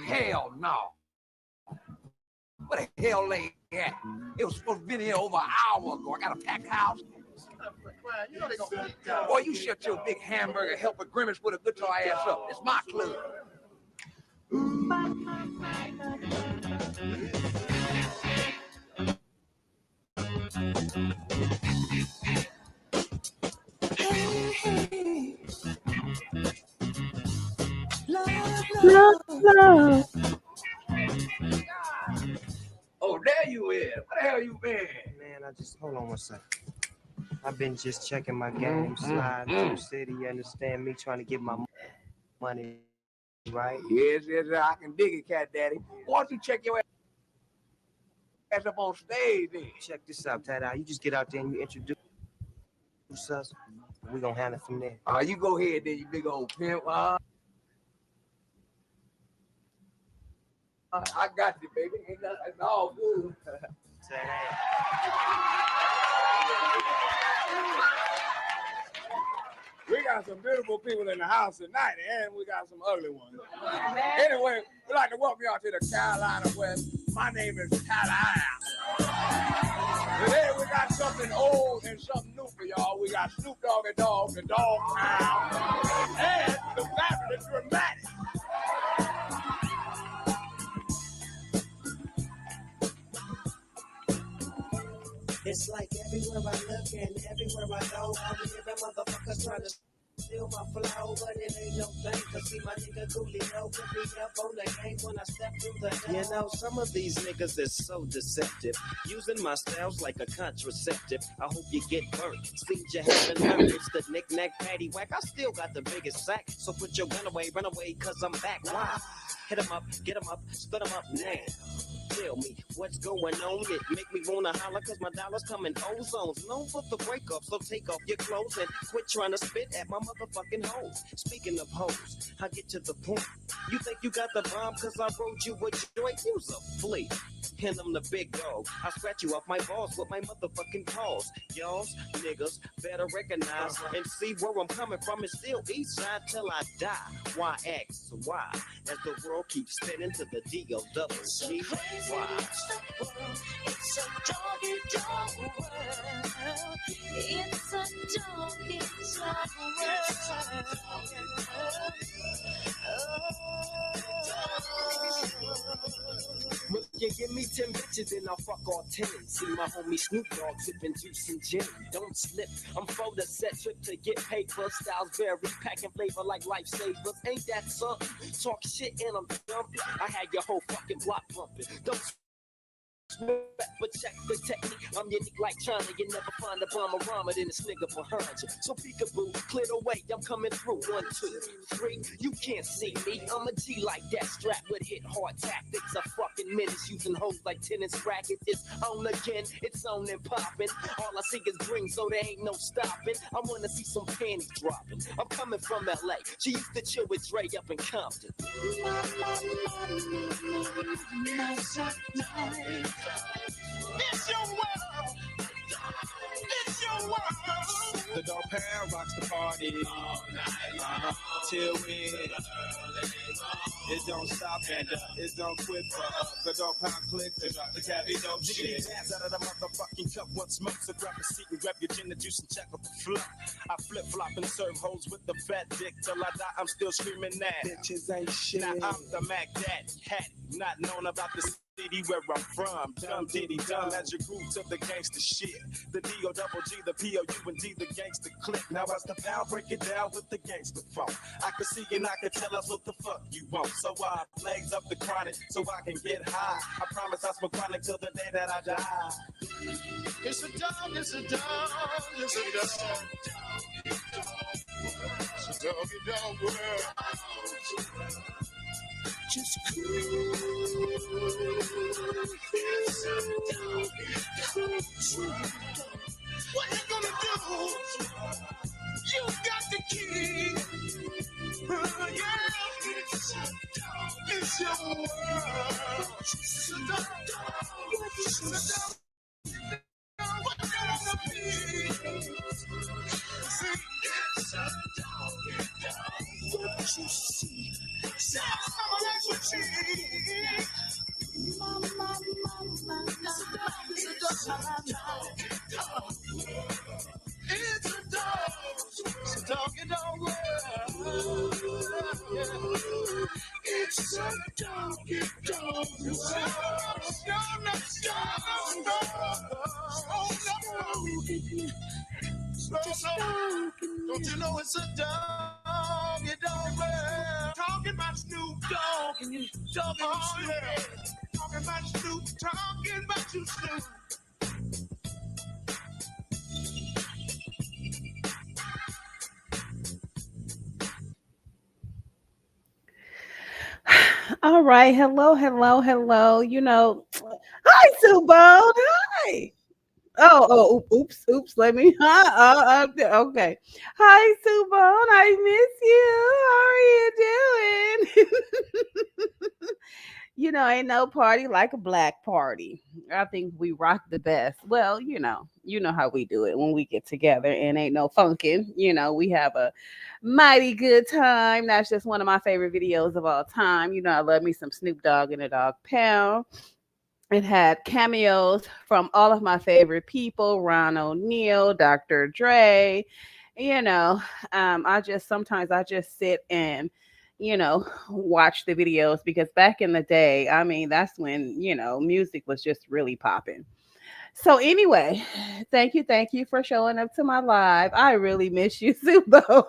hell no. Where the hell they at? It was supposed to be here over an hour ago. I got a packed house. You know they gonna... Boy, you shut your big hamburger helper grimace with a guitar ass up. It's my club. Hey. Love. Oh, there you is. Where the hell you been? Man, I just hold on one second. I've been just checking my game, sliding through the city. You understand me trying to get my money right? Yes, I can dig it, Cat Daddy. Why don't you check your ass up on stage then? Check this out, Tada. You just get out there and you introduce us. We gonna handle it from there. You go ahead then, you big old pimp. I got you, baby. It's all good. We got some beautiful people in the house tonight, and we got some ugly ones. Anyway, we'd like to welcome y'all to the Carolina West. My name is Tyler. Today we got something old and something new for y'all. We got Snoop Dogg and Dogg, the Dog Pound, and the fabulous Dramatic. It's like everywhere I look and everywhere I go, I'm hearing motherfuckers trying to steal my flow, but it ain't no thing, cause see my nigga Coolio put me up on the game when I step through the door. You know, some of these niggas is so deceptive, using my styles like a contraceptive. I hope you get burnt, seems you haven't learned. It's the knick-knack, paddywhack, I still got the biggest sack, so put your gun away, run away, cause I'm back. Why? Hit 'em up, get 'em up, split 'em up now. Tell me what's going on. It make me wanna holler cause my dollars come in ozones. Known for the breakup, so take off your clothes and quit trying to spit at my motherfucking hoes. Speaking of hoes, I get to the point. You think you got the bomb cause I wrote you a joint? You's a flea. And I'm the big dog. I scratch you off my balls with my motherfucking paws. Y'all's niggas better recognize and see where I'm coming from. It's still east side till I die. Why X? Why? As the world keeps spinning to the D-O-double-G. Why? It's a doggy dog world. It's a doggy dog Well, you give me 10 bitches and I'll fuck all 10. See my homie Snoop Dogg sipping juice and gin. Don't slip, I'm for the set trip to get paper. Styles vary, packing flavor like lifesavers. Ain't that something? Talk shit and I'm dumping. I had your whole fucking block bumping. Don't but check the technique, I'm unique like China. You never find a bomber rhymer than this nigga behind you. So peekaboo, clear the way, I'm coming through. 1, 2, 3, you can't see me. I'm a G like that, strapped with hit hard tactics. A fucking menace using hoes like tennis rackets. It's on again, it's on and popping. All I see is green, so there ain't no stopping. I wanna see some panties dropping. I'm coming from LA, she used to chill with Dre up in Compton. It's your world. It's your world. The Dog Pound rocks the party till we. It don't stop and it don't quit for the Dog Pound click to drop the cabbie dope shit. Jazz out of the motherfucking cup, one smoke, so grab a seat and grab your gin and juice and check out the flop. I flip flop and serve hoes with the fat dick till I die. I'm still screaming that bitches ain't shit. Now I'm the Mac Daddy, hat, not known about the city where I'm from. Dumb diddy dumb as your groove to the gangster shit. The D-O-double-G, the P-O-U-N-D, the gangster click. Now as the pound break it down with the gangster funk. I can see and I can tell us what the fuck you want. So I legs up the chronic so I can get high. I promise I'll smoke chronic till the day that I die. It's a dog, it's a dog, it's a dog. It's a doggy dog world. Just cool. It's a doggy dog. What you gonna do? You got the key. Yeah. It's your world. It's a dog. It's a dog. What you gonna be? See, it's a dog. What you see? That's what It's a doggy dog world. It's a doggy dog world. Don't you know it's a doggy dog world? Talking about Snoop Dogg and you talking about Snoop. Talking about Snoop, talking about you, Snoop. All right. Hello, hello, hello. Hi, Sue Bone. Hi. Oops, oops. Let me. Okay. Hi, Sue Bone. I miss you. How are you doing? Ain't no party like a black party. I think we rock the best. Well, you know how we do it when we get together and ain't no funkin'. We have a mighty good time. That's just one of my favorite videos of all time. I love me some Snoop Dogg and a Dog Pound. It had cameos from all of my favorite people: Ron O'Neal, Dr. Dre. You know, I just sit and watch the videos because back in the day, I mean, that's when music was just really popping. So anyway, thank you for showing up to my live. I really miss you, Subo.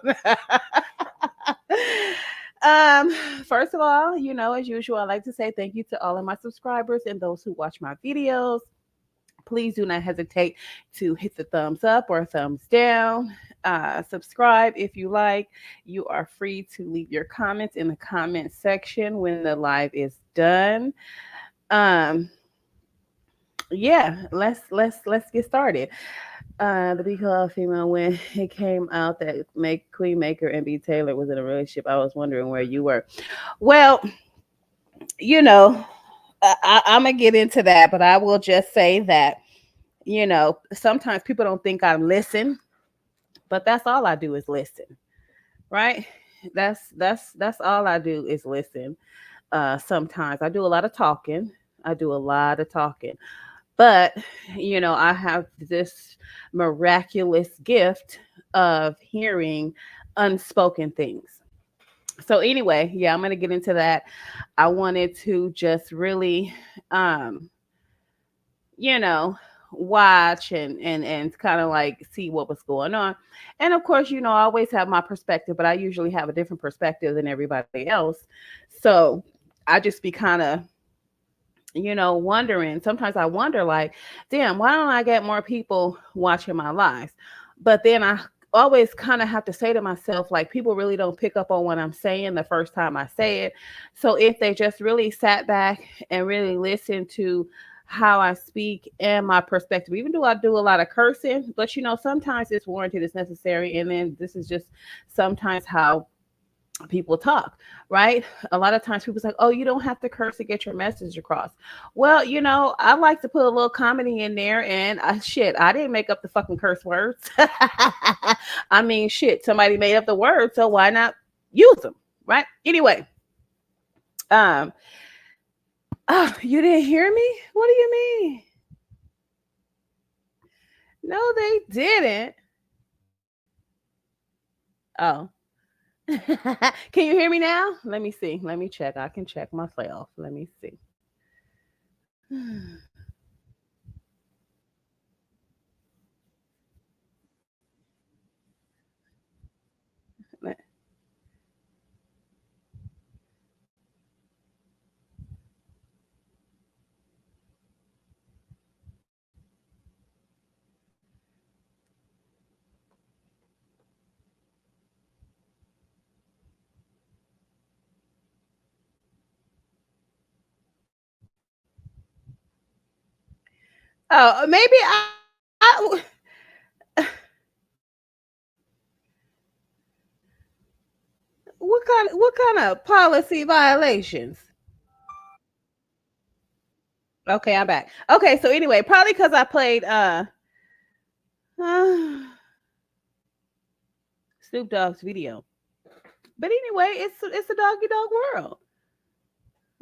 um, First of all, as usual, I like to say thank you to all of my subscribers and those who watch my videos. Please do not hesitate to hit the thumbs up or thumbs down. Subscribe if you like. You are free to leave your comments in the comment section when the live is done. Um, yeah, let's get started. The Be Called Female, when it came out that make Queen Maker and B Taylor was in a relationship, I was wondering where you were. Well, you know, I'm gonna get into that, but I will just say that sometimes people don't think I listen, but that's all I do is listen, right? That's all I do is listen. Sometimes I do a lot of talking. I do a lot of talking. But, I have this miraculous gift of hearing unspoken things. So anyway, yeah, I'm going to get into that. I wanted to just really you know, watch and kind of like see what was going on. And of course, I always have my perspective, but I usually have a different perspective than everybody else. So I just be kind of wondering. Sometimes I wonder, like, damn, why don't I get more people watching my lives? But then I always kind of have to say to myself, like, people really don't pick up on what I'm saying the first time I say it. So if they just really sat back and really listened to how I speak and my perspective, even though I do a lot of cursing, but sometimes it's warranted, it's necessary. And then this is just sometimes how people talk, right? A lot of times people's like, oh, you don't have to curse to get your message across. Well, I like to put a little comedy in there, and shit, I didn't make up the fucking curse words. I mean, shit, somebody made up the words, so why not use them, right? Anyway, um, oh, you didn't hear me? What do you mean? No, they didn't. Oh. Can you hear me now? Let me see. Let me check. I can check myself. Let me see. Oh, maybe what kind of policy violations? Okay, I'm back. Okay, so anyway, probably because I played Snoop Dogg's video. But anyway, it's a doggy dog world.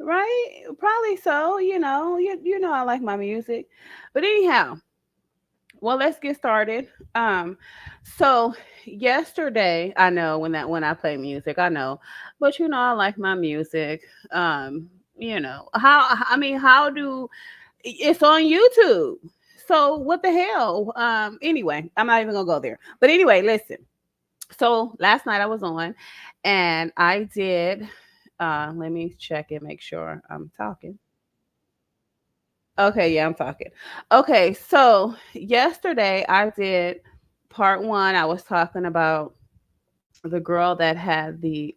right? Probably so. You know I like my music, but anyhow, well, let's get started. So yesterday, I know when I play music, I know, but I like my music. How I mean, how do it's on YouTube? So what the hell? Anyway, I'm not even gonna go there. But anyway, listen. So last night I was on, and I did. Let me check and make sure I'm talking. Okay, yeah, I'm talking. Okay, so yesterday I did part one. I was talking about the girl that had the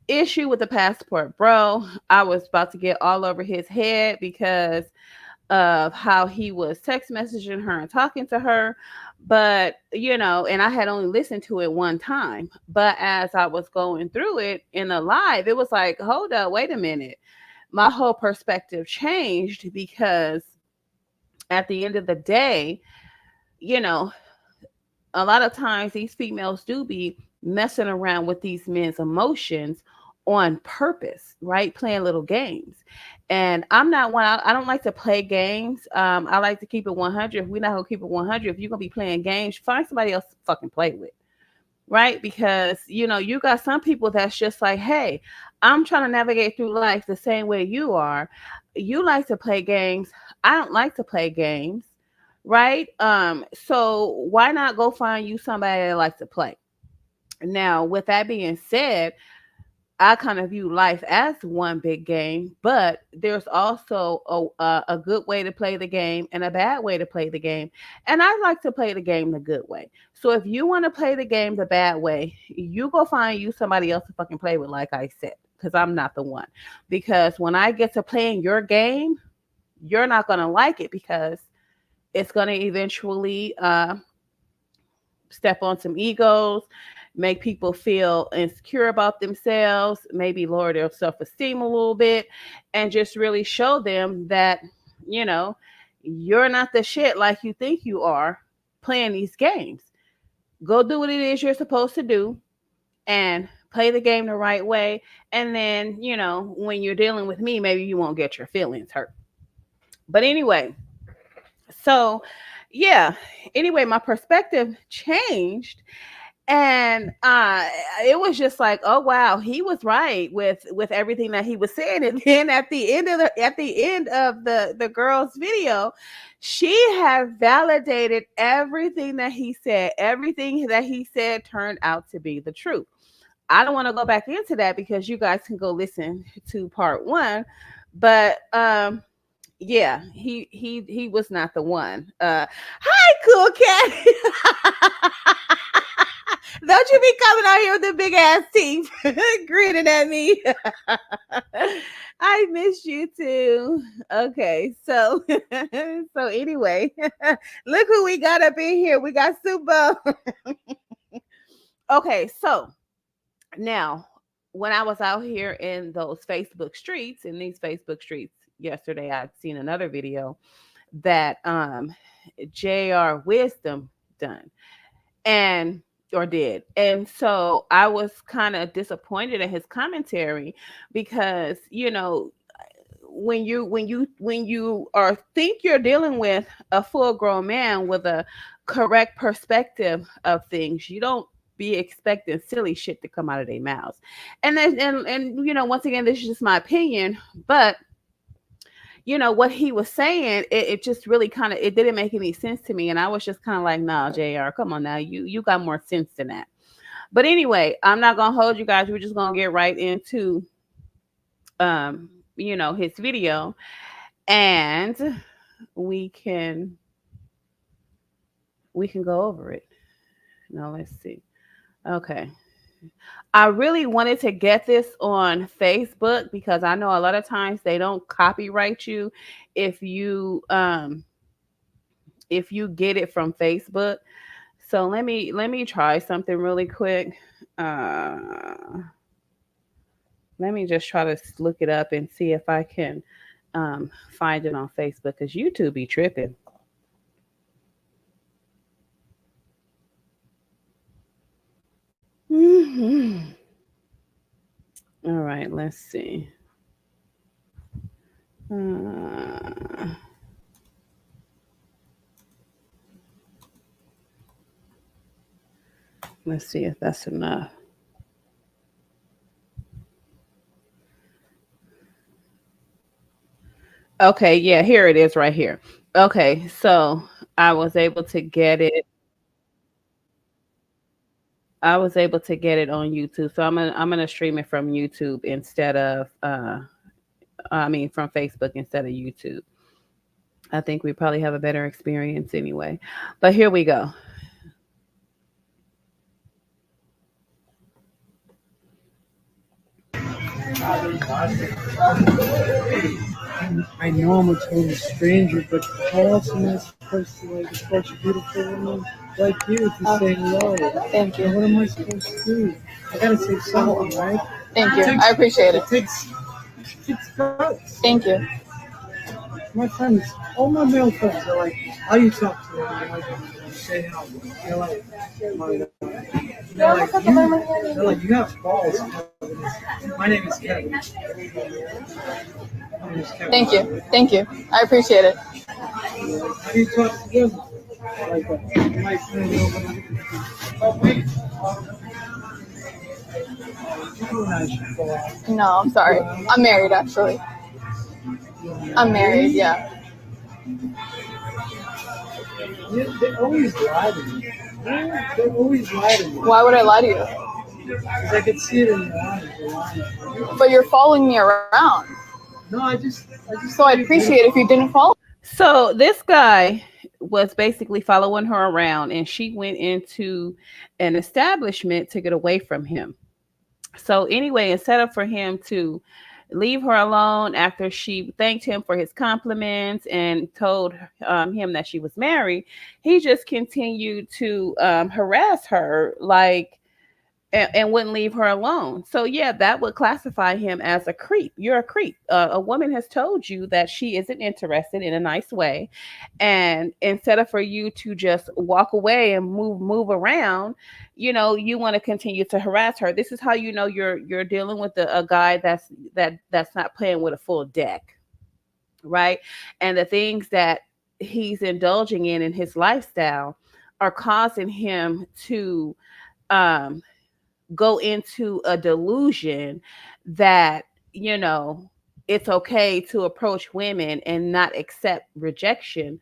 issue with the passport, bro. I was about to get all over his head because of how he was text messaging her and talking to her. But, and I had only listened to it one time. But as I was going through it in a live, it was like, hold up, wait a minute. My whole perspective changed because at the end of the day, you know, a lot of times these females do be messing around with these men's emotions on purpose, right? Playing little games. And I'm not one, I don't like to play games. I like to keep it 100. If we're not going to keep it 100, if you're going to be playing games, find somebody else to fucking play with, right? Because, you got some people that's just like, hey, I'm trying to navigate through life the same way you are. You like to play games. I don't like to play games, right? So why not go find you somebody that likes to play? Now, with that being said, I kind of view life as one big game, but there's also a good way to play the game and a bad way to play the game. And I like to play the game the good way. So if you want to play the game the bad way, you go find you somebody else to fucking play with, like I said, because I'm not the one. Because when I get to playing your game, you're not going to like it because it's going to eventually step on some egos, make people feel insecure about themselves, maybe lower their self esteem a little bit, and just really show them that, you know, you're not the shit like you think you are playing these games. Go do what it is you're supposed to do and play the game the right way. And then, when you're dealing with me, maybe you won't get your feelings hurt. But anyway, so yeah, anyway, my perspective changed, and it was just like, oh wow, he was right with everything that he was saying. And then at the end of the girl's video, she had validated everything that he said. Everything that he said turned out to be the truth. I don't want to go back into that because you guys can go listen to part one. But yeah, he was not the one. Hi, cool cat. Don't you be coming out here with the big ass teeth grinning at me. I missed you too. Okay, so so anyway, look who we got up in here. We got Subo. Okay, so now when I was out here in these Facebook streets yesterday, I'd seen another video that JR Wisdom done and or did. And so I was kind of disappointed in his commentary because, when you are think you're dealing with a full grown man with a correct perspective of things, you don't be expecting silly shit to come out of their mouths. And once again, this is just my opinion, but what he was saying, it just really kind of, it didn't make any sense to me, and I was just kind of like, nah, JR, come on now, you got more sense than that. But anyway, I'm not gonna hold you guys, we're just gonna get right into his video, and we can go over it. Now let's see. Okay, I really wanted to get this on Facebook because I know a lot of times they don't copyright you if you get it from Facebook. So let me try something really quick. Uh, Let me just try to look it up and see if I can find it on Facebook because YouTube be tripping. Mhm. All right, let's see. Uh, let's see if that's enough. Okay, yeah, here it is right here. Okay, so I was able to get it. I was able to get it on YouTube. So I'm gonna stream it from YouTube instead of I mean from Facebook instead of YouTube. I think we probably have a better experience anyway. But here we go. I know I'm a total stranger, but how else am I supposed to like approach a beautiful woman like you to say hello? Thank you. What am I supposed to do? I gotta say something, right? Thank you. I appreciate it. It takes guts. Thank you. My friends, all my male friends are like, how you talk to them? Like, say how. They're like, my, they're like, you have balls. My name is Kevin. My name is Kevin. Thank you. Thank you. I appreciate it. How do you talk to them? Like, my friends over. Oh, wait. You and I should go out. No, I'm sorry. I'm married, actually. I'm married, yeah. They always lie to me. They always lie to me. Why would I lie to you? Because I could see it in your eyes. They're lying. But you're following me around. No, I just. So I'd appreciate if you didn't follow. So this guy was basically following her around and she went into an establishment to get away from him. So anyway, instead of for him to leave her alone after she thanked him for his compliments and told him that she was married, he just continued to harass her like and wouldn't leave her alone. So yeah, that would classify him as a creep. You're a creep. A woman has told you that she isn't interested in a nice way, and instead of for you to just walk away and move around, you want to continue to harass her. This is how you know you're dealing with a guy that's not playing with a full deck, right? And the things that he's indulging in his lifestyle are causing him to um go into a delusion that you know it's okay to approach women and not accept rejection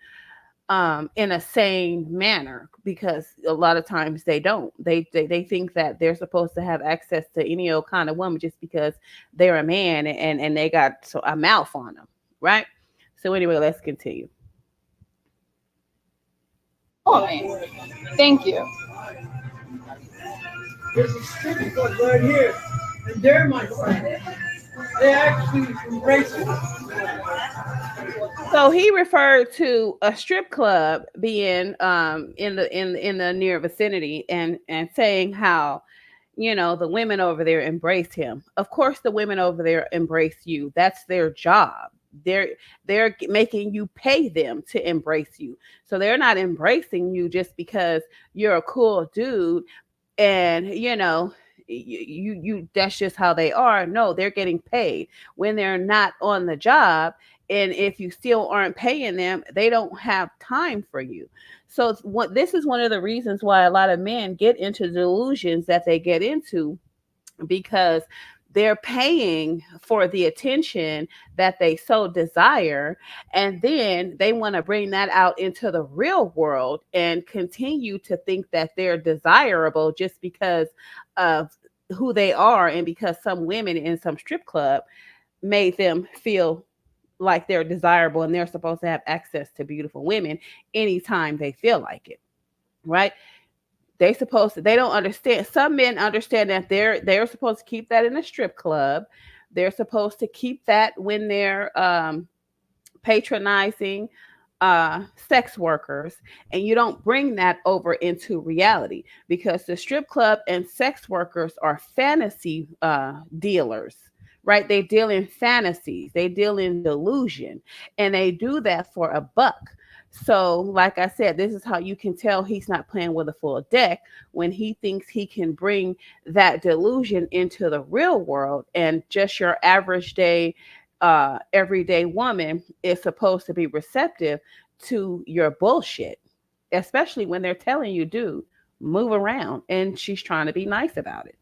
in a sane manner, because a lot of times they don't. They think that they're supposed to have access to any old kind of woman just because they're a man and they got a mouth on them, right? So anyway, let's continue. Follow me. Thank you. There's a strip club right here, and they're my friends. They actually embrace me. So he referred to a strip club being in the near vicinity, and saying how the women over there embrace him. Of course the women over there embrace you. That's their job. They're making you pay them to embrace you. So they're not embracing you just because you're a cool dude, and you that's just how they are. No, they're getting paid when they're not on the job. And if you still aren't paying them, they don't have time for you. So this is one of the reasons why a lot of men get into delusions that they get into, because they're paying for the attention that they so desire, and then they want to bring that out into the real world and continue to think that they're desirable just because of who they are, and because some women in some strip club made them feel like they're desirable and they're supposed to have access to beautiful women anytime they feel like it, right? They don't understand. Some men understand that they're supposed to keep that in a strip club. They're supposed to keep that when they're patronizing sex workers, and you don't bring that over into reality, because the strip club and sex workers are fantasy dealers, right? They deal in fantasies, they deal in delusion, and they do that for a buck. So, like I said, this is how you can tell he's not playing with a full deck, when he thinks he can bring that delusion into the real world, and just your average day everyday woman is supposed to be receptive to your bullshit, especially when they're telling you, dude, move around, and she's trying to be nice about it.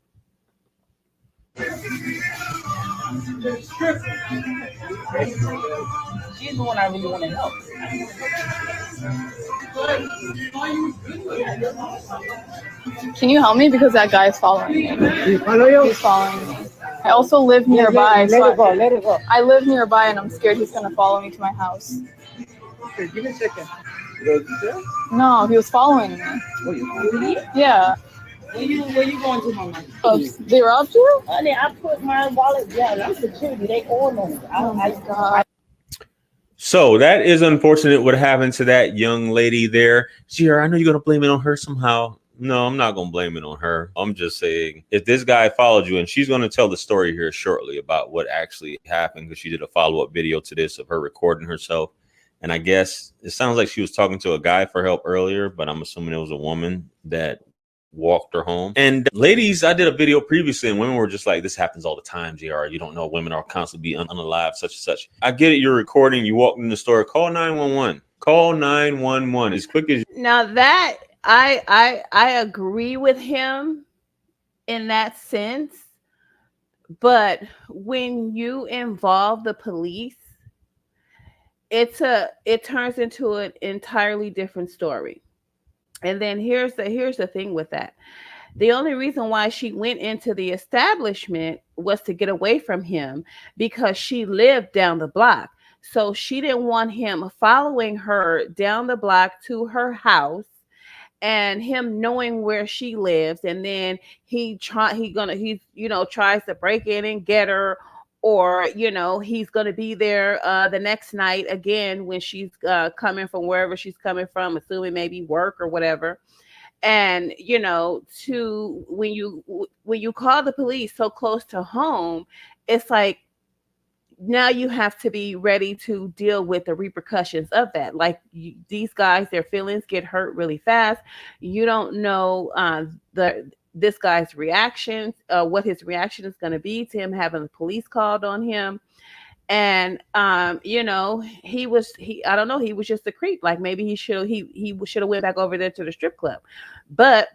She's the one I really want to help. Can you help me? Because that guy is following me. He's following me. I also live nearby. Let it go. Let it go. I live nearby and I'm scared he's going to follow me to my house. Okay, give me a second. No, he was following me. Oh, you really? Yeah. Where you going to, mama? They robbed you? Honey, I put my wallet down. I'm security. They all know me. Oh my God. So that is unfortunate what happened to that young lady there. Sierra, I know you're going to blame it on her somehow. No, I'm not going to blame it on her. I'm just saying, if this guy followed you, and she's going to tell the story here shortly about what actually happened, because she did a follow-up video to this of her recording herself. And I guess it sounds like she was talking to a guy for help earlier, but I'm assuming it was a woman that walked her home. And ladies, I did a video previously and women were just like, this happens all the time, JR. You don't know, women are constantly being unalive, such and such. I get it, you're recording, you walked in the store, call 911. Call 911 as quick as Now that I agree with him in that sense, but when you involve the police, it turns into an entirely different story. And then here's the thing with that. The only reason why she went into the establishment was to get away from him because she lived down the block. So she didn't want him following her down the block to her house and him knowing where she lives, and then he's tries to break in and get her, or he's gonna be there the next night again when she's coming from wherever she's coming from, assuming maybe work or whatever. And to when you call the police so close to home, it's like now you have to be ready to deal with the repercussions of that. Like these guys, their feelings get hurt really fast. You don't know this guy's reactions, what his reaction is going to be to him having the police called on him. And I don't know, he was just a creep. Like maybe he should have went back over there to the strip club, but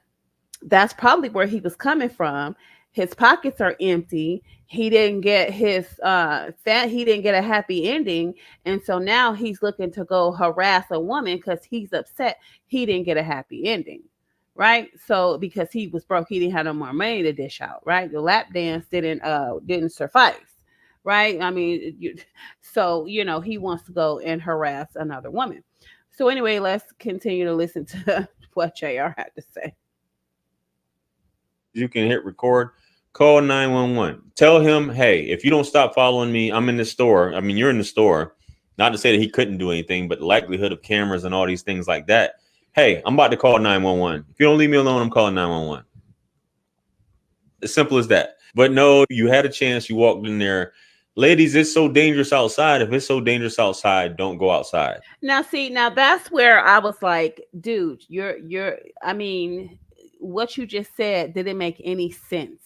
that's probably where he was coming from. His pockets are empty. He didn't get he didn't get a happy ending, and so now he's looking to go harass a woman because he's upset he didn't get a happy ending, right? So because he was broke, he didn't have no more money to dish out, right? The lap dance didn't suffice, right? I mean, he wants to go and harass another woman. So anyway, let's continue to listen to what JR had to say. you can hit record, call 911. Tell him, hey, if you don't stop following me, I'm in the store. I mean, you're in the store. Not to say that he couldn't do anything, but the likelihood of cameras and all these things like that. Hey, I'm about to call 911. If you don't leave me alone, I'm calling 911. As simple as that. But no, you had a chance. You walked in there. Ladies, it's so dangerous outside. If it's so dangerous outside, don't go outside. Now, see, that's where I was like, dude, I mean, what you just said didn't make any sense,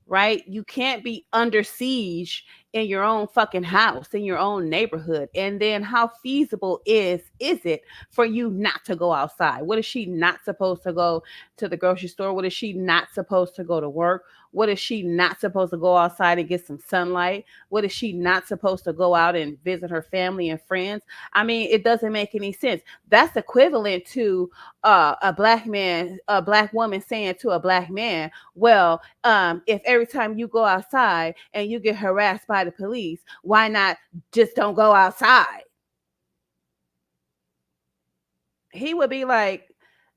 right? You can't be under siege in your own fucking house, in your own neighborhood. And then how feasible is it for you not to go outside? What is she not supposed to go to the grocery store? What is she not supposed to go to work? What is she not supposed to go outside and get some sunlight? What is she not supposed to go out and visit her family and friends? I mean, it doesn't make any sense. That's equivalent to a black woman saying to a black man, well, if every time you go outside and you get harassed by the police, why not just don't go outside? He would be like,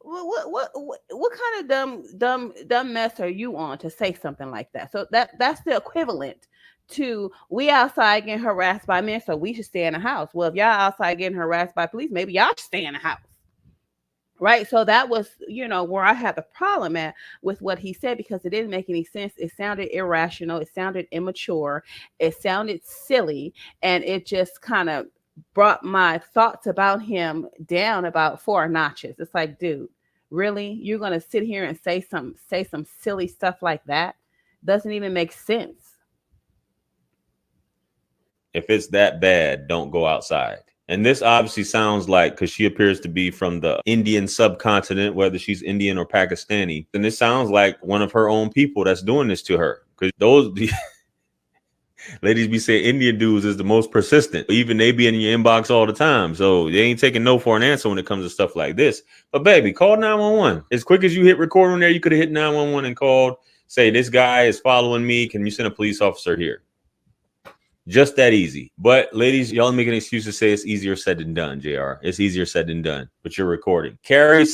what kind of dumb mess are you on to say something like that? So that's the equivalent to we outside getting harassed by men, so we should stay in the house. Well, if y'all outside getting harassed by police, maybe y'all should stay in the house. Right. So that was, where I had the problem at with what he said, because it didn't make any sense. It sounded irrational. It sounded immature. It sounded silly. And it just kind of brought my thoughts about him down about 4 notches. It's like, dude, really? You're going to sit here and say some silly stuff like that? Doesn't even make sense. If it's that bad, don't go outside. And this obviously sounds like, because she appears to be from the Indian subcontinent, whether she's Indian or Pakistani, and this sounds like one of her own people that's doing this to her. Because those ladies be saying Indian dudes is the most persistent. Even they be in your inbox all the time. So they ain't taking no for an answer when it comes to stuff like this. But baby, call 911. As quick as you hit record on there, you could have hit 911 and called, say, this guy is following me. Can you send a police officer here? Just that easy. But ladies, y'all make an excuse to say it's easier said than done, JR. It's easier said than done, but you're recording. Carrie.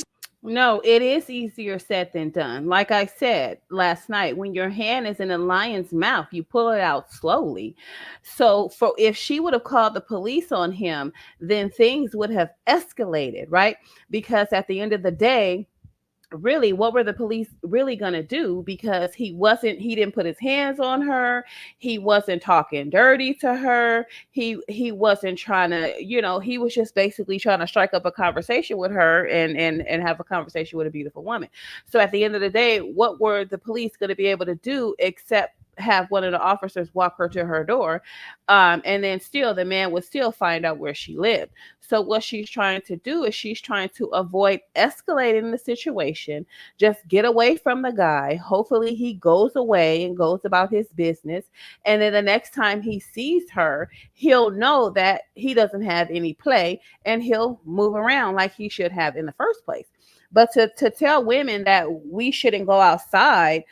No, it is easier said than done. Like I said last night, when your hand is in a lion's mouth, you pull it out slowly. So for if she would have called the police on him, then things would have escalated, right? Because at the end of the day, really, what were the police really going to do? Because he didn't put his hands on her. He wasn't talking dirty to her. He wasn't trying to, he was just basically trying to strike up a conversation with her and have a conversation with a beautiful woman. So at the end of the day, what were the police going to be able to do except have one of the officers walk her to her door, and then still the man would still find out where she lived. So what she's trying to do is she's trying to avoid escalating the situation, just get away from the guy. Hopefully he goes away and goes about his business, and then the next time he sees her, he'll know that he doesn't have any play, and he'll move around like he should have in the first place. But to tell women that we shouldn't go outside,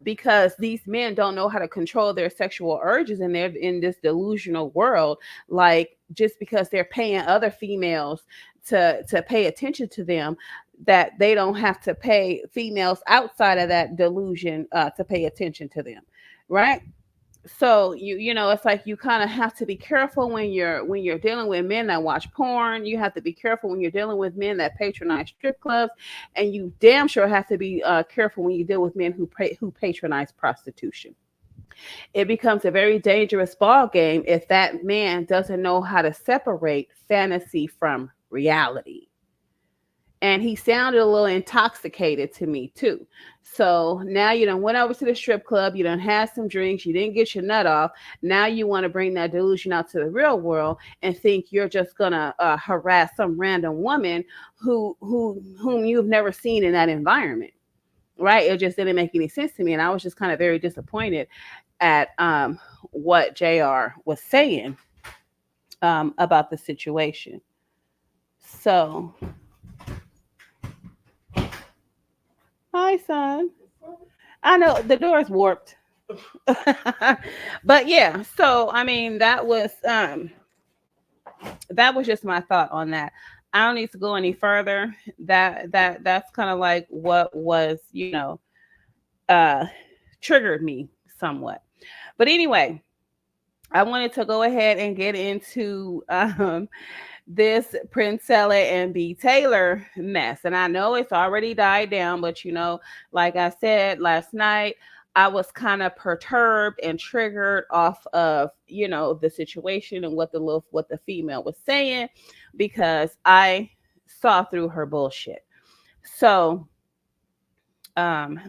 because these men don't know how to control their sexual urges, and they're in this delusional world, like just because they're paying other females to pay attention to them, that they don't have to pay females outside of that delusion to pay attention to them, right? So it's like you kind of have to be careful when you're dealing with men that watch porn. You have to be careful when you're dealing with men that patronize strip clubs, and you damn sure have to be careful when you deal with men who patronize prostitution. It becomes a very dangerous ball game if that man doesn't know how to separate fantasy from reality. And he sounded a little intoxicated to me too. So now you done went over to the strip club, you done had some drinks, you didn't get your nut off. Now you want to bring that delusion out to the real world and think you're just gonna harass some random woman whom you've never seen in that environment, right? It just didn't make any sense to me, and I was just kind of very disappointed at what JR was saying about the situation. So. Hi, son. I know the door's warped. But yeah, so I mean that was just my thought on that. I don't need to go any further. That's kind of like what was, triggered me somewhat. But anyway, I wanted to go ahead and get into this Princella and B. Taylor mess. And I know it's already died down, but like I said last night, I was kind of perturbed and triggered off of, the situation and what the female was saying, because I saw through her bullshit. So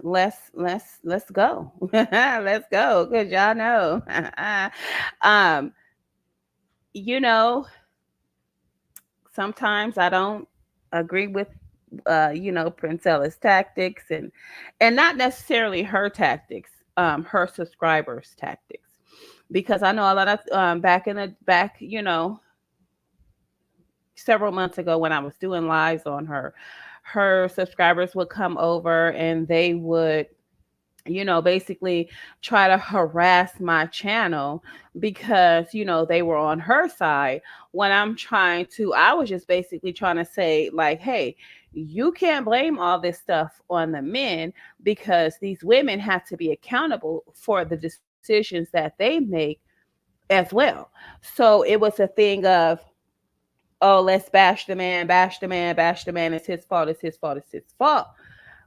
let's go. Let's go, because y'all know. Sometimes I don't agree with Princella's tactics, and not necessarily her tactics, her subscribers' tactics, because I know a lot of back several months ago when I was doing lives on her subscribers would come over and they would basically try to harass my channel because, they were on her side, when I was just basically trying to say, like, hey, you can't blame all this stuff on the men, because these women have to be accountable for the decisions that they make as well. So it was a thing of, oh, let's bash the man, it's his fault, it's his fault.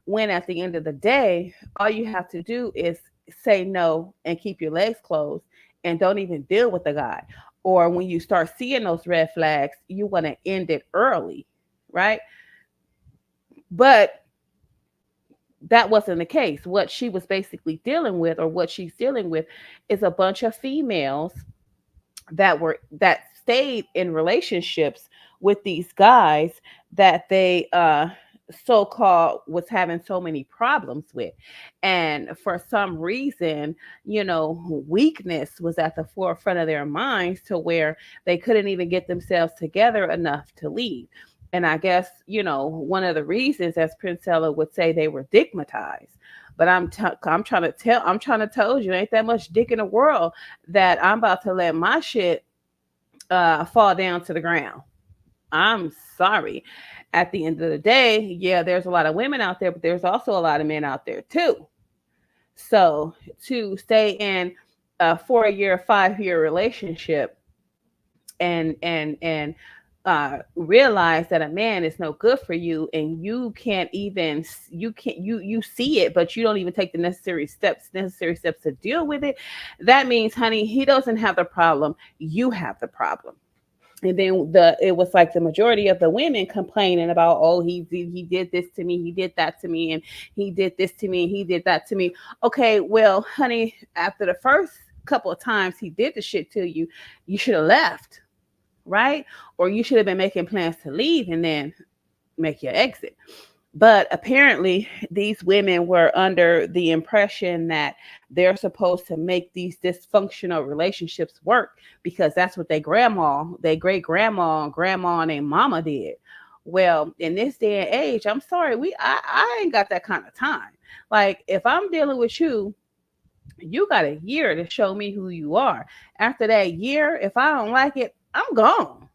When at the end of the day, all you have to do is say no and keep your legs closed and don't even deal with the guy. Or when you start seeing those red flags, you want to end it early, right? But that wasn't the case. What she was basically dealing with, or what she's dealing with, is a bunch of females that stayed in relationships with these guys that they so-called was having so many problems with. And for some reason, weakness was at the forefront of their minds, to where they couldn't even get themselves together enough to leave. And I guess, one of the reasons, as Princella would say, they were digmatized. But I'm trying to tell you, ain't that much dick in the world that I'm about to let my shit fall down to the ground. I'm sorry. At the end of the day, yeah, there's a lot of women out there, but there's also a lot of men out there too. So to stay in a 4 year, 5 year relationship, and realize that a man is no good for you, and you can't even, you see it, but you don't even take the necessary steps to deal with it. That means, honey, he doesn't have the problem, you have the problem. And then it was like the majority of the women complaining about, oh, he did this to me, he did that to me, and he did this to me, and he did that to me. Okay, well, honey, after the first couple of times he did the shit to you, you should have left, right? Or you should have been making plans to leave and then make your exit. But apparently, these women were under the impression that they're supposed to make these dysfunctional relationships work, because that's what their great grandma, and grandma, and their mama did. Well, in this day and age, I'm sorry, I ain't got that kind of time. Like, if I'm dealing with you, you got a year to show me who you are. After that year, if I don't like it, I'm gone.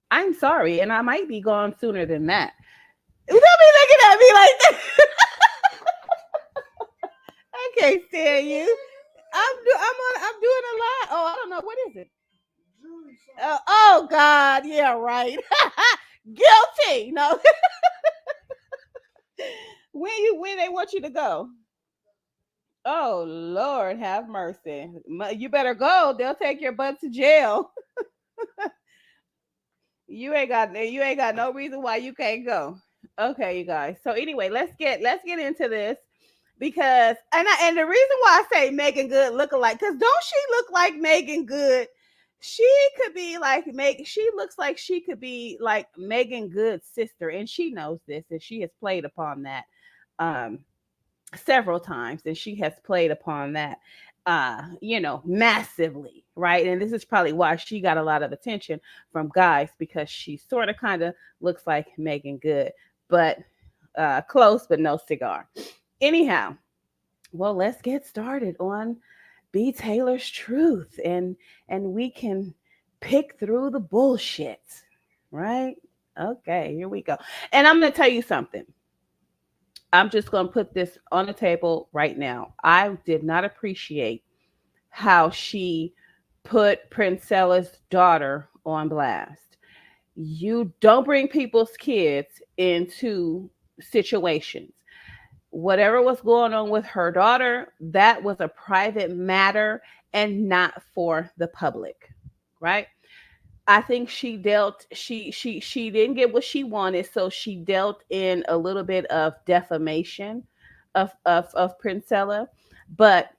I'm sorry, and I might be gone sooner than that. Don't be looking at me like that. I can't stand you. I'm doing a lot. Oh, I don't know, what is it. Oh God, yeah, right. Guilty. No. When they want you to go. Oh Lord, have mercy. You better go. They'll take your butt to jail. You ain't got no reason why you can't go. Okay, you guys. So anyway, let's get into this, because and the reason why I say Megan Good look alike, because don't she look like Megan Good? She could be like Meg. She looks like she could be like Megan Good's sister, and she knows this, and she has played upon that um several times, and she has played upon that massively, right? And this is probably why she got a lot of attention from guys, because she sort of kind of looks like Megan Good, but close, but no cigar. Anyhow, well, let's get started on B Taylor's truth, and we can pick through the bullshit, right? Okay, here we go. And I'm going to tell you something. I'm just going to put this on the table right now. I did not appreciate how she put Princella's daughter on blast. You don't bring people's kids into situations. Whatever was going on with her daughter, that was a private matter and not for the public, right? I think she didn't get what she wanted, so she dealt in a little bit of defamation of Princella. But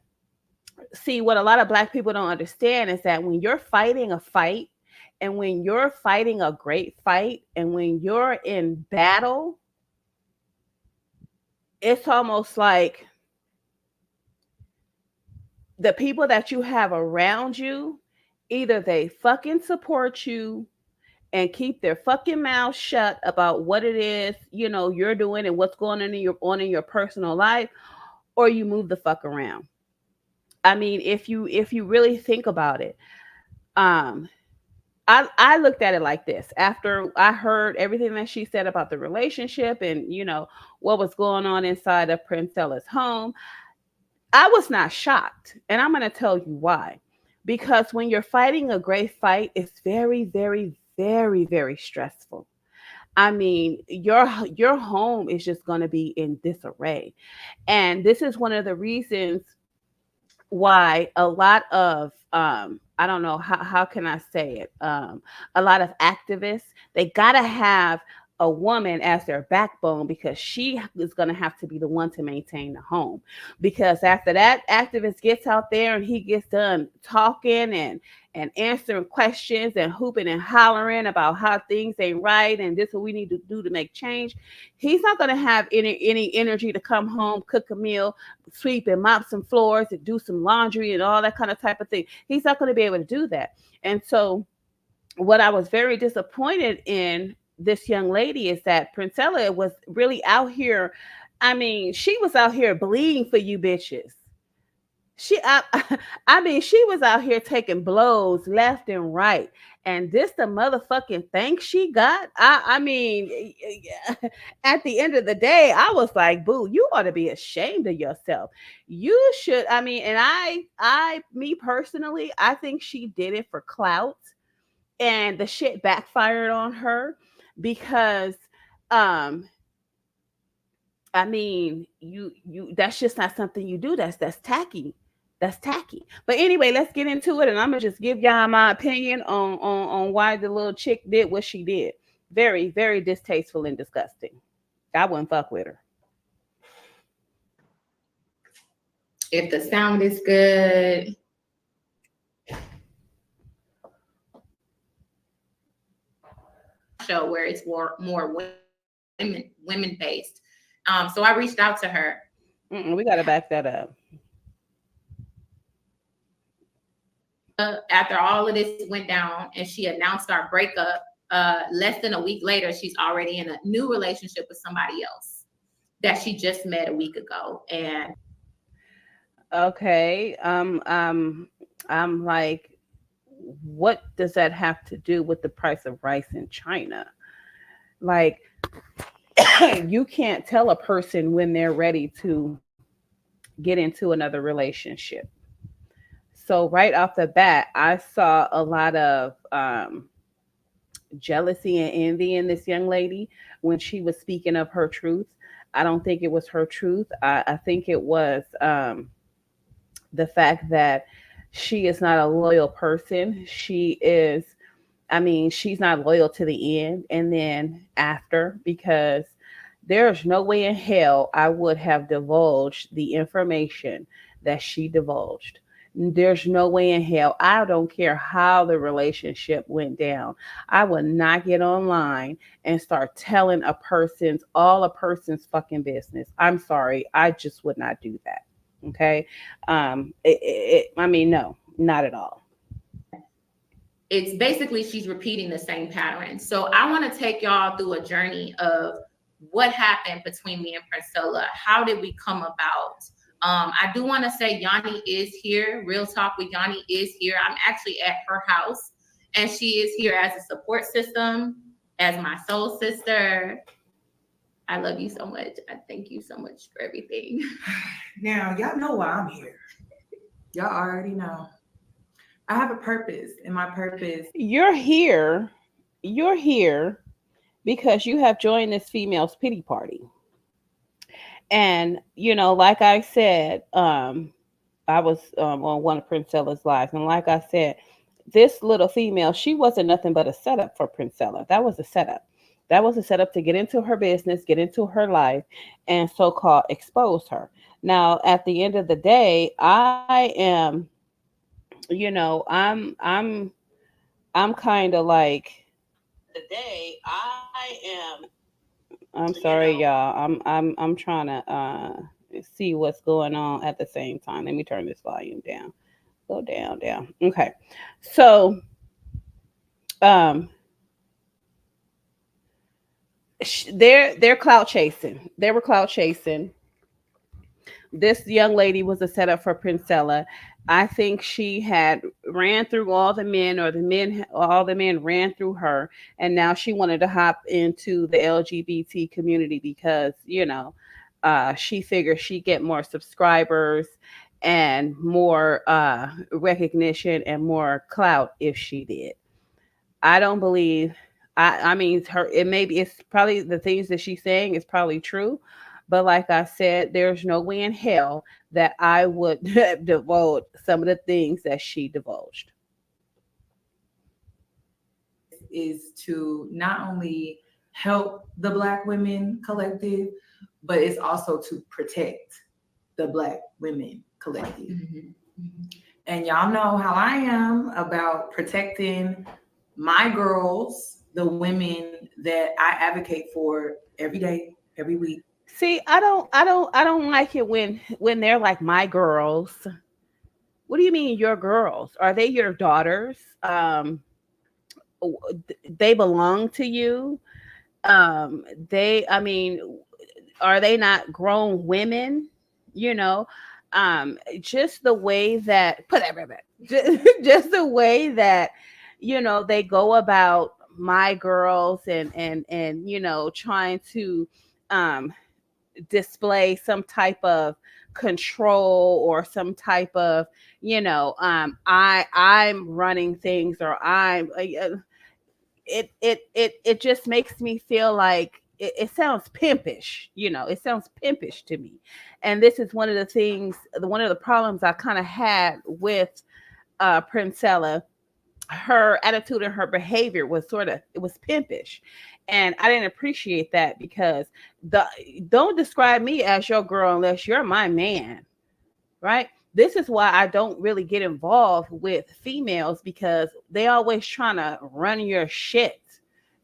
see, what a lot of black people don't understand is that when you're fighting a fight, and when you're fighting a great fight, and when you're in battle, it's almost like the people that you have around you, either they fucking support you and keep their fucking mouth shut about what it is, you're doing and what's going on in your personal life, or you move the fuck around. I mean, if you really think about it, um I looked at it like this. After I heard everything that she said about the relationship, and what was going on inside of Princella's home, I was not shocked, and I'm going to tell you why. Because when you're fighting a great fight, it's very, very, very, very stressful. I mean, your home is just going to be in disarray. And this is one of the reasons why a lot of I don't know how can I say it, a lot of activists, they got to have a woman as their backbone because she is going to have to be the one to maintain the home. Because after that activist gets out there and he gets done talking and answering questions and hooping and hollering about how things ain't right and this is what we need to do to make change, he's not going to have any energy to come home, cook a meal, sweep and mop some floors and do some laundry and all that kind of type of thing. He's not going to be able to do that. And so what I was very disappointed in this young lady is that Princella was really out here. I mean, she was out here bleeding for you bitches. I mean, she was out here taking blows left and right. And this the motherfucking thanks she got. I mean, at the end of the day, I was like, boo, you ought to be ashamed of yourself. You should, I mean, and me personally, I think she did it for clout and the shit backfired on her because um I mean, you that's just not something you do. That's tacky. That's tacky. But anyway, let's get into it and I'm gonna just give y'all my opinion on why the little chick did what she did. Very, very distasteful and disgusting. I wouldn't fuck with her. If the sound is good. Show where it's more women based. So I reached out to her. We got to back that up. After all of this went down and she announced our breakup, less than a week later, she's already in a new relationship with somebody else that she just met a week ago. And okay, I'm like, what does that have to do with the price of rice in China? Like, you can't tell a person when they're ready to get into another relationship. So right off the bat, I saw a lot of jealousy and envy in this young lady when she was speaking of her truth. I don't think it was her truth. I think it was the fact that she is not a loyal person. I mean, she's not loyal to the end and then after, because there's no way in hell I would have divulged the information that she divulged. There's no way in hell. I don't care how the relationship went down. I would not get online and start telling all a person's fucking business. I'm sorry. I just would not do that. Okay. I mean, no, not at all. It's basically she's repeating the same pattern. So I want to take y'all through a journey of what happened between me and Princella. How did we come about? I do want to say Yanni is here. Real Talk with Yanni is here. I'm actually at her house, and she is here as a support system, as my soul sister. I love you so much. I thank you so much for everything. Now, y'all know why I'm here. Y'all already know. I have a purpose, and my purpose. You're here because you have joined this female's pity party. And, like I said, I was on one of Princella's lives. And like I said, this little female, she wasn't nothing but a setup for Princella. That was a setup. That was a setup to get into her business, get into her life, and so-called expose her. Now, at the end of the day, I am, I'm kind of like, I'm sorry, y'all. I'm trying to see what's going on at the same time. Let me turn this volume down. Go down. Okay. So they're clout chasing. They were clout chasing. This young lady was a setup for Princella. I think she had ran through all the men, or all the men ran through her, and now she wanted to hop into the LGBT community because she figured she'd get more subscribers and more recognition and more clout if she did. I don't believe. I mean, it's probably the things that she's saying is probably true. But like I said, there's no way in hell that I would divulge some of the things that she divulged. Is to not only help the Black women collective, but it's also to protect the Black women collective. And y'all know how I am about protecting my girls, the women that I advocate for every day, every week. See, I don't like it when they're like my girls. What do you mean your girls? Are they your daughters? They belong to you. They, I mean, are they not grown women? You know, just the way that put that right back. Just the way that they go about my girls and trying to um display some type of control or some type of I'm running things or I'm it just makes me feel like it sounds pimpish. It sounds pimpish to me. And this is one of the things, one of the problems I kind of had with Princella. Her attitude and her behavior was it was pimpish, and I didn't appreciate that because don't describe me as your girl unless you're my man, right? This is why I don't really get involved with females, because they always trying to run your shit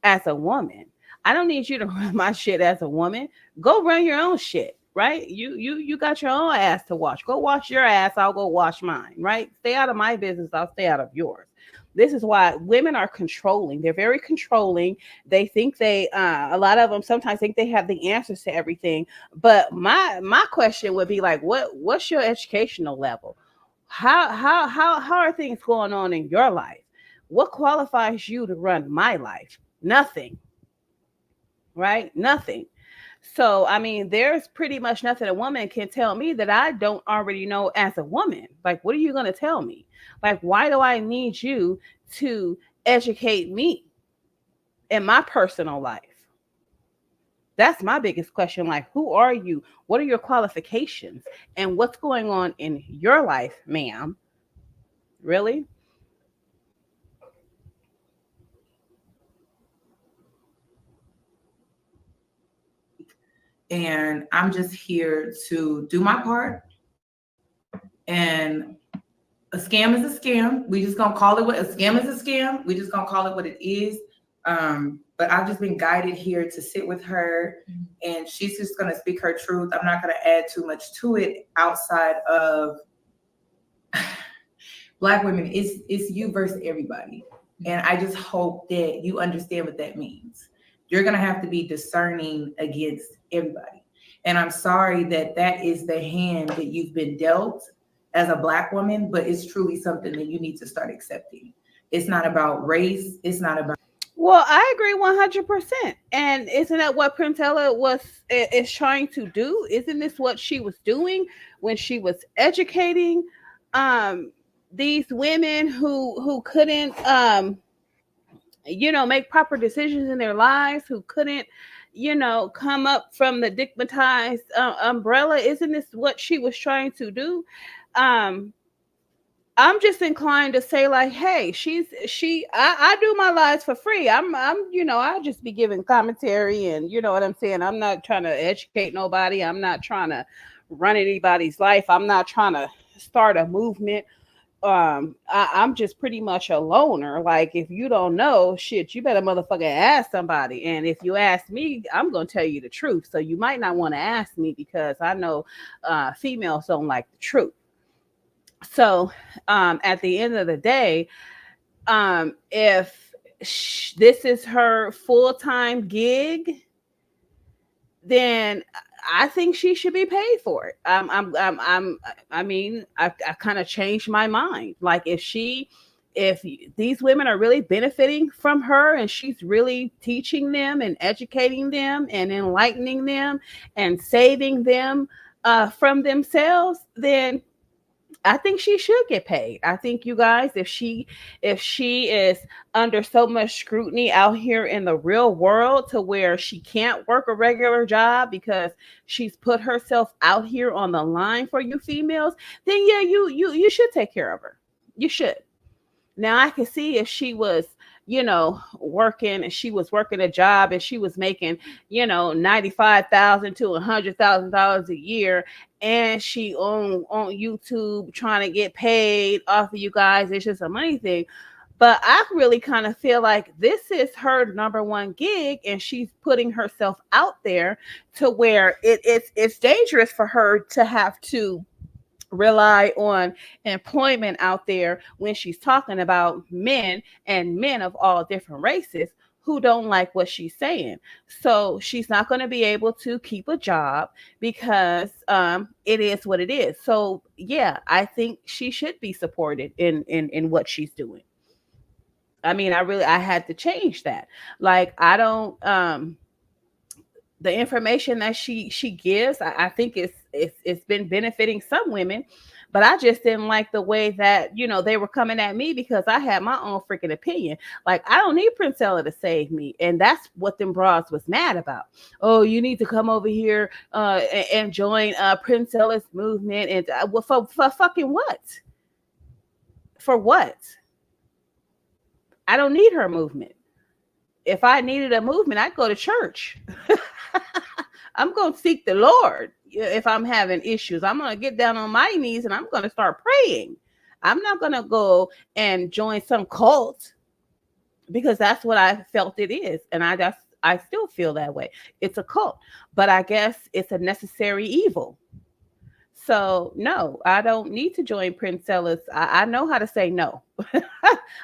as a woman. I don't need you to run my shit as a woman. Go run your own shit, right? You got your own ass to wash. Go wash your ass, I'll go wash mine, right? Stay out of my business, I'll stay out of yours. This is why women are controlling. They're very controlling. They think a lot of them sometimes think they have the answers to everything. But my question would be like, what's your educational level? How are things going on in your life? What qualifies you to run my life? Nothing, right? Nothing. So, I mean, there's pretty much nothing a woman can tell me that I don't already know as a woman. Like, what are you going to tell me? Like, why do I need you to educate me in my personal life? That's my biggest question. Like, who are you? What are your qualifications? And what's going on in your life, ma'am? Really? And I'm just here to do my part. And a scam is a scam. We just gonna call it what a scam is a scam. We just gonna call it what it is. But I've just been guided here to sit with her, and she's just gonna speak her truth. I'm not gonna add too much to it outside of Black women. It's you versus everybody. And I just hope that you understand what that means. You're gonna have to be discerning against everybody. And I'm sorry that that is the hand that you've been dealt as a Black woman, but it's truly something that you need to start accepting. It's not about race. It's not about. Well, I agree 100%. And isn't that what Princella is trying to do? Isn't this what she was doing when she was educating these women who couldn't make proper decisions in their lives, who couldn't come up from the stigmatized umbrella? Isn't this what she was trying to do? I'm just inclined to say like, hey, I do my lives for free. I'll just be giving commentary, and you know what I'm saying? I'm not trying to educate nobody. I'm not trying to run anybody's life. I'm not trying to start a movement. I'm just pretty much a loner. Like, if you don't know shit, you better motherfucking ask somebody. And if you ask me, I'm gonna tell you the truth. So you might not want to ask me, because I know females don't like the truth. So at the end of the day, if this is her full-time gig, then I think she should be paid for it. I mean, I kind of changed my mind. Like, if these women are really benefiting from her, and she's really teaching them and educating them and enlightening them and saving them from themselves, then I think she should get paid. I think, you guys, if she is under so much scrutiny out here in the real world to where she can't work a regular job because she's put herself out here on the line for you females, then yeah, you should take care of her. You should. Now I can see if she was, working, and she was working a job and she was making, $95,000 to $100,000 a year, and she on YouTube trying to get paid off of you guys. It's just a money thing. But I really kind of feel like this is her number one gig, and she's putting herself out there to where it's dangerous for her to have to rely on employment out there when she's talking about men, and men of all different races who don't like what she's saying. So she's not going to be able to keep a job because it is what it is. So yeah, I think she should be supported in what she's doing. I mean, I had to change that. Like, I don't the information that she gives, I think it's been benefiting some women, but I just didn't like the way that they were coming at me because I had my own freaking opinion. Like, I don't need Princella to save me, and that's what them broads was mad about. Oh, you need to come over here and join Princella's movement, and well, for fucking what? For what? I don't need her movement. If I needed a movement, I'd go to church. I'm going to seek the Lord. If I'm having issues, I'm going to get down on my knees and I'm going to start praying. I'm not going to go and join some cult, because that's what I felt it is. And I still feel that way. It's a cult, but I guess it's a necessary evil. So no, I don't need to join Princella's. I know how to say no.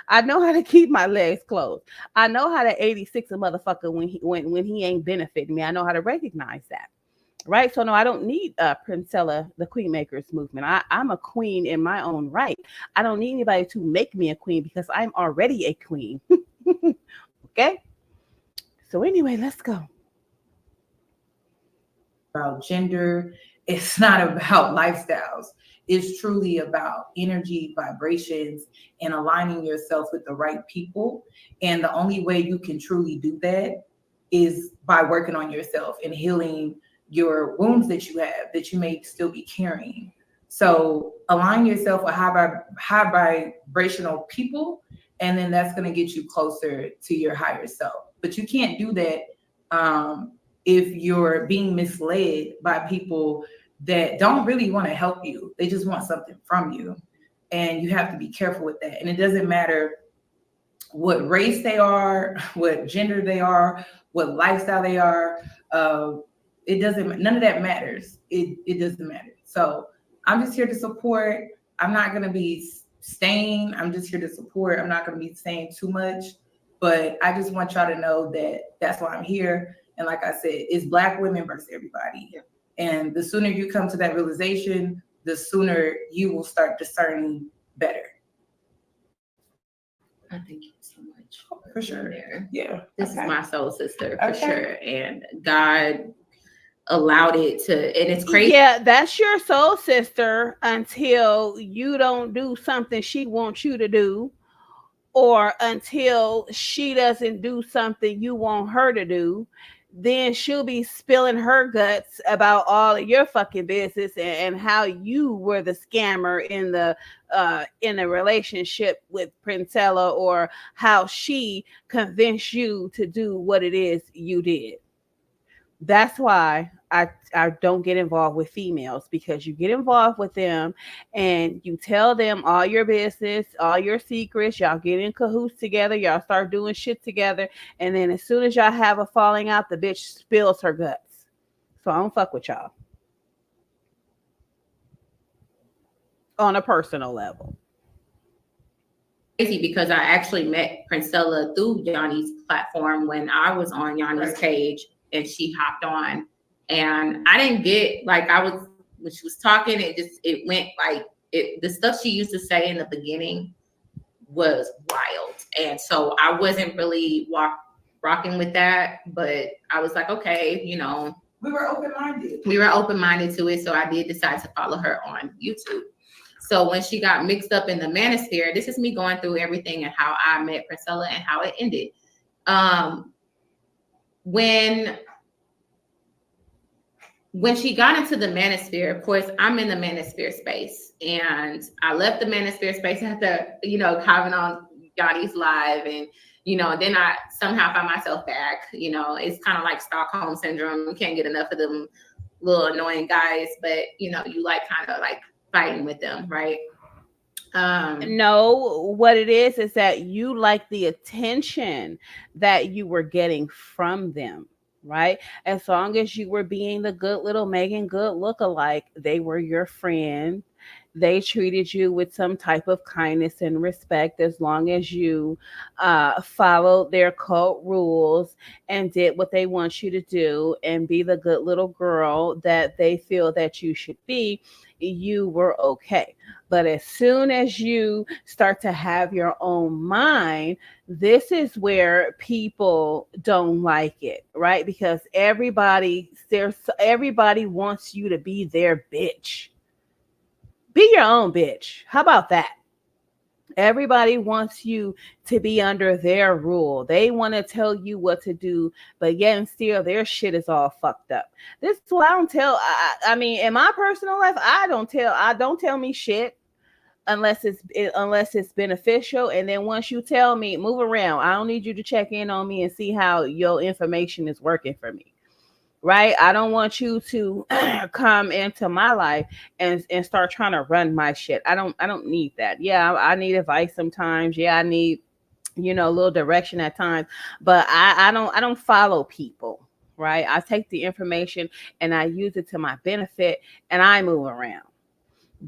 I know how to keep my legs closed. I know how to 86 a motherfucker when he ain't benefiting me. I know how to recognize that. Right. So no, I don't need Princella, the Queen Makers movement. I'm a queen in my own right. I don't need anybody to make me a queen because I'm already a queen. Okay. So anyway, let's go. About gender. It's not about lifestyles. It's truly about energy, vibrations, and aligning yourself with the right people. And the only way you can truly do that is by working on yourself and healing your wounds that you have, that you may still be carrying. So align yourself with high vibrational people, and then that's going to get you closer to your higher self. But you can't do that if you're being misled by people that don't really want to help you. They just want something from you. And you have to be careful with that. And it doesn't matter what race they are, what gender they are, what lifestyle they are. It doesn't, none of that matters. It doesn't matter. So I'm just here to support. I'm not going to be staying. I'm just here to support. I'm not going to be saying too much, but I just want y'all to know that that's why I'm here. And like I said, it's Black women versus everybody. Yeah. And the sooner you come to that realization, the sooner you will start discerning better. I thank you so much. For sure. There. Yeah. This is my soul sister for sure. And God allowed it to, and it's crazy. Yeah, that's your soul sister until you don't do something she wants you to do, or until she doesn't do something you want her to do. Then she'll be spilling her guts about all of your fucking business and how you were the scammer in the relationship with Princella, or how she convinced you to do what it is you did. That's why I don't get involved with females, because you get involved with them and you tell them all your business, all your secrets, y'all get in cahoots together, y'all start doing shit together, and then as soon as y'all have a falling out, the bitch spills her guts. So I don't fuck with y'all on a personal level. Crazy, because I actually met Princella through Yanni's platform when I was on Yanni's page, and she hopped on, and I didn't get, like, when she was talking, it went like the stuff she used to say in the beginning was wild. And so I wasn't really rocking with that, but I was like, okay, we were open-minded. We were open-minded to it. So I did decide to follow her on YouTube. So when she got mixed up in the manosphere, this is me going through everything and how I met Princella and how it ended. When she got into the manosphere, of course, I'm in the manosphere space, and I left the manosphere space after, coming on Yanni's live, and you know, then I somehow find myself back. You know, it's kind of like Stockholm syndrome. You can't get enough of them little annoying guys, but you know, you like kind of like fighting with them, right? No, what it is that you like the attention that you were getting from them, right? As long as you were being the good little Megan Good lookalike, they were your friend. They treated you with some type of kindness and respect as long as you followed their cult rules and did what they want you to do and be the good little girl that they feel that you should be, you were okay. But as soon as you start to have your own mind, this is where people don't like it, right? Because everybody wants you to be their bitch. Be your own bitch. How about that? Everybody wants you to be under their rule. They want to tell you what to do, but yet and still their shit is all fucked up. This is why I don't tell. I mean, in my personal life, I don't tell me shit unless it's beneficial. And then once you tell me, move around. I don't need you to check in on me and see how your information is working for me. Right? I don't want you to come into my life and start trying to run my shit. I don't need that. Yeah, I need advice sometimes. Yeah, I need, you know, a little direction at times, but I don't follow people. Right? I take the information and I use it to my benefit and I move around.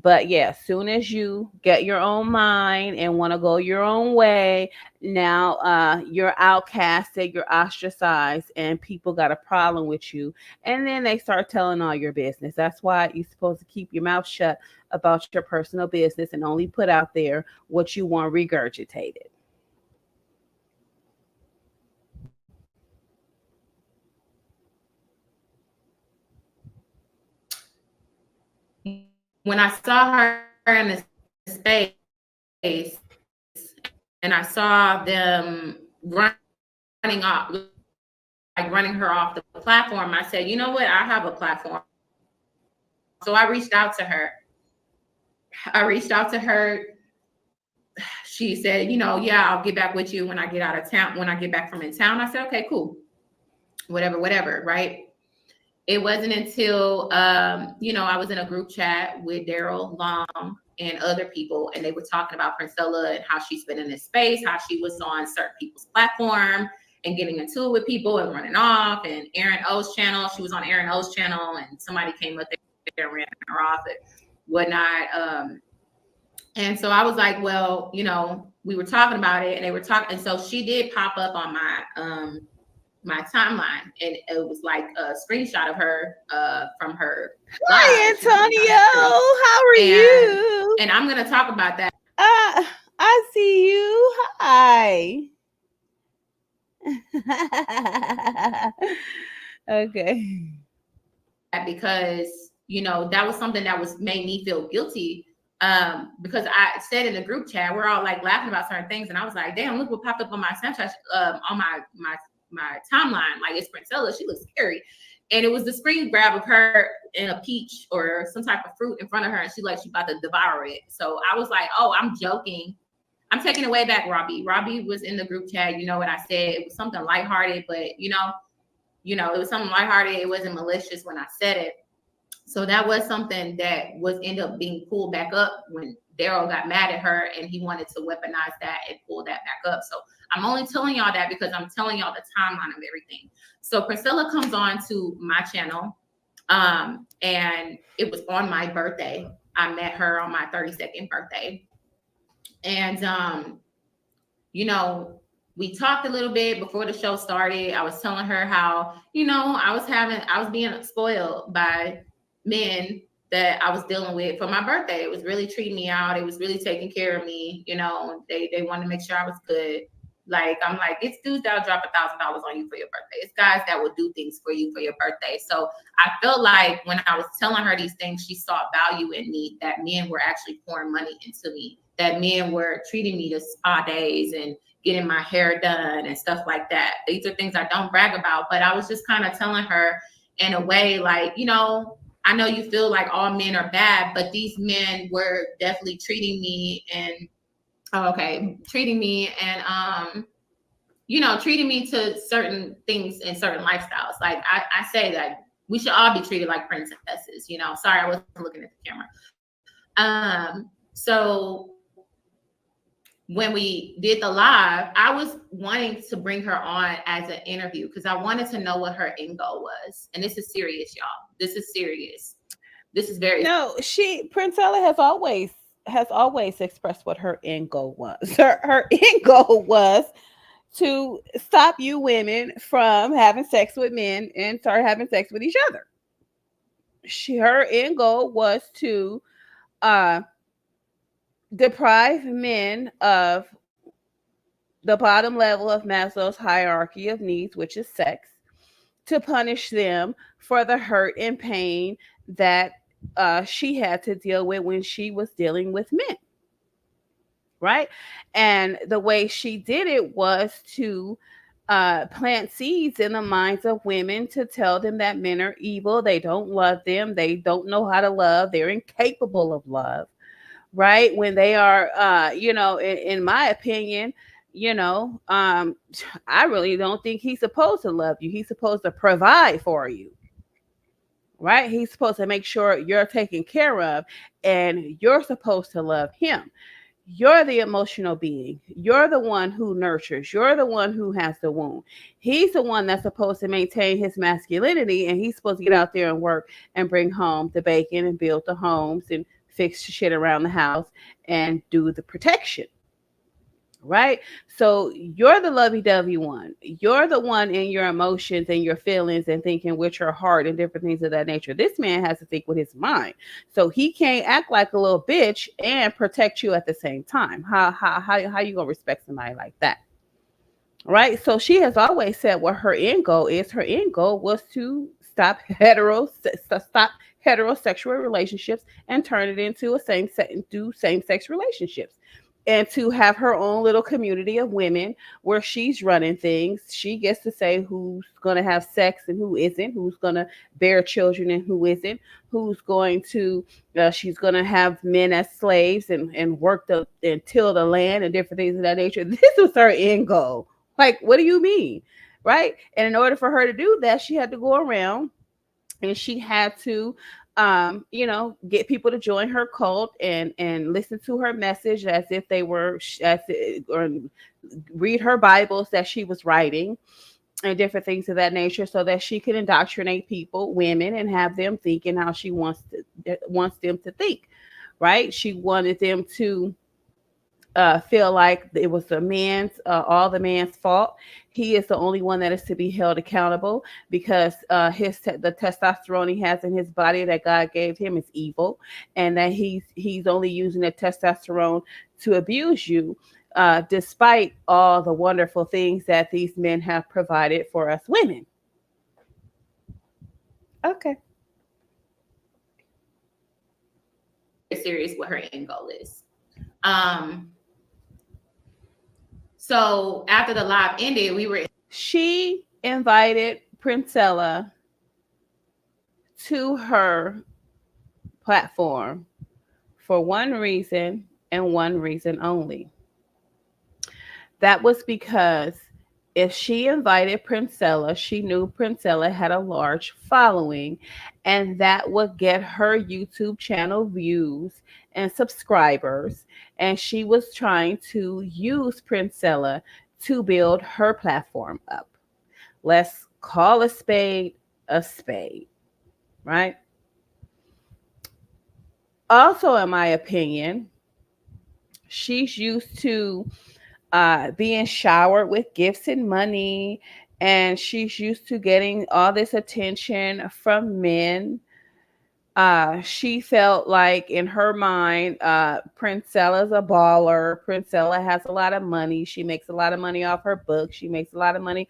But yeah, as soon as you get your own mind and want to go your own way, now you're outcasted, you're ostracized, and people got a problem with you. And then they start telling all your business. That's why you're supposed to keep your mouth shut about your personal business and only put out there what you want regurgitated. When I saw her in the space and I saw them running off, like running her off the platform, I said, you know what? I have a platform. So I reached out to her. She said, you know, yeah, I'll get back with you when I get out of town, when I get back from in town. I said, okay, cool. Whatever, right? It wasn't until, you know, I was in a group chat with Daryl Long and other people, and they were talking about Princella and how she's been in this space, how she was on certain people's platform and getting into it with people and running off. And Aaron O's channel, she was on Aaron O's channel, and somebody came up there and ran her off and whatnot. And so I was like, well, you know, we were talking about it, and they were talking, and so she did pop up on my timeline, and it was like a screenshot of her from her Hi, live. Antonio. How are you? And I'm gonna talk about that. I see you. Hi. Okay. Because, you know, that was something that was made me feel guilty. Because I said in the group chat, we're all like laughing about certain things, and I was like, damn, look what popped up on my Snapchat, on my timeline. Like, it's Princella, she looks scary. And it was the screen grab of her in a peach or some type of fruit in front of her, and she about to devour it. So I was like, oh, I'm joking. I'm taking it way back, Robbie. Robbie was in the group chat. You know what I said? It was something lighthearted, but you know, it was something lighthearted. It wasn't malicious when I said it. So that was something that was end up being pulled back up when Daryl got mad at her and he wanted to weaponize that and pull that back up. So I'm only telling y'all that because I'm telling y'all the timeline of everything. So Princella comes on to my channel, and it was on my birthday. I met her on my 32nd birthday. And, you know, we talked a little bit before the show started. I was telling her how, you know, I was being spoiled by men that I was dealing with for my birthday. It was really treating me out. It was really taking care of me. You know, they wanted to make sure I was good. Like, I'm like, it's dudes that'll drop $1,000 on you for your birthday. It's guys that will do things for you for your birthday. So I felt like when I was telling her these things, she saw value in me, that men were actually pouring money into me, that men were treating me to spa days and getting my hair done and stuff like that. These are things I don't brag about, but I was just kind of telling her in a way like, you know, I know you feel like all men are bad, but these men were definitely treating me and treating me to certain things and certain lifestyles. Like I say that we should all be treated like princesses. Sorry, I wasn't looking at the camera. So when we did the live, I was wanting to bring her on as an interview because I wanted to know what her end goal was. And this is serious, y'all. This is serious. This is very. No, Princella has always expressed what her end goal was. Her end goal was to stop you women from having sex with men and start having sex with each other. Her end goal was to deprive men of the bottom level of Maslow's hierarchy of needs, which is sex, to punish them for the hurt and pain that she had to deal with when she was dealing with men. Right? And the way she did it was to plant seeds in the minds of women to tell them that men are evil, they don't love them, they don't know how to love, they're incapable of love. Right? When they are, in my opinion, I really don't think he's supposed to love you. He's supposed to provide for you. Right? He's supposed to make sure you're taken care of, and you're supposed to love him. You're the emotional being. You're the one who nurtures. You're the one who has the wound. He's the one that's supposed to maintain his masculinity, and he's supposed to get out there and work and bring home the bacon and build the homes and fix shit around the house and do the protection. Right? So you're the lovey-dovey one. You're the one in your emotions and your feelings and thinking with your heart and different things of that nature. This man has to think with his mind. So he can't act like a little bitch and protect you at the same time. How you gonna respect somebody like that? Right? So she has always said what her end goal is. Her end goal was to stop heterosexual relationships and turn it into same-sex relationships, and to have her own little community of women where she's running things. She gets to say who's going to have sex and who isn't, who's going to bear children and who isn't, who's going to, she's going to have men as slaves and work and till the land and different things of that nature. This was her end goal. Like, what do you mean? Right? And in order for her to do that, she had to go around and she had to get people to join her cult and listen to her message as if they were or read her Bibles that she was writing and different things of that nature, so that she could indoctrinate people, women, and have them thinking how she wants them to think. Right? She wanted them to feel like it was all the man's fault. He is the only one that is to be held accountable because the testosterone he has in his body that God gave him is evil, and that he's only using the testosterone to abuse you, despite all the wonderful things that these men have provided for us women. Okay. Serious what her end goal is. So after the live ended, she invited Princella to her platform for one reason and one reason only. That was because if she invited Princella, she knew Princella had a large following, and that would get her YouTube channel views and subscribers. And she was trying to use Princella to build her platform up. Let's call a spade, right? Also, in my opinion, she's used to being showered with gifts and money, and she's used to getting all this attention from men. She felt like in her mind, Princella's a baller. Princella has a lot of money. She makes a lot of money off her books. She makes a lot of money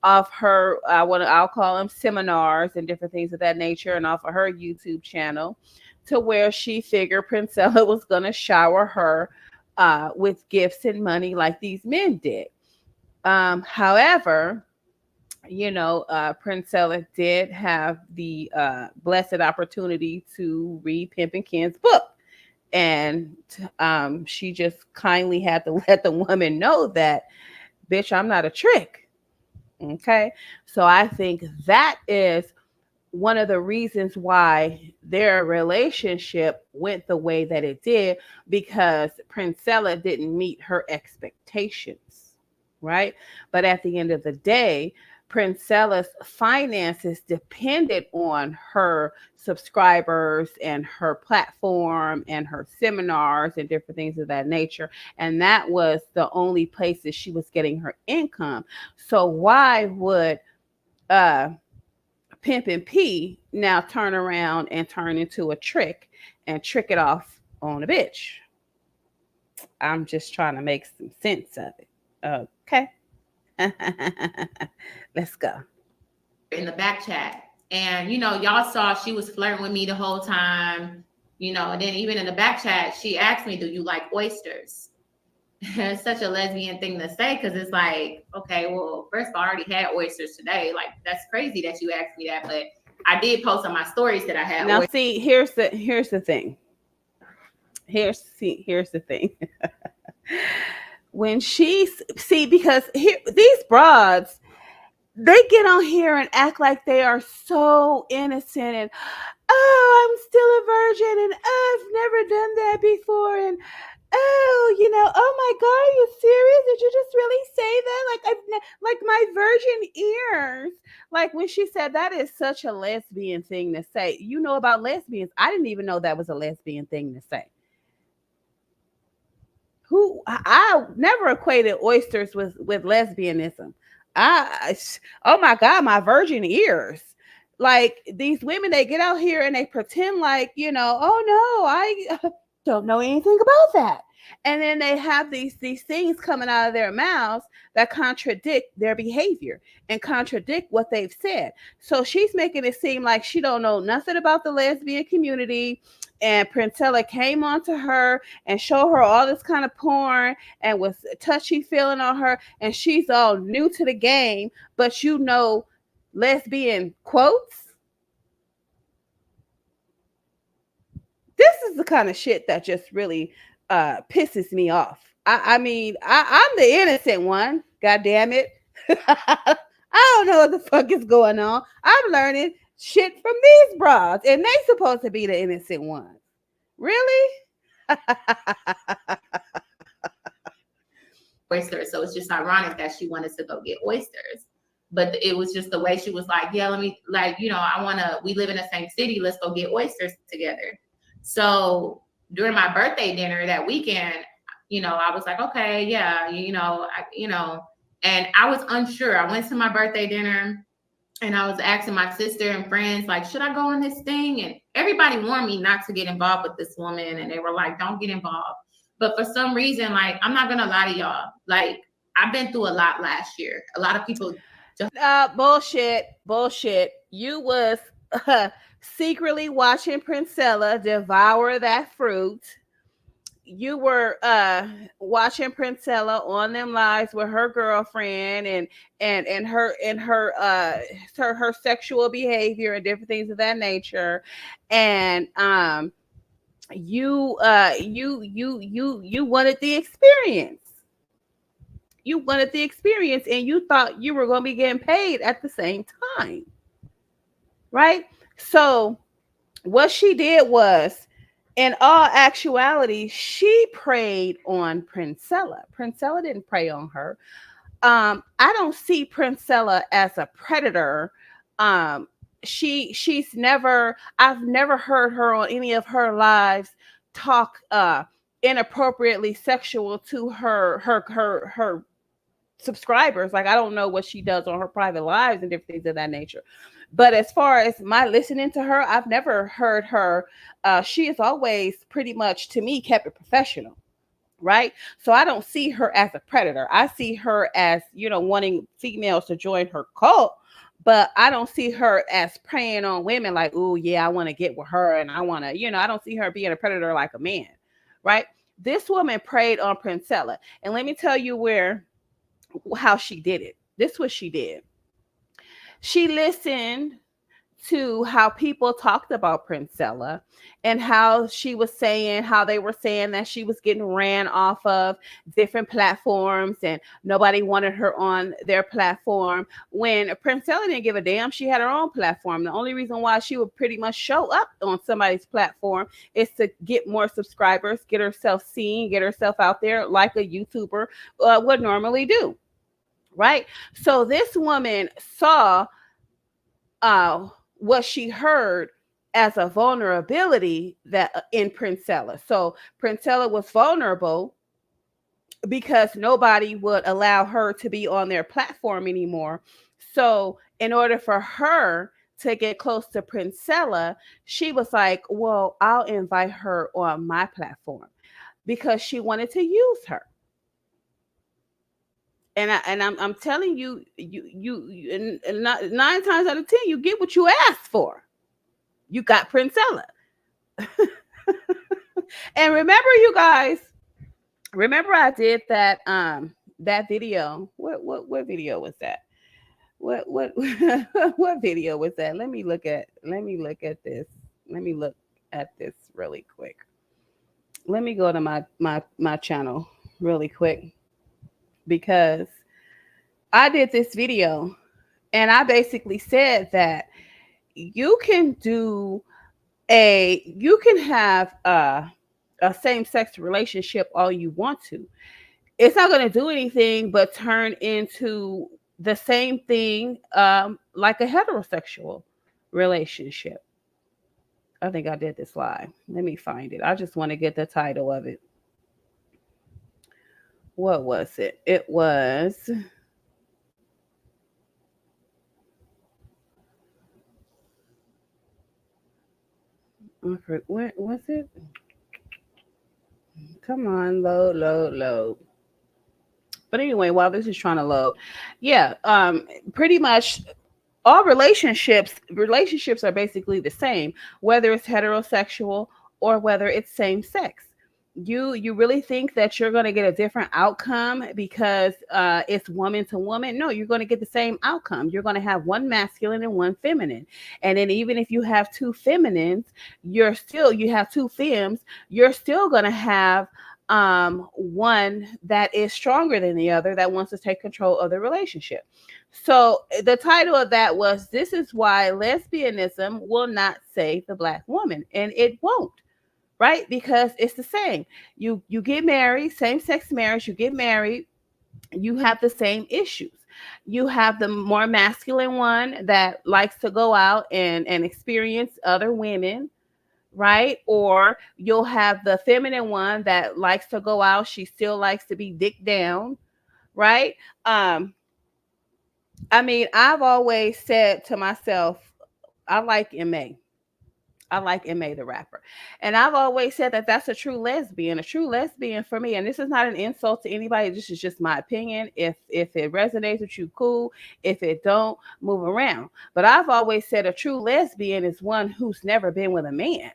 off her, I'll call them seminars and different things of that nature, and off of her YouTube channel, to where she figured Princella was going to shower her with gifts and money like these men did. However, Princella did have the blessed opportunity to read Pimpin' Ken's book. And she just kindly had to let the woman know that Bitch, I'm not a trick. Okay. So I think that is one of the reasons why their relationship went the way that it did, because Princella didn't meet her expectations, right? But at the end of the day, Princella's finances depended on her subscribers and her platform and her seminars and different things of that nature. And that was the only places she was getting her income. So why would uh Pimp and P now turn around and turn into a trick and trick it off on a bitch? I'm just trying to make some sense of it. Okay. Let's go. In the back chat. And, y'all saw she was flirting with me the whole time, and then even in the back chat, she asked me, do you like oysters? It's such a lesbian thing to say, because it's like, okay, well, first of all, I already had oysters today. Like, that's crazy that you asked me that, but I did post on my stories that I had now oysters. See, here's the thing. Here's the thing. When because here these broads, they get on here and act like they are so innocent and, oh, I'm still a virgin and, oh, I've never done that before, and, oh, oh my God, are you serious? Did you just really say that? Like my virgin ears. Like when she said that is such a lesbian thing to say. You know about lesbians? I didn't even know that was a lesbian thing to say. I never equated oysters with lesbianism. Oh my God, my virgin ears. Like these women, they get out here and they pretend like, oh no, I don't know anything about that. And then they have these things coming out of their mouths that contradict their behavior and contradict what they've said. So she's making it seem like she don't know nothing about the lesbian community. And Princella came onto her and showed her all this kind of porn and was touchy feeling on her, and she's all new to the game, but lesbian quotes. This is the kind of shit that just really pisses me off. I'm the innocent one. God damn it. I don't know what the fuck is going on. I'm learning shit from these broads, and they supposed to be the innocent ones. Really? Oysters. So it's just ironic that she wanted to go get oysters. But it was just the way she was like, yeah, let me, we live in the same city. Let's go get oysters together. So during my birthday dinner that weekend, I was like, okay, yeah, and I was unsure. I went to my birthday dinner and I was asking my sister and friends, like, should I go on this thing? And everybody warned me not to get involved with this woman. And they were like, don't get involved. But for some reason, like, I'm not going to lie to y'all. Like, I've been through a lot last year. A lot of people. Bullshit. You was secretly watching Princella devour that fruit. You were watching Princella on them lives with her girlfriend and her sexual behavior and different things of that nature, and you wanted the experience. You wanted the experience, and you thought you were going to be getting paid at the same time, right? So what she did was, in all actuality, she preyed on Princella. Princella didn't prey on her. I don't see Princella as a predator. I've never heard her on any of her lives talk inappropriately sexual to her subscribers. Like, I don't know what she does on her private lives and different things of that nature. But as far as my listening to her, I've never heard her. She has always pretty much, to me, kept it professional, right? So I don't see her as a predator. I see her as, wanting females to join her cult, but I don't see her as preying on women like, oh yeah, I want to get with her and I want to, I don't see her being a predator like a man, right? This woman preyed on Princella. And let me tell you how she did it. This is what she did. She listened to how people talked about Princella and how she was saying, how they were saying that she was getting ran off of different platforms and nobody wanted her on their platform, when Princella didn't give a damn. She had her own platform. The only reason why she would pretty much show up on somebody's platform is to get more subscribers, get herself seen, get herself out there like a YouTuber would normally do. Right? So this woman saw what she heard as a vulnerability that in Princella. So Princella was vulnerable because nobody would allow her to be on their platform anymore. So in order for her to get close to Princella, she was like, well, I'll invite her on my platform because she wanted to use her. I'm telling you, and 9 times out of 10, you get what you asked for. You got Princella. And remember, you guys, remember I did that that video. What video was that? What what video was that? Let me look at this. Let me look at this really quick. Let me go to my channel really quick, because I did this video and I basically said that you can have a same-sex relationship all you want to. It's not going to do anything but turn into the same thing like a heterosexual relationship. I think I did this live. Let me find it. I just want to get the title of it. What was it? It was... What was it? Come on, load. But anyway, while this is trying to load, yeah, pretty much all relationships are basically the same, whether it's heterosexual or whether it's same sex. You really think that you're going to get a different outcome because it's woman to woman? No, you're going to get the same outcome. You're going to have one masculine and one feminine. And then even if you have two feminines, you have two femmes, you're still going to have one that is stronger than the other, that wants to take control of the relationship. So the title of that was, "This is why lesbianism will not save the Black woman." And it won't. Right? Because it's the same. You get married, same-sex marriage, you get married, you have the same issues. You have the more masculine one that likes to go out and experience other women, right? Or you'll have the feminine one that likes to go out, she still likes to be dick down, right? I mean, I've always said to myself, I like MA. I like MA the rapper. And I've always said that that's a true lesbian. A true lesbian for me, and this is not an insult to anybody, this is just my opinion. If it resonates with you, cool. If it don't, move around. But I've always said a true lesbian is one who's never been with a man.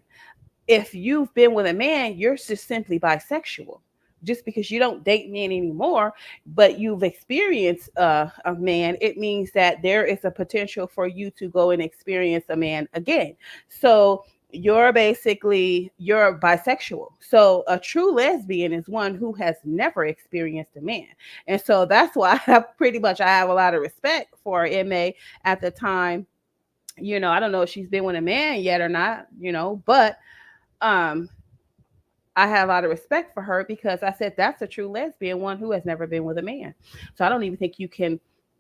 If you've been with a man, you're just simply bisexual. Just because you don't date men anymore, but you've experienced a man, it means that there is a potential for you to go and experience a man again. So you're bisexual. So a true lesbian is one who has never experienced a man. And so that's why I have a lot of respect for MA at the time. I don't know if she's been with a man yet or not, but I have a lot of respect for her, because I said that's a true lesbian, one who has never been with a man. So I don't even think you can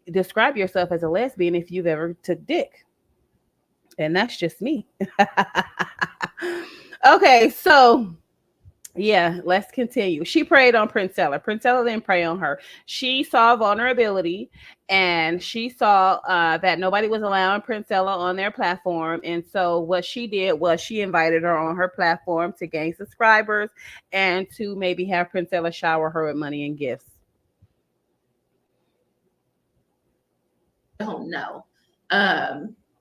describe yourself as a lesbian if you've ever took dick. And that's just me. Okay, so yeah, let's continue. She preyed on Princella. Princella didn't prey on her. She saw vulnerability, and she saw that nobody was allowing Princella on their platform. And so what she did was she invited her on her platform to gain subscribers and to maybe have Princella shower her with money and gifts. I don't know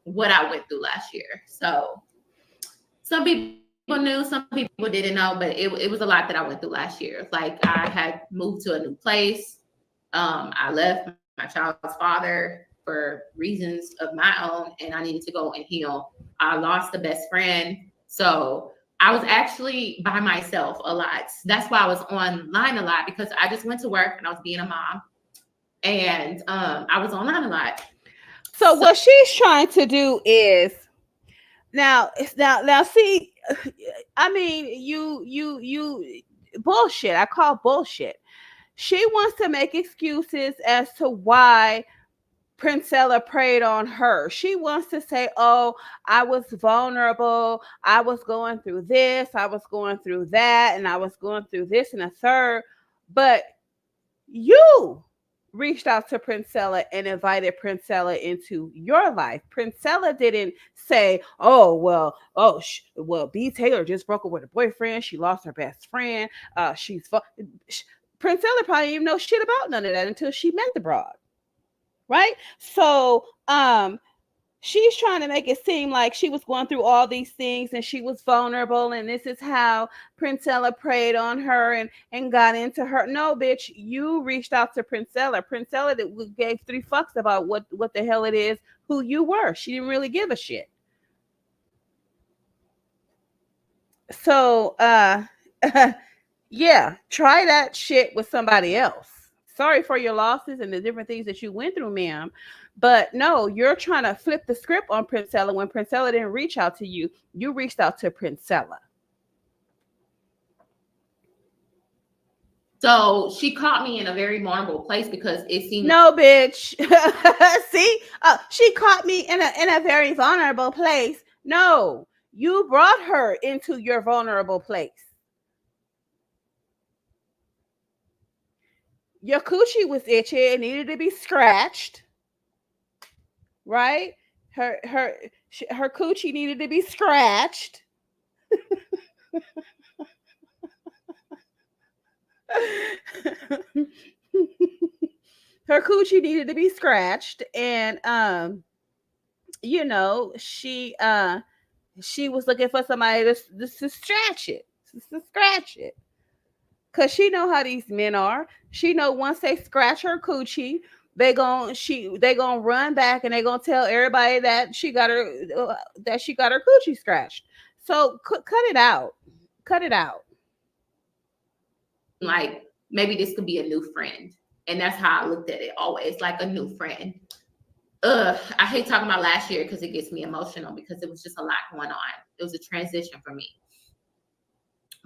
what I went through last year. So some people knew, some people didn't know, but it was a lot that I went through last year. Like, I had moved to a new place. I left my child's father. for reasons of my own, and I needed to go and heal. I lost a best friend. So I was actually by myself a lot. That's why I was online a lot, because I just went to work and I was being a mom. And I was online a lot. So what she's trying to do is now see, I mean, you bullshit. I call bullshit. She wants to make excuses as to why Princella preyed on her. She wants to say, oh, I was vulnerable. I was going through this. I was going through that. And I was going through this and a third. But you reached out to Princella and invited Princella into your life. Princella didn't say, oh, well, B. Taylor just broke up with a boyfriend. She lost her best friend. Princella probably didn't even know shit about none of that until she met the broad. Right? So she's trying to make it seem like she was going through all these things and she was vulnerable, and this is how Princella preyed on her and got into her. No, bitch, you reached out to Princella. Princella that gave 3 fucks about what the hell it is, who you were. She didn't really give a shit. So yeah, try that shit with somebody else. Sorry for your losses and the different things that you went through, ma'am. But no, you're trying to flip the script on Princella when Princella didn't reach out to you. You reached out to Princella. So she caught me in a very vulnerable place because it seemed. No, bitch. See, she caught me in a very vulnerable place. No, you brought her into your vulnerable place. Your coochie was itchy. It needed to be scratched. Right? Her coochie needed to be scratched. Her coochie needed to be scratched, and you know, she was looking for somebody to scratch it, to scratch it. Cause she know how these men are. She know once they scratch her coochie, they gonna run back and they gonna tell everybody that she got her coochie scratched. So cut it out. Cut it out. Like maybe this could be a new friend, and that's how I looked at it always, like a new friend. I hate talking about last year because it gets me emotional because it was just a lot going on. It was a transition for me.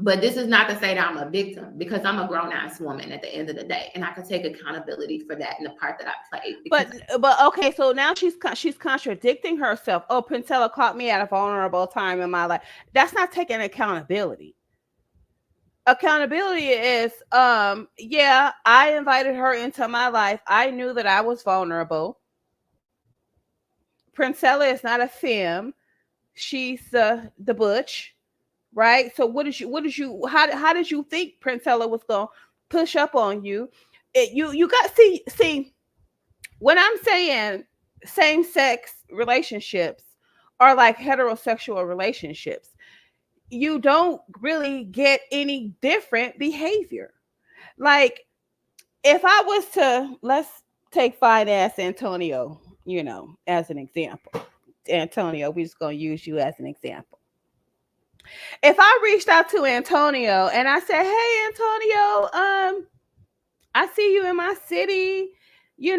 But this is not to say that I'm a victim, because I'm a grown-ass woman at the end of the day, and I can take accountability for that in the part that I played. But okay, so now she's contradicting herself. Oh, Princella caught me at a vulnerable time in my life. That's not taking accountability. Accountability is, yeah, I invited her into my life. I knew that I was vulnerable. Princella is not a femme. She's the butch. Right? So how did you think Princella was gonna push up on you? You got see when I'm saying same-sex relationships are like heterosexual relationships, you don't really get any different behavior. Like if I was to, let's take fine ass Antonio, as an example. Antonio, we're just gonna use you as an example. If I reached out to Antonio and I said, hey, Antonio, I see you in my city, you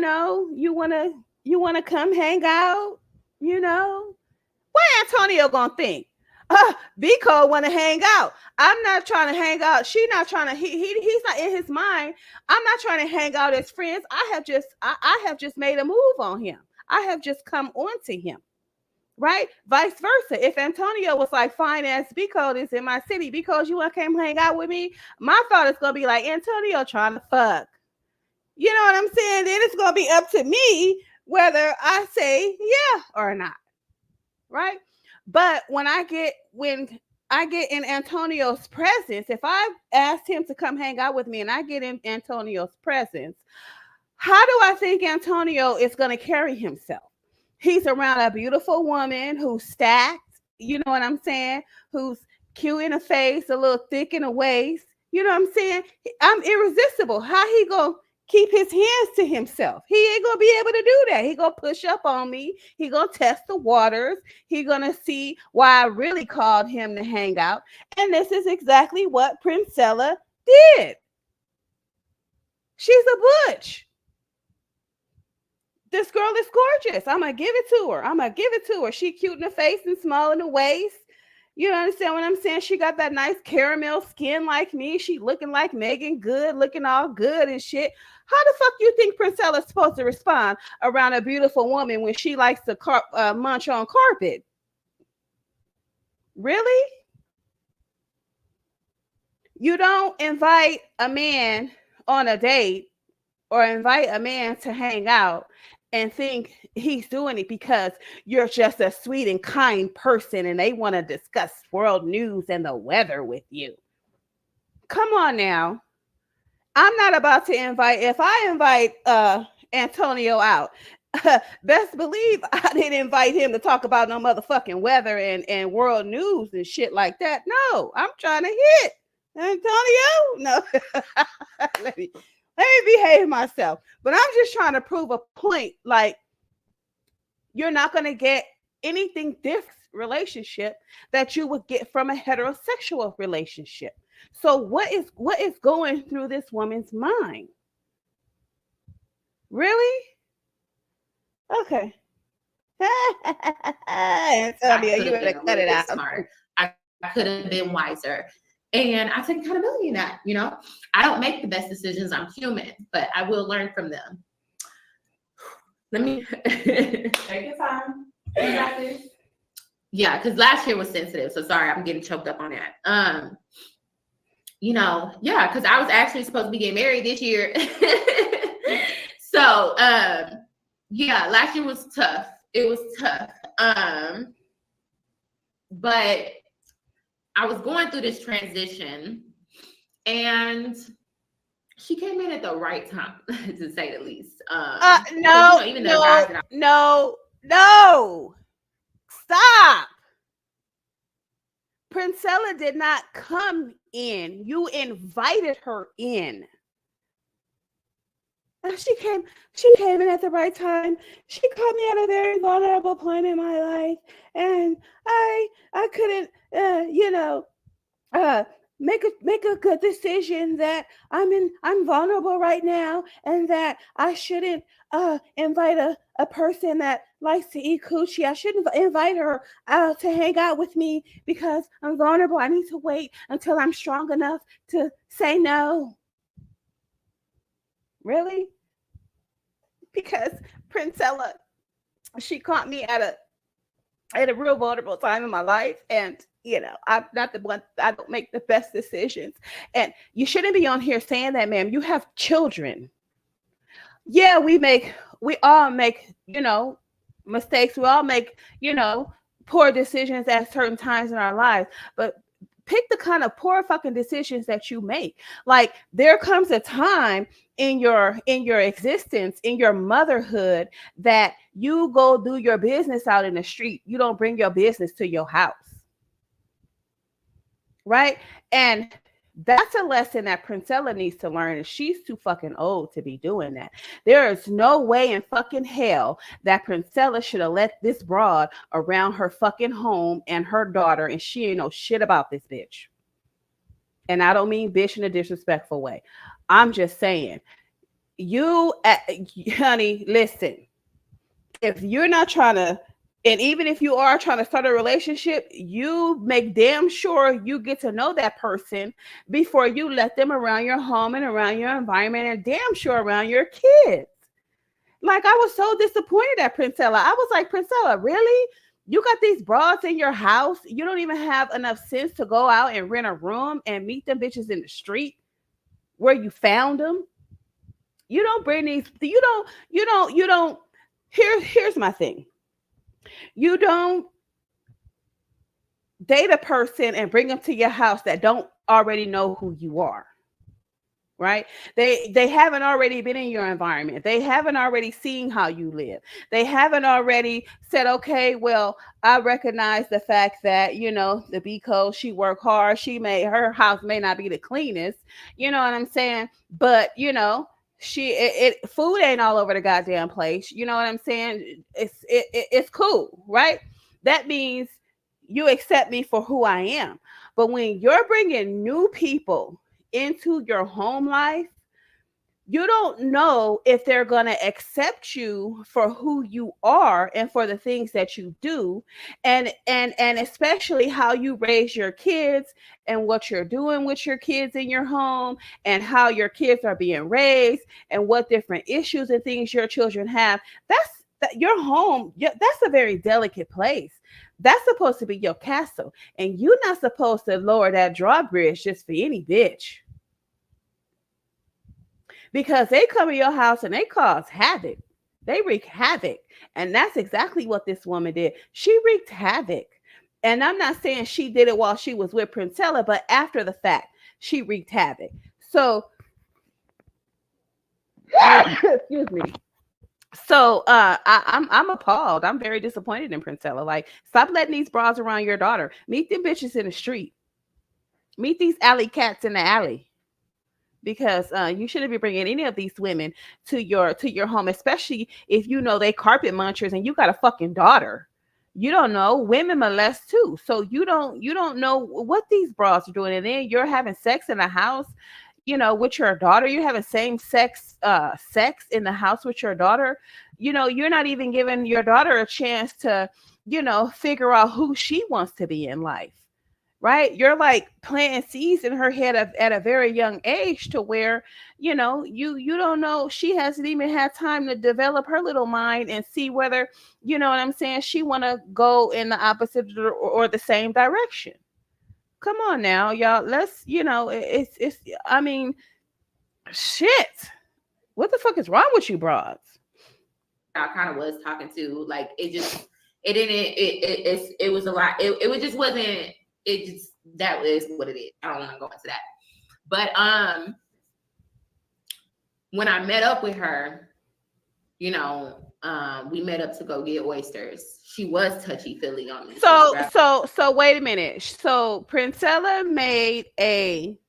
wanna come hang out, what Antonio gonna think? Biko wanna hang out. I'm not trying to hang out. She's not trying to, he's not in his mind. I'm not trying to hang out as friends. I have just made a move on him. I have just come on to him. Right? Vice versa. If Antonio was like, fine ass Biko is in my city because you want to come hang out with me, my thought is going to be like, Antonio trying to fuck. You know what I'm saying? Then it's going to be up to me whether I say yeah or not. Right? But when I get in Antonio's presence, if I asked him to come hang out with me and I get in Antonio's presence, how do I think Antonio is going to carry himself? He's around a beautiful woman who's stacked, you know what I'm saying? Who's cute in the face, a little thick in the waist. You know what I'm saying? I'm irresistible. How he gonna keep his hands to himself. He ain't gonna be able to do that. He gonna push up on me. He gonna test the waters. He gonna see why I really called him to hang out. And this is exactly what Princella did. She's a butch. This girl is gorgeous. I'm gonna give it to her. I'm gonna give it to her. She cute in the face and small in the waist. You understand what I'm saying? She got that nice caramel skin like me. She looking like Megan Good, looking all good and shit. How the fuck you think Princella's supposed to respond around a beautiful woman when she likes to munch on carpet? Really? You don't invite a man on a date or invite a man to hang out and think he's doing it because you're just a sweet and kind person and they want to discuss world news and the weather with you. Come on now. I'm not about to if I invite Antonio out, best believe I didn't invite him to talk about no motherfucking weather and world news and shit like that. No, I'm trying to hit Antonio. No, let me behave myself. But I'm just trying to prove a point. Like, you're not going to get anything different relationship that you would get from a heterosexual relationship. So what is going through this woman's mind? Really? Okay. Antonio, you better cut it out. Smart. I could have been wiser. And I take accountability in that, you know. I don't make the best decisions. I'm human, but I will learn from them. Let me take your time. You got this. Yeah, because last year was sensitive. So sorry, I'm getting choked up on that. You know, yeah, because I was actually supposed to be getting married this year. So yeah, last year was tough. It was tough. But I was going through this transition and she came in at the right time, to say the least. No. Stop. Princella did not come in. You invited her in. She came in at the right time. She caught me at a very vulnerable point in my life. And I couldn't make a good decision that I'm vulnerable right now and that I shouldn't invite a person that likes to eat coochie. I shouldn't invite her to hang out with me because I'm vulnerable. I need to wait until I'm strong enough to say no. Really? Because Princella, she caught me at a real vulnerable time in my life, and I'm not the one. I don't make the best decisions, and you shouldn't be on here saying that, ma'am. You have children. Yeah, we all make mistakes. We all make poor decisions at certain times in our lives, but pick the kind of poor fucking decisions that you make. Like, there comes a time in your existence, in your motherhood, that you go do your business out in the street. You don't bring your business to your house. Right? And that's a lesson that Princella needs to learn, and she's too fucking old to be doing that. There is no way in fucking hell that Princella should have let this broad around her fucking home and her daughter, and she ain't know shit about this bitch. And I don't mean bitch in a disrespectful way. I'm just saying, honey, listen, if you're not trying to, and even if you are trying to start a relationship, you make damn sure you get to know that person before you let them around your home and around your environment, and damn sure around your kids. Like, I was so disappointed at Princella. I was like, Princella, really? You got these broads in your house? You don't even have enough sense to go out and rent a room and meet them bitches in the street where you found them? You don't bring these, you don't, here's my thing. You don't date a person and bring them to your house that don't already know who you are, right? They haven't already been in your environment. They haven't already seen how you live. They haven't already said, okay, well, I recognize the fact that, the B-code, she worked hard. Her house may not be the cleanest, you know what I'm saying? But, Food ain't all over the goddamn place. You know what I'm saying? It's cool, right? That means you accept me for who I am. But when you're bringing new people into your home life, you don't know if they're going to accept you for who you are and for the things that you do, and especially how you raise your kids and what you're doing with your kids in your home and how your kids are being raised and what different issues and things your children have. Your home, that's a very delicate place. That's supposed to be your castle, and you're not supposed to lower that drawbridge just for any bitch, because they come in your house and they cause havoc. They wreak havoc. And that's exactly what this woman did. She wreaked havoc. And I'm not saying she did it while she was with Princella, but after the fact, she wreaked havoc. So, excuse me. So I'm appalled. I'm very disappointed in Princella. Like, stop letting these bras around your daughter. Meet them bitches in the street. Meet these alley cats in the alley. Because you shouldn't be bringing any of these women to your home, especially if you know they carpet munchers and you got a fucking daughter. You don't know, women molest too, so you don't know what these bras are doing, and then you're having sex in the house, with your daughter. You're having same sex sex in the house with your daughter. You're not even giving your daughter a chance to figure out who she wants to be in life. Right? You're like planting seeds in her head at a very young age, to where, you don't know. She hasn't even had time to develop her little mind and see whether, you know what I'm saying, she want to go in the opposite or the same direction. Come on now, y'all. Let's, I mean, shit. What the fuck is wrong with you broads? I kind of was talking to, like, it was a lot. It just wasn't. It just, that is what it is. I don't want to go into that. But when I met up with her, we met up to go get oysters. She was touchy-feely on me. So wait a minute. So Princella made a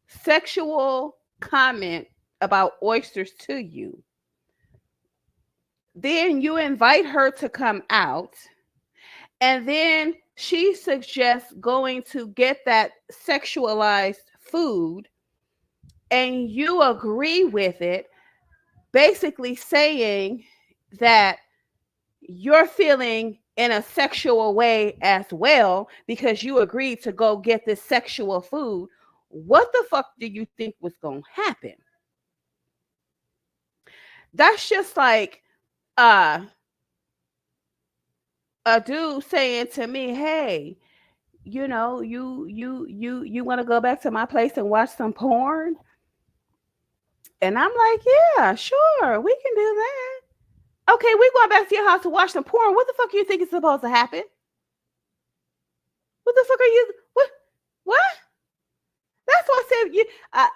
sexual comment about oysters to you. Then you invite her to come out, and then she suggests going to get that sexualized food, and you agree with it, basically saying that you're feeling in a sexual way as well because you agreed to go get this sexual food. What the fuck do you think was going to happen? That's just like a dude saying to me, hey, you want to go back to my place and watch some porn? And I'm like, yeah, sure, we can do that. Okay, we going back to your house to watch some porn. What the fuck do you think is supposed to happen? What the fuck are you? What? That's what I said.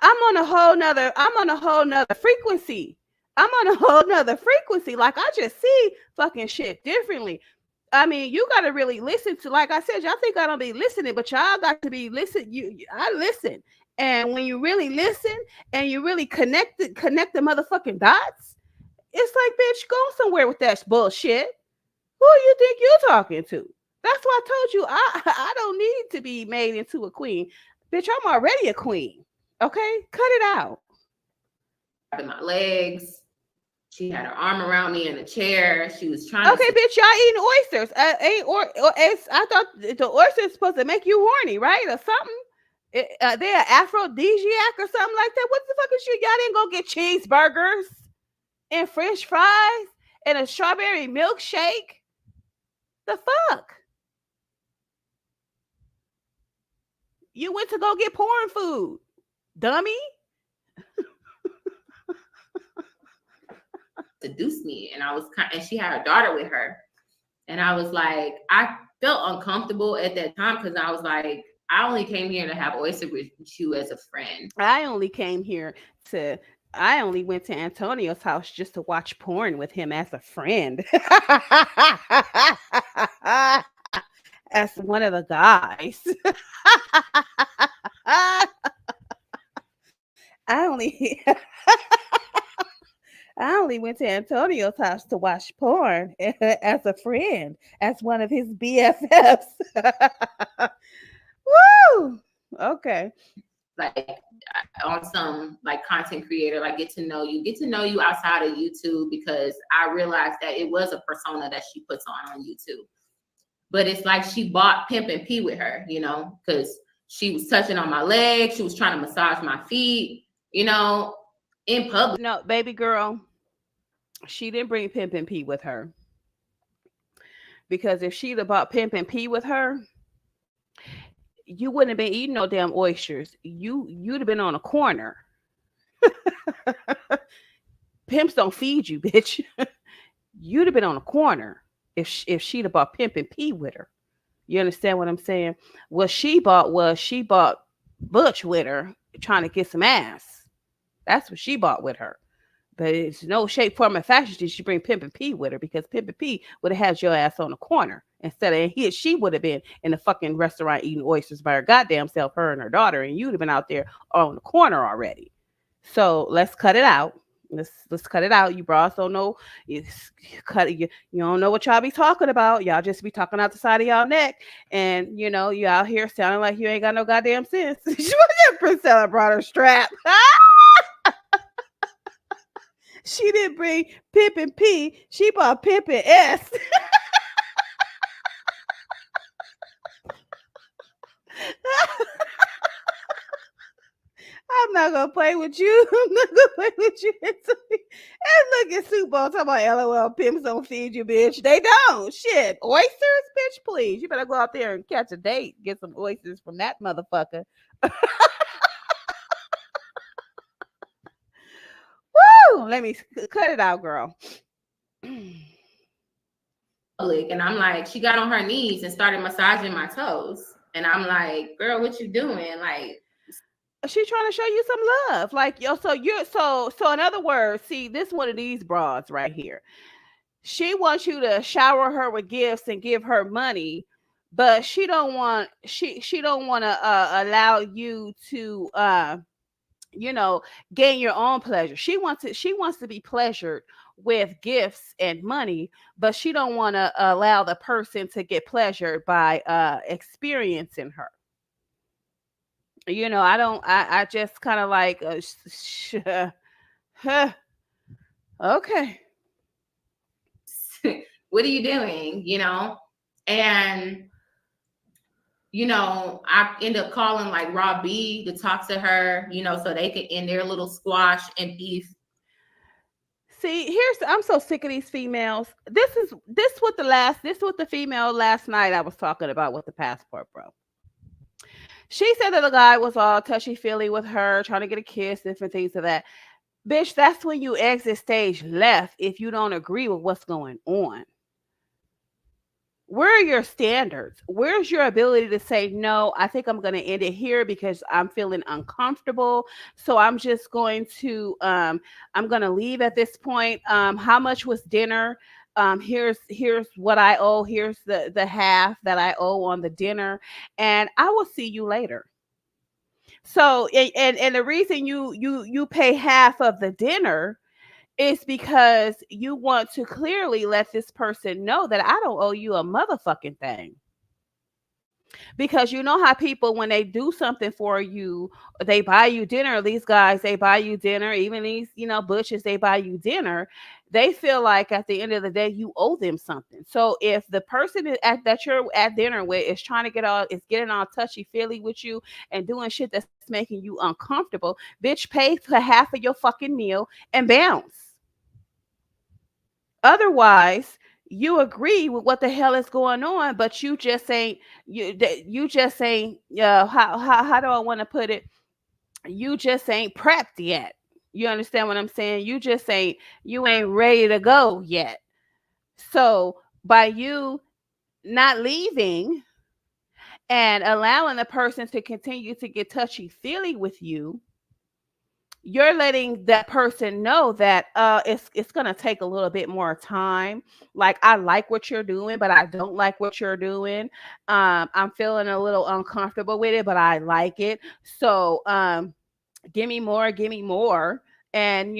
I'm on a whole nother frequency. Like, I just see fucking shit differently. I mean, you got to really listen to, like I said, y'all think I don't be listening, but y'all got to be listen. I listen. And when you really listen and you really connect the motherfucking dots, it's like, bitch, go somewhere with that bullshit. Who you think you're talking to? That's why I told you I don't need to be made into a queen. Bitch, I'm already a queen. Okay? Cut it out. My legs. She had her arm around me in a chair. She was trying to. Okay, bitch, y'all eating oysters. I thought the oysters supposed to make you horny, right? Or something. They're an aphrodisiac or something like that. What the fuck is you? Y'all didn't go get cheeseburgers and French fries and a strawberry milkshake? The fuck? You went to go get porn food, dummy. Seduced me, and and she had her daughter with her, and I was like, I felt uncomfortable at that time because I was like, I only came here to have oysters with you as a friend. I only went to Antonio's house just to watch porn with him as a friend. As one of the guys. I only I only went to Antonio's house to watch porn as a friend, as one of his BFFs. Woo! Okay. Like on some like content creator, like get to know you outside of YouTube, because I realized that it was a persona that she puts on YouTube. But it's like she bought Pimp and P with her, because she was touching on my legs, she was trying to massage my feet, in public. No, baby girl, she didn't bring Pimp and P with her. Because if she'd have bought Pimp and P with her, you wouldn't have been eating no damn oysters. You'd have been on a corner. Pimps don't feed you, bitch. You'd have been on a corner if she'd have bought Pimp and P with her. You understand what I'm saying? What she bought Butch with her, trying to get some ass. That's what she bought with her. But it's no shape, form, or fashion did she bring Pimp and P with her, because Pimp and P would have had your ass on the corner instead of she would have been in the fucking restaurant eating oysters by her goddamn self, her and her daughter, and you'd have been out there on the corner already. So let's cut it out. Let's cut it out. You bras don't know. You don't know what y'all be talking about. Y'all just be talking out the side of y'all neck, and you out here sounding like you ain't got no goddamn sense. Princella brought her strap. She didn't bring Pimp and P. She bought Pimp and S. I'm not gonna play with you. I'm not gonna play with you. And look at Soup Ball talking about LOL. Pimps don't feed you, bitch. They don't. Shit, oysters, bitch. Please, you better go out there and catch a date. Get some oysters from that motherfucker. Woo! Let me cut it out, girl. And I'm like, she got on her knees and started massaging my toes. And I'm like, girl, what you doing? Like, she's trying to show you some love. Like, yo, so in other words, see, this one of these broads right here. She wants you to shower her with gifts and give her money, but she don't want to allow you to gain your own pleasure. She wants to be pleasured with gifts and money, but she don't want to allow the person to get pleasured by experiencing her. I just kind of like okay. What are you doing? And I end up calling like Rob B to talk to her, so they can end their little squash and beef. See, I'm so sick of these females. This what the female last night I was talking about with the passport, bro. She said that the guy was all touchy-feely with her, trying to get a kiss, different things of that. Bitch, that's when you exit stage left if you don't agree with what's going on. Where are your standards? Where's your ability to say, no, I think I'm going to end it here because I'm feeling uncomfortable. So I'm just going to, I'm going to leave at this point. How much was dinner? Here's what I owe. Here's the half that I owe on the dinner. And I will see you later. So, and the reason you pay half of the dinner is because you want to clearly let this person know that I don't owe you a motherfucking thing. Because you know how people, when they do something for you, they buy you dinner. These guys, they buy you dinner. Even these, butches, they buy you dinner. They feel like at the end of the day, you owe them something. So if the person that you're at dinner with is trying to getting all touchy feely with you and doing shit that's making you uncomfortable, bitch, pay for half of your fucking meal and bounce. Otherwise, you agree with what the hell is going on, but you just ain't how do I want to put it? You just ain't prepped yet. You understand what I'm saying? You ain't ready to go yet. So by you not leaving and allowing the person to continue to get touchy-feely with you, you're letting that person know that it's gonna take a little bit more time. Like, I like what you're doing, but I don't like what you're doing. I'm feeling a little uncomfortable with it, but I like it. So give me more, give me more. And,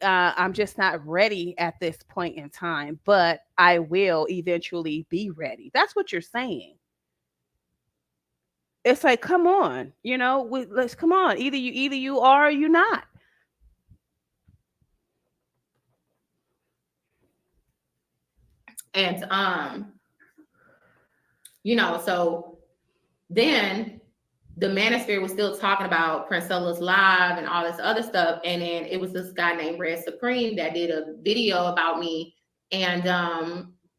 I'm just not ready at this point in time, but I will eventually be ready. That's what you're saying. It's like, come on, let's come on. Either you are or you not. And so then the manosphere was still talking about Princella's live and all this other stuff. And then it was this guy named Red Supreme that did a video about me. And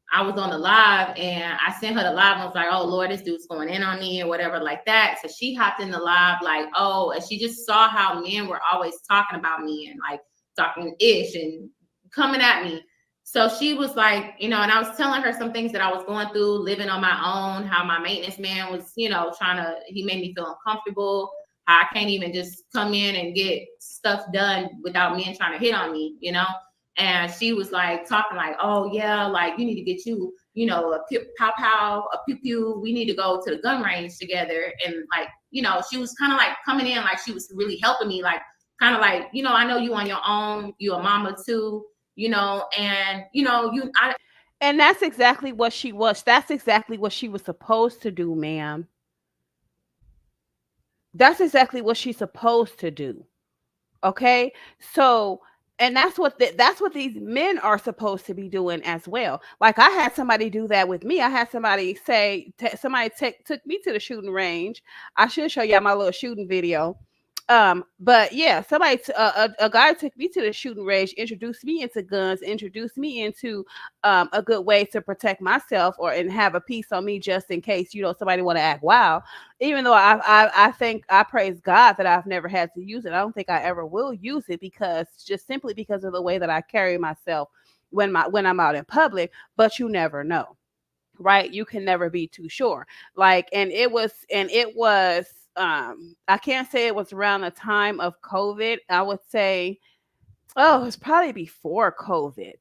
I was on the live and I sent her the live and I was like, oh Lord, this dude's going in on me or whatever like that. So she hopped in the live like, oh, and she just saw how men were always talking about me and like talking ish and coming at me. So she was like, and I was telling her some things that I was going through, living on my own, how my maintenance man was, he made me feel uncomfortable, how I can't even just come in and get stuff done without men trying to hit on me, And she was like talking like, oh yeah, like you need to get you, a pow pow, a pew pew. We need to go to the gun range together. And like, she was kind of like coming in like she was really helping me, like kind of like, I know you on your own, you a mama too. And that's exactly what she was. That's exactly what she was supposed to do, ma'am. That's exactly what she's supposed to do. Okay? So, and that's what these men are supposed to be doing as well. Like I had somebody do that with me. I had somebody say, took me to the shooting range. I should show y'all my little shooting video. But yeah, a guy took me to the shooting range, introduced me into guns, introduced me into a good way to protect myself and have a piece on me just in case somebody want to act wild. Even though I think I praise God that I've never had to use it. I don't think I ever will use it simply because of the way that I carry myself when I'm out in public. But you never know, right? You can never be too sure. Like, and it was I can't say it was around the time of COVID. I would say, oh, it was probably before COVID.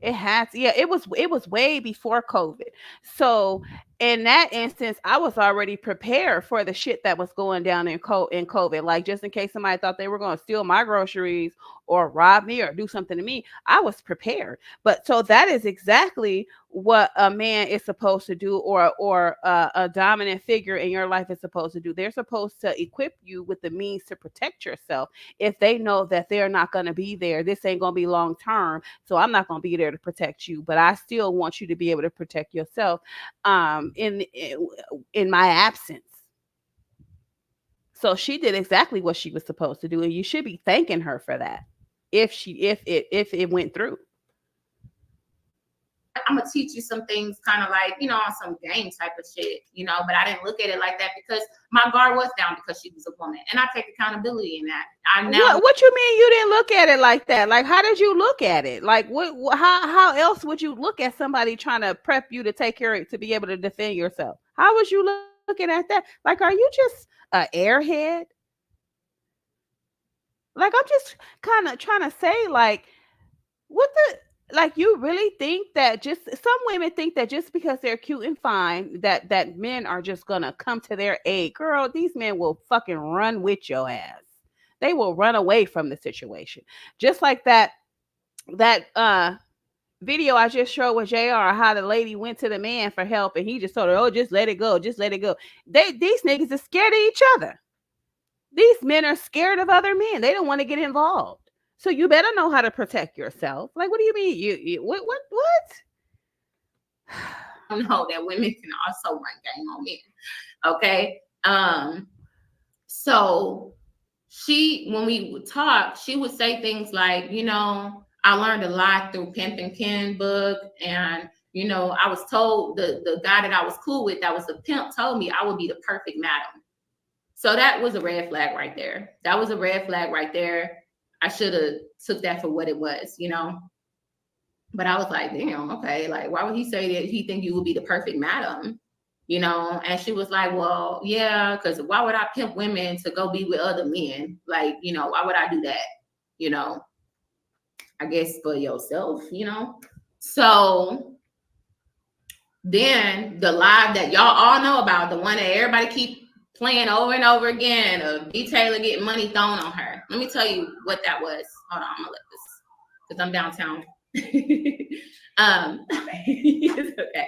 It has, yeah, it was way before COVID. So in that instance, I was already prepared for the shit that was going down in COVID. Like just in case somebody thought they were going to steal my groceries or rob me or do something to me, I was prepared. But so that is exactly what a man is supposed to do, or a dominant figure in your life is supposed to do. They're supposed to equip you with the means to protect yourself. If they know that they're not going to be there, this ain't going to be long term, so I'm not going to be there to protect you, but I still want you to be able to protect yourself in my absence. So she did exactly what she was supposed to do, and you should be thanking her for that if it went through. I'm gonna teach you some things, kind of like, on some game type of shit, but I didn't look at it like that because my guard was down because she was a woman, and I take accountability in that. What you mean you didn't look at it like that? Like, how did you look at it? Like, how else would you look at somebody trying to prep you to to be able to defend yourself? How was you looking at that? Like, are you just an airhead? Like, I'm just kind of trying to say, like, what the. Like, you really think that some women think that just because they're cute and fine that men are just gonna come to their aid. Girl, these men will fucking run with your ass. They will run away from the situation. Just like that video I just showed with JR, how the lady went to the man for help and he just told her, oh, just let it go, just let it go. These niggas are scared of each other. These men are scared of other men. They don't want to get involved. So you better know how to protect yourself. Like, what do you mean? You what? I know that women can also run game on men. Okay. So when we would talk, she would say things like, I learned a lot through Pimp and Ken book. And, I was told the guy that I was cool with, that was a pimp, told me I would be the perfect madam. So that was a red flag right there. That was a red flag right there. I should have took that for what it was, But I was like, damn, okay. Like, why would he say that he think you would be the perfect madam? And she was like, well, yeah, because why would I pimp women to go be with other men? Like, why would I do that? I guess for yourself, So then the live that y'all all know about, the one that everybody keep playing over and over again of B. Taylor getting money thrown on her. Let me tell you what that was. Hold on, I'm gonna let this because I'm downtown. It's okay.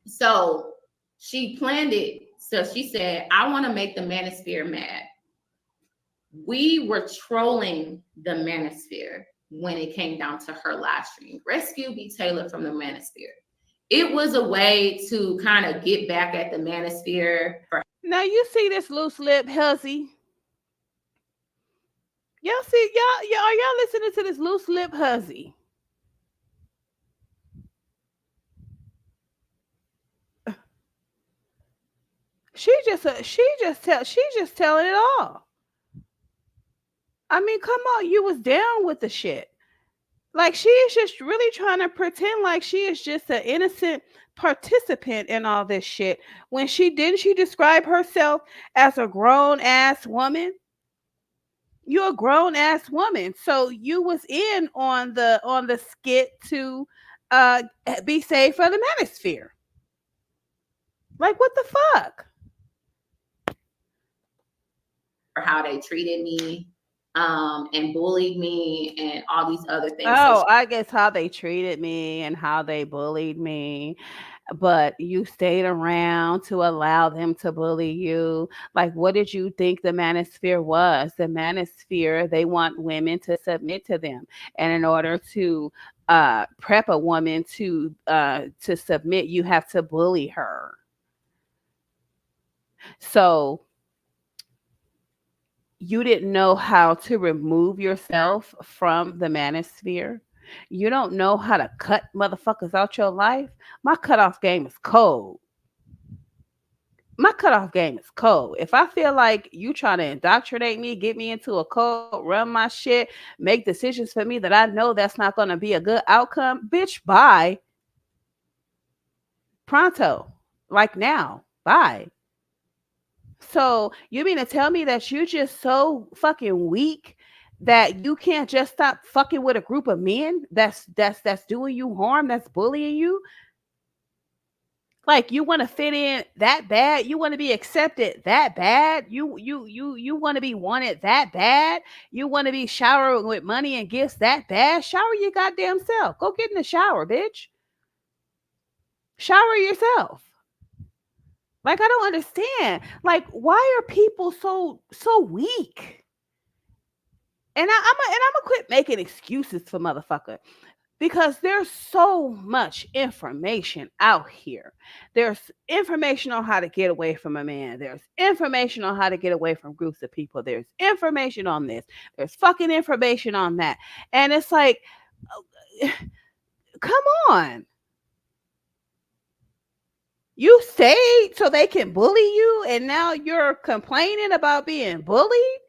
So she planned it. So she said, I want to make the manosphere mad. We were trolling the manosphere when it came down to her live stream. Rescue B. Taylor from the manosphere. It was a way to kind of get back at the manosphere. Now you see this loose lip hussy. Y'all see, y'all are y'all listening to this loose lip hussy? She's just telling it all. I mean, come on, you was down with the shit. Like she is just really trying to pretend like she is just an innocent participant in all this shit. When she describe herself as a grown ass woman? You're a grown ass woman, so you was in on the skit to be saved from the manosphere. Like what the fuck? For how they treated me and bullied me and all these other things. Oh, I guess how they treated me and how they bullied me. But you stayed around to allow them to bully you. Like, what did you think the manosphere was? The manosphere, they want women to submit to them. And in order to prep a woman to submit, you have to bully her. So you didn't know how to remove yourself from the manosphere. You don't know how to cut motherfuckers out your life. My cutoff game is cold. My cutoff game is cold. If I feel like you trying to indoctrinate me, get me into a cult, run my shit, make decisions for me that I know that's not going to be a good outcome, bitch, bye. Pronto. Like now. Bye. So you mean to tell me that you're just so fucking weak that you can't just stop fucking with a group of men that's doing you harm, that's bullying you? Like you want to fit in that bad? You want to be accepted that bad? You want to be wanted that bad? You want to be showered with money and gifts that bad? Shower your goddamn self. Go get in the shower, bitch. Shower yourself. Like I don't understand. Like why are people so weak? And I'm gonna quit making excuses for motherfucker. Because there's so much information out here. There's information on how to get away from a man. There's information on how to get away from groups of people. There's information on this. There's fucking information on that. And it's like, come on. You stayed so they can bully you, and now you're complaining about being bullied?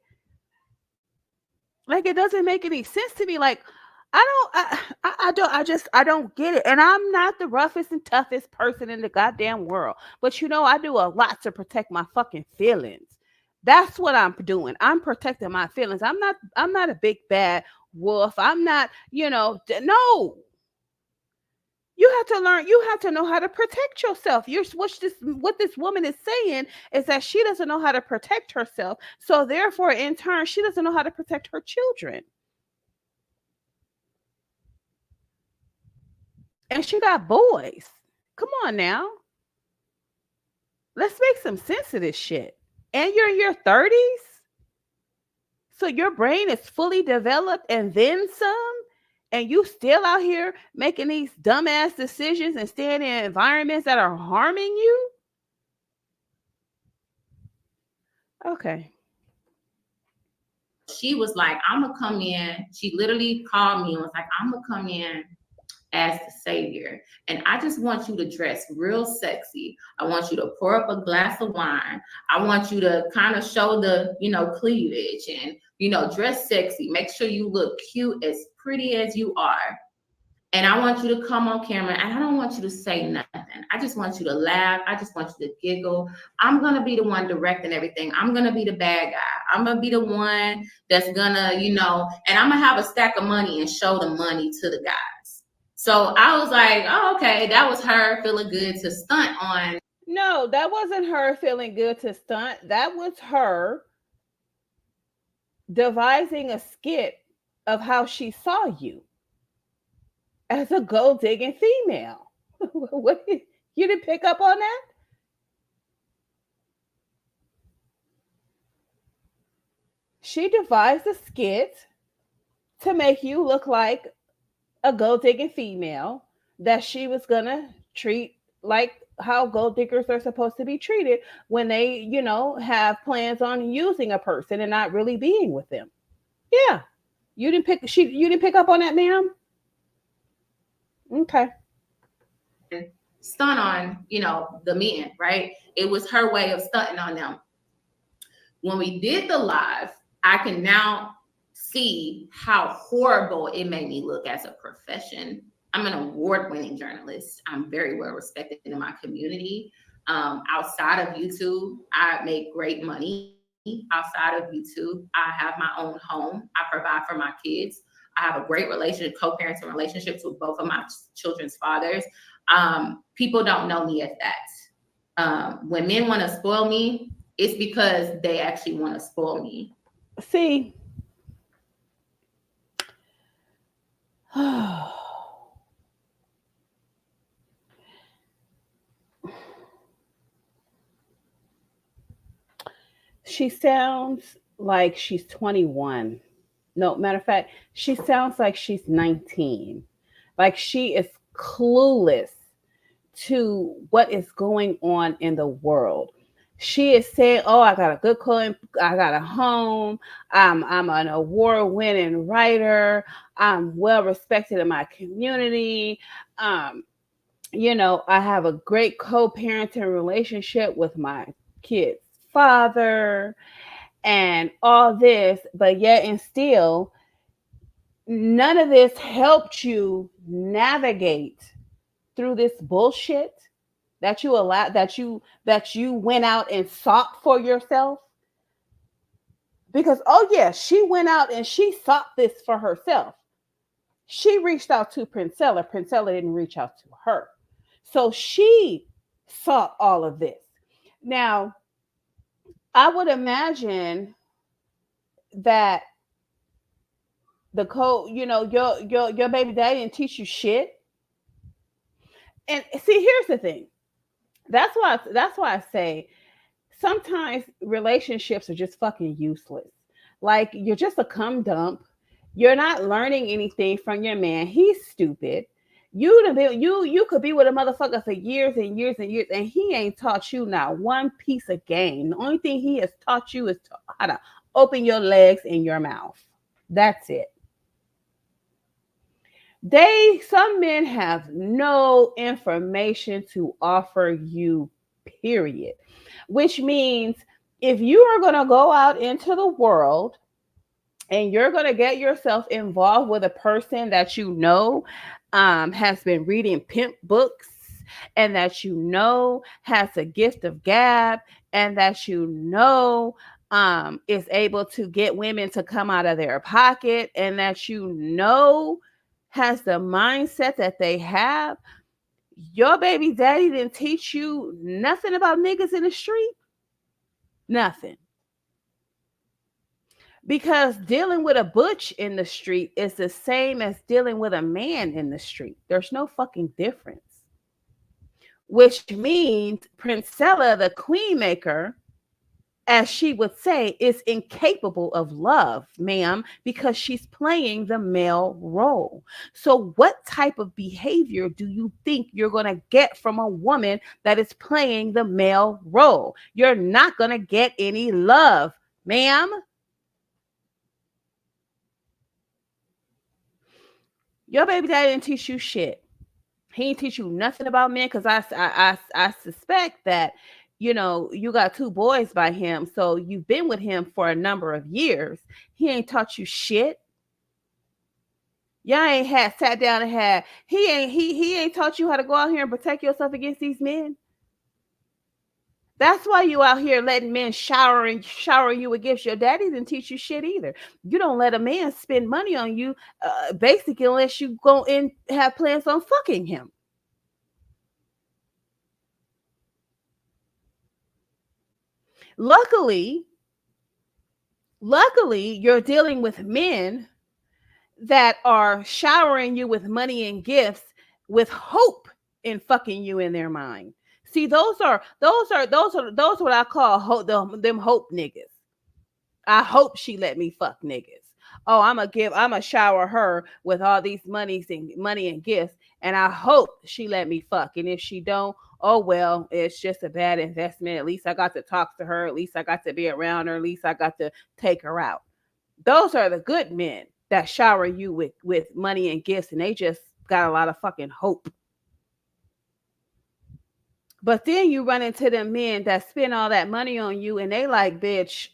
Like, it doesn't make any sense to me. Like, I don't get it. And I'm not the roughest and toughest person in the goddamn world. But I do a lot to protect my fucking feelings. That's what I'm doing. I'm protecting my feelings. I'm not a big bad wolf. I'm not, no. You have to learn, you have to know how to protect yourself. What this woman is saying is that she doesn't know how to protect herself. So therefore, in turn, she doesn't know how to protect her children. And she got boys. Come on now. Let's make some sense of this shit. And you're in your 30s? So your brain is fully developed and then some? And you still out here making these dumbass decisions and staying in environments that are harming you? Okay. She was like, I'm going to come in. She literally called me and was like, I'm going to come in as the savior. And I just want you to dress real sexy. I want you to pour up a glass of wine. I want you to kind of show the, cleavage and, dress sexy. Make sure you look cute, as pretty as you are. And I want you to come on camera, and I don't want you to say nothing. I just want you to laugh. I just want you to giggle. I'm going to be the one directing everything. I'm going to be the bad guy. I'm going to be the one that's going to, and I'm going to have a stack of money and show the money to the guys. So I was like, oh, okay, that was her feeling good to stunt on. No, that wasn't her feeling good to stunt. That was her devising a skit of how she saw you as a gold digging female. What, you didn't pick up on that? She devised a skit to make you look like a gold digging female that she was gonna treat like how gold diggers are supposed to be treated when they, have plans on using a person and not really being with them. Yeah. You didn't pick up on that, ma'am? Okay. Stunt on, the men, right? It was her way of stunting on them. When we did the live, I can now see how horrible it made me look as a profession. I'm an award-winning journalist. I'm very well respected in my community. Outside of YouTube, I make great money. Outside of YouTube, I have my own home. I provide for my kids. I have a great relationship, co-parenting relationships with both of my children's fathers. People don't know me as that. When men want to spoil me, it's because they actually want to spoil me. See, she sounds like she's 21. No, matter of fact, she sounds like she's 19. Like she is clueless to what is going on in the world. She is saying, "Oh, I got a good clothes, I got a home. I'm an award-winning writer. I'm well respected in my community. I have a great co-parenting relationship with my kid's father, and all this, but yet and still, none of this helped you navigate through this bullshit that you allowed that you went out and sought for yourself. Because oh yeah, she went out and she sought this for herself. She reached out to Princella. Princella didn't reach out to her. So she sought all of this. Now, I would imagine that the code, your baby daddy didn't teach you shit. And see, here's the thing. That's why I say sometimes relationships are just fucking useless. Like you're just a cum dump. You're not learning anything from your man. He's stupid. You could be with a motherfucker for years and years and years, and he ain't taught you not one piece of game. The only thing he has taught you is how to open your legs and your mouth. That's it. Some men have no information to offer you, period. Which means if you are going to go out into the world and you're going to get yourself involved with a person that has been reading pimp books, and that has a gift of gab, and that is able to get women to come out of their pocket, and that has the mindset that they have, your baby daddy didn't teach you nothing about niggas in the street. Nothing. Because dealing with a butch in the street is the same as dealing with a man in the street. There's no fucking difference. Which means Princella, the queen maker, as she would say, is incapable of love, ma'am, because she's playing the male role. So what type of behavior do you think you're going to get from a woman that is playing the male role? You're not going to get any love, ma'am. Your baby daddy didn't teach you shit. He didn't teach you nothing about men, because I suspect that you got 2 boys by him, so you've been with him for a number of years. He ain't taught you shit. Y'all ain't sat down and he ain't taught you how to go out here and protect yourself against these men. That's why you out here letting men shower you with gifts. Your daddy didn't teach you shit either. You don't let a man spend money on you, basically, unless you go and have plans on fucking him. Luckily, you're dealing with men that are showering you with money and gifts with hope in fucking you in their mind. See, those what I call hope, them hope niggas. I hope she let me fuck niggas. Oh, I'ma shower her with all these money and gifts, and I hope she let me fuck. And if she don't, oh well, it's just a bad investment. At least I got to talk to her. At least I got to be around her. At least I got to take her out. Those are the good men that shower you with money and gifts, and they just got a lot of fucking hope. But then you run into them men that spend all that money on you, and they like, bitch,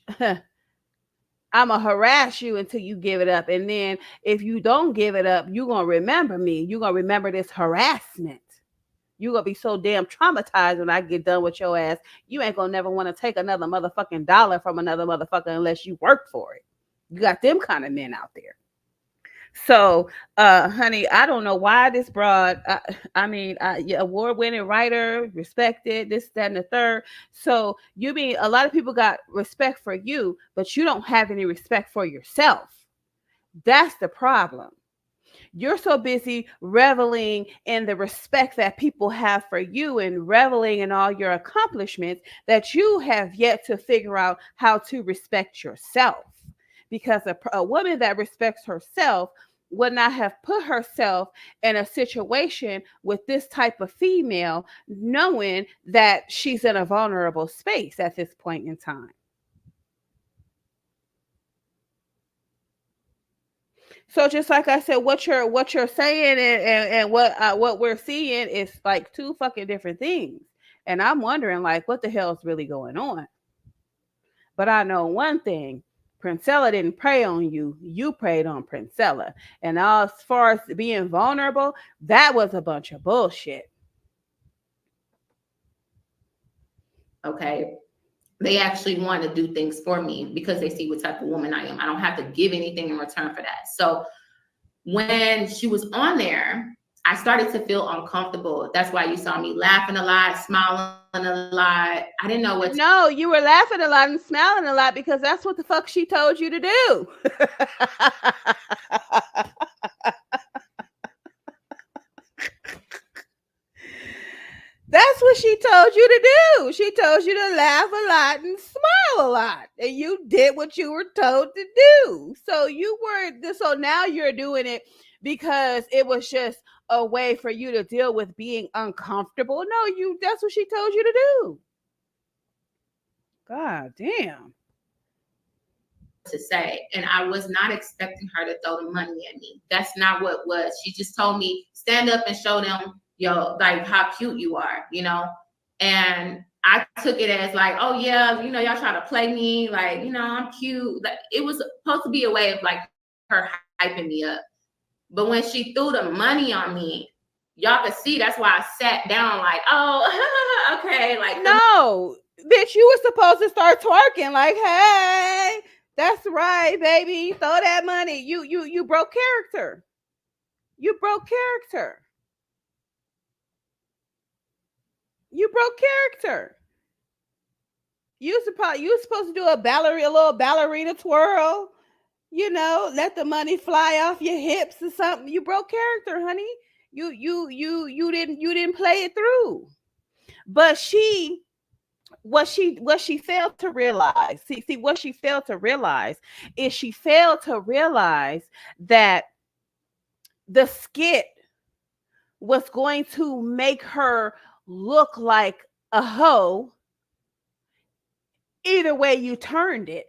I'ma harass you until you give it up. And then if you don't give it up, you're gonna remember me. You're gonna remember this harassment. You're gonna be so damn traumatized when I get done with your ass. You ain't gonna never want to take another motherfucking dollar from another motherfucker unless you work for it. You got them kind of men out there. So, honey, I don't know why this broad. Award-winning writer, respected, this, that, and the third. So, you mean a lot of people got respect for you, but you don't have any respect for yourself. That's the problem. You're so busy reveling in the respect that people have for you and reveling in all your accomplishments that you have yet to figure out how to respect yourself. Because a woman that respects herself would not have put herself in a situation with this type of female, knowing that she's in a vulnerable space at this point in time. So just like I said, what you're saying and what we're seeing is like two fucking different things. And I'm wondering like what the hell is really going on. But I know one thing. Princella didn't prey on you. You preyed on Princella. And as far as being vulnerable, that was a bunch of bullshit. Okay. They actually want to do things for me because they see what type of woman I am. I don't have to give anything in return for that. So when she was on there, I started to feel uncomfortable. That's why you saw me laughing a lot, smiling a lot. I didn't know what. No, you were laughing a lot and smiling a lot because that's what the fuck she told you to do. That's what she told you to do. She told you to laugh a lot and smile a lot. And you did what you were told to do. So now you're doing it because it was just a way for you to deal with being uncomfortable. No, that's what she told you to do. God damn. To say, and I was not expecting her to throw the money at me. That's not what was. She just told me, stand up and show them, like how cute you are, and I took it as like, oh yeah, y'all trying to play me, like, I'm cute. It was supposed to be a way of like her hyping me up. But when she threw the money on me, y'all could see, that's why I sat down like, oh, okay, like, no, bitch, you were supposed to start twerking like, hey, that's right, baby, throw that money. You broke character. You broke character. You broke character. You supposed to do a little ballerina twirl, let the money fly off your hips or something. You broke character, honey. You didn't play it through. But what she failed to realize. See what she failed to realize is she failed to realize that the skit was going to make her look like a hoe either way you turned it.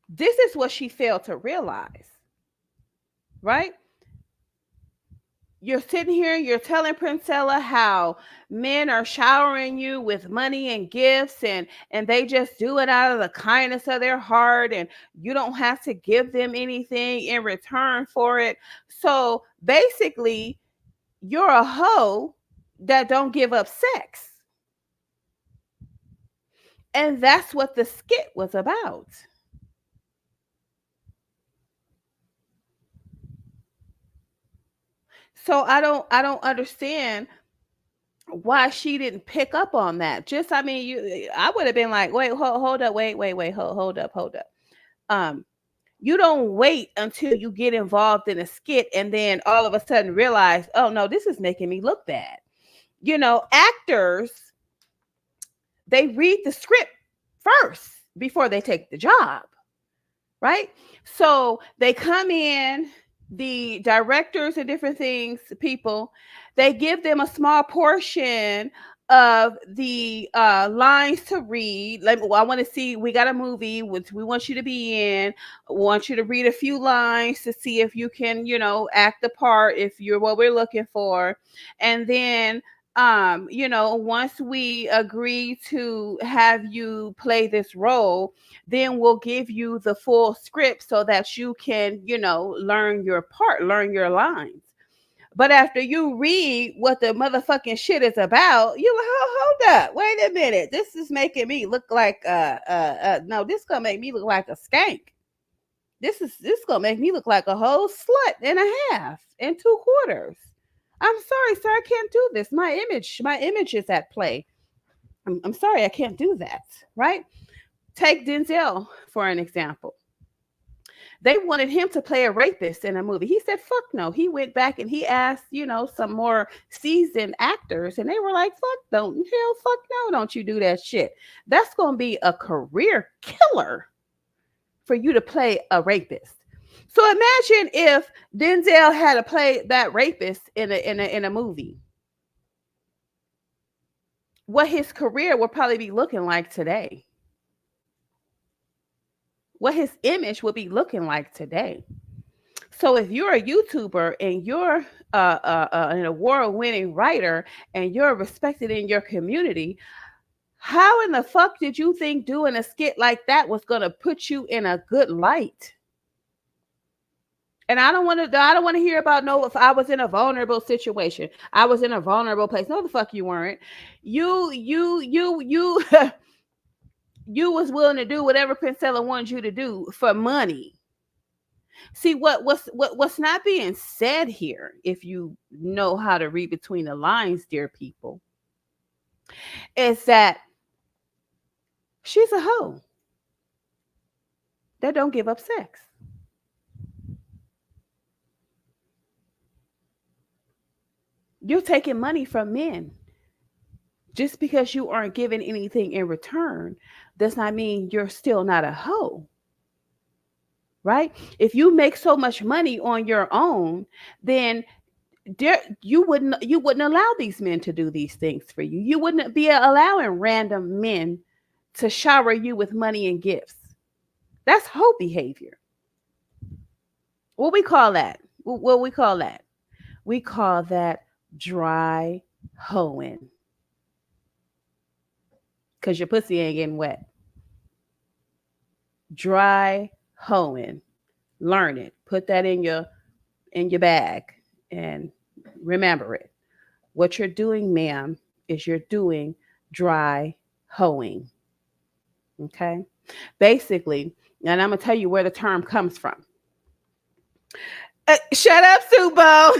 This is what she failed to realize, right? You're sitting here, you're telling Princella how men are showering you with money and gifts and they just do it out of the kindness of their heart and you don't have to give them anything in return for it. So basically, you're a hoe that don't give up sex. And that's what the skit was about. So I don't understand why she didn't pick up on that. Just, I mean, I would have been like, wait, hold up, wait, hold up. You don't wait until you get involved in a skit and then all of a sudden realize, oh no, this is making me look bad. Actors, they read the script first before they take the job, right? So they come in, the directors and different things, people, they give them a small portion of the lines to read. Like, well, I want to see, we got a movie which we want you to be in. We want you to read a few lines to see if you can, act the part, if you're what we're looking for. And then once we agree to have you play this role, then we'll give you the full script so that you can, learn your part, learn your lines. But after you read what the motherfucking shit is about, you like, hold up, wait a minute. This is making me look like no, this gonna make me look like a skank. This gonna make me look like a whole slut and a half and 2/4. I'm sorry, sir, I can't do this. My image is at play. I'm sorry, I can't do that, right? Take Denzel for an example. They wanted him to play a rapist in a movie. He said, fuck no. He went back and he asked, some more seasoned actors, and they were like, fuck no, don't you do that shit. That's going to be a career killer for you to play a rapist. So imagine if Denzel had to play that rapist in a movie. What his career would probably be looking like today. What his image would be looking like today. So if you're a YouTuber and you're an award-winning writer and you're respected in your community, how in the fuck did you think doing a skit like that was going to put you in a good light? And I don't want to hear about, no, if I was in a vulnerable situation, I was in a vulnerable place. No, the fuck you weren't. You you was willing to do whatever Princella wanted you to do for money. See, what's not being said here, if you know how to read between the lines, dear people, is that she's a hoe that don't give up sex. You're taking money from men. Just because you aren't giving anything in return does not mean you're still not a hoe. Right? If you make so much money on your own, then you wouldn't allow these men to do these things for you. You wouldn't be allowing random men to shower you with money and gifts. That's hoe behavior. What we call that? What we call that? We call that dry hoeing. Because your pussy ain't getting wet. Dry hoeing. Learn it. Put that in your bag and remember it. What you're doing, ma'am, is you're doing dry hoeing. Okay? Basically, and I'm going to tell you where the term comes from. Shut up, Subo.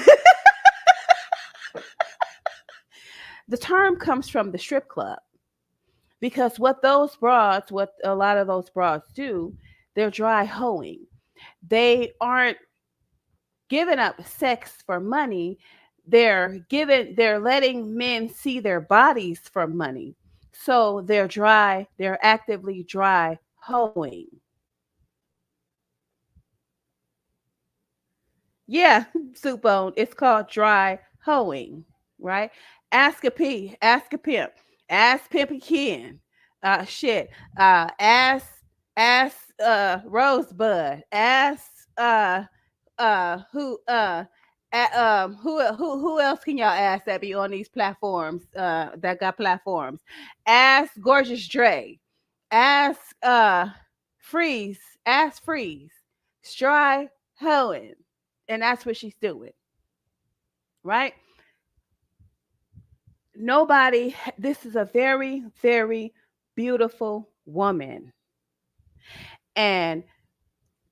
The term comes from the strip club. Because what a lot of those broads do, they're dry hoeing. They aren't giving up sex for money. They're letting men see their bodies for money. So they're actively dry hoeing. Yeah, soup bone. It's called dry hoeing, right? Ask a pimp, ask Pimpy Ken, ask Rosebud, ask who else can y'all ask that be on these platforms that got platforms? Ask Gorgeous Dre, ask Freeze, Stry hoeing. And that's what she's doing. Right? This is a very, very beautiful woman. And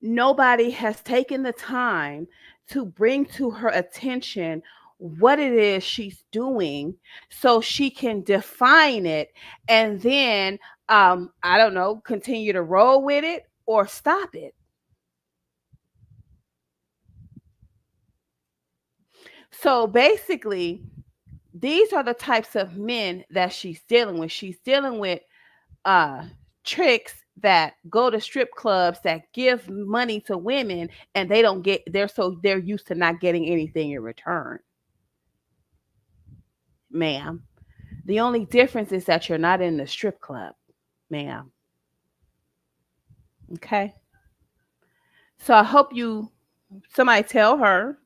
nobody has taken the time to bring to her attention what it is she's doing so she can define it and then I don't know, continue to roll with it or stop it. So basically, these are the types of men that she's dealing with. She's dealing with uh tricks that go to strip clubs that give money to women and they don't get they're used to not getting anything in return. Ma'am, the only difference is that you're not in the strip club, ma'am. Okay? So I hope somebody tell her.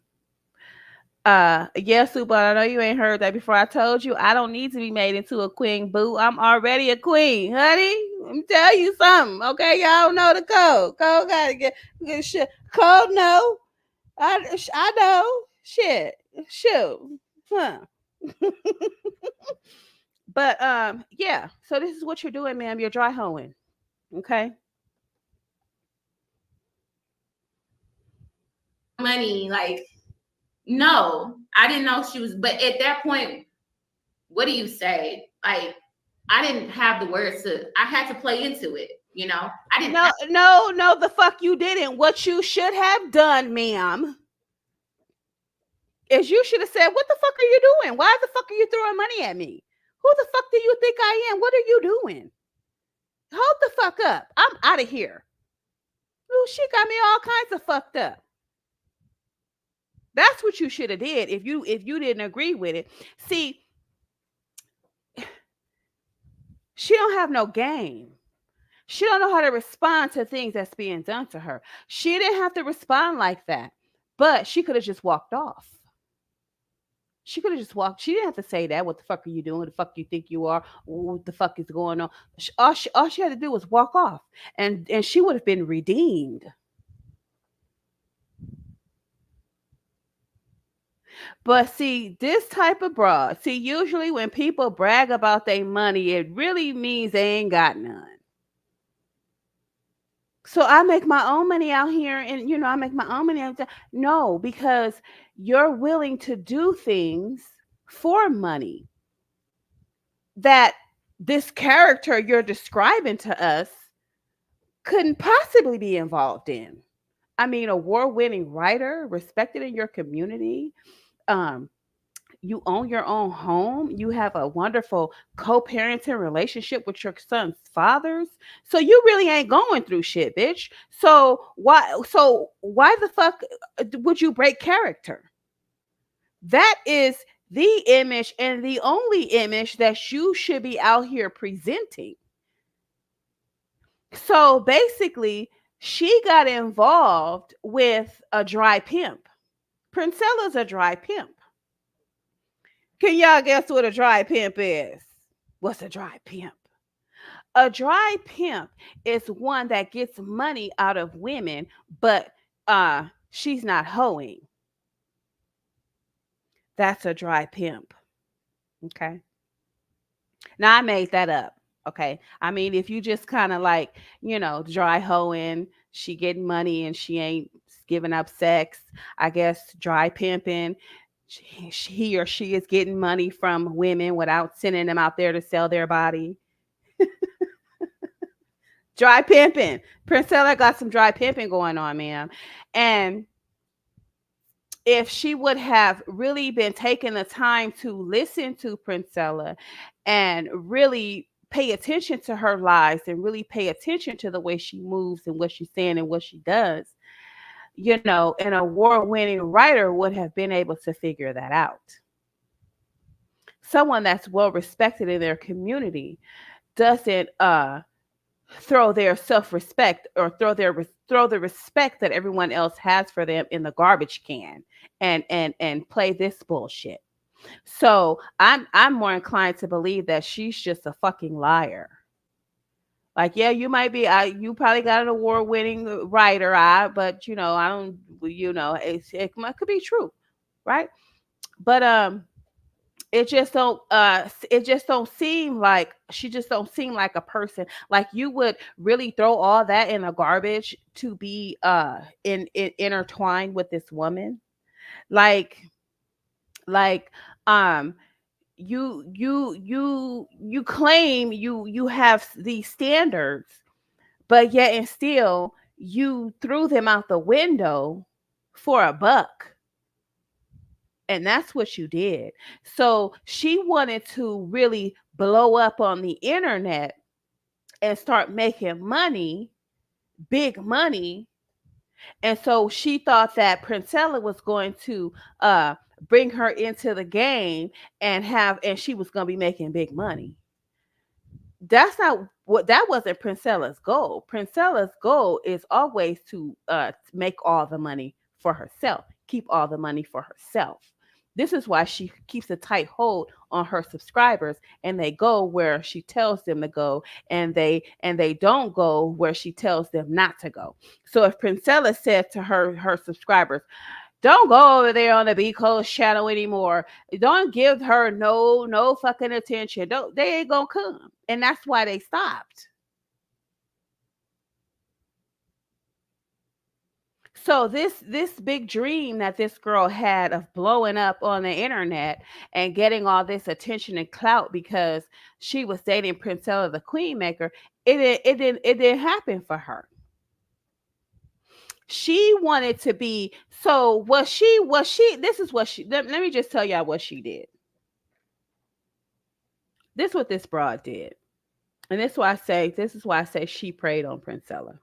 Yes, Sue, but I know you ain't heard that before. I told you I don't need to be made into a queen, boo. I'm already a queen, honey. Let me tell you something, okay? Y'all know the code. Code gotta get shit. Code no. I know. Shit. Shoot. Huh. But yeah. So this is what you're doing, ma'am. You're dry hoeing. Okay. Money, like, no, I didn't know she was, but at that point, what do you say? Like, I didn't have the words I had to play into it, you know? I didn't. No, the fuck you didn't. What you should have done, ma'am, is you should have said, what the fuck are you doing? Why the fuck are you throwing money at me? Who the fuck do you think I am? What are you doing? Hold the fuck up. I'm out of here. Ooh, she got me all kinds of fucked up. That's what you should have did if you didn't agree with it. See, she don't have no game. She don't know how to respond to things that's being done to her. She didn't have to respond like that, but she could have just walked off. She could have just walked. She didn't have to say that. What the fuck are you doing? What the fuck you think you are? What the fuck is going on? All she had to do was walk off, and she would have been redeemed. But see, this type of broad, see, usually when people brag about their money, it really means they ain't got none. So I make my own money out here, and I make my own money out there. No, because you're willing to do things for money that this character you're describing to us couldn't possibly be involved in. I mean, award-winning writer, respected in your community. You own your own home. You have a wonderful co-parenting relationship with your son's fathers. So you really ain't going through shit, bitch. So why the fuck would you break character? That is the image and the only image that you should be out here presenting. So basically, she got involved with a dry pimp. Princella's a dry pimp. Can y'all guess what a dry pimp is? What's a dry pimp? A dry pimp is one that gets money out of women, but she's not hoeing. That's a dry pimp. Okay. Now I made that up. Okay. I mean, if you just kind of like, dry hoeing, she getting money and she ain't giving up sex, I guess dry pimping, he or she is getting money from women without sending them out there to sell their body. Dry pimping. Princella got some dry pimping going on, ma'am. And if she would have really been taking the time to listen to Princella and really pay attention to her lies and really pay attention to the way she moves and what she's saying and what she does, an award-winning writer would have been able to figure that out. Someone that's well respected in their community doesn't throw their self-respect or throw the respect that everyone else has for them in the garbage can and play this bullshit. So I'm more inclined to believe that she's just a fucking liar. Like, yeah, you might be, you probably got an award-winning writer, but I don't, it could be true, right? But it just don't seem like she just don't seem like a person like you would really throw all that in a garbage to be intertwined with this woman. Like, Like, um, you claim you have these standards, but yet and still you threw them out the window for a buck. And that's what you did. So she wanted to really blow up on the internet and start making money, big money. And so she thought that Princella was going to bring her into the game and she was going to be making big money. That's not what that wasn't Princella's goal. Princella's goal is always to make all the money for herself, keep all the money for herself. This is why she keeps a tight hold on her subscribers, and they go where she tells them to go, and they don't go where she tells them not to go. So if Princella said to her subscribers, don't go over there on the B Coast channel anymore. Don't give her no fucking attention. Don't They ain't gonna come. And that's why they stopped. So this big dream that this girl had of blowing up on the internet and getting all this attention and clout because she was dating Princella the Queen Maker, it didn't happen for her. She wanted to be so was she this is what she let me just tell y'all what she did. This is what this broad did. And this is why I say she preyed on Princella.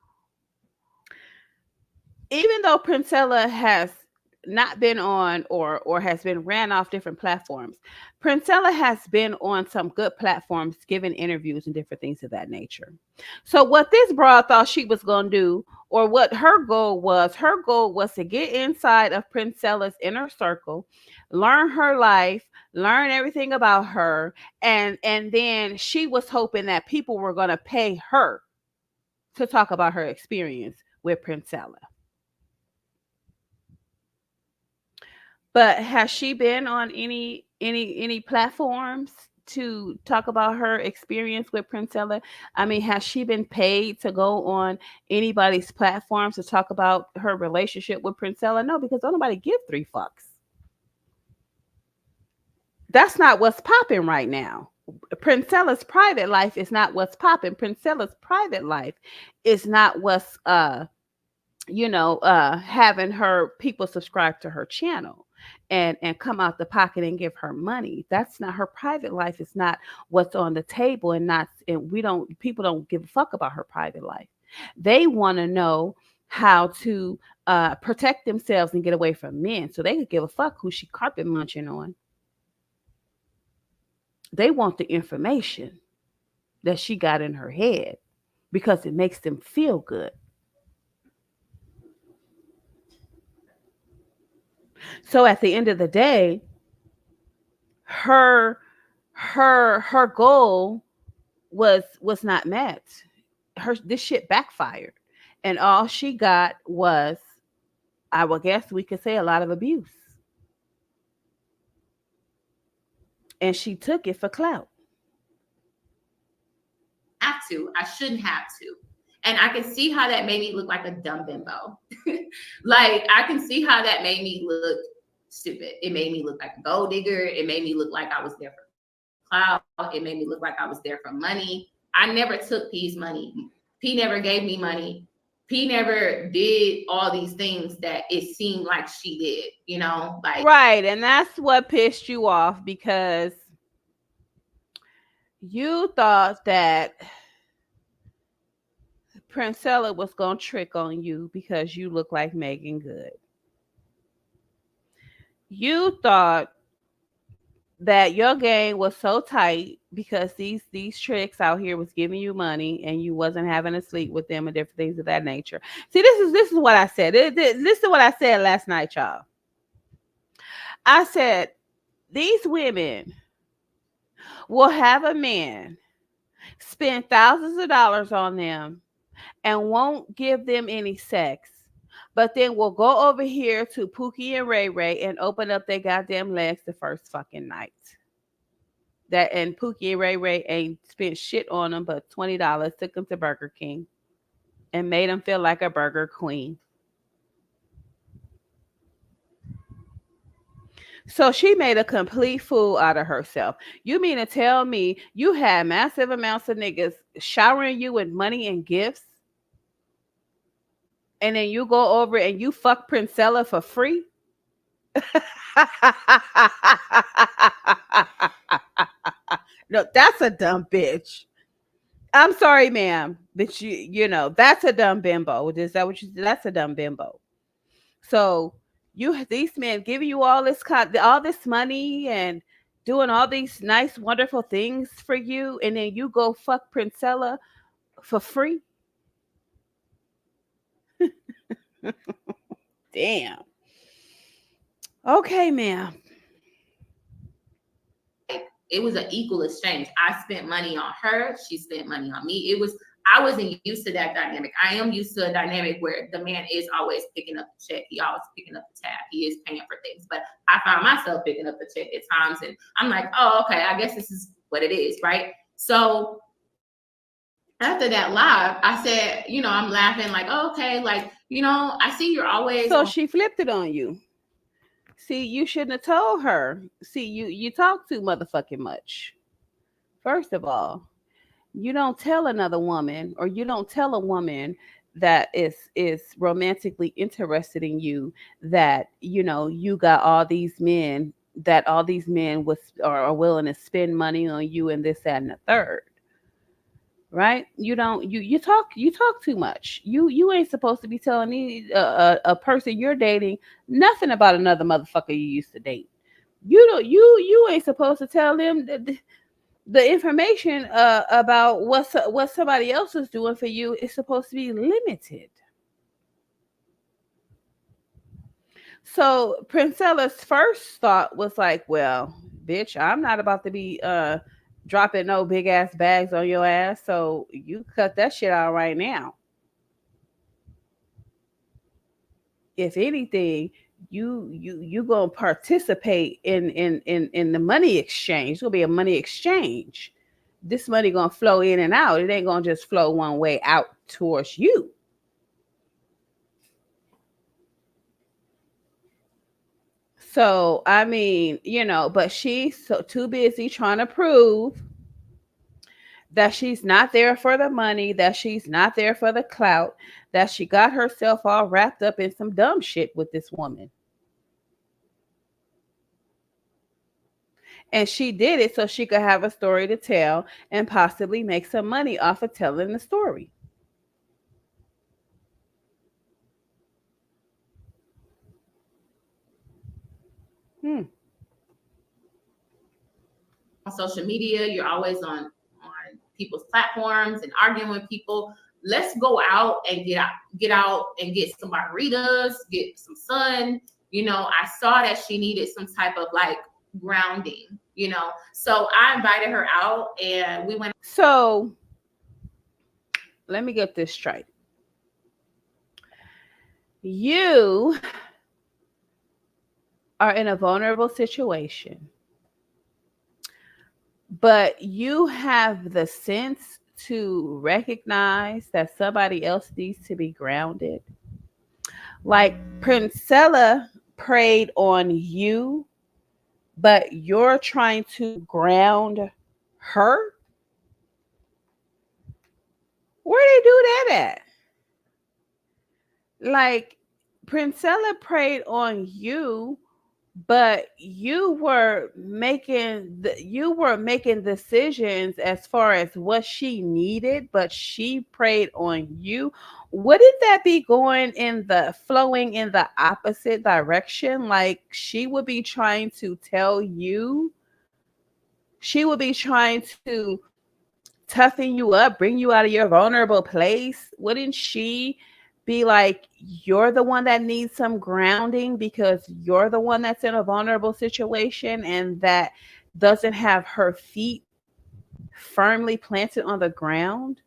Even though Princella has not been on or has been ran off different platforms, Princella has been on some good platforms giving interviews and different things of that nature. So what this broad thought she was going to do, or what her goal was to get inside of Princella's inner circle, learn her life, learn everything about her, and then she was hoping that people were going to pay her to talk about her experience with Princella. But has she been on any platforms to talk about her experience with Princella? I mean, has she been paid to go on anybody's platforms to talk about her relationship with Princella? No, because don't nobody give three fucks. That's not what's popping right now. Princella's private life is not what's popping. Princella's private life is not what's having her people subscribe to her channel and come out the pocket and give her money. That's not her private life. Is not what's on the table, and we don't people don't give a fuck about her private life. They want to know how to protect themselves and get away from men, so they could give a fuck who she carpet munching on. They want the information that she got in her head because it makes them feel good. So at the end of the day, her goal was not met. This shit backfired. And all she got was, I would guess we could say, a lot of abuse. And she took it for clout. I shouldn't have to. And I can see how that made me look like a dumb bimbo. Like, I can see how that made me look stupid. It made me look like a gold digger. It made me look like I was there for clout. It made me look like I was there for money. I never took P's money. P never gave me money. P never did all these things that it seemed like she did, like. Right. And that's what pissed you off, because you thought that Princella was going to trick on you because you look like Megan Good. You thought that your game was so tight because these tricks out here was giving you money and you wasn't having to sleep with them and different things of that nature. See, this is what I said. This is what I said last night, y'all. I said these women will have a man spend thousands of dollars on them and won't give them any sex, but then we'll go over here to Pookie and Ray Ray and open up their goddamn legs the first fucking night. And Pookie and Ray Ray ain't spent shit on them but $20, took them to Burger King and made them feel like a burger queen. So she made a complete fool out of herself. You mean to tell me you had massive amounts of niggas showering you with money and gifts, and then you go over and you fuck Princella for free? No, that's a dumb bitch. I'm sorry, ma'am, but that's a dumb bimbo. Is that what you? That's a dumb bimbo. So these men giving you all this money and doing all these nice, wonderful things for you, and then you go fuck Princella for free. Damn. Okay, ma'am. It was an equal exchange. I spent money on her, she spent money on me. I wasn't used to that dynamic. I am used to a dynamic where the man is always picking up the check. He always picking up the tab. He is paying for things. But I found myself picking up the check at times, and I'm like, oh, okay, I guess this is what it is, right? So after that live, I said, I'm laughing like, oh, okay, like, I see you're always. So she flipped it on you. See, you shouldn't have told her. See, you talk too motherfucking much. First of all, you don't tell another woman, or you don't tell a woman that is romantically interested in you, that you got all these men are willing to spend money on you, and this, that, and the third. Right? You don't you talk too much. You ain't supposed to be telling a person you're dating nothing about another motherfucker you used to date. You ain't supposed to tell them the information about what somebody else is doing for you is supposed to be limited. So Princella's first thought was like, well, bitch, I'm not about to be dropping no big ass bags on your ass, so you cut that shit out right now. If anything, you gonna participate in the money exchange. It's gonna be a money exchange. This money gonna flow in and out. It ain't gonna just flow one way out towards you. So I mean, but she's so too busy trying to prove that she's not there for the money, that she's not there for the clout, that she got herself all wrapped up in some dumb shit with this woman. And she did it so she could have a story to tell and possibly make some money off of telling the story. On social media, you're always on people's platforms and arguing with people. Let's go out and get out and get some margaritas, get some sun. I saw that she needed some type of like grounding, so I invited her out and we went. So let me get this straight. You are in a vulnerable situation, but you have the sense to recognize that somebody else needs to be grounded. Like Princella preyed on you, but you're trying to ground her. Where they do that at? Like Princella preyed on you, but you were making decisions as far as what she needed, but she preyed on you. Wouldn't that be flowing in the opposite direction? Like she would be trying to tell you, she would be trying to toughen you up, bring you out of your vulnerable place. Wouldn't she be like, you're the one that needs some grounding because you're the one that's in a vulnerable situation and that doesn't have her feet firmly planted on the ground?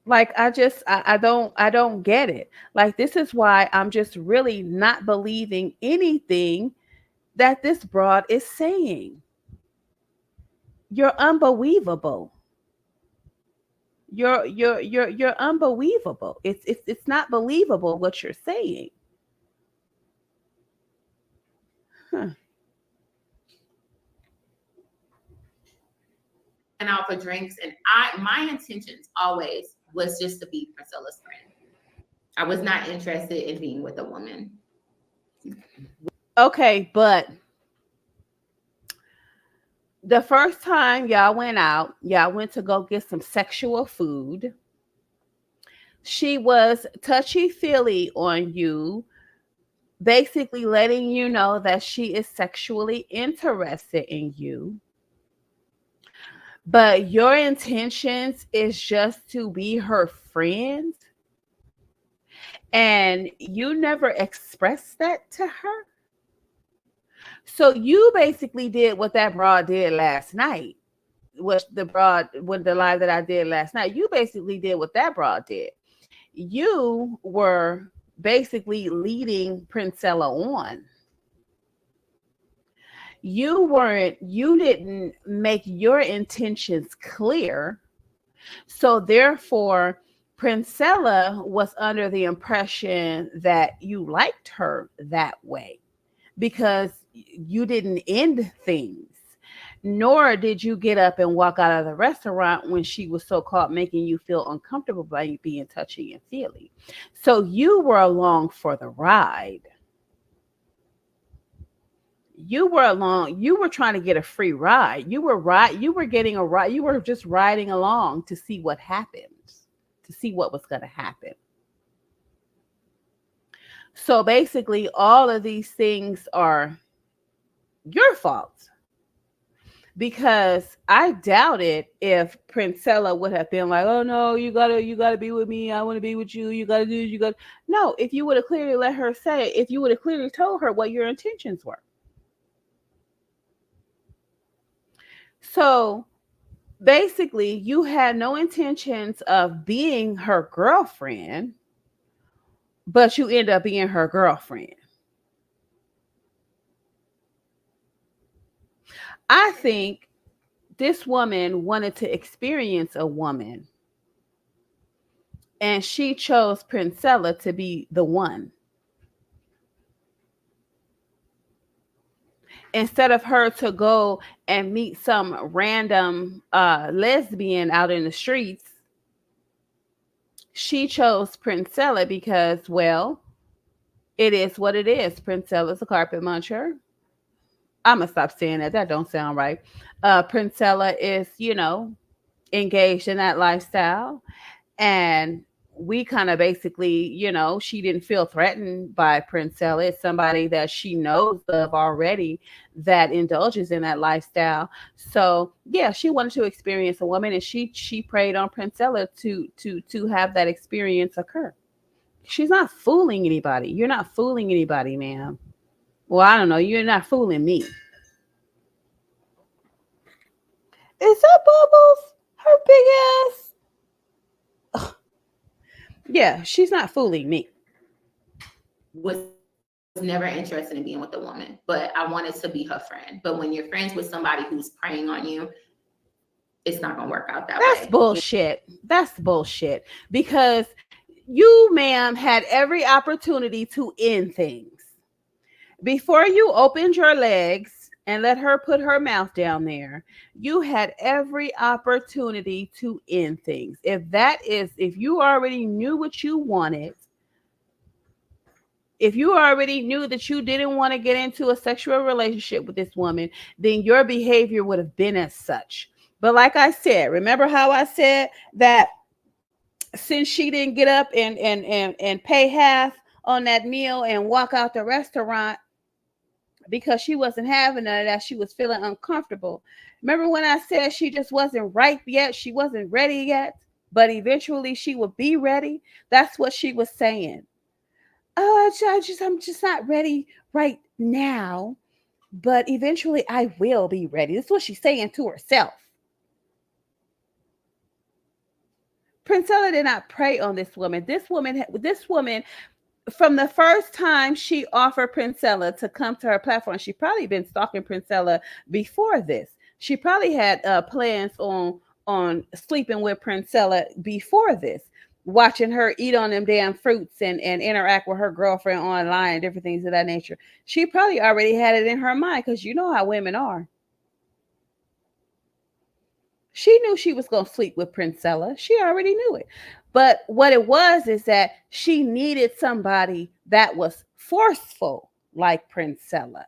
Like I don't get it. Like this is why I'm just really not believing anything that this broad is saying. You're unbelievable. You're unbelievable. It's not believable what you're saying. Huh. And out for drinks, and my intentions always was just to be Princella's friend. I was not interested in being with a woman. Okay, but the first time y'all went out, y'all went to go get some sexual food. She was touchy feely on you, basically letting you know that she is sexually interested in you. But your intentions is just to be her friend, and you never expressed that to her. So you basically did what that broad did last night. What the broad, with the live that I did last night, you basically did what that broad did. You were basically leading Princella on. You didn't make your intentions clear. So therefore, Princella was under the impression that you liked her that way because you didn't end things. Nor did you get up and walk out of the restaurant when she was so caught making you feel uncomfortable by being touchy and feely. So you were along for the ride. You were along. You were trying to get a free ride. You were getting a ride. You were just riding along to see what happened, to see what was going to happen. So basically, all of these things are your fault. Because I doubted if Princella would have been like, "Oh no, you gotta be with me. I want to be with you. You gotta do. You got." No, if you would have clearly let her say, if you would have clearly told her what your intentions were. So basically, you had no intentions of being her girlfriend, but you end up being her girlfriend. I think this woman wanted to experience a woman, and she chose Princella to be the one. Instead of her to go and meet some random lesbian out in the streets, she chose Princella because, well, it is what it is. Princella's a carpet muncher. I'm gonna stop saying that. That don't sound right. Princella is, engaged in that lifestyle, and we kind of basically, she didn't feel threatened by Princella. It's somebody that she knows of already that indulges in that lifestyle. So yeah, she wanted to experience a woman, and she preyed on Princella to have that experience occur. She's not fooling anybody. You're not fooling anybody, ma'am. Well, I don't know. You're not fooling me. Is that Bubbles? Her big ass. Ugh. Yeah, she's not fooling me. Was never interested in being with a woman, but I wanted to be her friend. But when you're friends with somebody who's preying on you, it's not gonna work out that way. That's bullshit. That's bullshit. Because you, ma'am, had every opportunity to end things. Before you opened your legs and let her put her mouth down there, you had every opportunity to end things. If you already knew what you wanted, if you already knew that you didn't want to get into a sexual relationship with this woman, then your behavior would have been as such. But like I said, remember how I said that since she didn't get up and pay half on that meal and walk out the restaurant because she wasn't having none of that, she was feeling uncomfortable. Remember when I said she just wasn't ripe yet? She wasn't ready yet, but eventually she would be ready. That's what she was saying. Oh, I'm just not ready right now, but eventually I will be ready. That's what she's saying to herself. Princella did not prey on this woman. This woman, from the first time she offered Princella to come to her platform, she probably been stalking Princella before this. She probably had plans on sleeping with Princella before this, watching her eat on them damn fruits and interact with her girlfriend online and different things of that nature. She probably already had it in her mind because you know how women are. She knew she was going to sleep with Princella. She already knew it. But what it was is that she needed somebody that was forceful like Princella.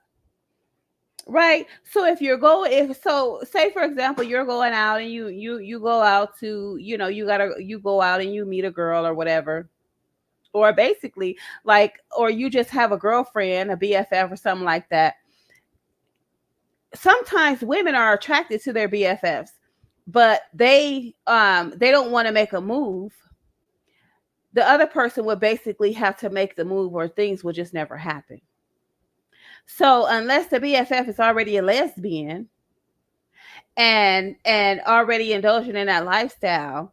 Right. So if you're going, if so, say for example, you're going out and you go out to, you go out and you meet a girl or whatever, or basically like, or you just have a girlfriend, a BFF or something like that. Sometimes women are attracted to their BFFs, but they don't want to make a move. The other person would basically have to make the move, or things will just never happen. So unless the BFF is already a lesbian and already indulging in that lifestyle,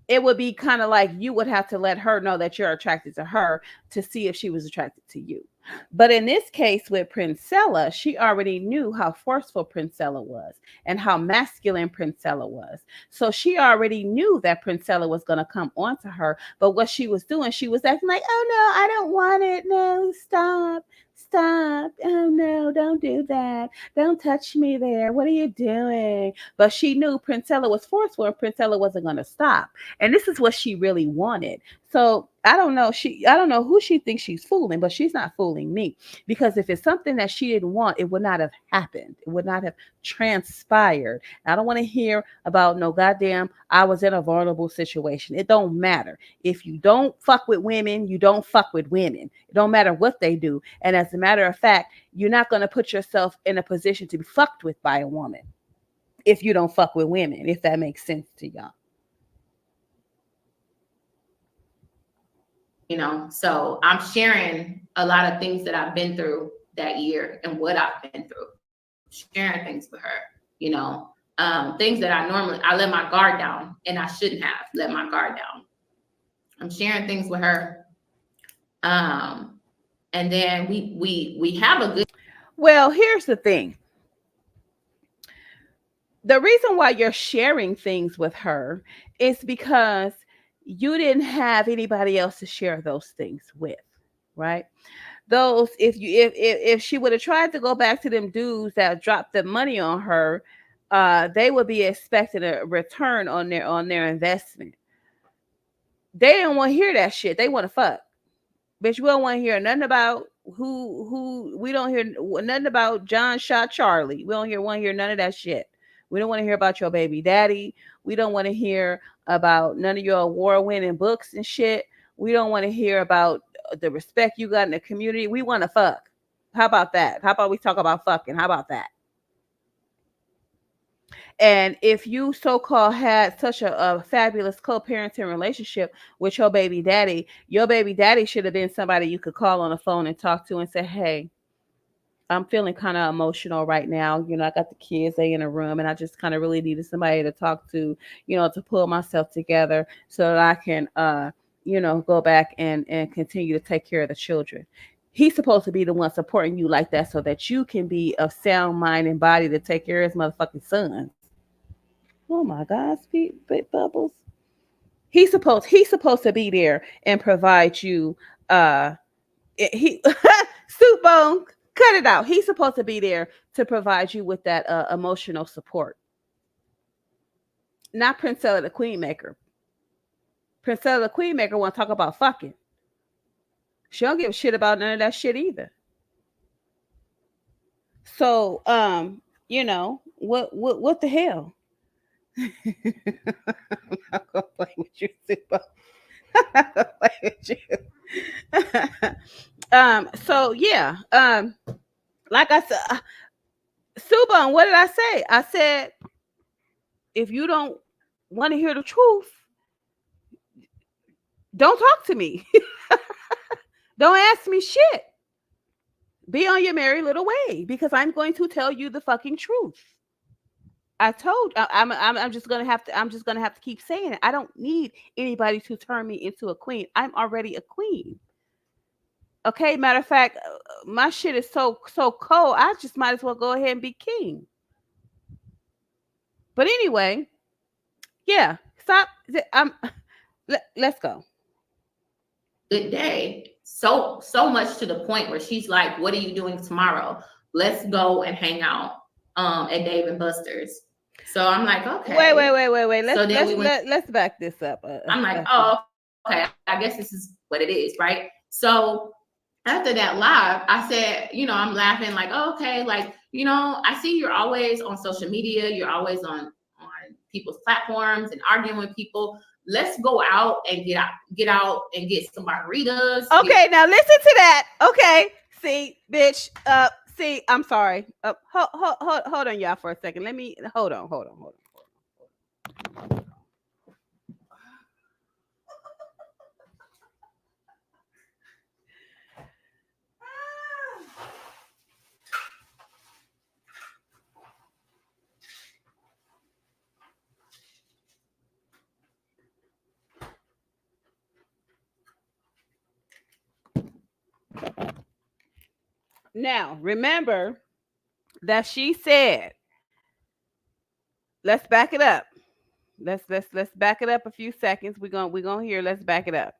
it would be kind of like you would have to let her know that you're attracted to her to see if she was attracted to you. But in this case with Princella, she already knew how forceful Princella was and how masculine Princella was. So she already knew that Princella was going to come onto her. But what she was doing, she was acting like, oh no, I don't want it. No, stop. Stop. Oh no, don't do that. Don't touch me there. What are you doing? But she knew Princella was forceful and Princella wasn't going to stop. And this is what she really wanted. So I don't know. I don't know who she thinks she's fooling, but she's not fooling me. Because if it's something that she didn't want, it would not have happened. It would not have transpired. I don't want to hear about no goddamn I was in a vulnerable situation. It don't matter. If you don't fuck with women, you don't fuck with women. It don't matter what they do. And as a matter of fact, you're not going to put yourself in a position to be fucked with by a woman if you don't fuck with women, if that makes sense to y'all. So I'm sharing a lot of things that I've been through that year and what I've been through, sharing things with her, things that I let my guard down and I shouldn't have let my guard down. I'm sharing things with her. And then we have a good. Well, here's the thing. The reason why you're sharing things with her is because you didn't have anybody else to share those things with, right? Those, if she would have tried to go back to them dudes that dropped the money on her, they would be expecting a return on their investment. They didn't want to hear that shit. They want to fuck. Bitch, we don't want to hear nothing about who we don't hear nothing about John shot Charlie. We don't want to hear none of that shit. We don't want to hear about your baby daddy. We don't want to hear about none of your award-winning books and shit. We don't want to hear about the respect you got in the community. We want to fuck. How about that? How about we talk about fucking? How about that? And if you so-called had such a fabulous co-parenting relationship with your baby daddy should have been somebody you could call on the phone and talk to and say, hey, I'm feeling kind of emotional right now. I got the kids, they in a room, and I just kind of really needed somebody to talk to, to pull myself together so that I can, go back and continue to take care of the children. He's supposed to be the one supporting you like that so that you can be of sound mind and body to take care of his motherfucking sons. Oh my God, Pete Bubbles. He's supposed to be there and provide you he soup bone, cut it out. He's supposed to be there to provide you with that emotional support. Not Princella the Queen Maker. Princella the Queen Maker want to talk about fucking. She don't give a shit about none of that shit either. So what the hell? I'm not gonna play with you, soup bone. I'm not gonna play with you. So yeah, like I said, Subon, what did I say? I said, if you don't want to hear the truth, don't talk to me. Don't ask me shit. Be on your merry little way because I'm going to tell you the fucking truth. I'm just gonna have to keep saying it. I don't need anybody to turn me into a queen. I'm already a queen. Okay, matter of fact, my shit is so cold. I just might as well go ahead and be king. But anyway, Yeah. Stop. Let's go. Good day. So much to the point where she's like, "What are you doing tomorrow? Let's go and hang out at Dave and Buster's." So I'm like, okay. Wait. So then Let's back this up. I'm like, oh, okay. I guess this is what it is, right? So after that live, I said, I'm laughing like, oh, okay, like, I see you're always on social media, you're always on people's platforms and arguing with people. Let's go out and get out and get some margaritas. Okay, now listen to that. Okay, see, bitch. See, I'm sorry. Hold on, y'all, for a second. Let me hold on. Now, remember that she said, let's back it up. Let's back it up a few seconds. We're gonna hear, let's back it up.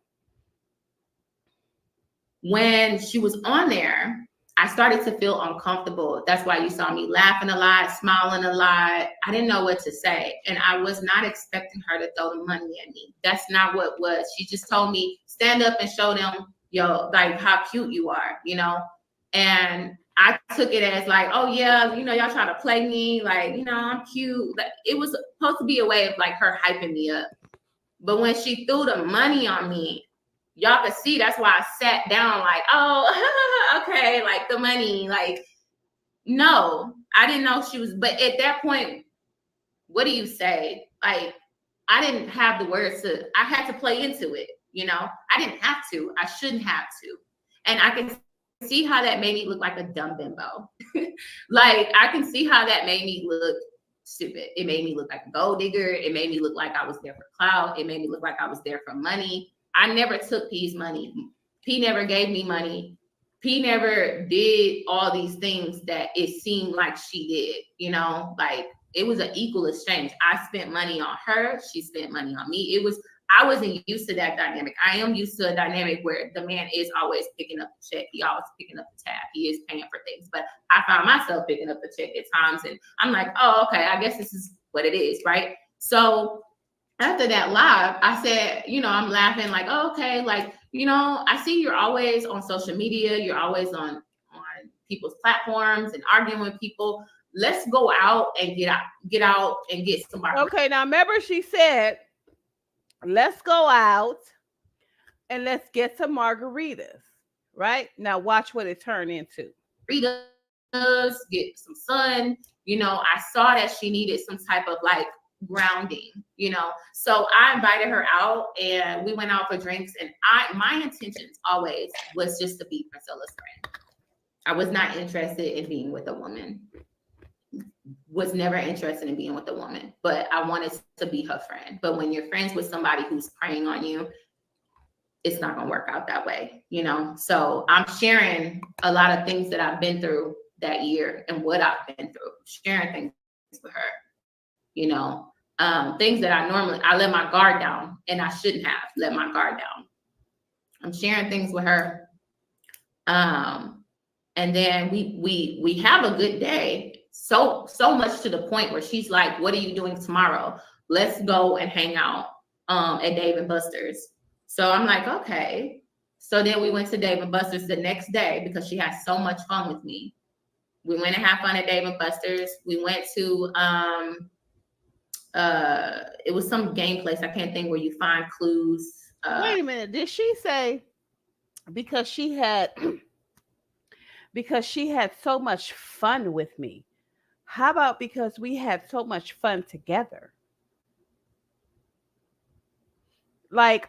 When she was on there, I started to feel uncomfortable. That's why you saw me laughing a lot, smiling a lot. I didn't know what to say. And I was not expecting her to throw the money at me. That's not what it was. She just told me, stand up and show them, like how cute you are, And I took it as like, oh yeah, y'all try to play me, like, I'm cute. Like, it was supposed to be a way of like her hyping me up. But when she threw the money on me, y'all could see, that's why I sat down like, oh, okay, like the money, like, no, I didn't know she was, but at that point, what do you say? Like, I didn't have the words I had to play into it, I didn't have to, I shouldn't have to. And I can see how that made me look like a dumb bimbo. Like, I can see how that made me look stupid. It made me look like a gold digger. It made me look like I was there for clout. It made me look like I was there for money. I never took P's money. P never gave me money. P never did all these things that it seemed like she did, like it was an equal exchange. I spent money on her. She spent money on me. I wasn't used to that dynamic. I am used to a dynamic where the man is always picking up the check. He always picking up the tab. He is paying for things. But I found myself picking up the check at times. And I'm like, oh, okay, I guess this is what it is, right? So after that live, I said, I'm laughing like, oh, okay, like, I see you're always on social media. You're always on people's platforms and arguing with people. Let's go out and get out and get some margaritas. Okay, now remember she said, let's go out and let's get some margaritas, right? Now watch what it turned into. Margaritas, get some sun. I saw that she needed some type of like grounding, So I invited her out and we went out for drinks. And my intentions always was just to be Princella's friend. I was not interested in being with a woman. Was never interested in being with a woman, but I wanted to be her friend. But when you're friends with somebody who's preying on you, it's not going to work out that way, So I'm sharing a lot of things that I've been through that year and what I've been through, sharing things with her, things that I let my guard down and I shouldn't have let my guard down. I'm sharing things with her. And then we have a good day. So much to the point where she's like, what are you doing tomorrow? Let's go and hang out at Dave and Buster's. So I'm like, okay. So then we went to Dave and Buster's the next day because she had so much fun with me. We went and had fun at Dave and Buster's. We went to it was some game place. I can't think, where you find clues. Wait a minute. Did she say because she had so much fun with me? How about because we had so much fun together? Like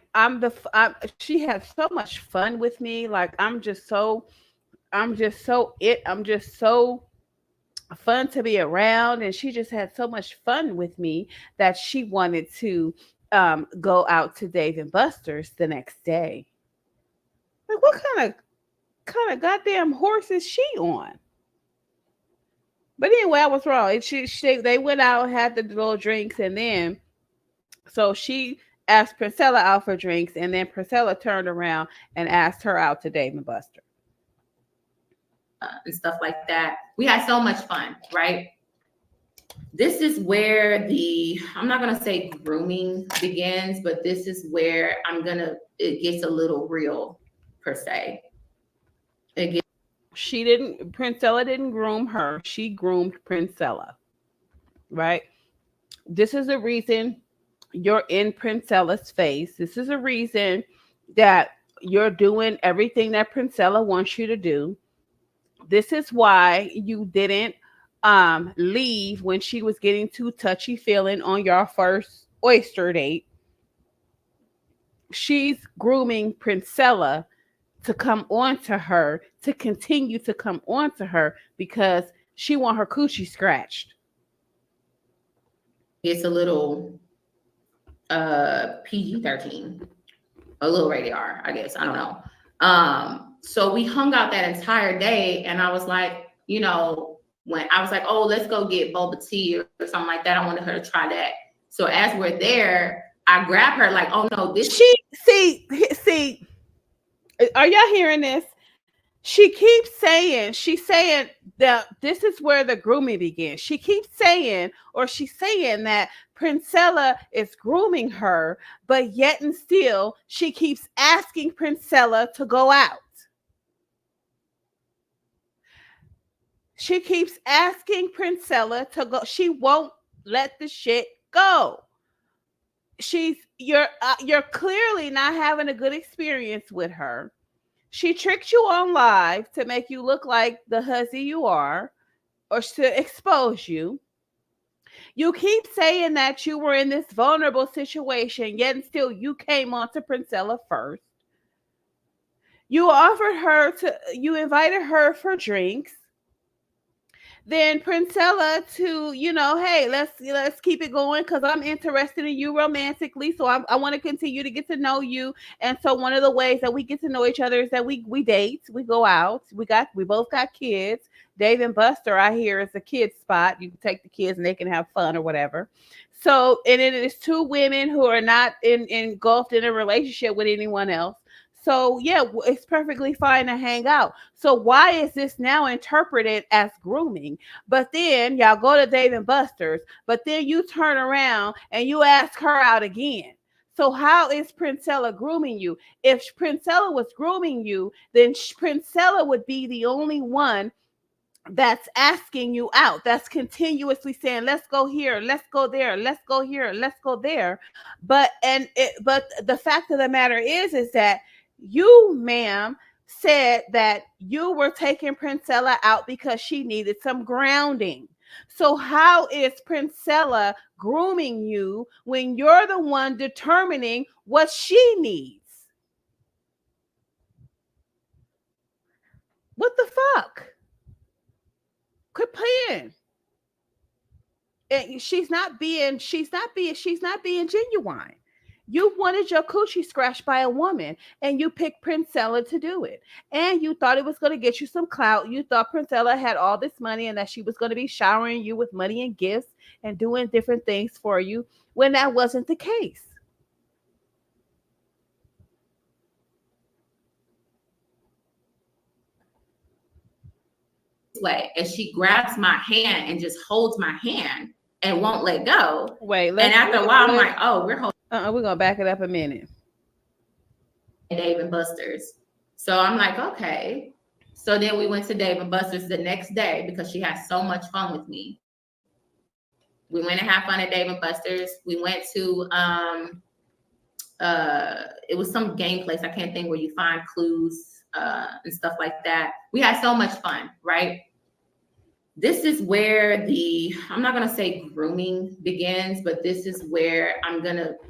she had so much fun with me. Like I'm just so fun to be around, and she just had so much fun with me that she wanted to go out to Dave and Buster's the next day. Like, what kind of goddamn horse is she on? But anyway, I was wrong. They went out, had the little drinks, and then So she asked Princella out for drinks, and then Princella turned around and asked her out to Dave and Buster. And stuff like that. We had so much fun, right? This is where I'm not going to say grooming begins, but this is where it gets a little real, per se. Princella didn't groom her. She groomed Princella, right? This is a reason you're in Princella's face. This is a reason that you're doing everything that Princella wants you to do. This is why you didn't leave when she was getting too touchy feeling on your first oyster date. She's grooming Princella to come on to her, to continue to come on to her, because she want her coochie scratched. It's a little PG-13, a little rated R, I guess. I don't know. So we hung out that entire day, and I was like, when I was like, oh, let's go get boba tea or something like that. I wanted her to try that. So as we're there, I grab her like, oh no, this. See, are y'all hearing this? She's saying that this is where the grooming begins. She's saying that Princella is grooming her, but yet and still she keeps asking Princella to go out. She keeps asking Princella to go. She won't let the shit go. You're clearly not having a good experience with her. She tricked you on live to make you look like the hussy you are, or to expose you. You keep saying that you were in this vulnerable situation, yet and still you came on to Princella first. You invited her for drinks. Then Princella to, hey, let's keep it going because I'm interested in you romantically. So I want to continue to get to know you. And so one of the ways that we get to know each other is that we date, we go out, we both got kids. Dave and Buster, I hear, is a kid's spot. You can take the kids and they can have fun or whatever. So, and it is two women who are not engulfed in a relationship with anyone else. So, yeah, it's perfectly fine to hang out. So why is this now interpreted as grooming? But then y'all go to Dave and Buster's, but then you turn around and you ask her out again. So how is Princella grooming you? If Princella was grooming you, then Princella would be the only one that's asking you out, that's continuously saying, let's go here, let's go there, let's go here, let's go there. But the fact of the matter is that you, ma'am, said that you were taking Princella out because she needed some grounding. So how is Princella grooming you when you're the one determining what she needs? What the fuck? Quit playing. And she's not being genuine. You wanted your coochie scratched by a woman, and you picked Princella to do it. And you thought it was going to get you some clout. You thought Princella had all this money and that she was going to be showering you with money and gifts and doing different things for you, when that wasn't the case. Way, and she grabs my hand and just holds my hand and won't let go. And after a while, I'm like, oh, we're holding. We're gonna back it up a minute. Dave and Buster's. So I'm like, okay. So then we went to Dave and Buster's the next day because she had so much fun with me. We went and had fun at Dave and Buster's. We went to it was some game place. I can't think, where you find clues and stuff like that. We had so much fun, right? This is where I'm not going to say grooming begins, but this is where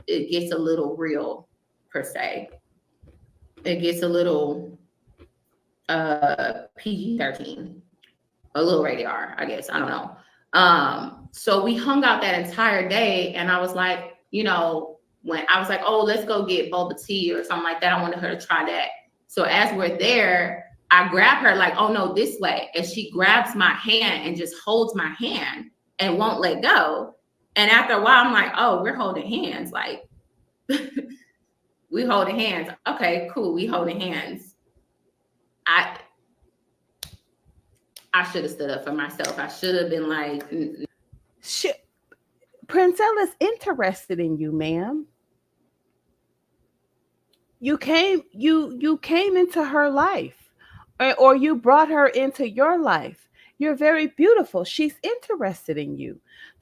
it gets a little real, per se. It gets a little PG-13, a little rated R, I guess. I don't know. So we hung out that entire day, and I was like, when I was like, oh, let's go get boba tea or something like that. I wanted her to try that. So as we're there, I grab her like, oh no, this way. And she grabs my hand and just holds my hand and won't let go. And after a while, I'm like, oh, we're holding hands. Like, we holding hands. Okay, cool. We holding hands. I should have stood up for myself. I should have been like, Shit. Princella's interested in you, ma'am. You came into her life, or you brought her into your life. You're very beautiful. She's interested in you.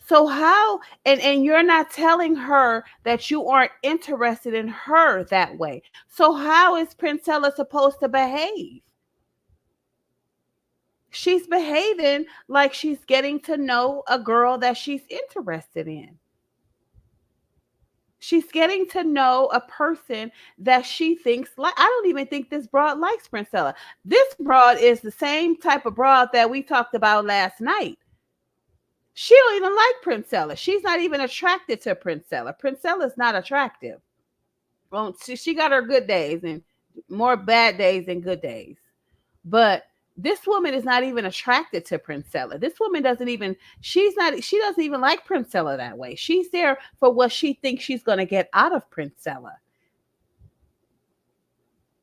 So how, and you're not telling her that you aren't interested in her that way. So how is Princella supposed to behave? She's behaving like she's getting to know a girl that she's interested in. She's getting to know a person that she thinks like. I don't even think this broad likes Princella. This broad is the same type of broad that we talked about last night. She don't even like Princella. She's not even attracted to Princella. Princella's not attractive. Well, she got her good days and more bad days than good days. But this woman is not even attracted to Princella. This woman she doesn't even like Princella that way. She's there for what she thinks she's going to get out of Princella.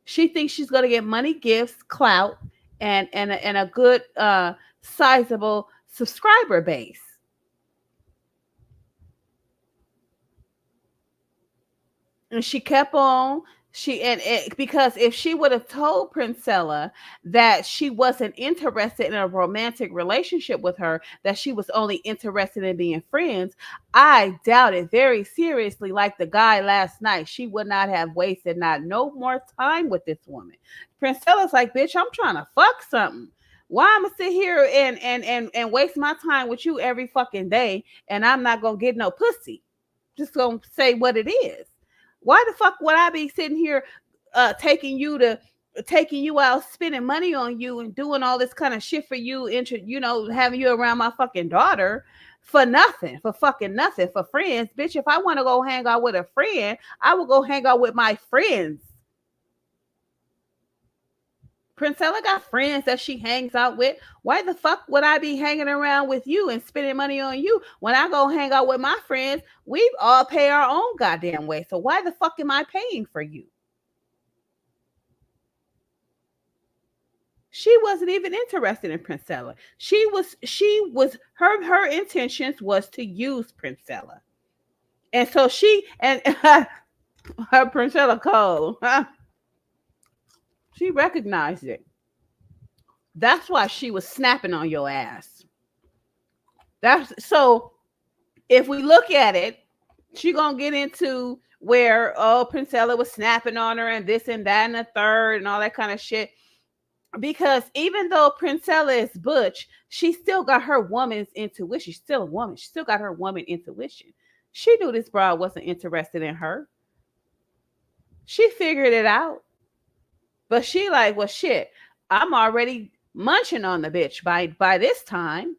She thinks she's going to get money, gifts, clout, and a good sizable subscriber base. And she kept on. Because if she would have told Princella that she wasn't interested in a romantic relationship with her, that she was only interested in being friends, I doubt it very seriously. Like the guy last night, she would not have wasted no more time with this woman. Princella's like, bitch, I'm trying to fuck something. Why I'm gonna sit here and waste my time with you every fucking day, and I'm not gonna get no pussy? Just gonna say what it is. Why the fuck would I be sitting here taking you out, spending money on you and doing all this kind of shit for you, having you around my fucking daughter for nothing, for fucking nothing, for friends? Bitch, if I want to go hang out with a friend, I will go hang out with my friends. Princella got friends that she hangs out with. Why the fuck would I be hanging around with you and spending money on you when I go hang out with my friends? We all pay our own goddamn way. So why the fuck am I paying for you? She wasn't even interested in Princella. Her intentions was to use Princella. And so her Princella Cole, she recognized it. That's why she was snapping on your ass. So if we look at it, she gonna get into where Princella was snapping on her and this and that and the third and all that kind of shit. Because even though Princella is butch, she still got her woman's intuition. She's still a woman. She still got her woman intuition. She knew this broad wasn't interested in her. She figured it out. But she like, well, shit, I'm already munching on the bitch by this time.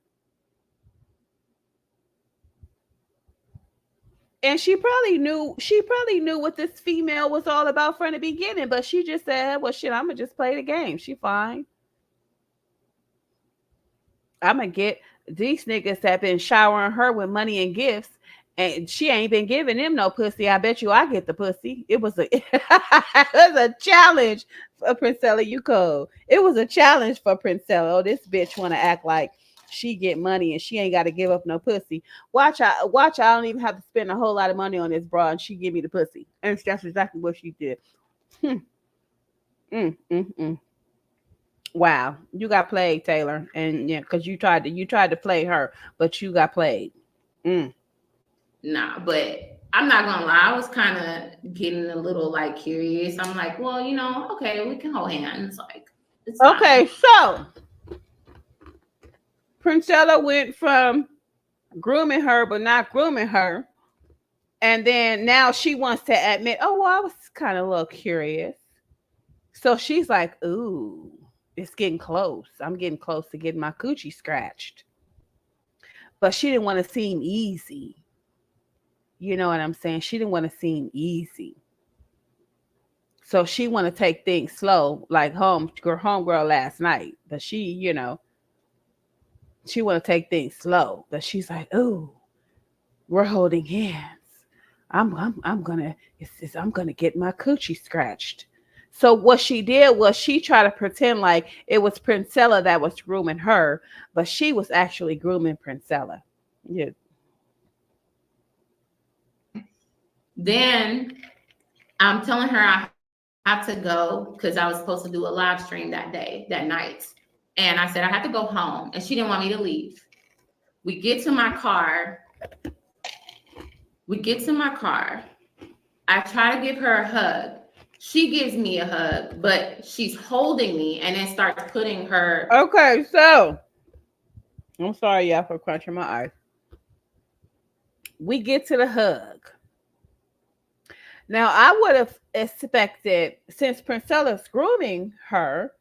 And she probably knew what this female was all about from the beginning, but she just said, well, shit, I'm gonna just play the game. She fine. I'm gonna get these niggas that been showering her with money and gifts, and she ain't been giving them no pussy. I bet you I get the pussy. It was a challenge for Princella. You cold. It was a challenge for Princella. Oh, this bitch want to act like she get money and she ain't got to give up no pussy. Watch, I don't even have to spend a whole lot of money on this bra and she give me the pussy. And that's exactly what she did. Wow, you got played, Taylor, and yeah, because you tried to play her, but you got played. Nah, but I'm not gonna lie, I was kind of getting a little like curious. I'm like, well, okay, we can hold hands. Like, it's okay, so Princella went from grooming her but not grooming her, and then now she wants to admit, oh, well, I was kind of a little curious. So she's like, ooh, it's getting close. I'm getting close to getting my coochie scratched. But she didn't want to seem easy. You know what I'm saying? She didn't want to seem easy. So she want to take things slow, like homegirl last night. But she want to take things slow. But she's like, ooh, We're holding hands. I'm gonna I'm gonna get my coochie scratched. So what she did was she tried to pretend like it was Princella that was grooming her, but she was actually grooming Princella. Yeah. Then I'm telling her I have to go because I was supposed to do a live stream that night. And I said I had to go home, and she didn't want me to leave. We get to my car. I try to give her a hug. She gives me a hug, but she's holding me and then starts putting her. Okay, so I'm sorry, y'all, for crunching my eyes. We get to the hug. Now, I would have expected, since Princella's grooming her,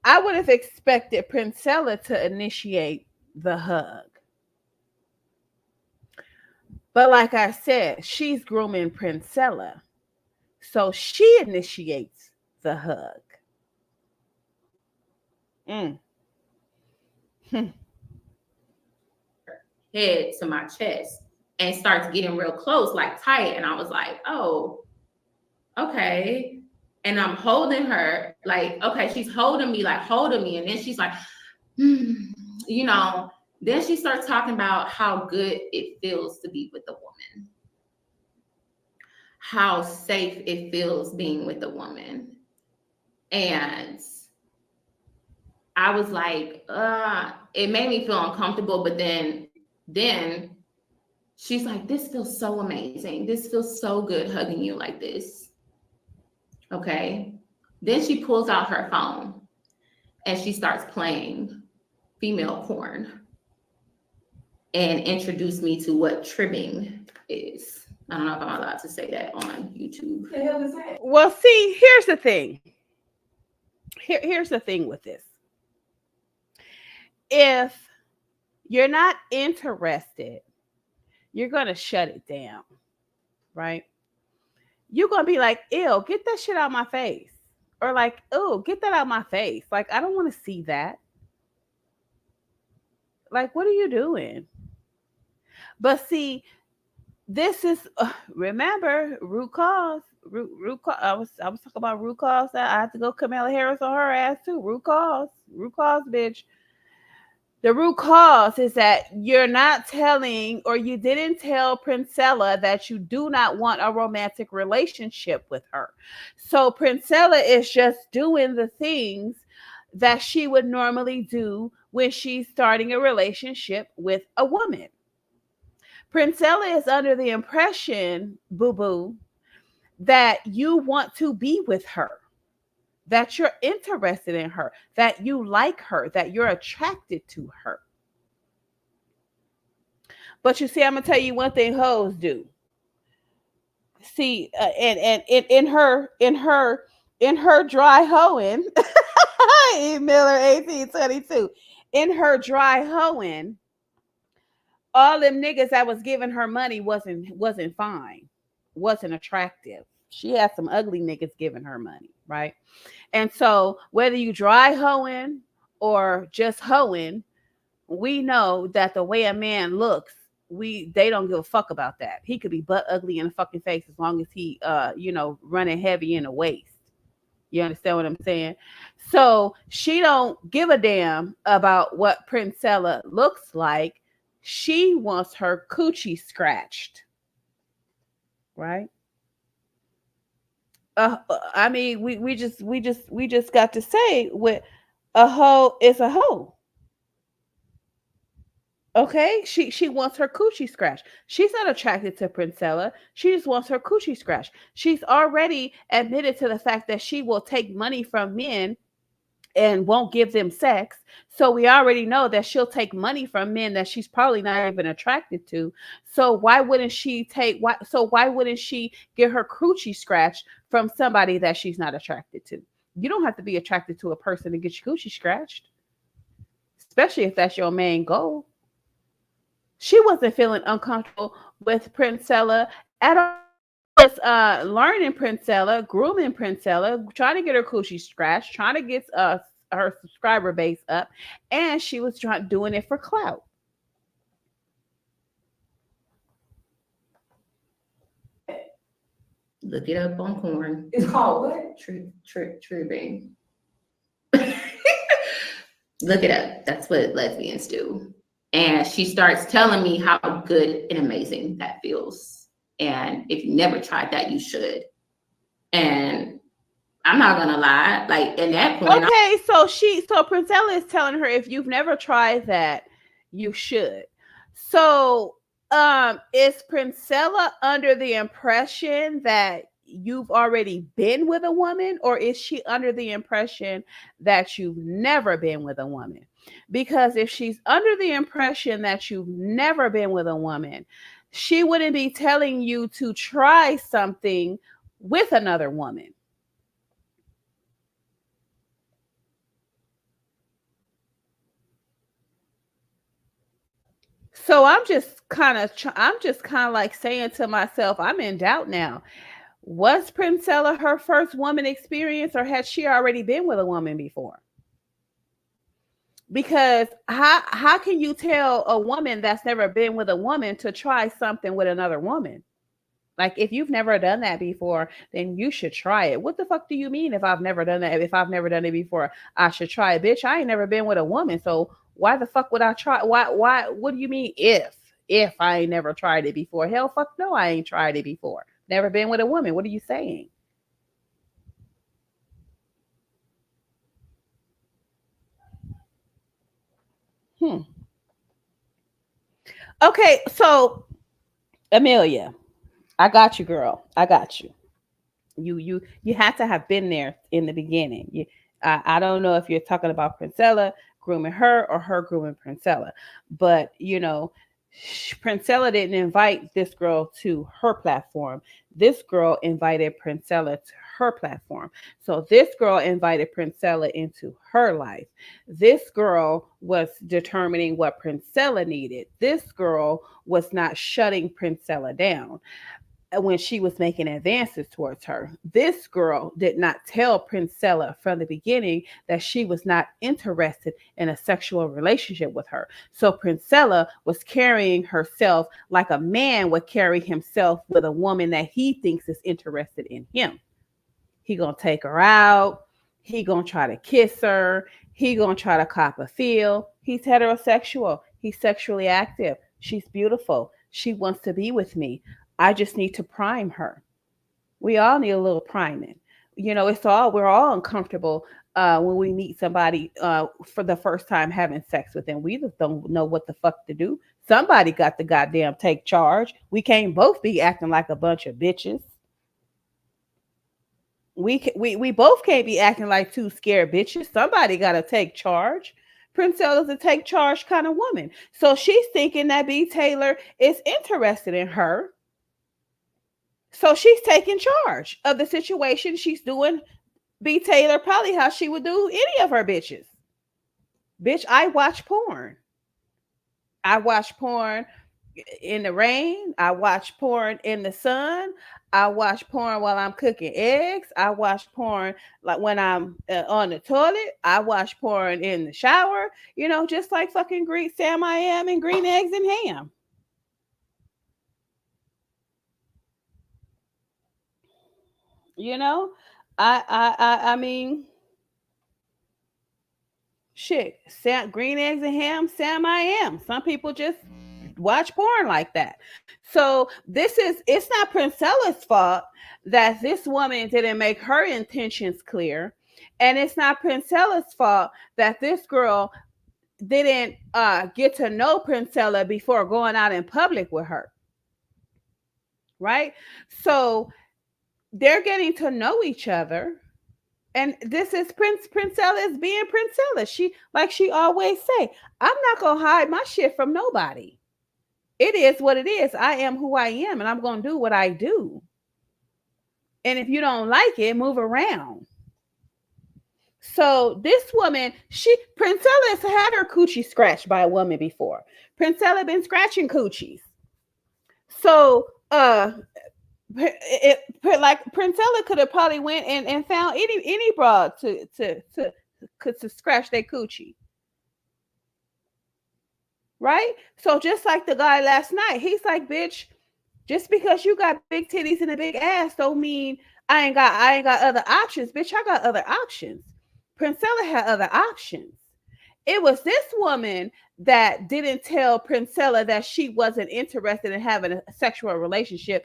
I would have expected Princella to initiate the hug. But like I said, she's grooming Princella. So she initiates the hug. Mm. Head to my chest and starts getting real close, like tight. And I was like, oh, okay. And I'm holding her, like, okay, she's holding me. And then she's like, you know, then she starts talking about how good it feels to be with a woman, how safe it feels being with a woman. And I was like, it made me feel uncomfortable. But then she's like, this feels so amazing. This feels so good hugging you like this. Okay. Then she pulls out her phone and she starts playing female porn and introduced me to what tribbing is. I don't know if I'm allowed to say that on YouTube. What the hell is that? Well, see, here's the thing. Here's the thing with this. If you're not interested, you're going to shut it down, right? You're going to be like, ew, get that shit out of my face. Or like, oh, get that out of my face. Like, I don't want to see that. Like, what are you doing? But see, this is remember root cause. Root cause. I was talking about root cause. I had to go Kamala Harris on her ass too. Root cause, bitch. The root cause is that you're not telling, or you didn't tell Princella that you do not want a romantic relationship with her. So Princella is just doing the things that she would normally do when she's starting a relationship with a woman. Princella is under the impression, boo boo, that you want to be with her, that you're interested in her, that you like her, that you're attracted to her. But you see, I'm gonna tell you one thing hoes do. See, and in her dry hoeing, E. Miller 1822, in her dry hoeing, all them niggas that was giving her money wasn't fine, wasn't attractive. She had some ugly niggas giving her money, right? And so whether you dry hoeing or just hoeing, we know that the way a man looks, they don't give a fuck about that. He could be butt ugly in the fucking face as long as he running heavy in the waist. You understand what I'm saying? So she don't give a damn about what Princella looks like. She wants her coochie scratched. Right? I mean, we just got to say with a hoe is a hoe. Okay, she wants her coochie scratched. She's not attracted to Princella. She just wants her coochie scratched. She's already admitted to the fact that she will take money from men and won't give them sex. So we already know that she'll take money from men that she's probably not even attracted to. So why wouldn't she why wouldn't she get her coochie scratched from somebody that she's not attracted to? You don't have to be attracted to a person to get your coochie scratched, especially if that's your main goal. She wasn't feeling uncomfortable with Princella at all. Was learning Princella, grooming Princella, trying to get her coochie scratched, trying to get her subscriber base up, and she was doing it for clout. Look it up on corn. It's called what? Tribbing. Look it up. That's what lesbians do. And she starts telling me how good and amazing that feels. And if you never tried that, you should. And I'm not gonna lie, like in that point. Okay, so Princella is telling her if you've never tried that, you should. So is Princella under the impression that you've already been with a woman, or is she under the impression that you've never been with a woman? Because if she's under the impression that you've never been with a woman, she wouldn't be telling you to try something with another woman. So I'm just kind of like saying to myself, I'm in doubt now. Was Princella her first woman experience, or had she already been with a woman before? Because how can you tell a woman that's never been with a woman to try something with another woman? Like, if you've never done that before, then you should try it. What the fuck do you mean if I've never done that? If I've never done it before, I should try it. Bitch, I ain't never been with a woman. So why the fuck would I try? Why what do you mean if I ain't never tried it before? Hell fuck no, I ain't tried it before. Never been with a woman. What are you saying? Okay, so Amelia, I got you, girl. I got you. You had to have been there in the beginning. I don't know if you're talking about Princella grooming her or her grooming Princella, but Princella didn't invite this girl to her platform. This girl invited Princella to her platform. So this girl invited Princella into her life. This girl was determining what Princella needed. This girl was not shutting Princella down when she was making advances towards her. This girl did not tell Princella from the beginning that she was not interested in a sexual relationship with her. So Princella was carrying herself like a man would carry himself with a woman that he thinks is interested in him. He gonna take her out. He gonna try to kiss her. He gonna try to cop a feel. He's heterosexual. He's sexually active. She's beautiful. She wants to be with me. I just need to prime her. We all need a little priming. We're all uncomfortable when we meet somebody for the first time having sex with them. We just don't know what the fuck to do. Somebody got to goddamn take charge. We can't both be acting like a bunch of bitches. We both can't be acting like two scared bitches. Somebody got to take charge. Princella's a take charge kind of woman. So she's thinking that B. Taylor is interested in her. So she's taking charge of the situation. She's doing B. Taylor probably how she would do any of her bitches. Bitch, I watch porn. I watch porn in the rain. I watch porn in the sun. I watch porn while I'm cooking eggs. I watch porn like when I'm on the toilet. I watch porn in the shower. Just like fucking Sam I am and green eggs and ham. I mean, shit. Green eggs and ham. Sam I am. Some people just watch porn like that. So it's not Princella's fault that this woman didn't make her intentions clear, and it's not Princella's fault that this girl didn't get to know Princella before going out in public with her. Right? So they're getting to know each other. And this is Princella is being Princella. She always say, I'm not going to hide my shit from nobody. It is what it is. I am who I am, and I'm going to do what I do. And if you don't like it, move around. So this woman, Princella has had her coochie scratched by a woman before. Princella been scratching coochies. So, Princella could have probably went and found any broad to scratch their coochie, right? So just like the guy last night, he's like, bitch, Just because you got big titties and a big ass don't mean I ain't got other options. Bitch, I got other options. Princella had other options. It was this woman that didn't tell Princella that she wasn't interested in having a sexual relationship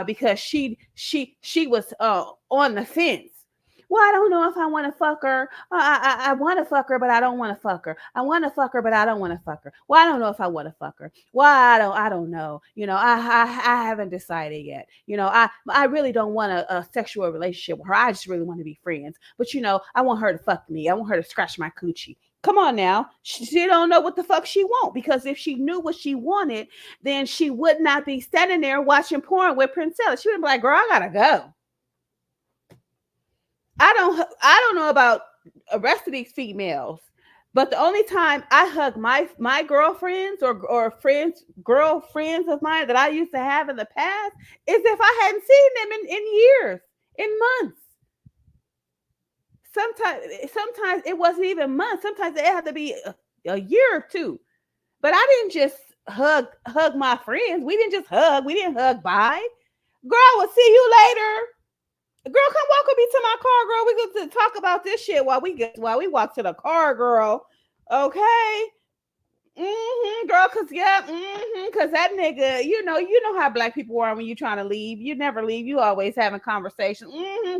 because she was on the fence. Well, I don't know if I want to fuck her. I want to fuck her, but I don't want to fuck her. I want to fuck her, but I don't want to fuck her. Well, I don't know if I want to fuck her. Well, I don't know. I haven't decided yet. I really don't want a sexual relationship with her. I just really want to be friends. But I want her to fuck me. I want her to scratch my coochie. Come on now. She don't know what the fuck she want, because if she knew what she wanted, then she would not be standing there watching porn with Princella. She would be like, girl, I gotta go. I don't know about the rest of these females, but the only time I hug my girlfriends or girlfriends of mine that I used to have in the past is if I hadn't seen them in years, in months. Sometimes it wasn't even months. Sometimes it had to be a year or two. But I didn't just hug my friends. We didn't just hug. We didn't hug bye. Girl, we'll see you later. Girl, come walk with me to my car, girl. We get to talk about this shit while we walk to the car, girl. Okay. Girl, cause that nigga, you know how black people are when you trying to leave. You never leave. You always having conversations.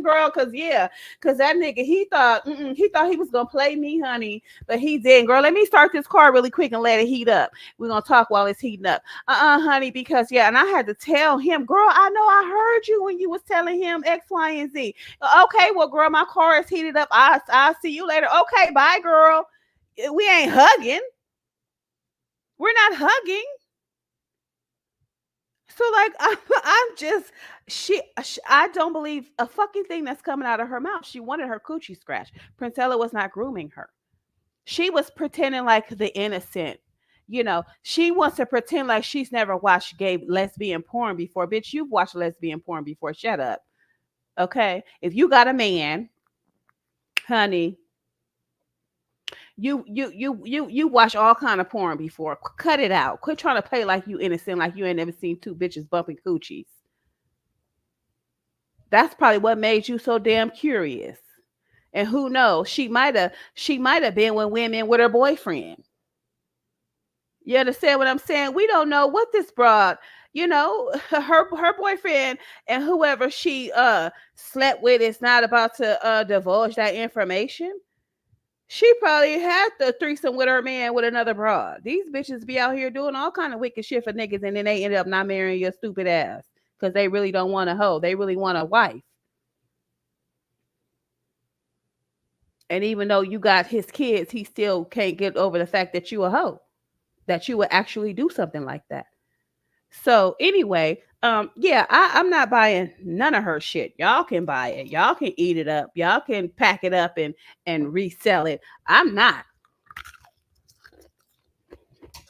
Girl, cause that nigga, he thought he was gonna play me, honey, but he didn't. Girl, let me start this car really quick and let it heat up. We're gonna talk while it's heating up. Honey, because and I had to tell him, girl, I know I heard you when you was telling him X, Y, and Z. Okay, well, girl, my car is heated up. I'll see you later. Okay, bye, girl. We ain't hugging. We're not hugging. So like I'm just I don't believe a fucking thing that's coming out of her mouth. She wanted her coochie scratched. Princella was not grooming her. She was pretending like the innocent. She wants to pretend like she's never watched gay lesbian porn before. Bitch, you've watched lesbian porn before. Shut up. Okay? If you got a man, honey, you watch all kind of porn before. Cut it out. Quit trying to play like you innocent, like you ain't never seen two bitches bumping coochies. That's probably what made you so damn curious. And who knows? She might have been with women with her boyfriend. You understand what I'm saying? We don't know what this broad, her boyfriend and whoever she slept with is not about to divulge that information. She probably had the threesome with her man with another broad. These bitches be out here doing all kind of wicked shit for niggas, and then they end up not marrying your stupid ass because they really don't want a hoe. They really want a wife. And even though you got his kids, he still can't get over the fact that you a hoe, that you would actually do something like that. So anyway, I'm not buying none of her shit. Y'all can buy it. Y'all can eat it up. Y'all can pack it up and resell it. I'm not.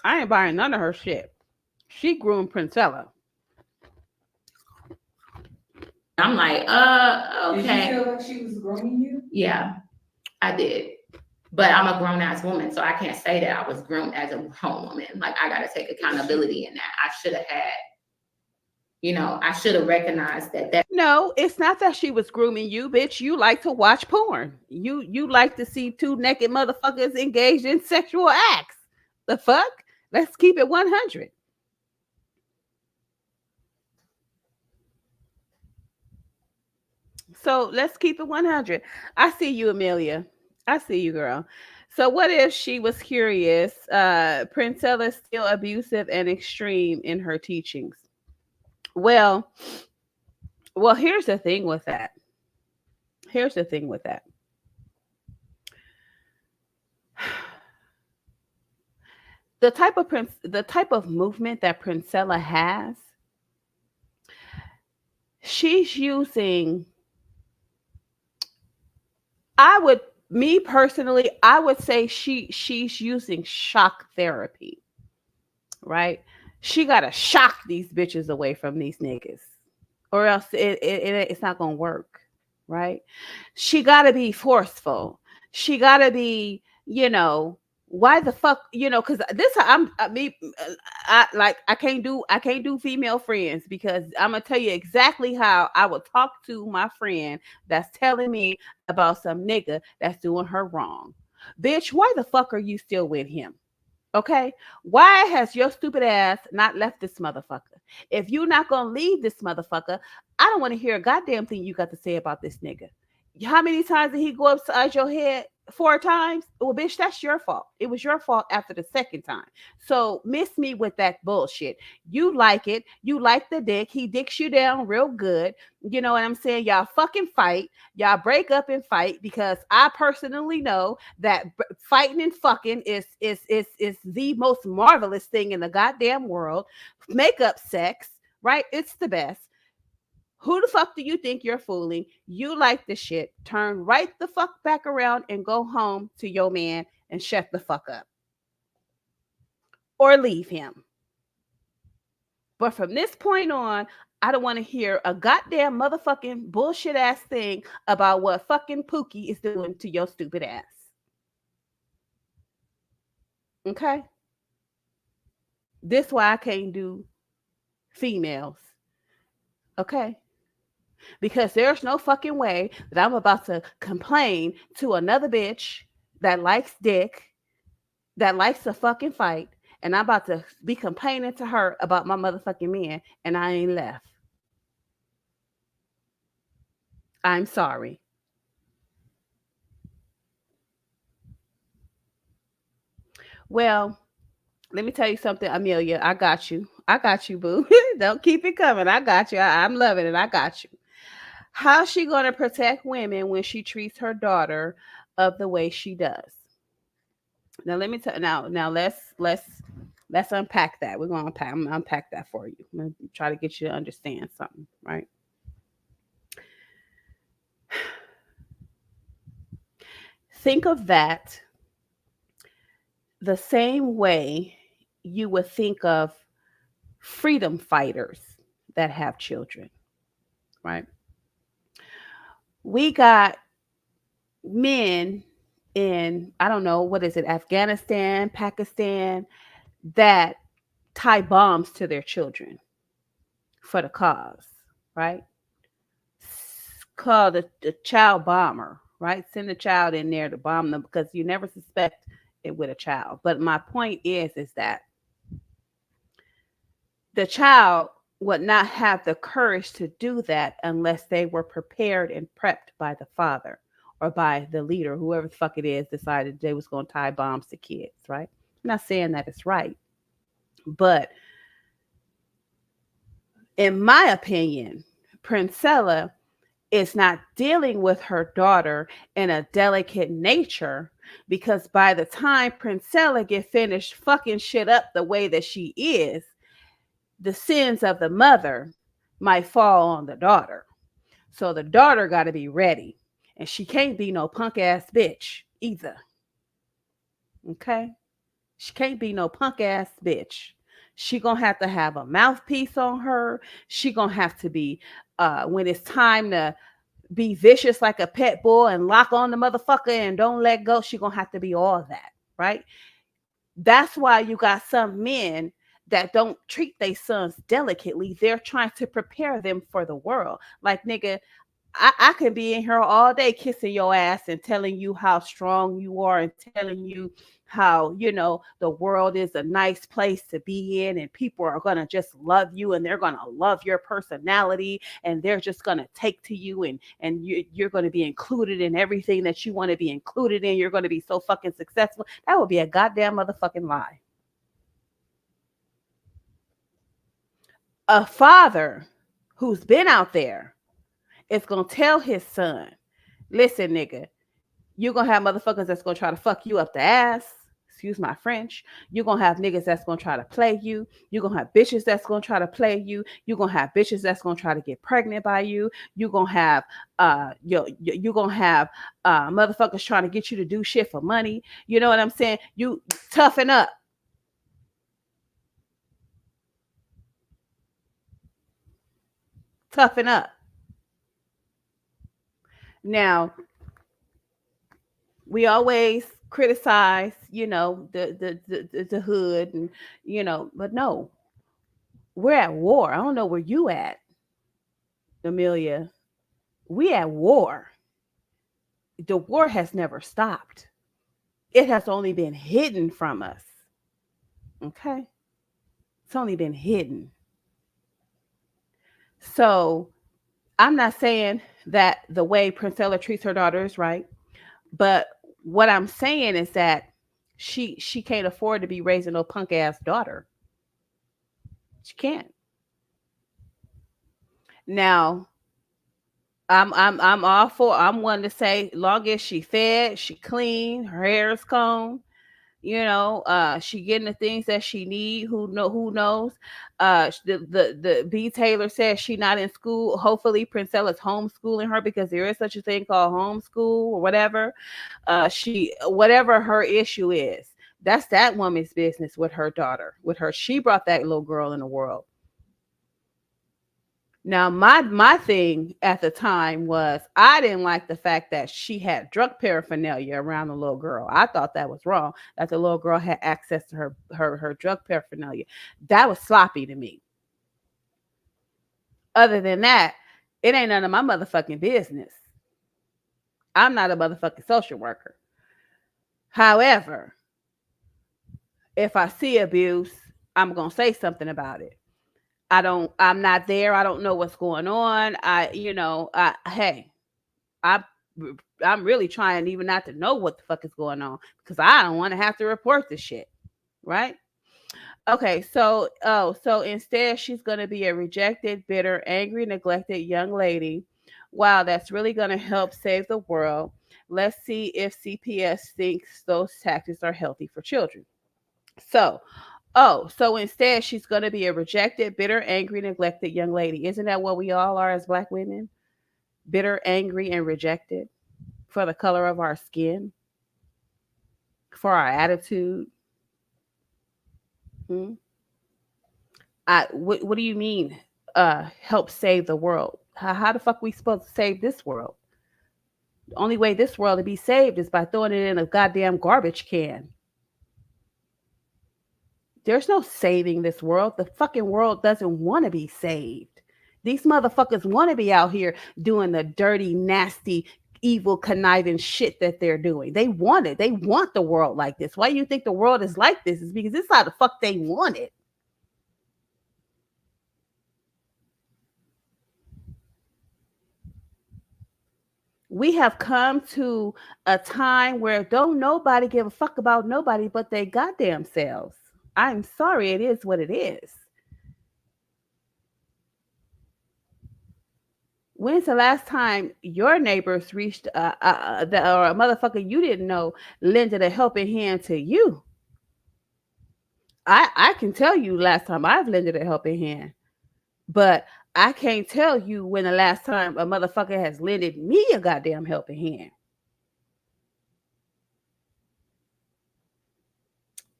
I ain't buying none of her shit. She groomed Princella. I'm like, okay. Did you feel like she was grooming you? Yeah, I did. But I'm a grown ass woman, so I can't say that I was groomed as a grown woman. Like, I got to take accountability in that. I should have had, I should have recognized that. No, it's not that she was grooming you, bitch. You like to watch porn. You like to see two naked motherfuckers engaged in sexual acts. The fuck? Let's keep it 100. So let's keep it 100. I see you, Amelia. I see you, girl. So what if she was curious? Princella's still abusive and extreme in her teachings. Well, here's the thing with that. The type of movement that Princella has, she's using. Me personally, I would say she's using shock therapy, right? She gotta shock these bitches away from these niggas, or else it's not gonna work, right? She gotta be forceful. She gotta be, Why the fuck, because this I can't do female friends, because I'm gonna tell you exactly how I would talk to my friend that's telling me about some nigga that's doing her wrong. Bitch, why the fuck are you still with him? Okay, why has your stupid ass not left this motherfucker? If you're not gonna leave this motherfucker, I don't want to hear a goddamn thing you got to say about this nigga. How many times did he go upside your head? 4 times? Well, bitch, that's your fault. It was your fault after the second time. So miss me with that bullshit. You like it. You like the dick. He dicks you down real good. You know what I'm saying? Y'all fucking fight. Y'all break up and fight, because I personally know that fighting and fucking is the most marvelous thing in the goddamn world. Makeup sex, right? It's the best. Who the fuck do you think you're fooling? You like the shit. Turn right the fuck back around and go home to your man and shut the fuck up. Or leave him. But from this point on, I don't want to hear a goddamn motherfucking bullshit ass thing about what fucking Pookie is doing to your stupid ass. Okay? This why I can't do females. Okay? Because there's no fucking way that I'm about to complain to another bitch that likes dick, that likes to fucking fight, and I'm about to be complaining to her about my motherfucking man, and I ain't left. I'm sorry. Well, let me tell you something, Amelia. I got you. I got you, boo. Don't keep it coming. I got you. I'm loving it. I got you. How's she going to protect women when she treats her daughter of the way she does? Now let me tell now let's unpack that. We're gonna unpack. I'm gonna unpack that for you. I'm gonna try to get you to understand something, right? Think of that the same way you would think of freedom fighters that have children, right? We got men in, I don't know, what is it, Afghanistan, Pakistan, that tie bombs to their children for the cause, right? Called the child bomber, right? Send a child in there to bomb them, because you never suspect it with a child. But my point is that the child would not have the courage to do that unless they were prepared and prepped by the father or by the leader, whoever the fuck it is, decided they was going to tie bombs to kids, right? I'm not saying that it's right, but in my opinion, Princella is not dealing with her daughter in a delicate nature, because by the time Princella get finished fucking shit up the way that she is, the sins of the mother might fall on the daughter. So the daughter got to be ready, and she can't be no punk ass bitch either. Okay? She can't be no punk ass bitch. She gonna have to have a mouthpiece on her. She gonna have to be, when it's time to be vicious like a pit bull and lock on the motherfucker and don't let go, she gonna have to be all that, right? That's why you got some men that don't treat their sons delicately. They're trying to prepare them for the world. Like, nigga, I can be in here all day kissing your ass and telling you how strong you are and telling you how, the world is a nice place to be in, and people are going to just love you, and they're going to love your personality, and they're just going to take to you, and you're going to be included in everything that you want to be included in. You're going to be so fucking successful. That would be a goddamn motherfucking lie. A father who's been out there is going to tell his son, listen, nigga, you're going to have motherfuckers that's going to try to fuck you up the ass. Excuse my French. You're going to have niggas that's going to try to play you. You're going to have bitches that's going to try to play you. You're going to have bitches that's going to try to get pregnant by you. You're going to have you're going to have motherfuckers trying to get you to do shit for money. You know what I'm saying? You toughen up. Toughen up. Now, we always criticize, the hood, and but no, we're at war. I don't know where you at, Amelia. We at war. The war has never stopped. It has only been hidden from us. Okay? It's only been hidden. So I'm not saying that the way Princella treats her daughter is right, but what I'm saying is that she can't afford to be raising no punk ass daughter. She can't. Now, I'm all for. I'm one to say, long as she fed, she clean, her hair is combed, she getting the things that she need. Who knows? The B Taylor says she not in school. Hopefully Princella's homeschooling her, because there is such a thing called homeschool or whatever. She, whatever her issue is, that's that woman's business with her daughter. With her, she brought that little girl in the world. Now, my thing at the time was, I didn't like the fact that she had drug paraphernalia around the little girl. I thought that was wrong, that the little girl had access to her drug paraphernalia. That was sloppy to me. Other than that, it ain't none of my motherfucking business. I'm not a motherfucking social worker. However, if I see abuse, I'm going to say something about it. I'm not there. I don't know what's going on. Hey, I I'm really trying even not to know what the fuck is going on, because I don't want to have to report this shit. Right? Okay, so instead she's gonna be a rejected, bitter, angry, neglected young lady. Wow, that's really gonna help save the world. Let's see if CPS thinks those tactics are healthy for children. So, so instead she's gonna be a rejected, bitter, angry, neglected young lady. Isn't that what we all are as Black women? Bitter, angry, and rejected for the color of our skin, for our attitude. Hmm? What do you mean? Help save the world? How the fuck we supposed to save this world? The only way this world to be saved is by throwing it in a goddamn garbage can. There's no saving this world. The fucking world doesn't want to be saved. These motherfuckers want to be out here doing the dirty, nasty, evil, conniving shit that they're doing. They want it. They want the world like this. Why do you think the world is like this? It's because it's how the fuck they want it. We have come to a time where don't nobody give a fuck about nobody but they goddamn selves. I'm sorry, it is what it is. When's the last time your neighbors reached or a motherfucker you didn't know lended a helping hand to you? I can tell you last time I've lended a helping hand, but I can't tell you when the last time a motherfucker has lended me a goddamn helping hand.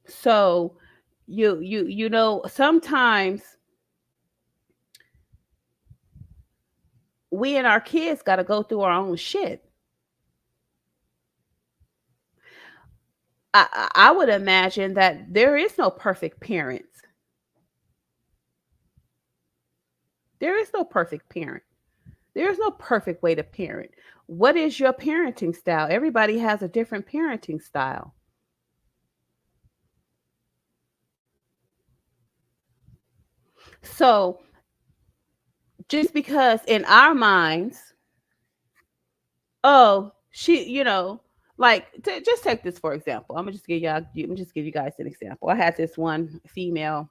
So sometimes we and our kids got to go through our own shit. I would imagine that there is no perfect parents. There is no perfect parent. There is no perfect way to parent. What is your parenting style? Everybody has a different parenting style. So just because in our minds, oh, just take this for example. I'm gonna just give you guys an example. I had this one female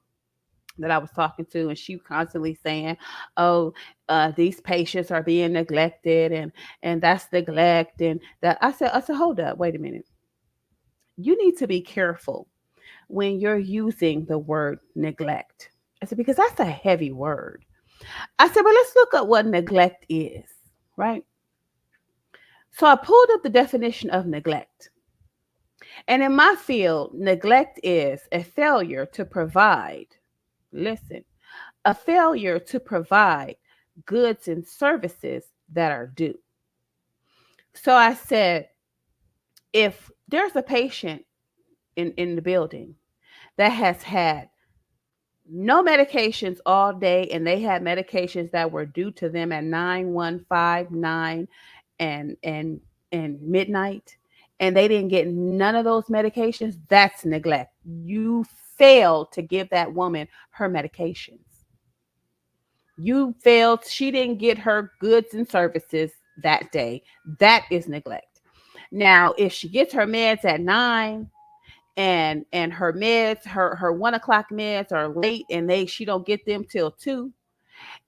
that I was talking to, and she constantly saying, "Oh, these patients are being neglected, and that's neglect." And that I said, hold up, wait a minute. You need to be careful when you're using the word neglect. I said, because that's a heavy word. I said, but let's look at what neglect is, right? So I pulled up the definition of neglect. And in my field, neglect is a failure to provide, listen, a failure to provide goods and services that are due. So I said, if There's a patient in the building that has had no medications all day, and they had medications that were due to them at 9, 1, 5, 9, and midnight, and they didn't get none of those medications. That's neglect. You failed to give that woman her medications. You failed. She didn't get her goods and services that day. That is neglect. Now, if she gets her meds at 9, and her meds, her 1 o'clock meds are late, and she don't get them till 2,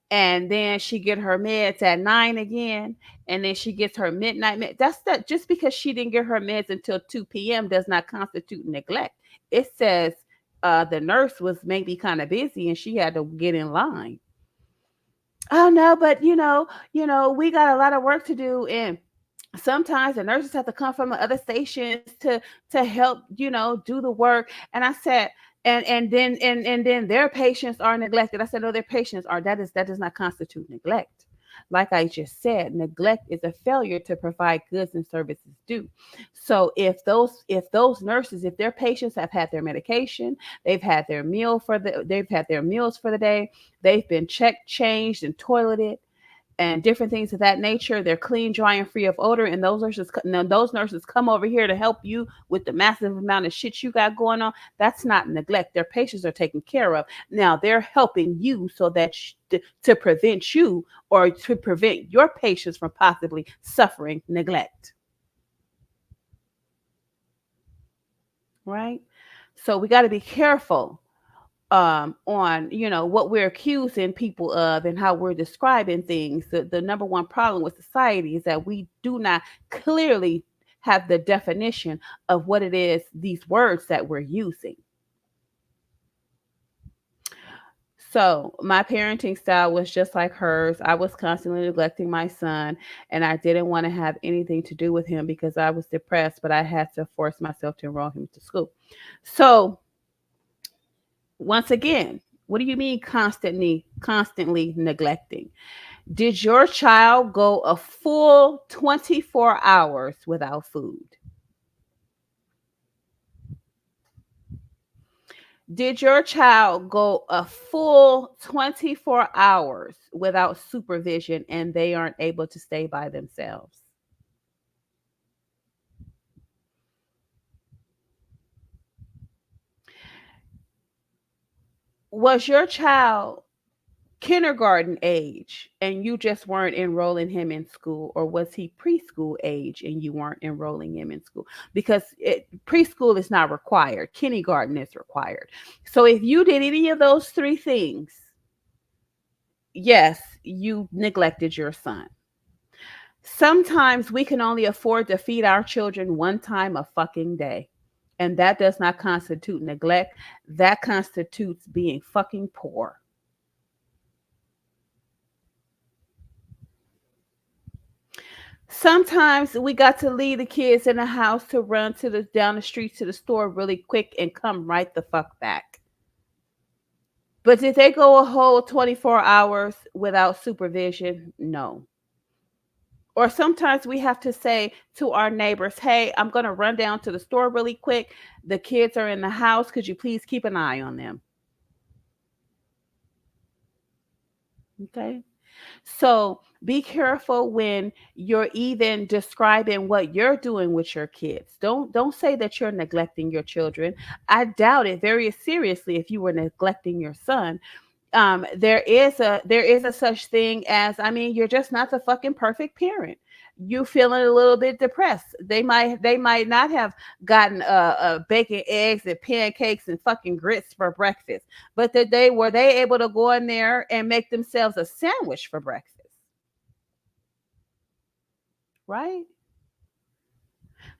and then she get her meds at 9 again, and then she gets her midnight med. That's that. Just because she didn't get her meds until 2 p.m. does not constitute neglect. It says the nurse was maybe kind of busy and she had to get in line. Oh no, but we got a lot of work to do, and sometimes the nurses have to come from other stations to help do the work. And I said, and then their patients are neglected. I said, no, their patients are. That does not constitute neglect. Like I just said, neglect is a failure to provide goods and services due. So if those nurses, if their patients have had their medication, they've had their meals for the day, they've been checked, changed, and toileted, and different things of that nature. They're clean, dry, and free of odor. And those nurses come over here to help you with the massive amount of shit you got going on. That's not neglect. Their patients are taken care of. Now they're helping you so that to prevent you, or to prevent your patients from possibly suffering neglect. Right? So we got to be careful on what we're accusing people of and how we're describing things. The number one problem with society is that we do not clearly have the definition of what it is, these words that we're using. So my parenting style was just like hers. I was constantly neglecting my son, and I didn't want to have anything to do with him because I was depressed, but I had to force myself to enroll him to school. So once again, what do you mean constantly neglecting? Did your child go a full 24 hours without food? Did your child go a full 24 hours without supervision and they aren't able to stay by themselves? Was your child kindergarten age and you just weren't enrolling him in school, or was he preschool age and you weren't enrolling him in school? Because preschool is not required, kindergarten is required. So if you did any of those three things, yes, you neglected your son. Sometimes we can only afford to feed our children one time a fucking day, and that does not constitute neglect. That constitutes being fucking poor. Sometimes we got to leave the kids in the house to run to the down the street to the store really quick and come right the fuck back. But did they go a whole 24 hours without supervision? No. Or sometimes we have to say to our neighbors, hey, I'm going to run down to the store really quick. The kids are in the house. Could you please keep an eye on them? Okay. So be careful when you're even describing what you're doing with your kids. Don't say that you're neglecting your children. I doubt it very seriously if you were neglecting your son. There is a such thing as, I mean, you're just not the fucking perfect parent. You feeling a little bit depressed. They might not have gotten bacon, eggs, and pancakes and fucking grits for breakfast, but that they able to go in there and make themselves a sandwich for breakfast, right?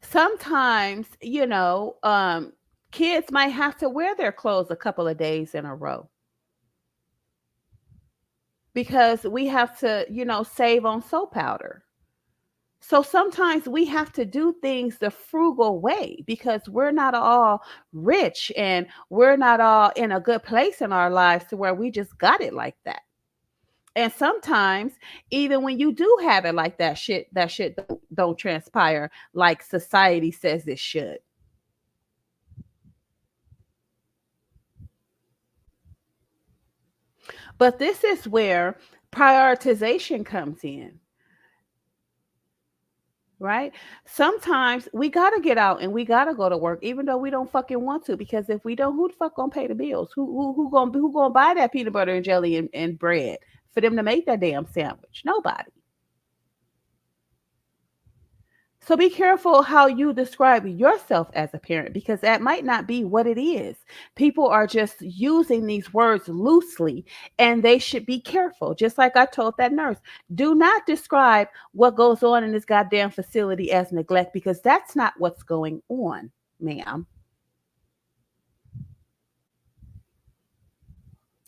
Sometimes kids might have to wear their clothes a couple of days in a row because we have to save on soap powder. So sometimes we have to do things the frugal way because we're not all rich and we're not all in a good place in our lives to where we just got it like that. And sometimes, even when you do have it like that shit don't transpire like society says it should. But this is where prioritization comes in, right? Sometimes we gotta get out and we gotta go to work, even though we don't fucking want to. Because if we don't, who the fuck gonna pay the bills? Who gonna buy that peanut butter and jelly and bread for them to make that damn sandwich? Nobody. So be careful how you describe yourself as a parent, because that might not be what it is. People are just using these words loosely, and they should be careful. Just like I told that nurse, do not describe what goes on in this goddamn facility as neglect, because that's not what's going on, ma'am.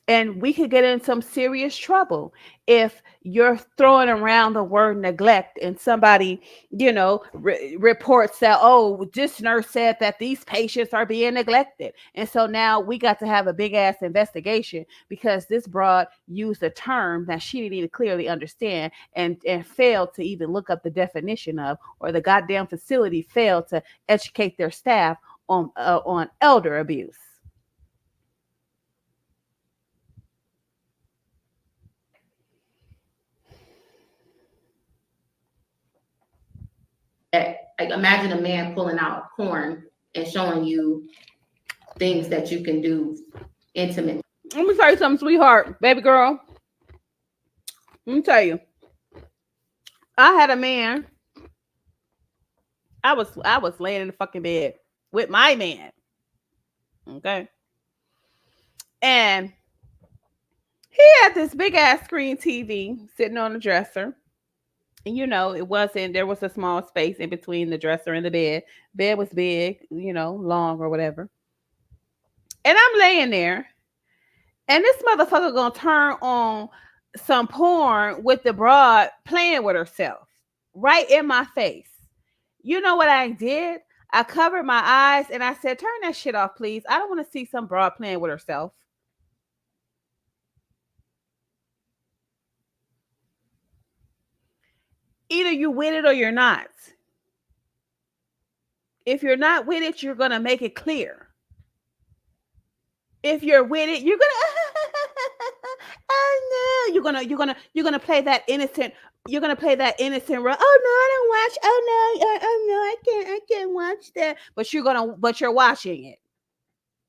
And we could get in some serious trouble if you're throwing around the word neglect and somebody, reports that, oh, this nurse said that these patients are being neglected. And so now we got to have a big ass investigation because this broad used a term that she didn't even clearly understand and failed to even look up the definition of, or the goddamn facility failed to educate their staff on elder abuse. Like imagine a man pulling out porn and showing you things that you can do intimate. Let me tell you something, sweetheart, baby girl. Let me tell you. I had a man. I was laying in the fucking bed with my man. Okay. And he had this big ass screen TV sitting on the dresser. And there was a small space in between the dresser and the bed. Bed was big, long or whatever. And I'm laying there, and this motherfucker gonna turn on some porn with the broad playing with herself right in my face. You know what I did? I covered my eyes and I said, turn that shit off, please. I don't want to see some broad playing with herself. Either you with it or you're not. If you're not with it, you're gonna make it clear. If you're with it, you're gonna oh no, you're gonna play that innocent. You're gonna play that innocent role. Oh no, I don't watch. Oh no, oh no, I can't watch that. But you're watching it,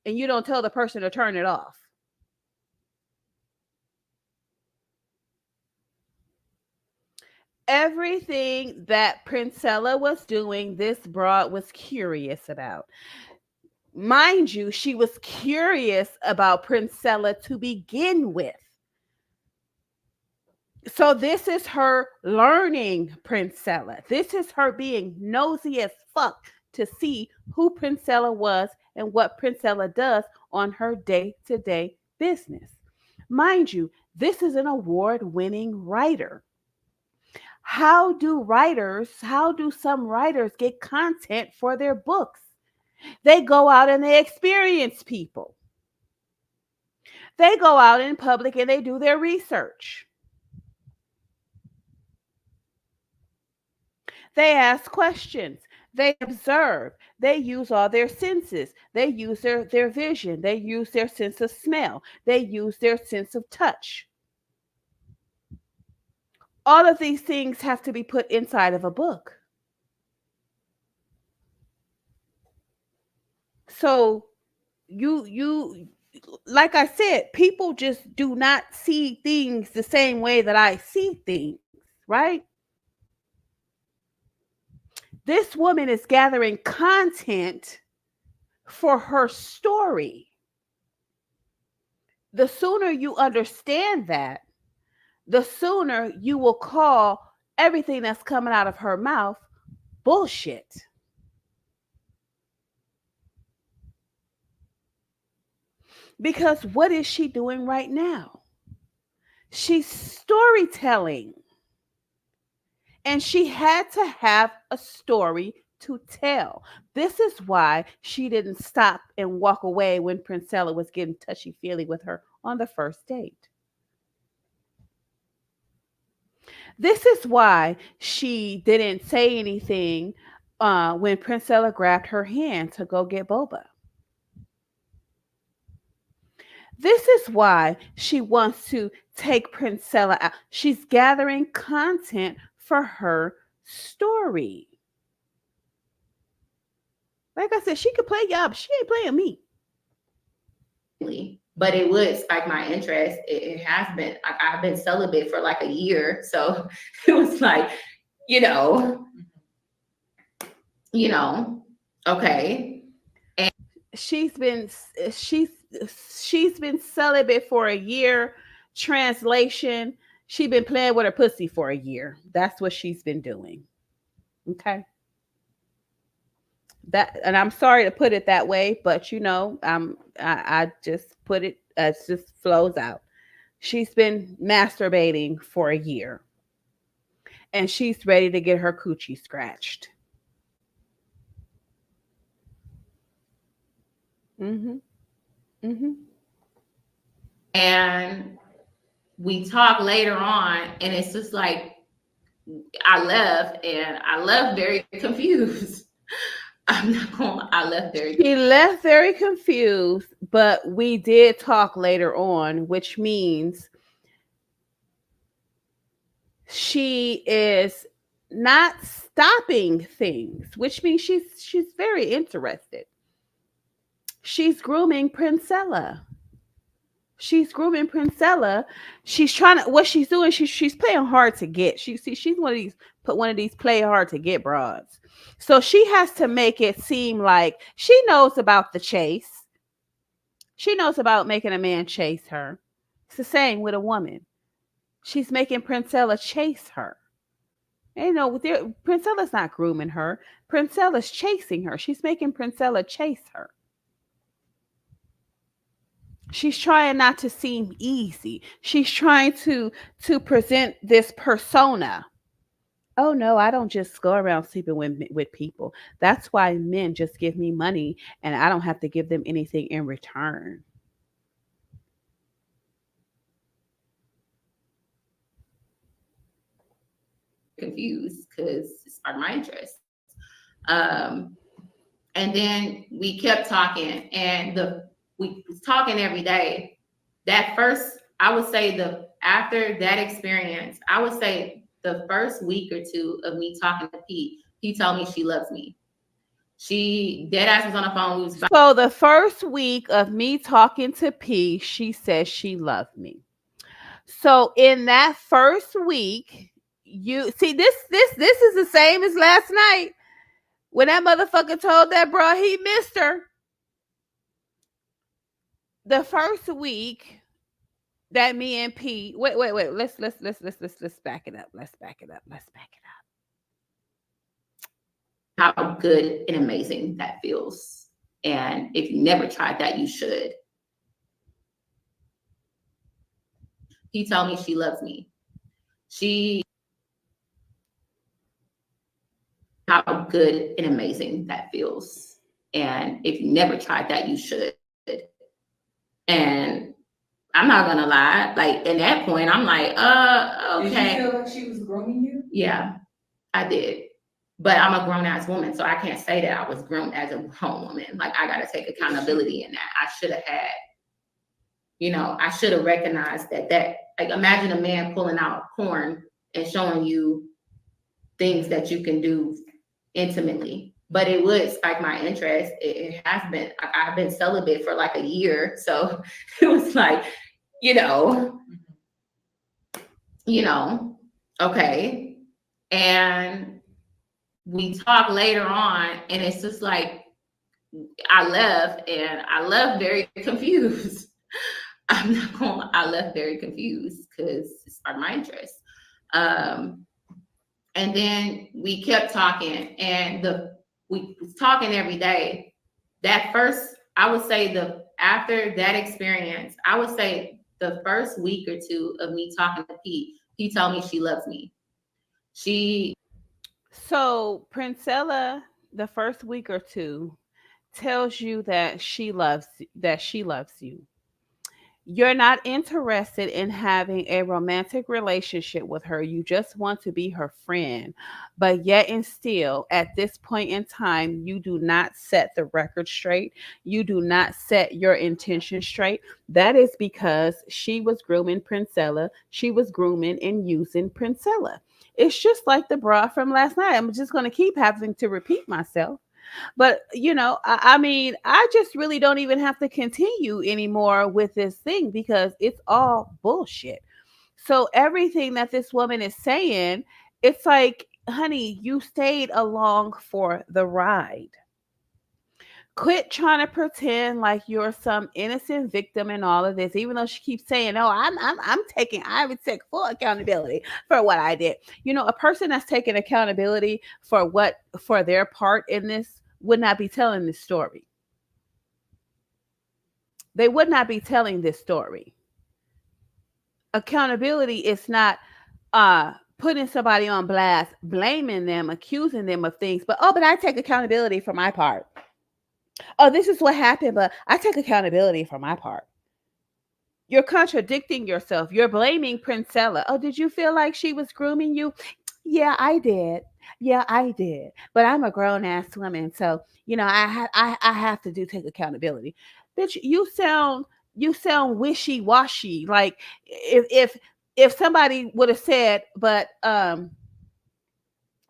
and you don't tell the person to turn it off. Everything that Princella was doing, this broad was curious about. Mind you, she was curious about Princella to begin with. So this is her learning Princella. This is her being nosy as fuck to see who Princella was and what Princella does on her day-to-day business. Mind you, this is an award-winning writer. How do some writers get content for their books? They go out and they experience people. They go out in public and they do their research. They ask questions. They observe. They use all their senses. They use their vision. They use their sense of smell. They use their sense of touch. All of these things have to be put inside of a book. So you like I said, people just do not see things the same way that I see things, right? This woman is gathering content for her story. The sooner you understand that, the sooner you will call everything that's coming out of her mouth bullshit. Because what is she doing right now? She's storytelling. And she had to have a story to tell. This is why she didn't stop and walk away when Princella was getting touchy-feely with her on the first date. This is why she didn't say anything when Princella grabbed her hand to go get boba. This is why she wants to take Princella out. She's gathering content for her story. Like I said, she could play y'all, but she ain't playing me. But it would spike my interest. It has been. I've been celibate for like a year, so it was like, you know, okay. And she's been celibate for a year. Translation: she's been playing with her pussy for a year. That's what she's been doing. Okay. That, and I'm sorry to put it that way, but I just put it as just flows out. She's been masturbating for a year, and she's ready to get her coochie scratched. Mm-hmm. Mm-hmm. And we talk later on, and it's just like I left very confused. I'm not gonna. I left very. He left very confused, but we did talk later on, which means she is not stopping things, which means she's very interested. She's grooming Princella. She's grooming Princella. She's trying to, what she's doing, she's playing hard to get. She's one of these play hard to get broads. So she has to make it seem like she knows about the chase. She knows about making a man chase her. It's the same with a woman. She's making Princella chase her. Princella's not grooming her. Princella's chasing her. She's making Princella chase her. She's trying not to seem easy. She's trying to present this persona. Oh no, I don't just go around sleeping with people. That's why men just give me money and I don't have to give them anything in return. Confused because it sparked my interest. And then we kept talking, and we was talking every day. That first, I would say after that experience, I would say the first week or two of me talking to Pete, he told me she loves me. She dead ass was on the phone. So the first week of me talking to P, she said she loved me. So in that first week, you see this is the same as last night when that motherfucker told that bro he missed her. The first week that me and Pete, wait, let's back it up. Let's back it up. How good and amazing that feels. And if you never tried that, you should. He told me she loves me. How good and amazing that feels. And if you never tried that, you should. And I'm not gonna lie, like in that point, I'm like, okay. Did you feel like she was grooming you? Yeah, I did. But I'm a grown ass woman, so I can't say that I was groomed as a grown woman. Like I gotta take accountability in that. I should have had, I should have recognized that like imagine a man pulling out porn and showing you things that you can do intimately. But it would spike my interest. It has been. I've been celibate for like a year, so it was like, okay. And we talk later on, and it's just like I left very confused. I left very confused because it sparked my interest. And then we kept talking, and we was talking every day. That first, I would say after that experience, I would say the first week or two of me talking to Pete, he told me she loves me. So Princella, the first week or two, tells you that she loves you. You're not interested in having a romantic relationship with her. You just want to be her friend. But yet, and still, at this point in time, you do not set the record straight. You do not set your intention straight. That is because she was grooming Princella. She was grooming and using Princella. It's just like the bra from last night. I'm just going to keep having to repeat myself. But I mean, I just really don't even have to continue anymore with this thing because it's all bullshit. So everything that this woman is saying, it's like, honey, you stayed along for the ride. Quit trying to pretend like you're some innocent victim in all of this, even though she keeps saying, "No, I would take full accountability for what I did." A person that's taking accountability for their part in this would not be telling this story. They would not be telling this story. Accountability is not putting somebody on blast, blaming them, accusing them of things, but I take accountability for my part. Oh, this is what happened, but I take accountability for my part. You're contradicting yourself. You're blaming Princella. Oh, did you feel like she was grooming you? Yeah, I did. Yeah, I did. But I'm a grown ass woman, so I have to do take accountability. Bitch, you sound wishy washy. Like if somebody would have said, but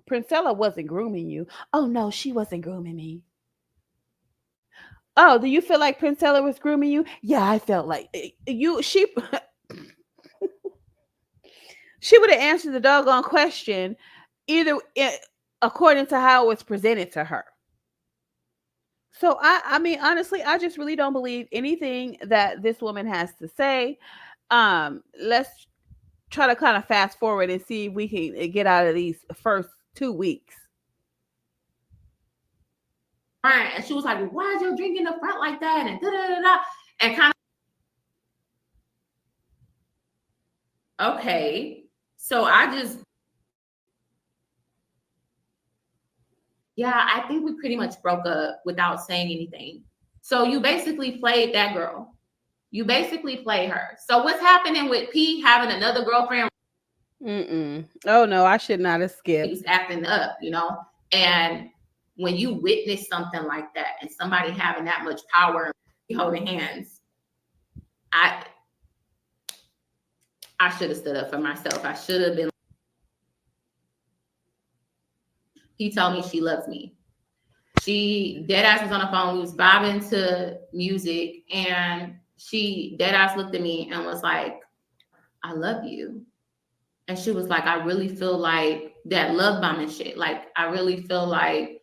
Princella wasn't grooming you. Oh no, she wasn't grooming me. Oh, do you feel like Princella was grooming you? Yeah, I felt like you. She would have answered the doggone question either according to how it was presented to her. So I mean, honestly, I just really don't believe anything that this woman has to say. Let's try to kind of fast forward and see if we can get out of these first 2 weeks. Right. And she was like, well, why is your drink in the front like that? And da da da da. And kind of, okay. So yeah, I think we pretty much broke up without saying anything. So you basically played that girl. You basically played her. So what's happening with P having another girlfriend? Oh no, I should not have skipped. He's acting up, and when you witness something like that and somebody having that much power holding hands, I should have stood up for myself. I should have been. He told me she loves me. She dead ass was on the phone. We was vibing to music, and she dead ass looked at me and was like, "I love you." And she was like, "I really feel like that love bombing shit. Like, I really feel like,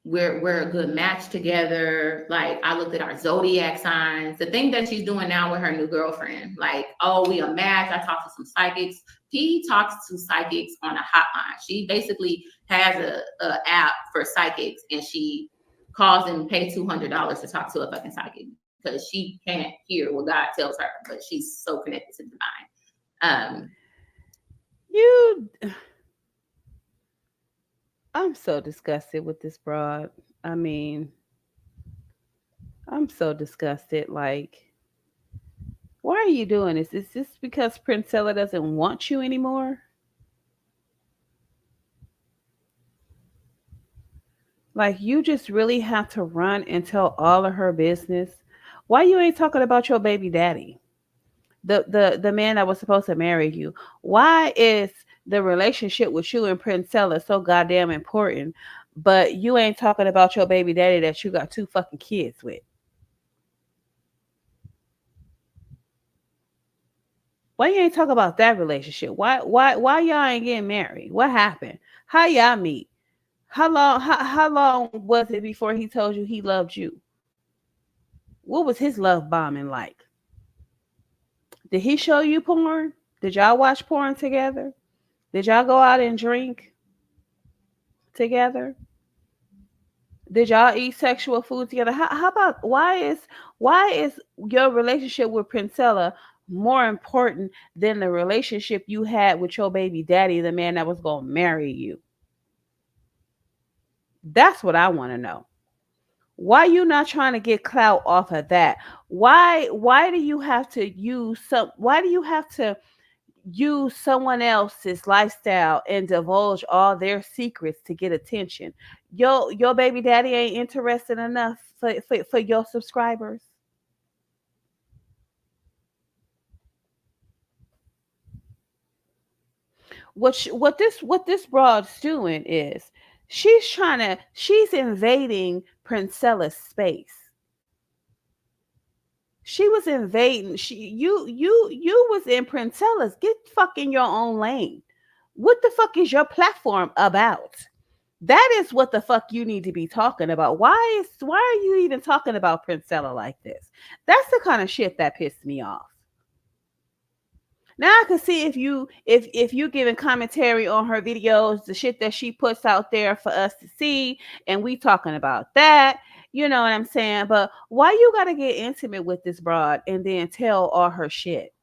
we're a good match together. Like, I looked at our zodiac signs." The thing that she's doing now with her new girlfriend, like, oh, we a match. I talked to some psychics. P talks to psychics on a hotline. She basically has a app for psychics, and she calls and pay $200 to talk to a fucking psychic because she can't hear what God tells her, but she's so connected to divine. I'm so disgusted with this broad. I mean, I'm so disgusted. Like, why are you doing this? Is this because Princella doesn't want you anymore? Like, you just really have to run and tell all of her business. Why you ain't talking about your baby daddy? The man that was supposed to marry you. Why is the relationship with you and Princella so goddamn important, but you ain't talking about your baby daddy that you got 2 fucking kids with? Why you ain't talk about that relationship? Why y'all ain't getting married? What happened? How y'all meet? How long was it before he told you he loved you? What was his love bombing like? Did he show you porn? Did y'all watch porn together? Did y'all go out and drink together? Did y'all eat sexual food together? How about why is your relationship with Princella more important than the relationship you had with your baby daddy, the man that was gonna marry you? That's what I want to know. Why you not trying to get clout off of that? Why do you have to use some why do you have to use someone else's lifestyle and divulge all their secrets to get attention? Your baby daddy ain't interested enough for your subscribers. What this broad's doing is she's invading Princella's space. She was invading. You was in Princella's. Get fuck in your own lane. What the fuck is your platform about? That is what the fuck you need to be talking about. Why are you even talking about Princella like this? That's the kind of shit that pissed me off. Now I can see if you giving commentary on her videos, the shit that she puts out there for us to see, and we talking about that. You know what I'm saying? But why you gotta get intimate with this broad and then tell all her shit?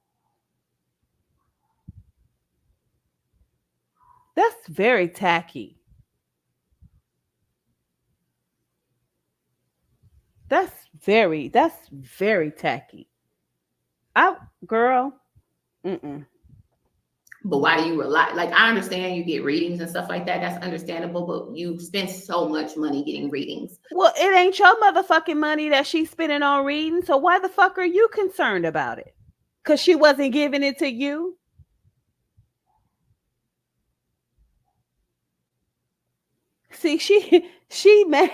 That's very tacky. That's very tacky. I girl, mm-mm. But why do you rely? Like, I understand you get readings and stuff like that. That's understandable. But you spend so much money getting readings. Well, it ain't your motherfucking money that she's spending on reading. So why the fuck are you concerned about it? Cause she wasn't giving it to you. See, she mad.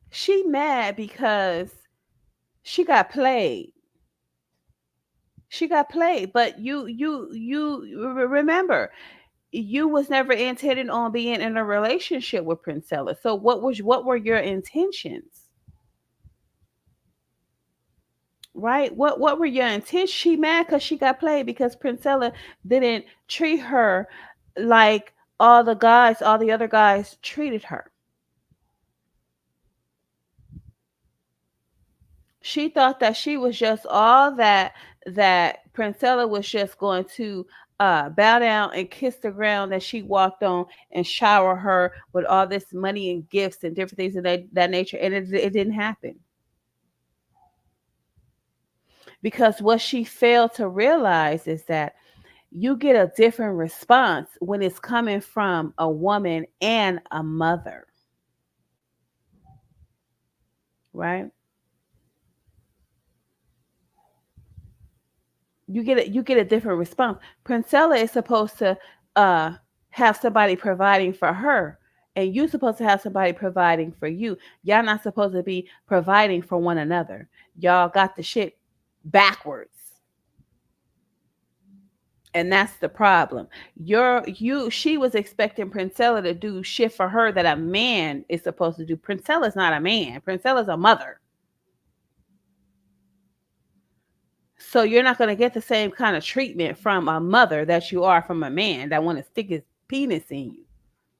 She mad because she got played. She got played. But remember, you was never intended on being in a relationship with Princella. So what were your intentions? Right? What were your intentions? She mad because she got played because Princella didn't treat her like all the other guys treated her. She thought that she was just all that Princella was just going to bow down and kiss the ground that she walked on and shower her with all this money and gifts and different things of that nature. And it didn't happen. Because what she failed to realize is that you get a different response when it's coming from a woman and a mother, right? You get a different response. Princella is supposed to uh have somebody providing for her, and you supposed to have somebody providing for you. Y'all not supposed to be providing for one another. Y'all got the shit backwards. And that's the problem. She was expecting Princella to do shit for her that a man is supposed to do. Princella's not a man. Princella's a mother. So you're not going to get the same kind of treatment from a mother that you are from a man that want to stick his penis in you.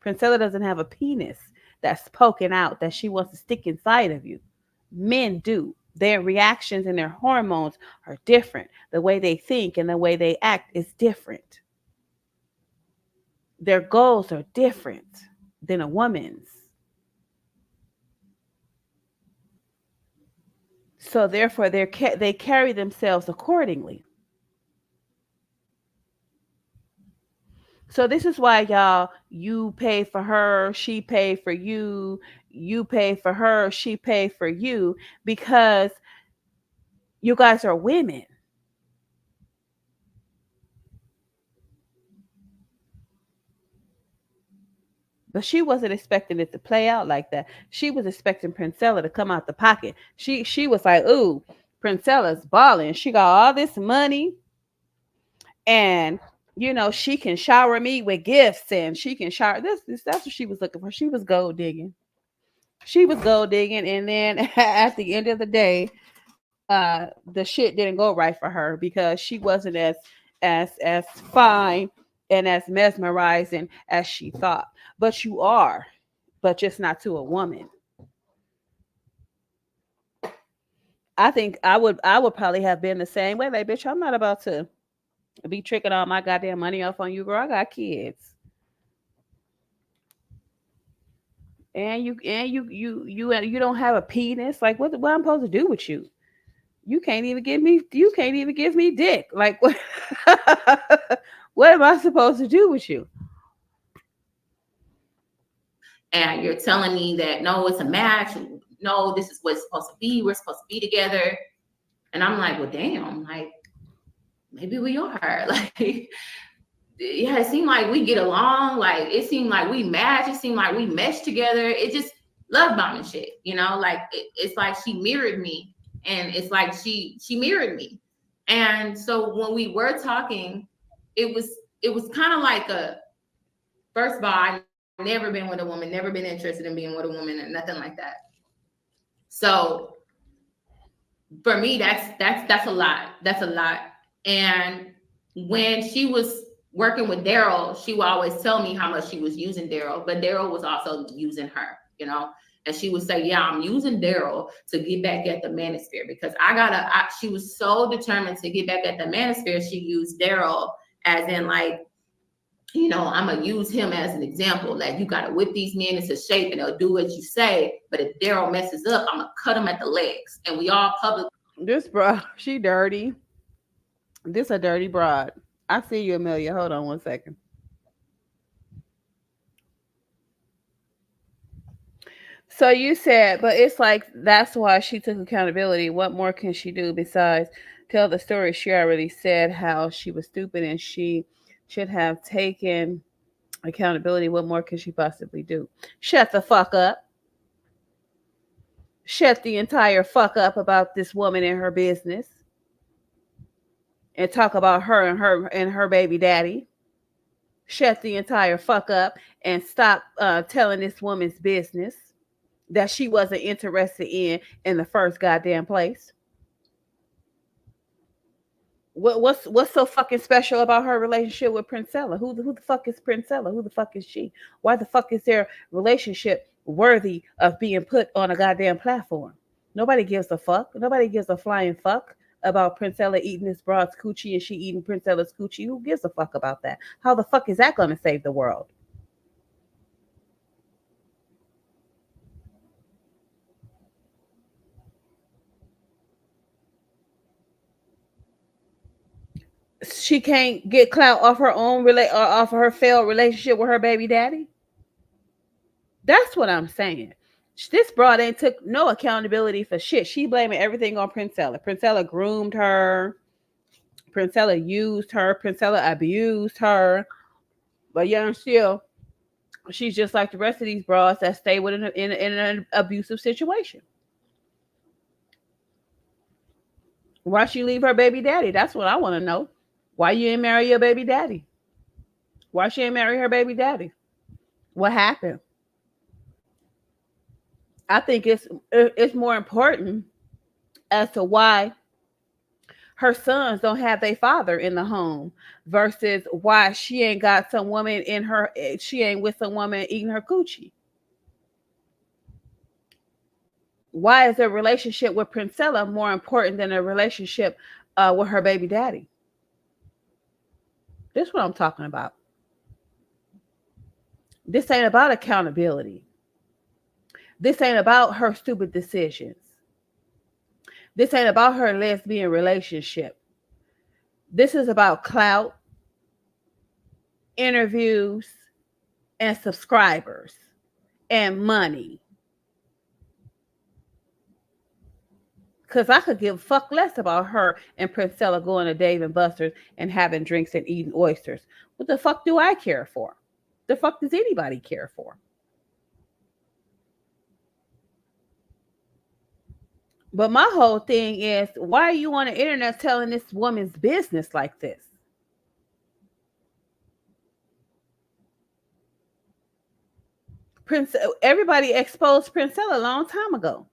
Princella doesn't have a penis that's poking out that she wants to stick inside of you. Men do. Their reactions and their hormones are different. The way they think and the way they act is different. Their goals are different than a woman's. So therefore, they carry themselves accordingly. So this is why y'all, you pay for her, she pay for you, you pay for her, she pay for you, because you guys are women. But she wasn't expecting it to play out like that. She was expecting Princella to come out the pocket. She was like, "Ooh, Princella's balling. She got all this money, and she can shower me with gifts, and she can shower this. That's what she was looking for. She was gold digging. She was gold digging, and then at the end of the day, the shit didn't go right for her because she wasn't as fine and as mesmerizing as she thought. But you are, but just not to a woman. I think I would probably have been the same way. Like, bitch, I'm not about to be tricking all my goddamn money off on you, girl. I got kids. And you don't have a penis. Like what I'm supposed to do with you? You can't even give me dick. Like what what am I supposed to do with you? And you're telling me that no, it's a match. No, this is what it's supposed to be. We're supposed to be together. And I'm like, well, damn, like maybe we are. Like, yeah, it seemed like we get along. Like it seemed like we match. It seemed like we mesh together. It just love bombing shit, you know. Like it's like she mirrored me, and it's like she mirrored me. And so when we were talking, it was kind of like a, first of all, I never been with a woman, never been interested in being with a woman, and nothing like that. So for me, that's a lot. That's a lot. And when she was working with Daryl, she would always tell me how much she was using Daryl, but Daryl was also using her, you know. And she would say, "Yeah, I'm using Daryl to get back at the manosphere because she was so determined to get back at the manosphere. She used Daryl as in like, you know, I'm gonna use him as an example. Like you gotta whip these men into shape and they'll do what you say. But if Daryl messes up, I'm gonna cut him at the legs." And we all public. This bro, she dirty. This a dirty broad. I see you, Amelia. Hold on one second. So you said, but it's like that's why she took accountability. What more can she do besides tell the story? She already said how she was stupid and she should have taken accountability. What more can she possibly do? Shut the fuck up. Shut the entire fuck up about this woman and her business. And talk about her and her baby daddy. Shut the entire fuck up and stop telling this woman's business that she wasn't interested in the first goddamn place. What's so fucking special about her relationship with Princella? Who the fuck is Princella? Who the fuck is she? Why the fuck is their relationship worthy of being put on a goddamn platform? Nobody gives a fuck. Nobody gives a flying fuck about Princella eating this broad's coochie and she eating Princella's coochie. Who gives a fuck about that? How the fuck is that going to save the world? She can't get clout off her own or off of her failed relationship with her baby daddy. That's what I'm saying. This broad ain't took no accountability for shit. She blaming everything on Princella. Princella groomed her. Princella used her. Princella abused her. But yeah, still, she's just like the rest of these broads that stay with in an abusive situation. Why she leave her baby daddy? That's what I want to know. Why you ain't marry your baby daddy? Why she ain't marry her baby daddy? What happened? I think it's more important as to why her sons don't have their father in the home versus why she ain't got some woman in her, she ain't with some woman eating her coochie. Why is a relationship with Princella more important than a relationship with her baby daddy? This is what I'm talking about. This ain't about accountability. This ain't about her stupid decisions. This ain't about her lesbian relationship. This is about clout, interviews, and subscribers and money. Because I could give a fuck less about her and Princella going to Dave and Buster's and having drinks and eating oysters. What the fuck do I care for? The fuck does anybody care for? But my whole thing is, why are you on the internet telling this woman's business like this? Everybody exposed Princella a long time ago.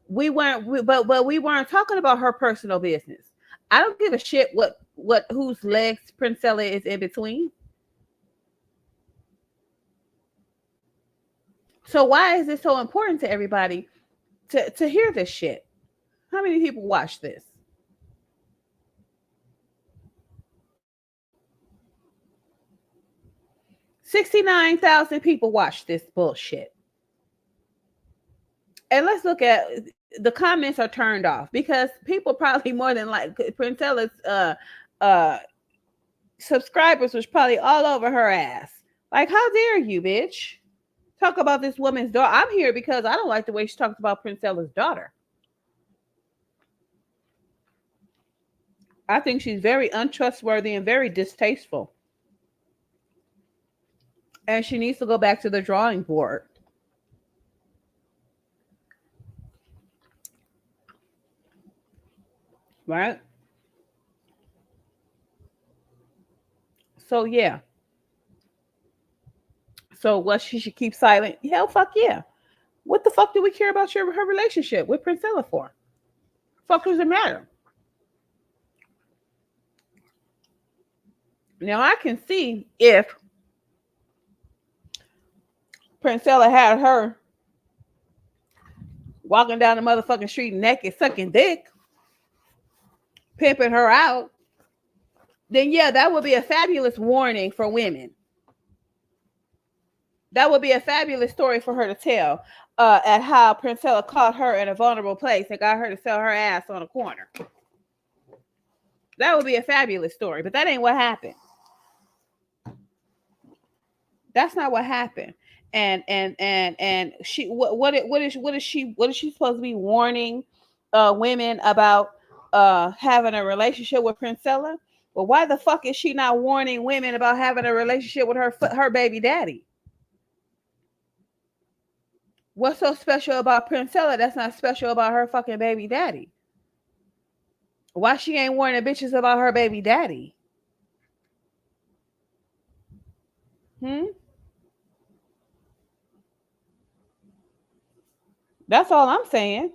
But we weren't talking about her personal business. I don't give a shit what whose legs Princella is in between. So why is it so important to everybody to hear this shit? How many people watch this? 69,000 people watch this bullshit. And let's look at the comments are turned off because people probably more than like Princella's uh subscribers was probably all over her ass. Like, how dare you, bitch? Talk about this woman's daughter. I'm here because I don't like the way she talks about Princella's daughter. I think she's very untrustworthy and very distasteful. And she needs to go back to the drawing board. Right? So, yeah. So, what, she should keep silent? Hell, fuck yeah. What the fuck do we care about her relationship with Princella for? Fuck does it matter? Now, I can see if Princella had her walking down the motherfucking street naked, sucking dick, pimping her out, then yeah, that would be a fabulous warning for women. That would be a fabulous story for her to tell at how Princella caught her in a vulnerable place and got her to sell her ass on a corner. That would be a fabulous story, but that ain't what happened. That's not what happened. And she what is she supposed to be warning women about having a relationship with Princella? Well, why the fuck is she not warning women about having a relationship with her baby daddy? What's so special about Princella that's not special about her fucking baby daddy? Why she ain't warning bitches about her baby daddy? That's all I'm saying.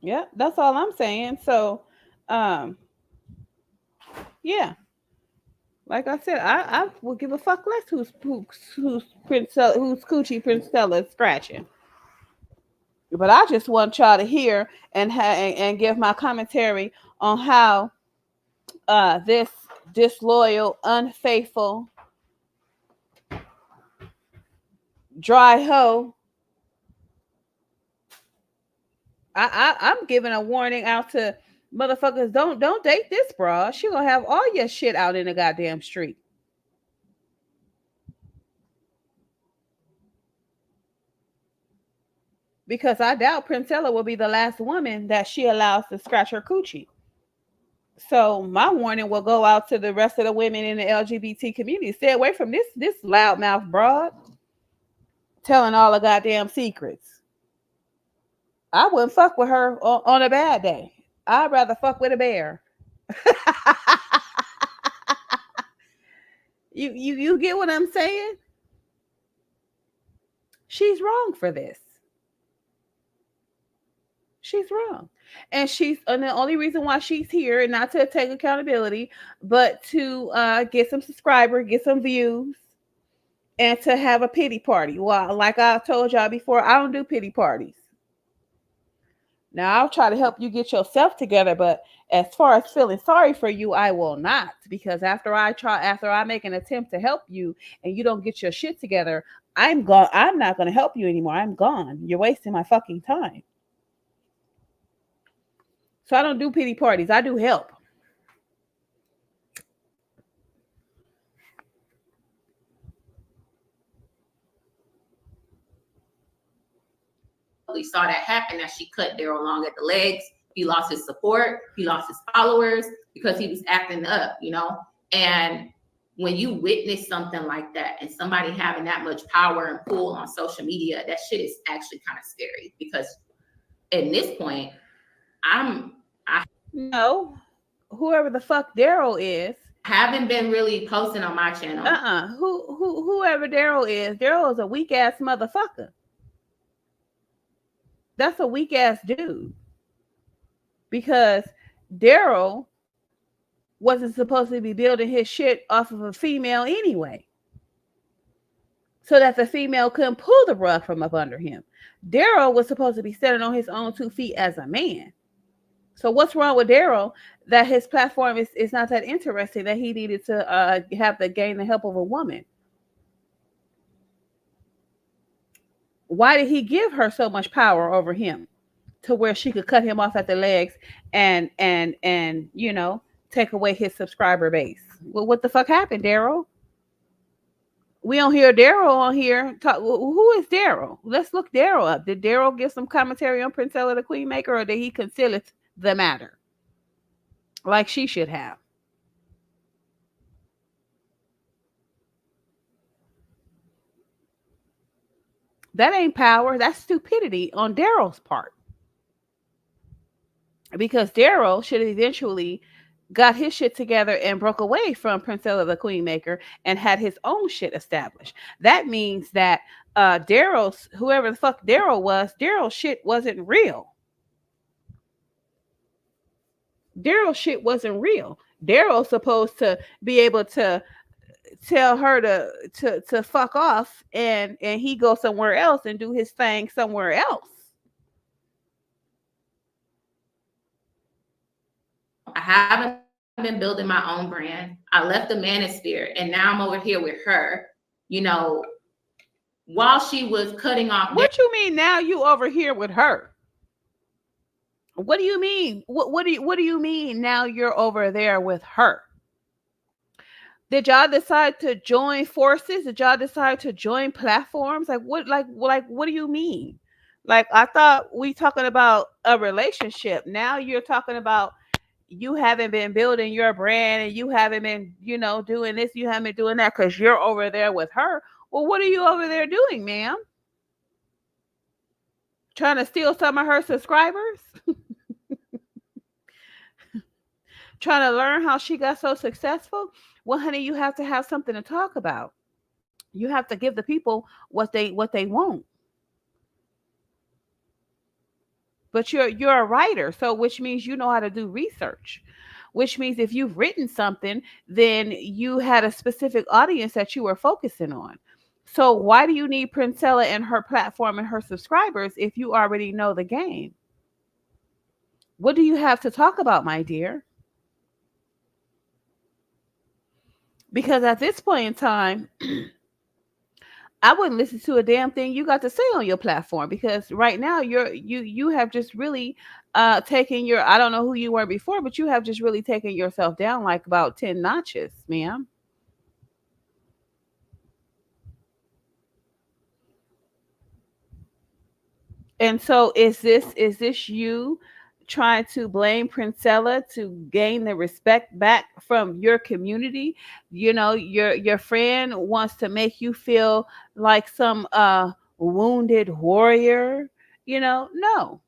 Yeah, that's all I'm saying. So, yeah, like I said, I will give a fuck less who's Princella, who's coochie Princella is scratching. But I just want y'all to hear and give my commentary on how this disloyal, unfaithful, dry hoe. I'm giving a warning out to motherfuckers. Don't date this broad. She gonna have all your shit out in the goddamn street. Because I doubt Princella will be the last woman that she allows to scratch her coochie. So my warning will go out to the rest of the women in the LGBT community. Stay away from this loudmouth broad telling all the goddamn secrets. I wouldn't fuck with her on a bad day. I'd rather fuck with a bear. You get what I'm saying? She's wrong for this. She's wrong. And the only reason why she's here, and not to take accountability, but to get some subscribers, get some views, and to have a pity party. Well, like I told y'all before, I don't do pity parties. Now I'll try to help you get yourself together, but as far as feeling sorry for you, I will not, because after I make an attempt to help you and you don't get your shit together, I'm gone. I'm not going to help you anymore. I'm gone. You're wasting my fucking time. So I don't do pity parties. I do help. We saw that happen as she cut Daryl Long at the legs. He lost his support. He lost his followers because he was acting up, And when you witness something like that and somebody having that much power and pull on social media, that shit is actually kind of scary, because at this point, no, whoever the fuck Daryl is, haven't been really posting on my channel. Whoever Daryl is a weak ass motherfucker. That's a weak ass dude. Because Daryl wasn't supposed to be building his shit off of a female anyway, so that the female couldn't pull the rug from up under him. Daryl was supposed to be standing on his own 2 feet as a man. So what's wrong with Daryl that his platform is not that interesting that he needed to have to gain the help of a woman? Why did he give her so much power over him to where she could cut him off at the legs and take away his subscriber base? Well, what the fuck happened, Daryl? We don't hear Daryl on here. Who is Daryl? Let's look Daryl up. Did Daryl give some commentary on Princella the Queen Maker, or did he conceal the matter like she should have? That ain't power. That's stupidity on Daryl's part. Because Daryl should have eventually got his shit together and broke away from Princella the Queen Maker and had his own shit established. That means that Daryl's, whoever the fuck Daryl's shit wasn't real. Daryl's shit wasn't real. Daryl's supposed to be able to tell her to fuck off and he go somewhere else and do his thing somewhere else. I haven't been building my own brand. I left the manosphere and now I'm over here with her, while she was cutting off. What you mean now you over here with her? What do you mean? What do you mean now you're over there with her? Did y'all decide to join forces? Did y'all decide to join platforms? What do you mean? Like, I thought we talking about a relationship. Now you're talking about you haven't been building your brand and you haven't been, doing this, you haven't been doing that because you're over there with her. Well, what are you over there doing, ma'am? Trying to steal some of her subscribers? Trying to learn how she got so successful? Well, honey, you have to have something to talk about. You have to give the people what they want. But you're a writer, so which means you know how to do research. Which means if you've written something, then you had a specific audience that you were focusing on. So why do you need Princella and her platform and her subscribers if you already know the game? What do you have to talk about, my dear? Because at this point in time, I wouldn't listen to a damn thing you got to say on your platform, because right now you have just really taken your, I don't know who you were before, but you have just really taken yourself down like about 10 notches, ma'am. And so is this you trying to blame Princella to gain the respect back from your community? Your friend wants to make you feel like some wounded warrior. No.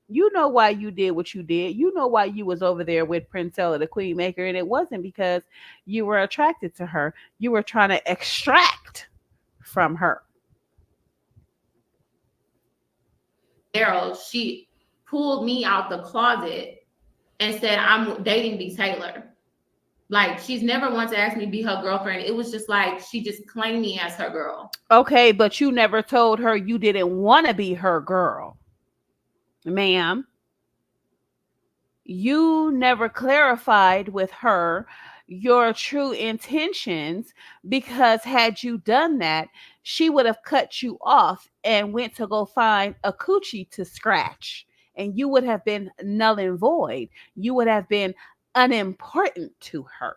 You know why you did what you did. You know why you was over there with Princella the Queen Maker, and it wasn't because you were attracted to her. You were trying to extract from her. Daryl, she pulled me out the closet and said, I'm dating B. Taylor. Like, she's never once asked me to be her girlfriend. It was just like, she just claimed me as her girl. Okay, but you never told her you didn't want to be her girl, ma'am. You never clarified with her your true intentions, because had you done that, she would have cut you off and went to go find a coochie to scratch, and you would have been null and void. You would have been unimportant to her.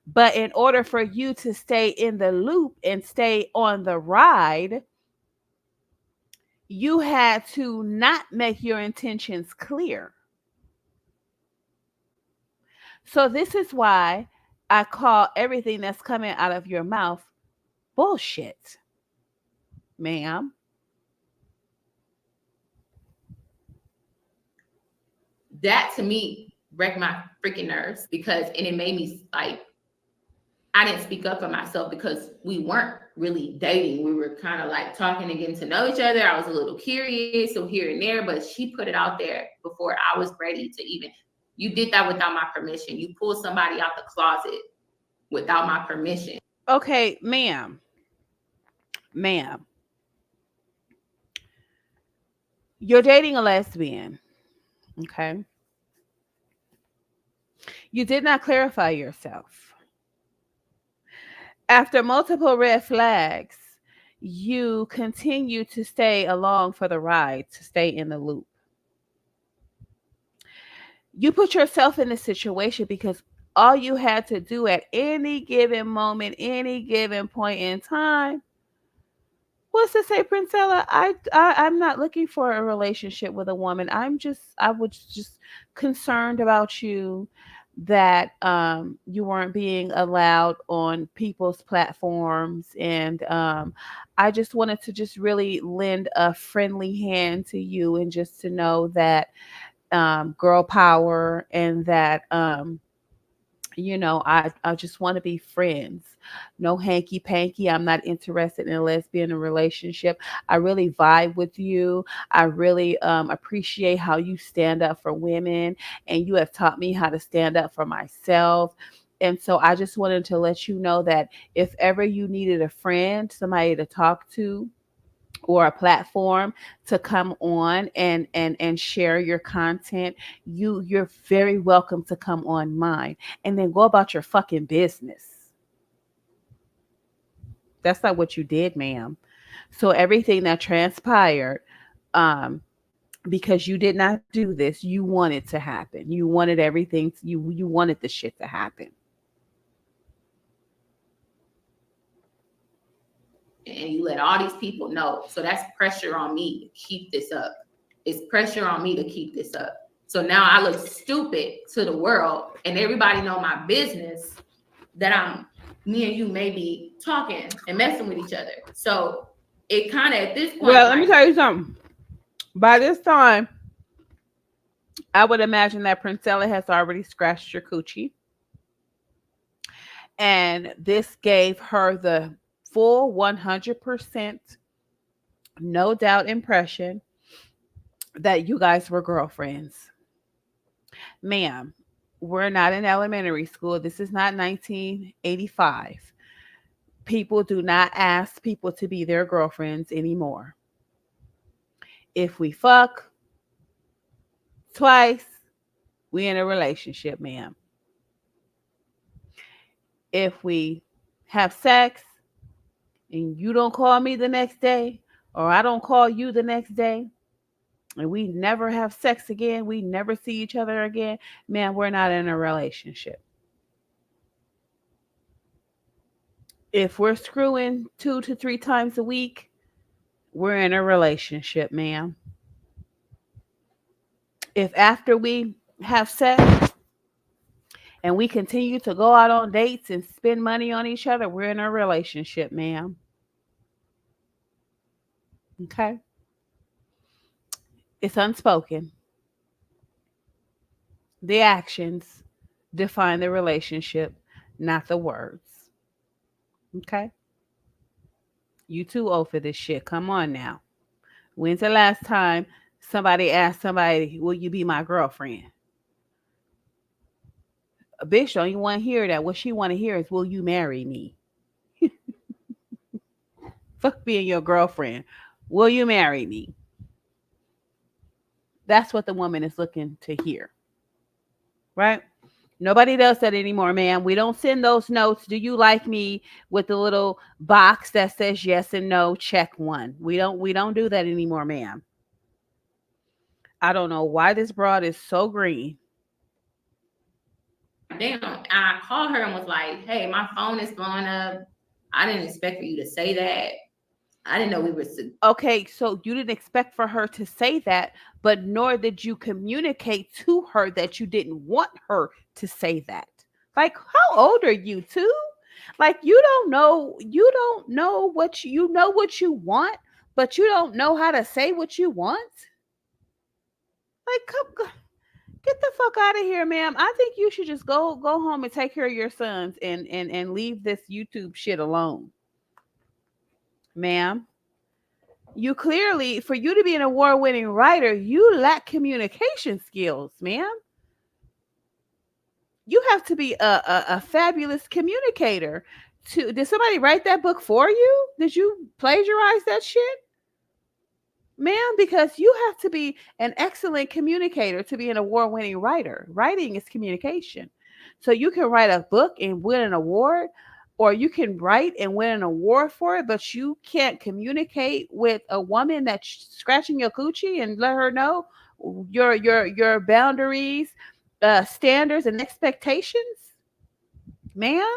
But in order for you to stay in the loop and stay on the ride, you had to not make your intentions clear. So this is why I call everything that's coming out of your mouth bullshit, ma'am. That to me wrecked my freaking nerves, and it made me like, I didn't speak up for myself because we weren't really dating. We were kind of like talking and getting to know each other. I was a little curious, so here and there, but she put it out there before I was ready to even. You did that without my permission. You pulled somebody out the closet without my permission. Okay, ma'am. You're dating a lesbian. Okay. You did not clarify yourself. After multiple red flags, you continue to stay along for the ride, to stay in the loop. You put yourself in this situation because all you had to do at any given moment, any given point in time, was to say, Princella, I'm not looking for a relationship with a woman. I was just concerned about you that you weren't being allowed on people's platforms, and I just wanted to just really lend a friendly hand to you, and just to know that girl power, and that I just want to be friends. No hanky panky. I'm not interested in a lesbian relationship. I really vibe with you. I really appreciate how you stand up for women, and you have taught me how to stand up for myself. And so I just wanted to let you know that if ever you needed a friend, somebody to talk to, or a platform to come on and share your content, you're very welcome to come on mine, and then go about your fucking business. That's not what you did, ma'am. So everything that transpired, um because you did not do this, you wanted to happen, you wanted everything you wanted the shit to happen. And you let all these people know. So that's pressure on me to keep this up. It's pressure on me to keep this up. So now I look stupid to the world, and everybody know my business, that me and you may be talking and messing with each other. So it kind of at this point. Well, let me tell you something. By this time, I would imagine that Princella has already scratched your coochie. And this gave her the full 100% no doubt impression that you guys were girlfriends. Ma'am, we're not in elementary school. This is not 1985. People do not ask people to be their girlfriends anymore. If we fuck twice, we in a relationship, ma'am. If we have sex and you don't call me the next day, or I don't call you the next day, and we never have sex again, we never see each other again, man, we're not in a relationship. If we're screwing 2 to 3 times a week, we're in a relationship, ma'am. If after we have sex and we continue to go out on dates and spend money on each other, we're in a relationship, ma'am. Okay? It's unspoken. The actions define the relationship, not the words. Okay? You too old for this shit. Come on now. When's the last time somebody asked somebody, will you be my girlfriend? A bitch don't even want to hear that. What she want to hear is, will you marry me? Fuck being your girlfriend. Will you marry me? That's what the woman is looking to hear. Right? Nobody does that anymore, ma'am. We don't send those notes. Do you like me, with the little box that says yes and no, check one. We don't do that anymore, ma'am. I don't know why this broad is so green. Damn. And I called her and was like, hey, my phone is blowing up. I didn't expect for you to say that. I didn't know we were. Okay, so you didn't expect for her to say that, but nor did you communicate to her that you didn't want her to say that. Like, how old are you, too? Like, you don't know what you know what you want, but you don't know how to say what you want. Like, come, get the fuck out of here, ma'am. I think you should just go home and take care of your sons, and leave this YouTube shit alone, ma'am. You clearly, for you to be an award-winning writer, you lack communication skills, ma'am. You have to be a fabulous communicator. Did somebody write that book for you? Did you plagiarize that shit? Ma'am, because you have to be an excellent communicator to be an award-winning writer. Writing is communication. So you can write a book and win an award, or you can write and win an award for it, but you can't communicate with a woman that's scratching your coochie and let her know your boundaries, standards, and expectations. Ma'am,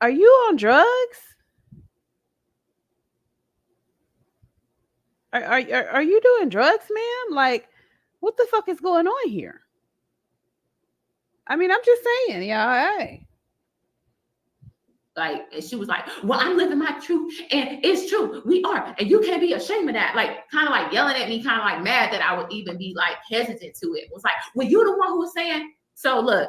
are you on drugs? Are you doing drugs, ma'am? Like, what the fuck is going on here? I mean, I'm just saying, yeah, hey. Like, and she was like, well, I'm living my truth, and it's true. We are, and you can't be ashamed of that. Like, kind of like yelling at me, kind of like mad that I would even be like hesitant to it. It was like, well, you the one who was saying. So look,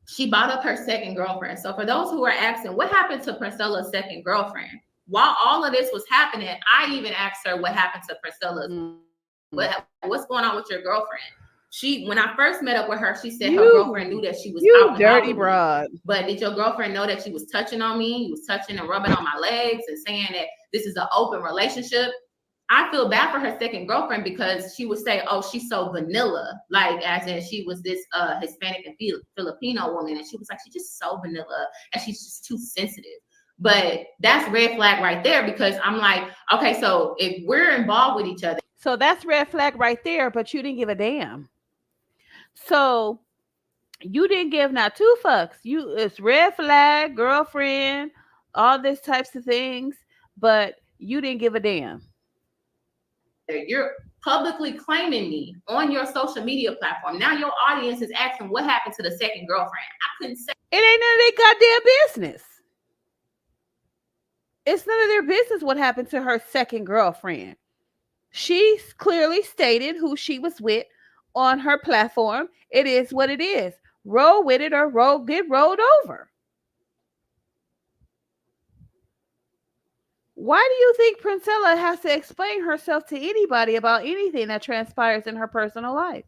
she bought up her second girlfriend. So for those who are asking, what happened to Princella's second girlfriend? While all of this was happening, I even asked her what happened to Princella's. What's going on with your girlfriend? When I first met up with her, she said her girlfriend knew that she was out and dirty about broad. But did your girlfriend know that she was touching on me? You was touching and rubbing on my legs and saying that this is an open relationship. I feel bad for her second girlfriend because she would say, oh, she's so vanilla. Like, as in she was this Hispanic and Filipino woman. And she was like, she's just so vanilla and she's just too sensitive. But that's red flag right there, because I'm like, okay, so if we're involved with each other. So that's red flag right there, but you didn't give a damn. So you didn't give not two fucks. It's red flag, girlfriend, all this types of things, but you didn't give a damn. You're publicly claiming me on your social media platform. Now your audience is asking what happened to the second girlfriend. I couldn't say it. Ain't none of their goddamn business. It's none of their business what happened to her second girlfriend. She clearly stated who she was with on her platform. It is what it is. Roll with it or get rolled over. Why do you think Princella has to explain herself to anybody about anything that transpires in her personal life?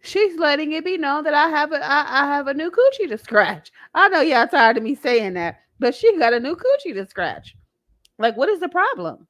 She's letting it be known that I have a new coochie to scratch. I know y'all tired of me saying that, but she got a new coochie to scratch. Like, what is the problem?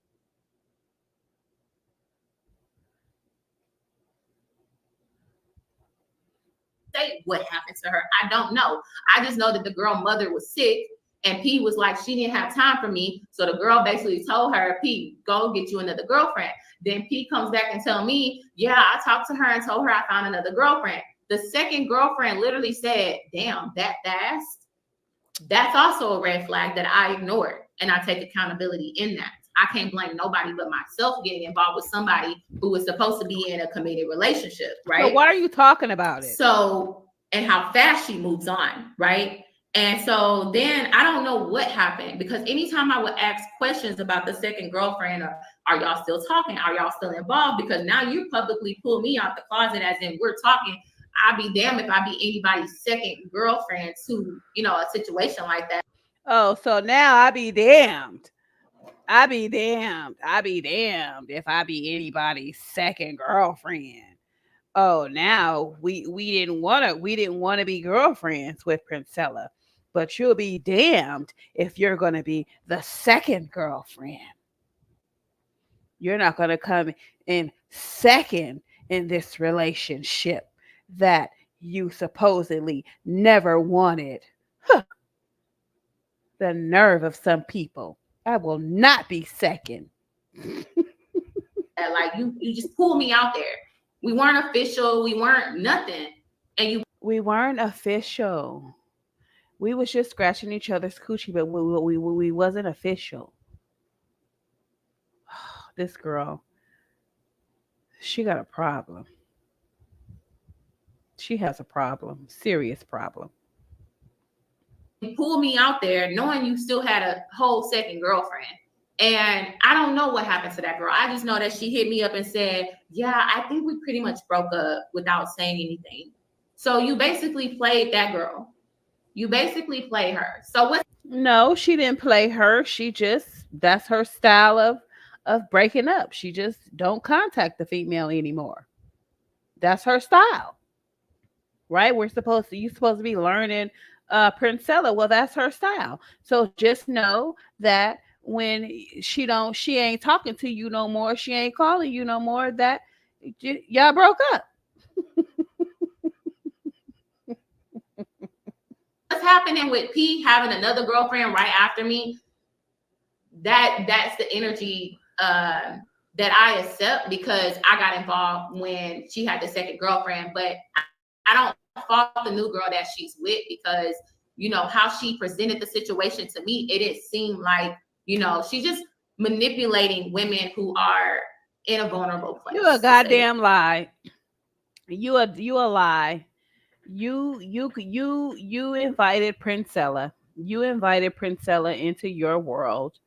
Say what happened to her. I don't know. I just know that the girl mother was sick, and P was like, she didn't have time for me. So the girl basically told her, P, go get you another girlfriend. Then P comes back and tell me, yeah, I talked to her and told her I found another girlfriend. The second girlfriend literally said, damn, that fast? That's also a red flag that I ignored, and I take accountability in that. I can't blame nobody but myself getting involved with somebody who was supposed to be in a committed relationship, right? So why are you talking about it? So, and how fast she moves on, right? And so then I don't know what happened, because anytime I would ask questions about the second girlfriend, or are y'all still talking? Are y'all still involved? Because now you publicly pull me out the closet as in we're talking. I'd be damned if I be anybody's second girlfriend to, a situation like that. Oh, so now I be damned. I be damned if I be anybody's second girlfriend. Oh, now we didn't want to be girlfriends with Princella, but you'll be damned if you're going to be the second girlfriend. You're not going to come in second in this relationship that you supposedly never wanted. Huh. The nerve of some people. I will not be second. Like you just pulled me out there. We weren't official. We weren't nothing. And we weren't official. We was just scratching each other's coochie, but we wasn't official. This girl, she got a problem. She has a problem, serious problem. You pulled me out there knowing you still had a whole second girlfriend. And I don't know what happened to that girl. I just know that she hit me up and said, yeah, I think we pretty much broke up without saying anything. So you basically played that girl. You basically played her. So what? No, she didn't play her. That's her style of breaking up. She just don't contact the female anymore. That's her style. Right? You're supposed to be learning Princella. Well, that's her style. So just know that when she ain't talking to you no more, she ain't calling you no more, that y'all broke up. What's happening with P having another girlfriend right after me? That's the energy that I accept because I got involved when she had the second girlfriend. But I don't fault the new girl that she's with because you know how she presented the situation to me. It didn't seem like she's just manipulating women who are in a vulnerable place. You a goddamn lie. You a lie. You invited Princella. You invited Princella into your world,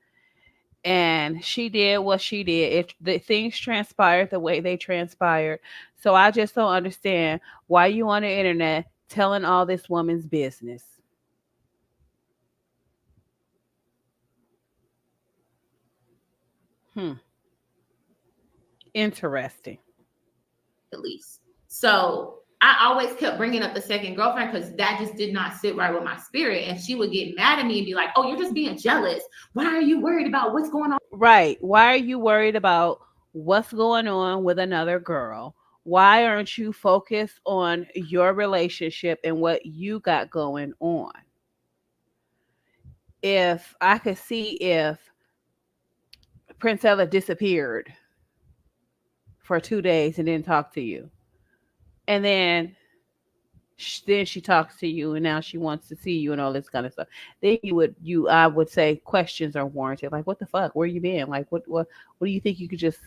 and she did what she did. The things transpired the way they transpired. So I just don't understand why you on the internet telling all this woman's business. Interesting. At least. So I always kept bringing up the second girlfriend because that just did not sit right with my spirit. And she would get mad at me and be like, oh, you're just being jealous. Why are you worried about what's going on? Right. Why are you worried about what's going on with another girl? Why aren't you focused on your relationship and what you got going on? If I could see if Princella disappeared for 2 days and didn't talk to you, and then she talks to you and now she wants to see you and all this kind of stuff, then I would say questions are warranted. Like, what the fuck? Where you been? Like, what do you think you could just?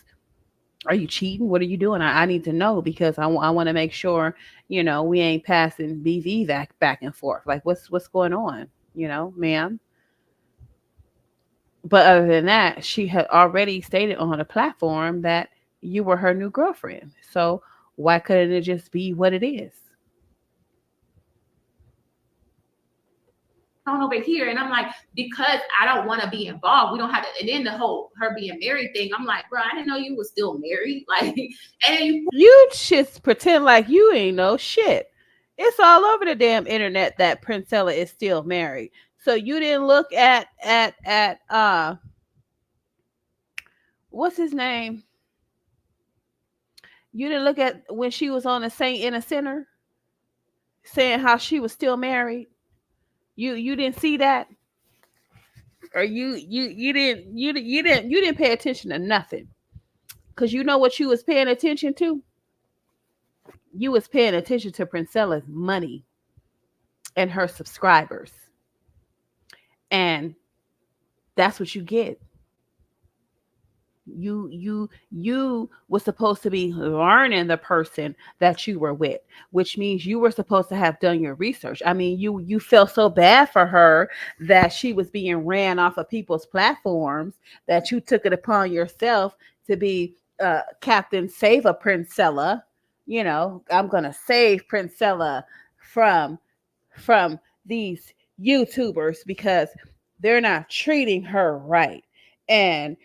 Are you cheating? What are you doing? I need to know because I want to make sure we ain't passing BV back and forth. Like, what's going on? Ma'am. But other than that, she had already stated on a platform that you were her new girlfriend. So why couldn't it just be what it is? On over here, and I'm like, because I don't want to be involved, we don't have to. And then the whole her being married thing, I'm like, bro, I didn't know you were still married. Like, and you just pretend like you ain't know shit. It's all over the damn internet that Princella is still married. So you didn't look at what's his name? You didn't look at when she was on the Saint in a Center saying how she was still married. You didn't see that? Or you didn't pay attention to nothing. Cause you know what you was paying attention to? You was paying attention to Princella's money and her subscribers. And that's what you get. You was supposed to be learning the person that you were with, which means you were supposed to have done your research. I mean, you felt so bad for her that she was being ran off of people's platforms that you took it upon yourself to be Captain Save a Princella. I'm gonna save Princella from these YouTubers because they're not treating her right. And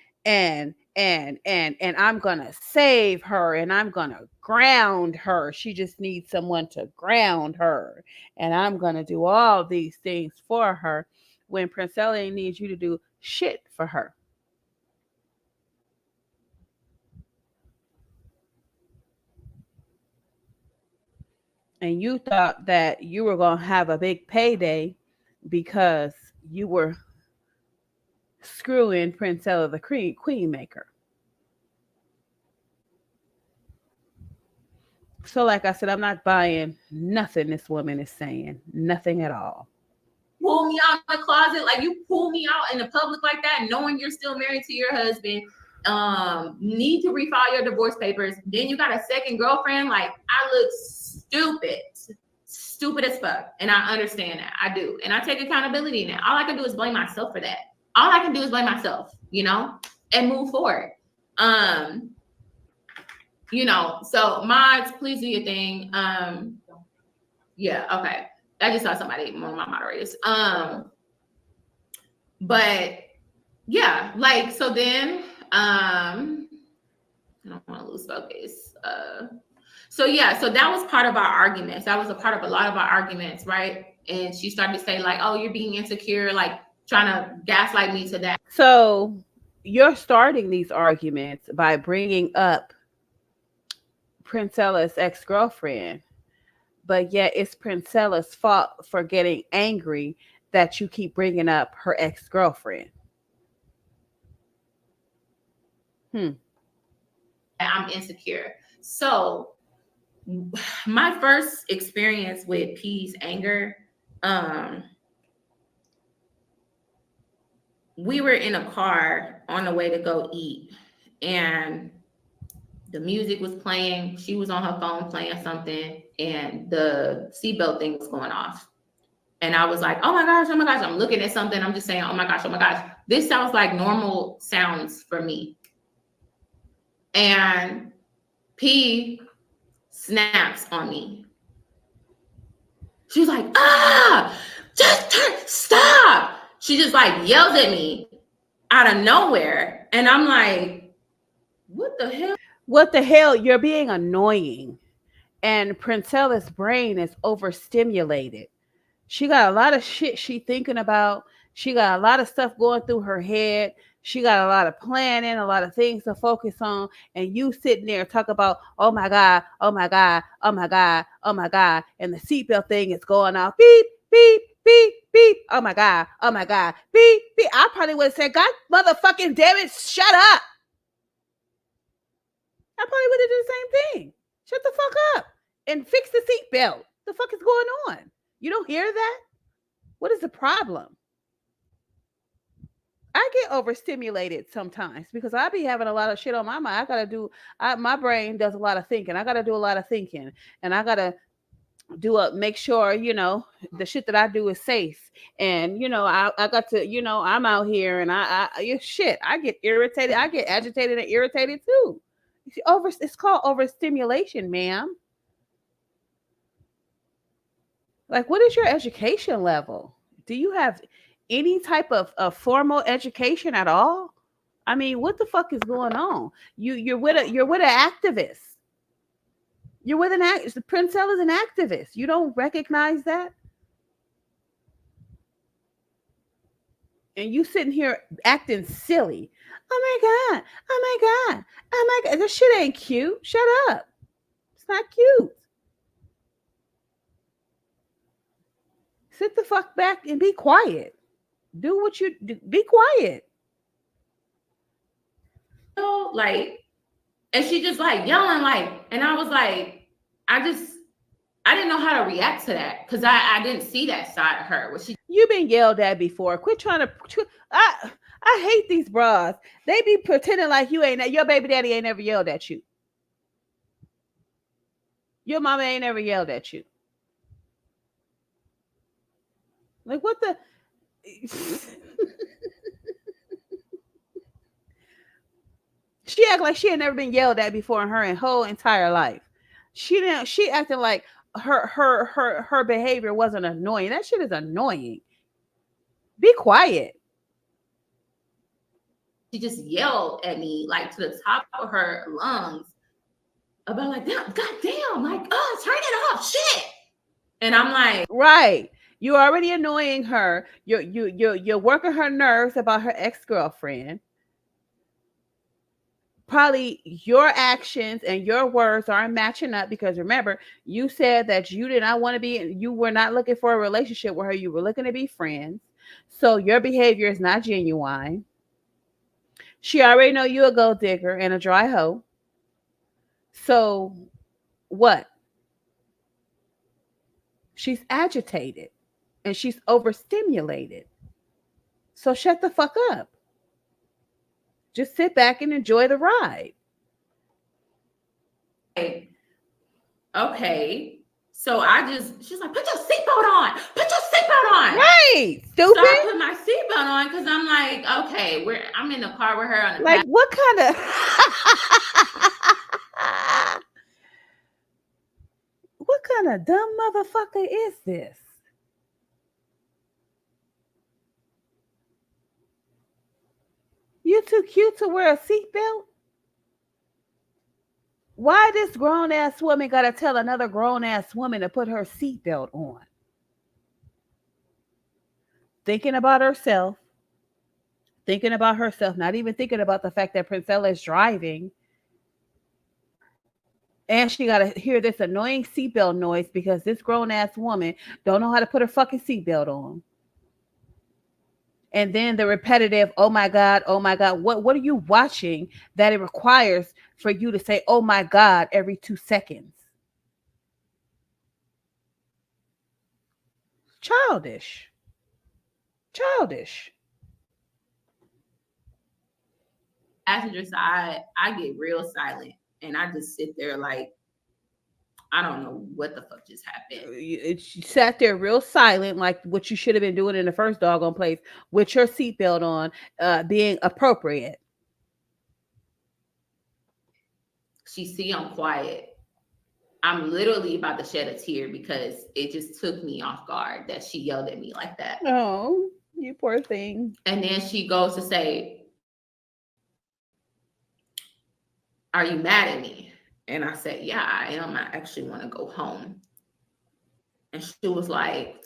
I'm gonna save her and I'm gonna ground her. She just needs someone to ground her. And I'm gonna do all these things for her when Princella needs you to do shit for her. And you thought that you were gonna have a big payday because you were screwing Princella the queen maker. So, like I said, I'm not buying nothing this woman is saying. Nothing at all. Pull me out of the closet, like you pull me out in the public like that, knowing you're still married to your husband. Need to refile your divorce papers. Then you got a second girlfriend. Like, I look stupid as fuck, and I understand that. I do, and I take accountability now. All I can do is blame myself for that. All I can do is blame myself, and move forward. So mods, please do your thing. Yeah, okay. I just saw somebody, one of my moderators. But yeah, like, so then, I don't want to lose focus. So that was part of our arguments. That was a part of a lot of our arguments, right? And she started to say like, oh, you're being insecure, like trying to gaslight me to that. So you're starting these arguments by bringing up Princella's ex-girlfriend, but yet it's Princella's fault for getting angry that you keep bringing up her ex-girlfriend. I'm insecure. So my first experience with P's anger, we were in a car on the way to go eat, and the music was playing. She was on her phone playing something, and the seatbelt thing was going off. And I was like, oh my gosh, oh my gosh. I'm looking at something. I'm just saying, oh my gosh, oh my gosh. This sounds like normal sounds for me. And P snaps on me. She's like, stop. She just like yells at me out of nowhere. And I'm like, what the hell? What the hell? You're being annoying. And Princella's brain is overstimulated. She got a lot of shit she thinking about. She got a lot of stuff going through her head. She got a lot of planning, a lot of things to focus on. And you sitting there talk about, oh my God, oh my God, oh my God, oh my God. And the seatbelt thing is going off. Beep, beep, beep, beep. Oh my God, oh my God, beep, beep. I probably would have said, God motherfucking damn it, shut up. I probably would have done the same thing. Shut the fuck up and fix the seatbelt. The fuck is going on? You don't hear that? What is the problem? I get overstimulated sometimes because I be having a lot of shit on my mind. My brain does a lot of thinking. I got to do a lot of thinking, and I got to make sure, the shit that I do is safe. And, I got to, I'm out here and I get irritated. I get agitated and irritated too. It's called overstimulation, ma'am. Like, what is your education level? Do you have any type of formal education at all? I mean, what the fuck is going on? You're with an activist. You're with an activist. Princella is an activist. You don't recognize that? And you sitting here acting silly. Oh my God. Oh my God. Oh my God. This shit ain't cute. Shut up. It's not cute. Sit the fuck back and be quiet. Do what you do. Be quiet. Like, and she just like yelling, like, and I was like, I didn't know how to react to that because I didn't see that side of her. You've been yelled at before. Quit trying to. I hate these bras. They be pretending like your baby daddy ain't never yelled at you. Your mama ain't never yelled at you. Like, what the? She act like she had never been yelled at before in her whole entire life. She acted like her behavior wasn't annoying. That shit is annoying. Be quiet. She just yelled at me like to the top of her lungs about like, God damn, like, turn it off, shit. And I'm like, right. You're already annoying her. You're working her nerves about her ex-girlfriend. Probably your actions and your words aren't matching up because remember, you said that you did not want to be, you were not looking for a relationship with her. You were looking to be friends. So your behavior is not genuine. She already know you a gold digger and a dry hoe. So what? She's agitated and she's overstimulated. So shut the fuck up. Just sit back and enjoy the ride. Okay. So she's like, put your seatbelt on. Put your seatbelt on. Right. Stupid. So I put my seatbelt on because I'm like, okay, I'm in the car with her on the like back. What kind of what kind of dumb motherfucker is this? You too cute to wear a seatbelt? Why this grown ass woman gotta tell another grown ass woman to put her seatbelt on? Thinking about herself, not even thinking about the fact that Princella is driving. And she got to hear this annoying seatbelt noise because this grown ass woman don't know how to put her fucking seatbelt on. And then the repetitive, oh my God, oh my God. What are you watching that it requires for you to say, oh my God, every 2 seconds? Childish. Childish. Passenger side, I get real silent and I just sit there like, I don't know what the fuck just happened. She sat there real silent, like what you should have been doing in the first doggone place, with your seatbelt on, being appropriate. She see I'm quiet. I'm literally about to shed a tear because it just took me off guard that she yelled at me like that. Oh, you poor thing. And then she goes to say, are you mad at me? And I said, yeah, I am. I actually want to go home. And she was like,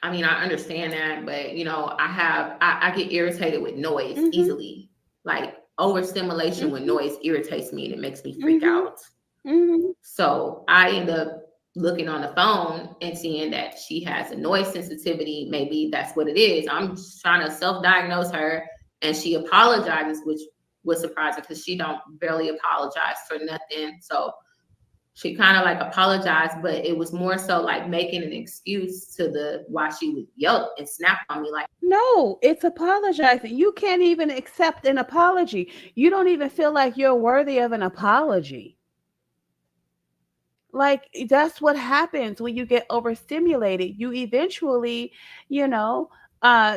I mean, I understand that, but you know, I get irritated with noise easily. Like overstimulation with noise irritates me and it makes me freak out. So I end up looking on the phone and seeing that she has a noise sensitivity. Maybe that's what it is. I'm just trying to self-diagnose her, and she apologizes, which was surprising because she don't barely apologize for nothing. So she kind of like apologized, but it was more so like making an excuse to the why she would yell and snap on me. Like, no, it's apologizing. You can't even accept an apology. You don't even feel like you're worthy of an apology. Like that's what happens when you get overstimulated. You eventually, you know,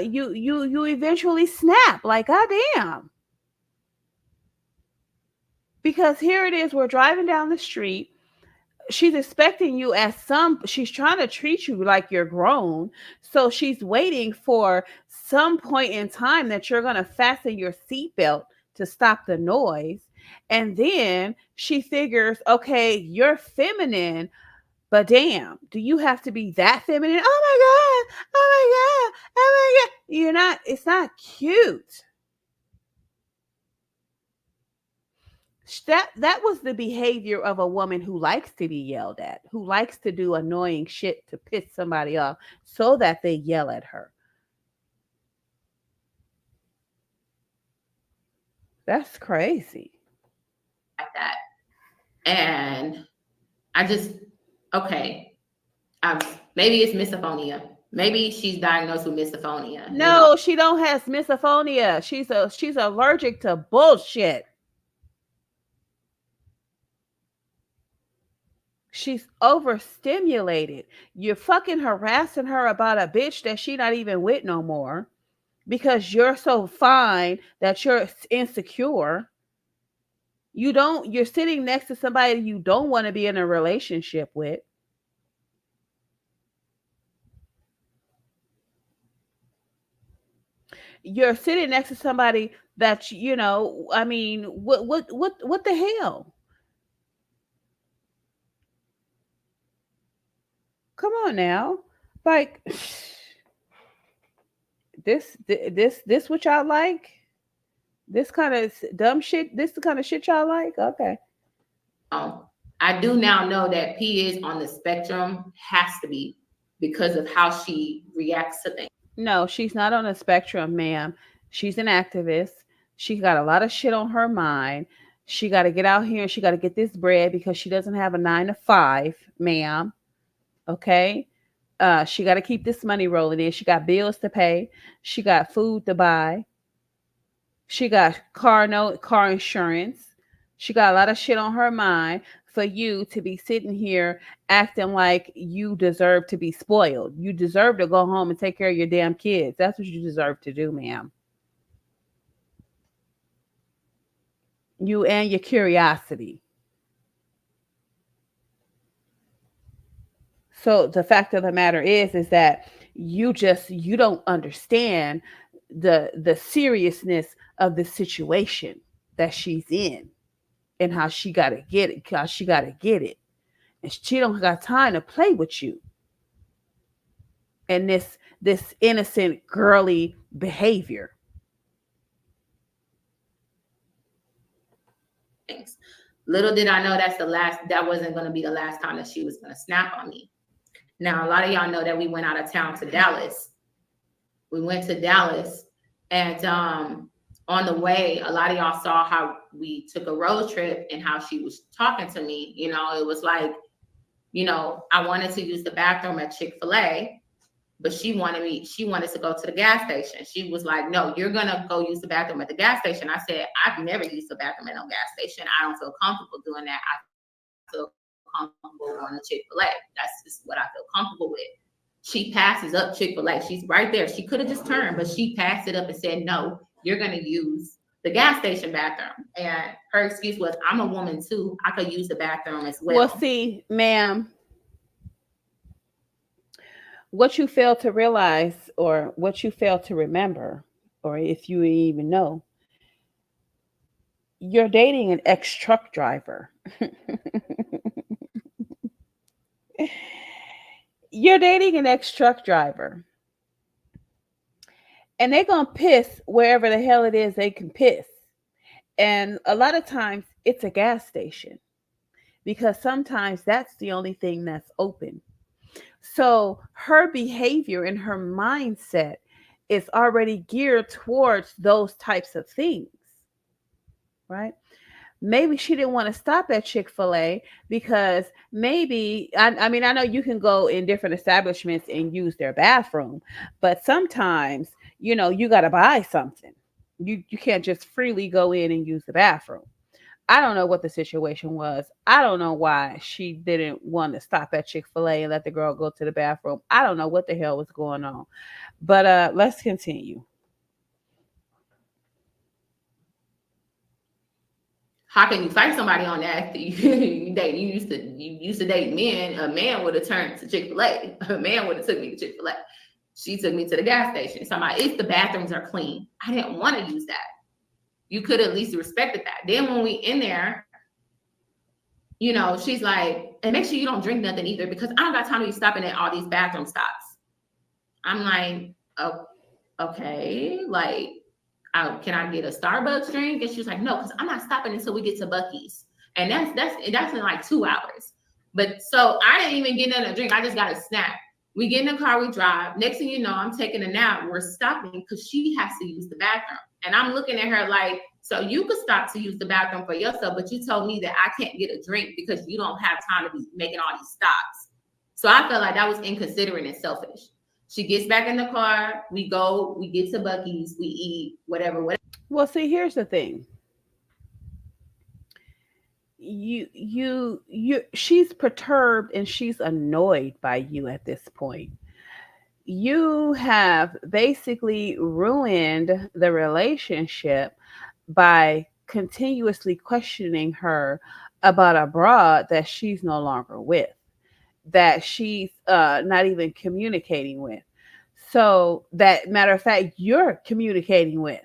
you eventually snap. Like, goddamn. Because here it is, we're driving down the street. She's expecting you at she's trying to treat you like you're grown. So she's waiting for some point in time that you're going to fasten your seatbelt to stop the noise. And then she figures, okay, you're feminine, but damn, do you have to be that feminine? Oh my God. Oh my God. Oh my God. You're not, it's not cute. That was the behavior of a woman who likes to be yelled at, who likes to do annoying shit to piss somebody off so that they yell at her. That's crazy. Like that. And I just, okay, maybe it's misophonia. Maybe she's diagnosed with misophonia. No, she don't have misophonia. She's allergic to bullshit. She's overstimulated. You're fucking harassing her about a bitch that she not even with no more because you're so fine that you're insecure. You're sitting next to somebody you don't want to be in a relationship with. You're sitting next to somebody that, you know, I mean, what the hell? Come on now. Like this what y'all like? This kind of dumb shit, this the kind of shit y'all like? Okay. I do now know that P is on the spectrum, has to be, because of how she reacts to things. No, she's not on the spectrum, ma'am. She's an activist. She got a lot of shit on her mind. She got to get out here and she got to get this bread because she doesn't have a 9 to 5, ma'am. Okay. She got to keep this money rolling in. She got bills to pay. She got food to buy. She got car insurance. She got a lot of shit on her mind for you to be sitting here acting like you deserve to be spoiled. You deserve to go home and take care of your damn kids. That's what you deserve to do, ma'am. You and your curiosity. So the fact of the matter is that you don't understand the seriousness of the situation that she's in and how she got to get it, how she got to get it. And she don't got time to play with you. And this innocent girly behavior. Little did I know that wasn't going to be the last time that she was going to snap on me. Now, a lot of y'all know that we went out of town to Dallas. We went to Dallas, and on the way, a lot of y'all saw how we took a road trip and how she was talking to me. You know, it was like, you know, I wanted to use the bathroom at Chick-fil-A, but she wanted to go to the gas station. She was like, no, you're going to go use the bathroom at the gas station. I said, I've never used the bathroom at no gas station. I don't feel comfortable doing that. I feel comfortable going to Chick-fil-A. That's just what I feel comfortable with. She passes up Chick-fil-A. She's right there. She could have just turned, but she passed it up and said, no, you're going to use the gas station bathroom. And her excuse was, I'm a woman too. I could use the bathroom as well. Well, see, ma'am, what you fail to realize, or what you fail to remember, or if you even know, you're dating an ex-truck driver. You're dating an ex-truck driver. And they're going to piss wherever the hell it is they can piss. And a lot of times it's a gas station, because sometimes that's the only thing that's open. So her behavior and her mindset is already geared towards those types of things, right? Maybe she didn't want to stop at Chick-fil-A because maybe, I mean, I know you can go in different establishments and use their bathroom, but sometimes, you know, you got to buy something. You can't just freely go in and use the bathroom. I don't know what the situation was. I don't know why she didn't want to stop at Chick-fil-A and let the girl go to the bathroom. I don't know what the hell was going on. But let's continue. How can you fight somebody on that? You used to date men. A man would have turned to Chick-fil-A. A man would have took me to Chick-fil-A. She took me to the gas station. Somebody, if the bathrooms are clean, I didn't want to use that. You could at least respected that. Then when we in there, you know, she's like, and make sure you don't drink nothing either, because I don't got time to be stopping at all these bathroom stops. I'm like, oh, okay, like, can I get a Starbucks drink? And she was like, no, because I'm not stopping until we get to Buc-ee's. And that's in like 2 hours. But so I didn't even get nothing to drink. I just got a snack. We get in the car, we drive. Next thing you know, I'm taking a nap. We're stopping because she has to use the bathroom. And I'm looking at her like, so you could stop to use the bathroom for yourself, but you told me that I can't get a drink because you don't have time to be making all these stops. So I felt like that was inconsiderate and selfish. She gets back in the car. We go. We get to Buc-ee's. We eat whatever. Well, see, here's the thing. She's perturbed and she's annoyed by you at this point. You have basically ruined the relationship by continuously questioning her about a broad that she's no longer with, that she's not even communicating with. So that, matter of fact, you're communicating with.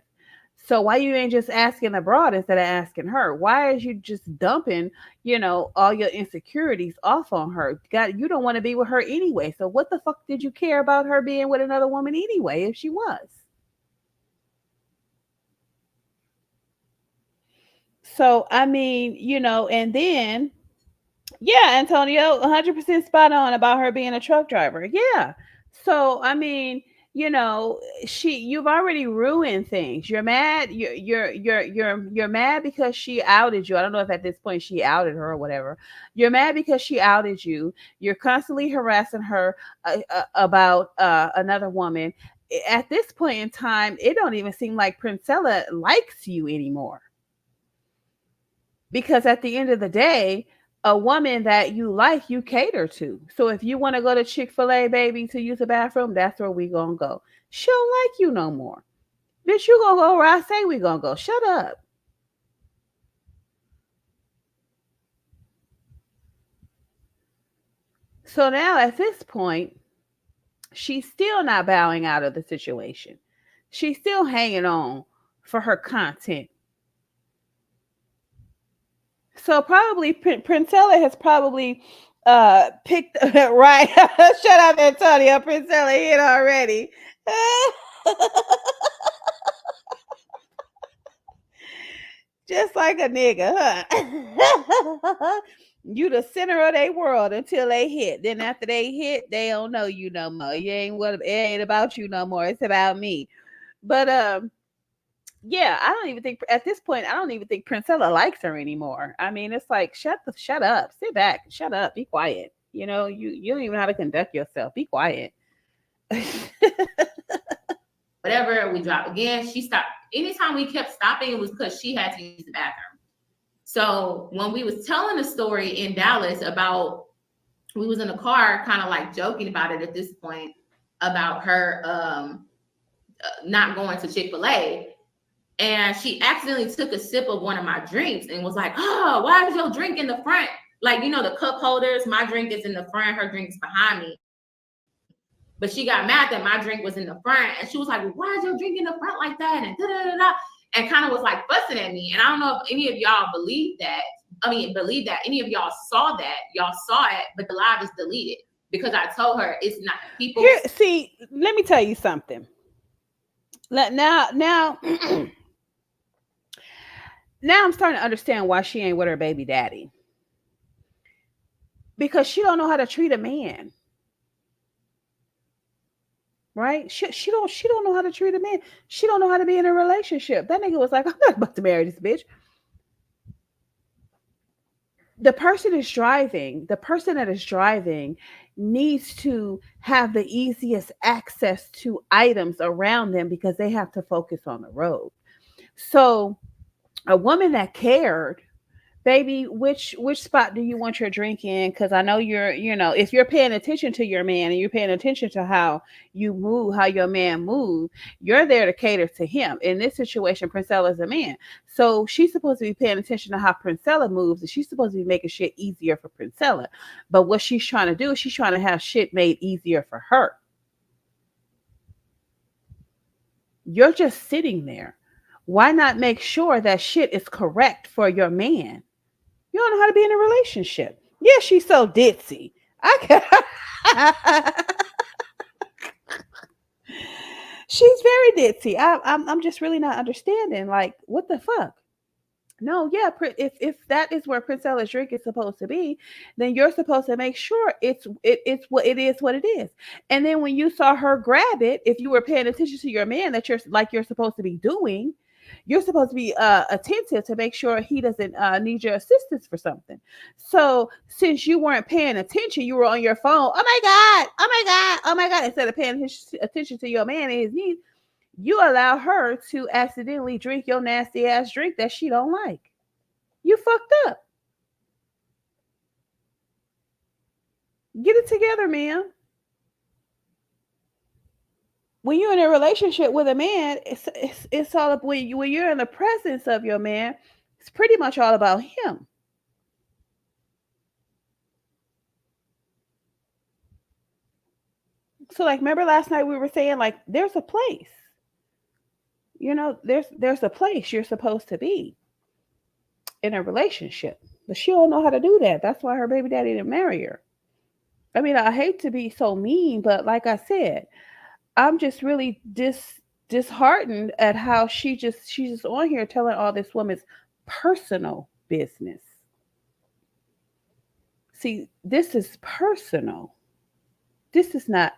So why you ain't just asking abroad instead of asking her? Why is you just dumping, you know, all your insecurities off on her? God, you don't want to be with her anyway. So what the fuck did you care about her being with another woman anyway if she was? So I mean, you know, and then yeah, Antonio, 100% spot on about her being a truck driver. Yeah. So, I mean, you know, you've already ruined things. You're mad. You're mad because she outed you. I don't know if at this point she outed her or whatever. You're mad because she outed you. You're constantly harassing her about another woman. At this point in time, it don't even seem like Princella likes you anymore. Because at the end of the day, a woman that you like, you cater to. So if you want to go to Chick-fil-A, baby, to use the bathroom, that's where we gonna go. She don't like you no more. Bitch, you gonna go where I say we gonna go. Shut up. So now at this point, she's still not bowing out of the situation. She's still hanging on for her content. So probably Princella has probably picked right. Shut up, Antonio. Princella hit already. Just like a nigga, huh? You the center of their world until they hit. Then after they hit, they don't know you no more. You ain't what it ain't about you no more. It's about me. But yeah, I don't even think at this point I don't even think Princella likes her anymore. I mean, it's like shut up, sit back, shut up, be quiet. You know, you don't even know how to conduct yourself. Be quiet. Whatever, we dropped again. She stopped. Anytime we kept stopping, it was because she had to use the bathroom. So when we was telling the story in Dallas about, we was in the car kind of like joking about it at this point about her not going to Chick-fil-A. And she accidentally took a sip of one of my drinks and was like, oh, why is your drink in the front? Like, you know, the cup holders, my drink is in the front, her drink's behind me. But she got mad that my drink was in the front. And she was like, well, why is your drink in the front like that? And da-da-da-da. And kind of was like fussing at me. And I don't know if any of y'all believe that. Believe that any of y'all saw that. Y'all saw it, but the live is deleted because I told her it's not people. Here, see, let me tell you something. Now, now I'm starting to understand why she ain't with her baby daddy. Because she don't know how to treat a man. Right? She don't know how to treat a man. She don't know how to be in a relationship. That nigga was like, I'm not about to marry this bitch. The person that is driving needs to have the easiest access to items around them because they have to focus on the road. So a woman that cared, baby, which spot do you want your drink in? Because I know if you're paying attention to your man and you're paying attention to how you move, how your man moves, you're there to cater to him. In this situation, Princella is a man. So she's supposed to be paying attention to how Princella moves, and she's supposed to be making shit easier for Princella. But what she's trying to do is she's trying to have shit made easier for her. You're just sitting there. Why not make sure that shit is correct for your man? You don't know how to be in a relationship. Yeah, she's so ditzy. She's very ditzy. I'm just really not understanding. Like, what the fuck? No, yeah. If that is where Princella's drink is supposed to be, then you're supposed to make sure it's what it is, what it is. And then when you saw her grab it, if you were paying attention to your man that you're supposed to be doing, you're supposed to be attentive to make sure he doesn't need your assistance for something. So since you weren't paying attention, you were on your phone. Oh my God, oh my God, oh my God. Instead of paying attention to your man and his needs, you allow her to accidentally drink your nasty ass drink that she don't like. You fucked up. Get it together, man. When you're in a relationship with a man, it's all up when you're in the presence of your man. It's pretty much all about him. So, like, remember last night we were saying like, there's a place. There's a place you're supposed to be in a relationship, but she don't know how to do that. That's why her baby daddy didn't marry her. I mean, I hate to be so mean, but like I said, I'm just really disheartened at how she's just on here telling all this woman's personal business. See, this is personal. This is not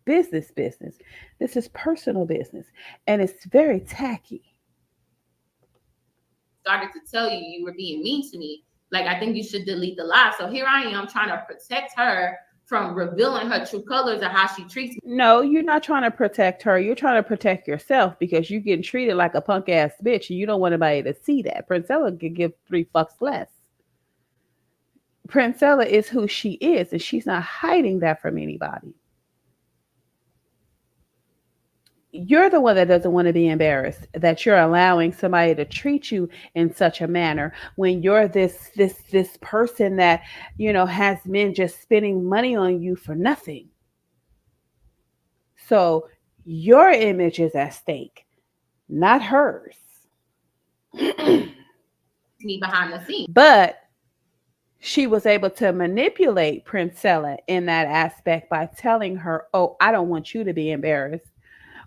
business. This is personal business, and it's very tacky. Started to tell you were being mean to me. Like, I think you should delete the live. So here I am trying to protect her from revealing her true colors of how she treats me. No, you're not trying to protect her. You're trying to protect yourself because you're getting treated like a punk ass bitch and you don't want anybody to see that. Princella could give 3 fucks less. Princella is who she is, and she's not hiding that from anybody. You're the one that doesn't want to be embarrassed that you're allowing somebody to treat you in such a manner when you're this person that has men just spending money on you for nothing. So your image is at stake, not hers. Me behind the scenes. But she was able to manipulate Princella in that aspect by telling her, oh, I don't want you to be embarrassed.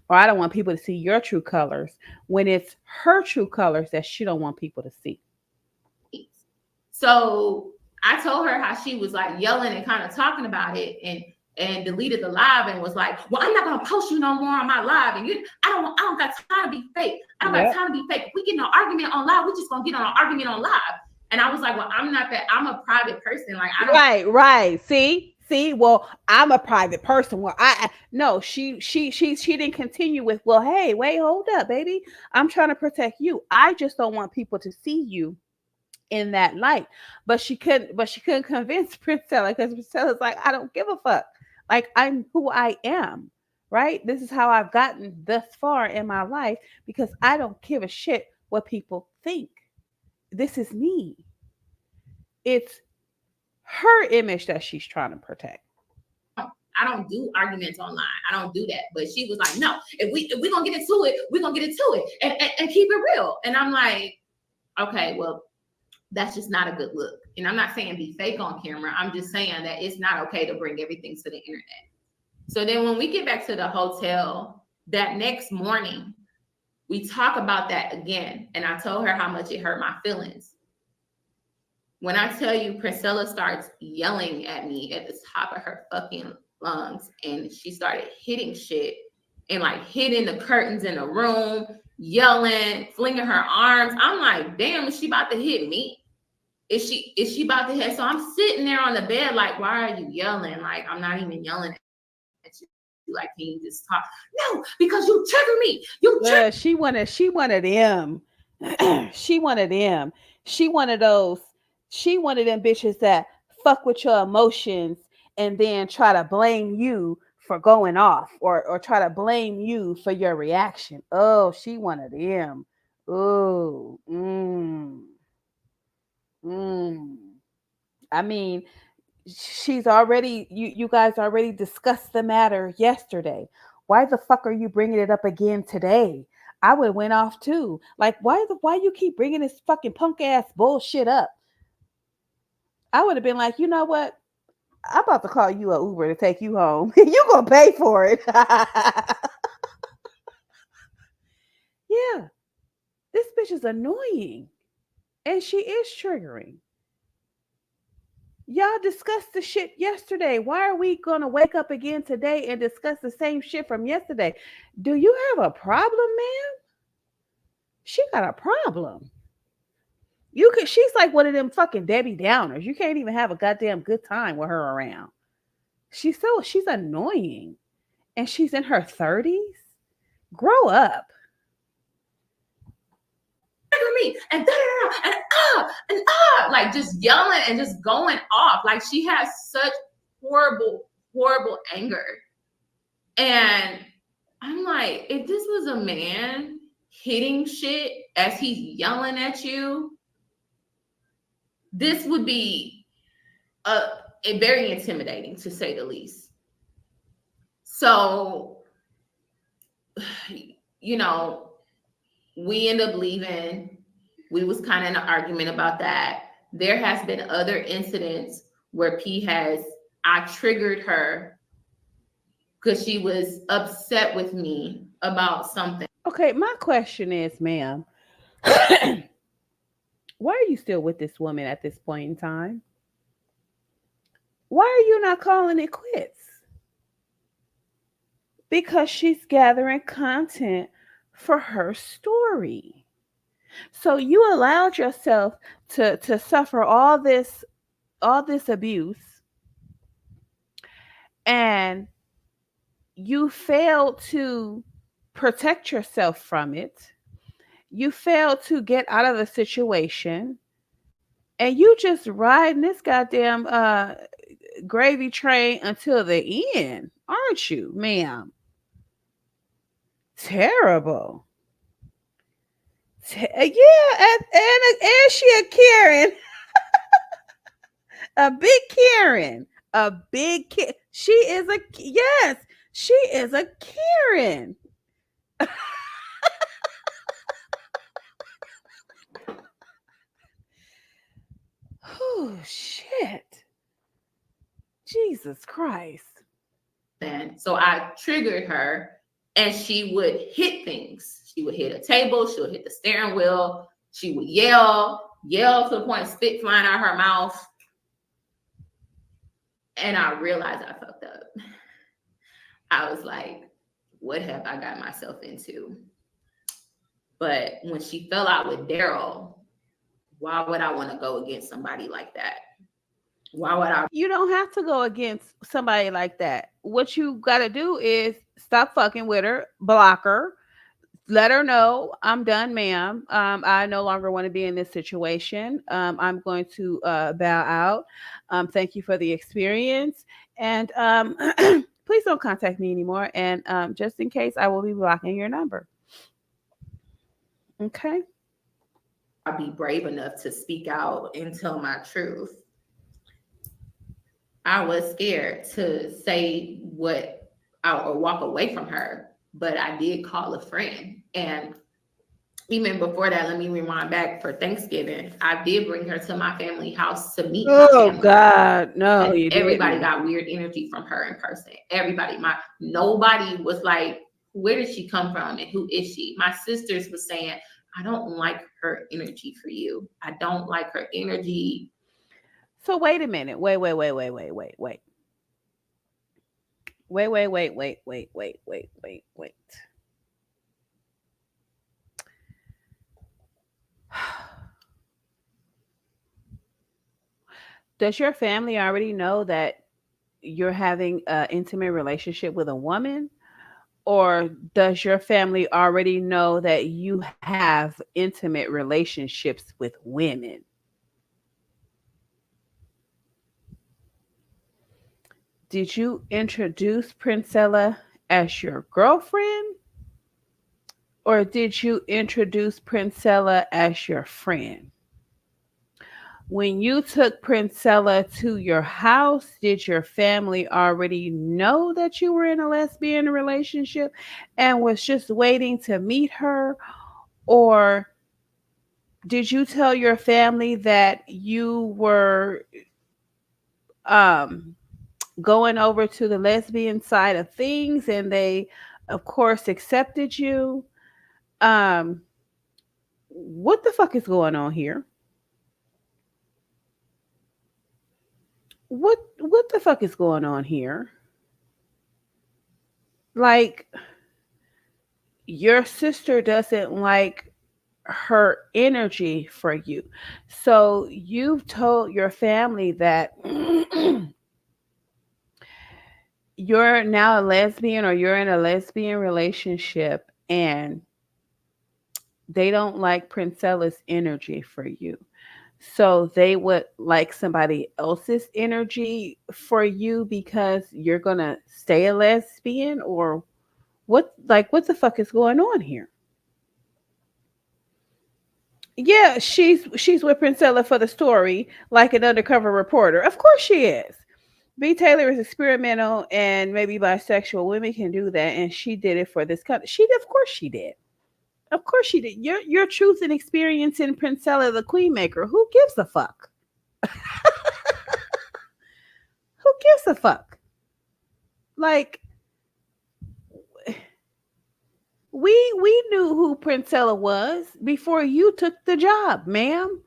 or I don't want people to see your true colors, when it's her true colors that she don't want people to see. So I told her how she was like yelling and kind of talking about it, and deleted the live and was like, "Well, I'm not gonna post you no more on my live, and I don't got time to be fake. I don't got time to be fake. If we get in an argument on live, we just gonna get on an argument on live." And I was like, "Well, I'm not that. I'm a private person. Like I don't." Right. See. Well, I'm a private person. Well, no, she didn't continue with, well, hey, wait, hold up, baby. I'm trying to protect you. I just don't want people to see you in that light. But she couldn't convince Princella, because Princella's like, I don't give a fuck. Like, I'm who I am. Right? This is how I've gotten thus far in my life, because I don't give a shit what people think. This is me. It's her image that she's trying to protect. I don't do arguments online. I don't do that. But she was like, no, if we gonna get into it, we're gonna get into it and keep it real. And I'm like, okay, well, that's just not a good look. And I'm not saying be fake on camera. I'm just saying that it's not okay to bring everything to the internet. So then when we get back to the hotel that next morning, we talk about that again. And I told her how much it hurt my feelings. When I tell you, Princella starts yelling at me at the top of her fucking lungs, and she started hitting shit and like hitting the curtains in the room, yelling, flinging her arms. I'm like, damn, is she about to hit me? Is she about to hit? So I'm sitting there on the bed like, why are you yelling? Like, I'm not even yelling at you. Like, can you just talk? No, because you trigger me. She wanted him. She wanted him. She wanted those. She wanted them bitches that fuck with your emotions and then try to blame you for going off, or try to blame you for your reaction. Oh, she wanted him. Oh, I mean, she's already, you guys already discussed the matter yesterday. Why the fuck are you bringing it up again today? I would have went off too. Like, why you keep bringing this fucking punk ass bullshit up? I would have been like, you know what? I'm about to call you an Uber to take you home. You gonna pay for it. Yeah, this bitch is annoying, and she is triggering. Y'all discussed the shit yesterday. Why are we gonna wake up again today and discuss the same shit from yesterday? Do you have a problem, ma'am? She got a problem. She's like one of them fucking Debbie Downers. You can't even have a goddamn good time with her around. She's annoying. And she's in her 30s. Grow up. Me and like just yelling and just going off. Like, she has such horrible anger. And I'm like, if this was a man hitting shit as he's yelling at you, this would be a very intimidating, to say the least. So, you know, we end up leaving. We was kind of in an argument about that. There has been other incidents where I triggered her because she was upset with me about something. Okay, my question is, ma'am, why are you still with this woman at this point in time? Why are you not calling it quits? Because she's gathering content for her story. So you allowed yourself to suffer all this abuse, and you failed to protect yourself from it. You failed to get out of the situation, and you just riding this goddamn gravy train until the end, aren't you, ma'am? Terrible. Yeah, and she a Karen. A big Karen. A big Karen. She is a, yes, she is a Karen. Oh, shit. Jesus Christ. And so I triggered her and she would hit things. She would hit a table, she would hit the steering wheel, she would yell to the point of spit flying out of her mouth. And I realized I fucked up. I was like, what have I got myself into? But when she fell out with Daryl, why would I want to go against somebody like that? Why would I? You don't have to go against somebody like that. What you got to do is stop fucking with her, block her, let her know I'm done, ma'am. I no longer want to be in this situation. I'm going to bow out. Thank you for the experience, and please don't contact me anymore. And just in case, I will be blocking your number. Okay. I'll be brave enough to speak out and tell my truth. I was scared to say what or walk away from her, but I did call a friend. And even before that, let me rewind back for Thanksgiving. I did bring her to my family house to meet my family. God, no, and you everybody didn't. got weird energy from her in person. Everybody, nobody was like, where did she come from and who is she? My sisters was saying, I don't like her energy for you. I don't like her energy. So wait a minute. Wait. Does your family already know that you're having an intimate relationship with a woman? Or does your family already know that you have intimate relationships with women? Did you introduce Princella as your girlfriend? Or did you introduce Princella as your friend? When you took Princella to your house, did your family already know that you were in a lesbian relationship and was just waiting to meet her? Or did you tell your family that you were um, going over to the lesbian side of things and they, of course, accepted you? Um, what the fuck is going on here? What the fuck is going on here? Like, your sister doesn't like her energy for you. So you've told your family that you're now a lesbian or you're in a lesbian relationship and they don't like Princella's energy for you. So they would like somebody else's energy for you because you're going to stay a lesbian, or what the fuck is going on here? Yeah, she's with Princella for the story, like an undercover reporter. Of course she is. B. Taylor is experimental and maybe bisexual. Women can do that, and she did it for this country. She did, of course she did. Of course she did. Your truth and experience in Princella the Queen Maker. Who gives a fuck? Who gives a fuck? Like, we knew who Princella was before you took the job, ma'am.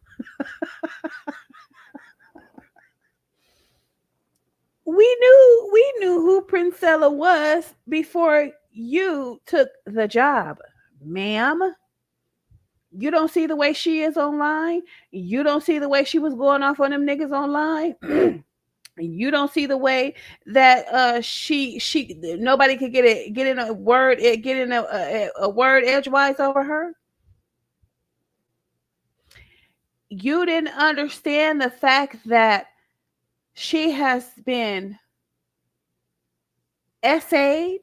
We knew who Princella was before you took the job, ma'am. You don't see the way she is online. You don't see the way she was going off on them niggas online. You don't see the way that she nobody could get in a word get in a word edgewise over her. You didn't understand the fact that she has been essayed,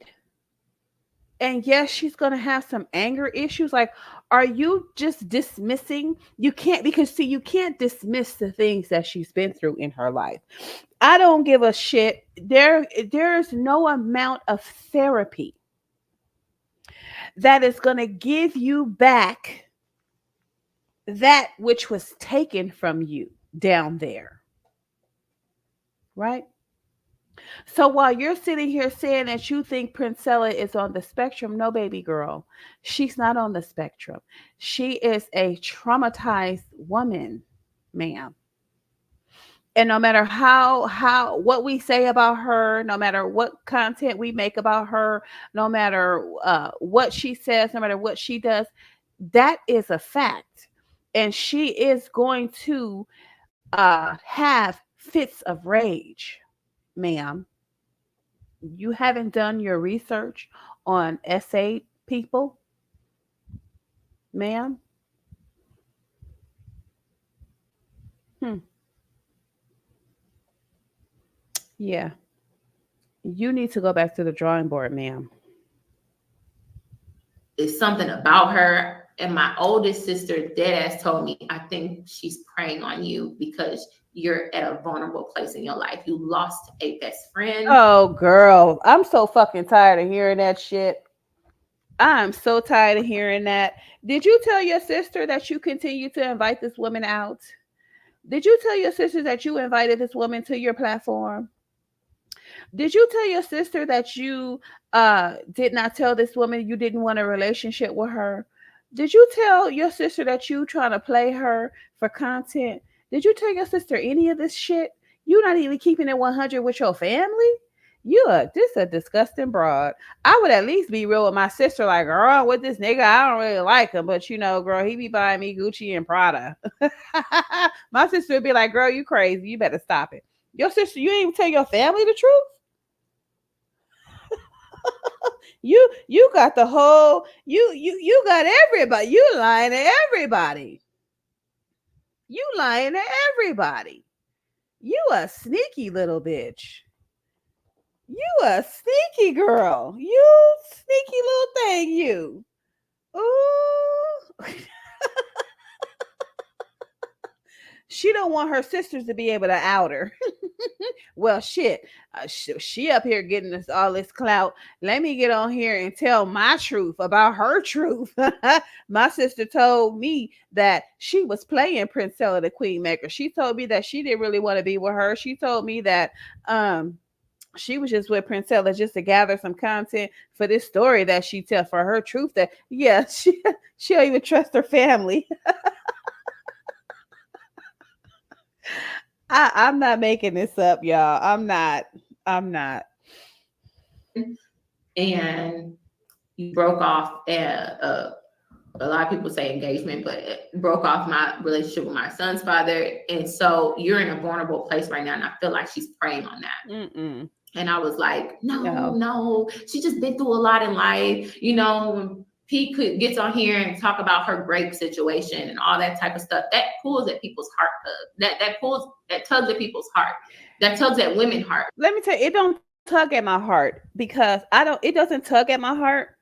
and yes, she's going to have some anger issues. Like, are you just dismissing? You can't, because see, you can't dismiss the things that she's been through in her life. I don't give a shit. There's no amount of therapy that is going to give you back that which was taken from you down there. Right? So while you're sitting here saying that you think Princella is on the spectrum, no, baby girl, she's not on the spectrum. She is a traumatized woman, ma'am. And no matter how what we say about her, no matter what content we make about her, no matter what she says, no matter what she does, that is a fact. And she is going to have fits of rage, ma'am. You haven't done your research on SA people, ma'am? Hmm. Yeah. You need to go back to the drawing board, ma'am. It's something about her. And my oldest sister dead ass told me, I think she's preying on you because you're at a vulnerable place in your life. You lost a best friend. Oh, girl. I'm so fucking tired of hearing that shit. I'm so tired of hearing that. Did you tell your sister that you continue to invite this woman out? Did you tell your sister that you invited this woman to your platform? Did you tell your sister that you did not tell this woman you didn't want a relationship with her? Did you tell your sister that you trying to play her for content? Did you tell your sister any of this shit? You not even keeping it 100 with your family? This a disgusting broad. I would at least be real with my sister, like, girl, with this nigga, I don't really like him, but girl, he be buying me Gucci and Prada. My sister would be like, girl, you crazy. You better stop it. Your sister, you ain't even tell your family the truth? You got the whole you got everybody. You lying to everybody. You lying to everybody. You a sneaky little bitch. You a sneaky girl. You sneaky little thing, you. Ooh. She don't want her sisters to be able to out her. Well, shit. She up here getting us all this clout. Let me get on here and tell my truth about her truth. My sister told me that she was playing Princella the Queen Maker. She told me that she didn't really want to be with her. She told me that she was just with Princella just to gather some content for this story that she tell for her truth. That she don't even trust her family. I'm not making this up, y'all. I'm not. And you broke off a lot of people say engagement, but it broke off my relationship with my son's father. And so you're in a vulnerable place right now. And I feel like she's preying on that. Mm-mm. And I was like, no, she just been through a lot in life. When Pete gets on here and talk about her grape situation and all that type of stuff, that pulls at people's heart. That tugs at people's heart. That tugs at women's heart. Let me tell you, it don't tug at my heart because it doesn't tug at my heart.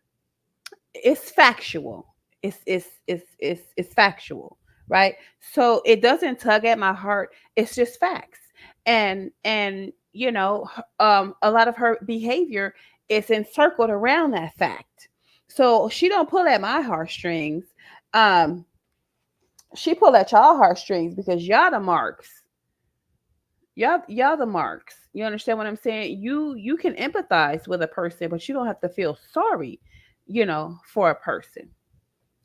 It's factual. It's factual, right? So it doesn't tug at my heart. It's just facts. And a lot of her behavior is encircled around that fact. So she don't pull at my heartstrings. She pull at y'all heartstrings because y'all the marks. Y'all the marks. You understand what I'm saying? You can empathize with a person, but you don't have to feel sorry, for a person.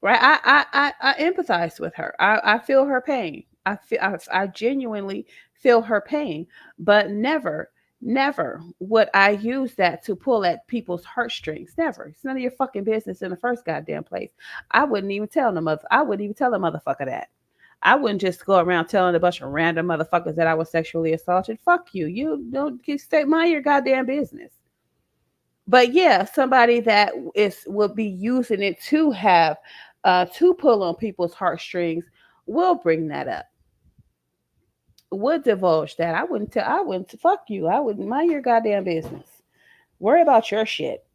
Right? I empathize with her. I feel her pain. I genuinely feel her pain, but never would I use that to pull at people's heartstrings. Never. It's none of your fucking business in the first goddamn place. I wouldn't even tell a motherfucker that. I wouldn't just go around telling a bunch of random motherfuckers that I was sexually assaulted. Fuck you. You don't mind your goddamn business. But yeah, somebody that will be using it to have to pull on people's heartstrings will bring that up. Would divulge that. I wouldn't fuck you. I wouldn't mind your goddamn business. Worry about your shit.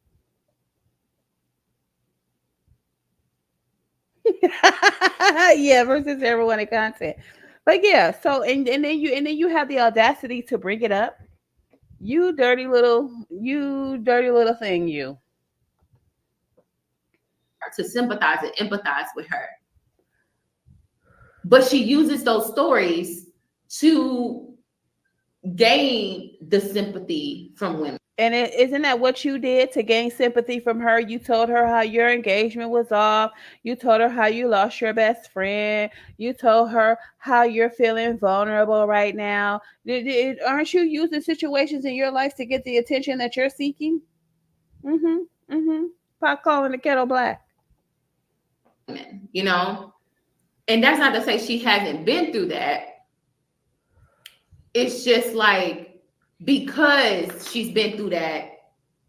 Yeah, versus everyone in content. But yeah, so and then you have the audacity to bring it up. You dirty little thing, you. To sympathize and empathize with her. But she uses those stories to gain the sympathy from women. And isn't that what you did to gain sympathy from her? You told her how your engagement was off. You told her how you lost your best friend. You told her how you're feeling vulnerable right now. Aren't you using situations in your life to get the attention that you're seeking? Mm-hmm. Mm-hmm. Pot calling the kettle black. You know, and that's not to say she hasn't been through that. It's just like because she's been through that,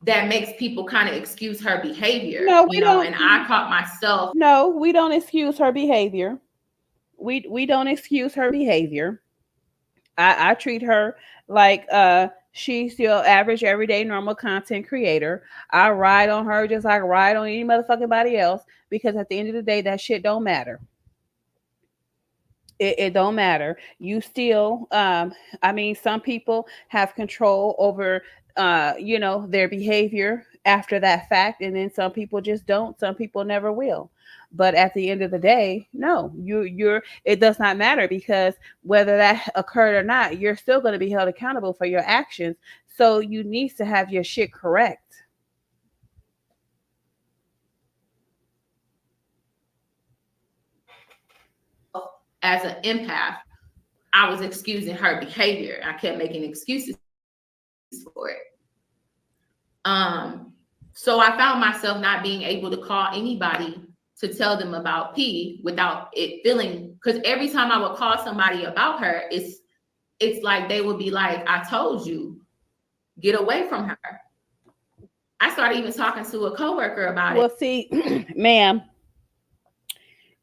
that makes people kind of excuse her behavior, No, you we know, don't. and I caught myself. No, we don't excuse her behavior. We don't excuse her behavior. I treat her like she's your average everyday normal content creator. I ride on her just like I ride on any motherfucking body else because at the end of the day that shit don't matter. It don't matter. You still I mean some people have control over their behavior after that fact, and then some people just don't. Some people never will. But at the end of the day, no, you're it does not matter because whether that occurred or not, you're still going to be held accountable for your actions. So you need to have your shit correct. As an empath, I was excusing her behavior. I kept making excuses for it. So I found myself not being able to call anybody to tell them about P without it feeling, because every time I would call somebody about her, it's like they would be like, I told you, get away from her. I started even talking to a coworker about it. Well, see, ma'am,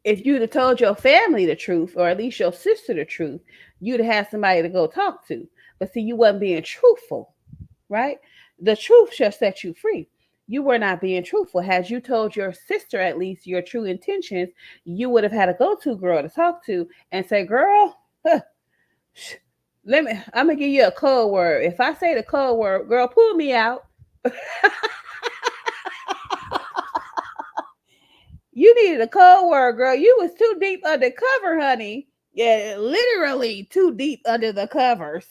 if you'd have told your family the truth, or at least your sister the truth, you'd have had somebody to go talk to. But see, you wasn't being truthful, right? The truth shall set you free. You were not being truthful. Had you told your sister at least your true intentions, you would have had a go-to girl to talk to and say, "Girl, I'm gonna give you a code word. If I say the code word, girl, pull me out." You needed a code word, girl. You was too deep undercover, honey. Yeah, literally too deep under the covers.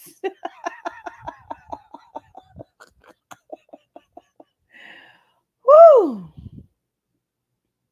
Woo!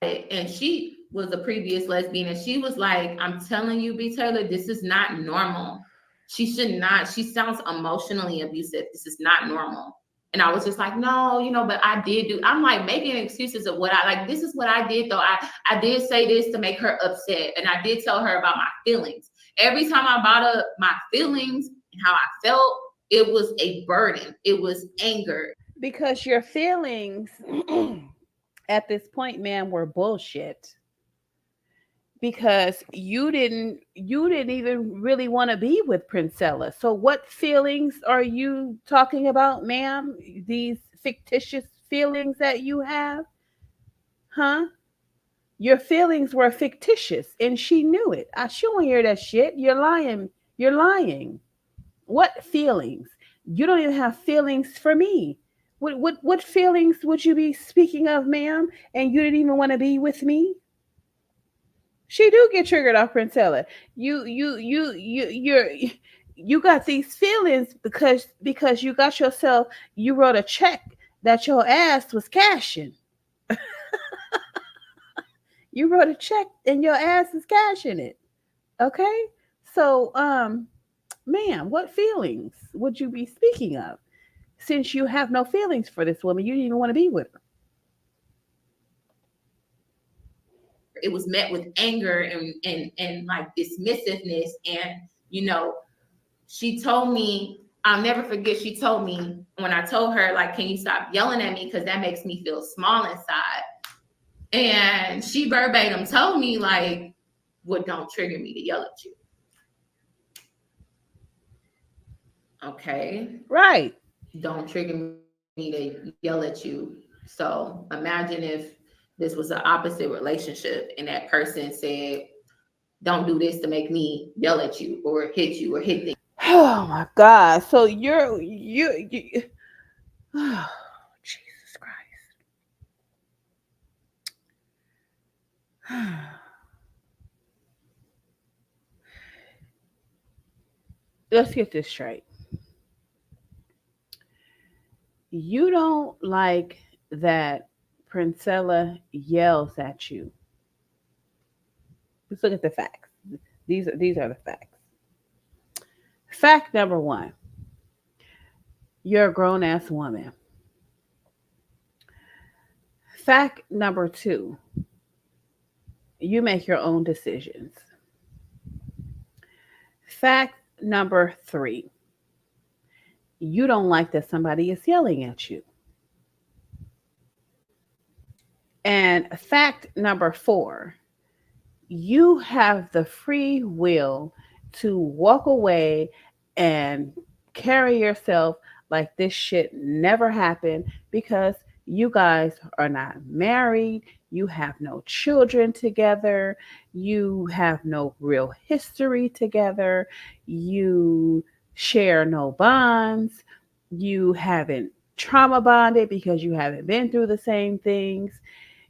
And she was a previous lesbian, and she was like, I'm telling you, B. Taylor, this is not normal. She should not, she sounds emotionally abusive. This is not normal. And I was just like, no, but I did do, I'm like making excuses of what I like. This is what I did though. I did say this to make her upset. And I did tell her about my feelings. Every time I brought up my feelings and how I felt, it was a burden. It was anger. Because your feelings at this point, man, were bullshit. Because you didn't even really want to be with Princella. So what feelings are you talking about, ma'am? These fictitious feelings that you have? Huh? Your feelings were fictitious and she knew it. She don't hear that shit. You're lying. You're lying. What feelings? You don't even have feelings for me. What feelings would you be speaking of, ma'am? And you didn't even want to be with me? She do get triggered off Princella. You got these feelings because you got yourself, you wrote a check that your ass was cashing. You wrote a check and your ass is cashing it. Okay? So ma'am, what feelings would you be speaking of? Since you have no feelings for this woman, you didn't even want to be with her. It was met with anger and like dismissiveness. And, she told me, I'll never forget, she told me when I told her, like, can you stop yelling at me? Because that makes me feel small inside. And she verbatim told me, like, what don't trigger me to yell at you. Okay. Right. Don't trigger me to yell at you. So imagine if this was an opposite relationship and that person said, don't do this to make me yell at you or hit you or hit things. Oh my God. So you oh, Jesus Christ. Let's get this straight. You don't like that Princella yells at you. Let's look at the facts. These are the facts. Fact number one, you're a grown ass woman. Fact number two, you make your own decisions. Fact number three, you don't like that somebody is yelling at you. And fact number four, you have the free will to walk away and carry yourself like this shit never happened because you guys are not married, you have no children together, you have no real history together, you share no bonds, you haven't trauma bonded because you haven't been through the same things.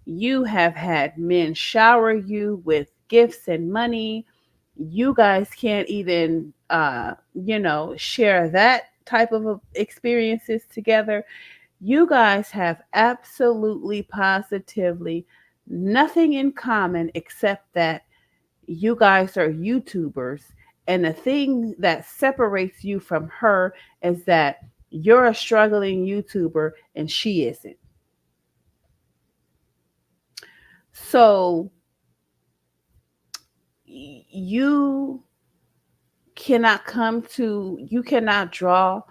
You have had men shower you with gifts and money. You guys can't even, share that type of experiences together. You guys have absolutely, positively nothing in common except that you guys are YouTubers. And the thing that separates you from her is that you're a struggling YouTuber and she isn't. So you you cannot draw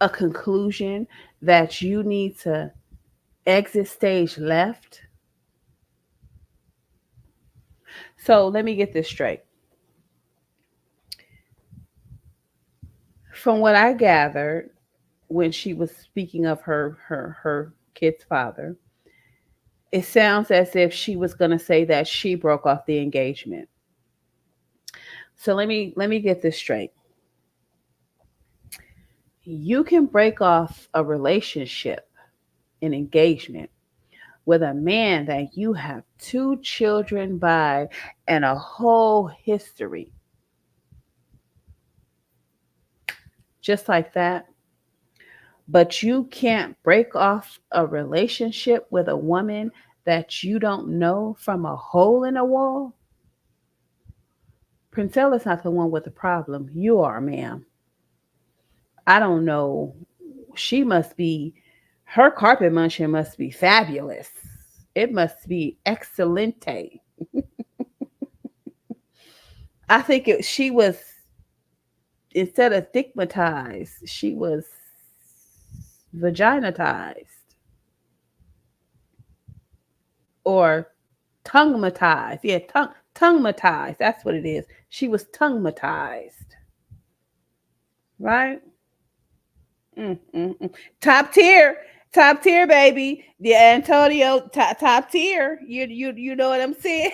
a conclusion that you need to exit stage left. So let me get this straight. From what I gathered when she was speaking of her kid's father, it sounds as if she was going to say that she broke off the engagement. So let me get this straight. You can break off a relationship, an engagement, with a man that you have two children by and a whole history. Just like that. But you can't break off a relationship with a woman that you don't know from a hole in a wall. Princella's not the one with the problem. You are, ma'am. I don't know. She must be, her carpet munching must be fabulous. It must be excelente. I think she was, instead of stigmatized, she was vaginatized or tongue-matized. Yeah, tongue-matized. That's what it is. She was tongue-matized. Right? Mm-mm-mm. Top tier, baby. The Antonio, top tier. You know what I'm saying?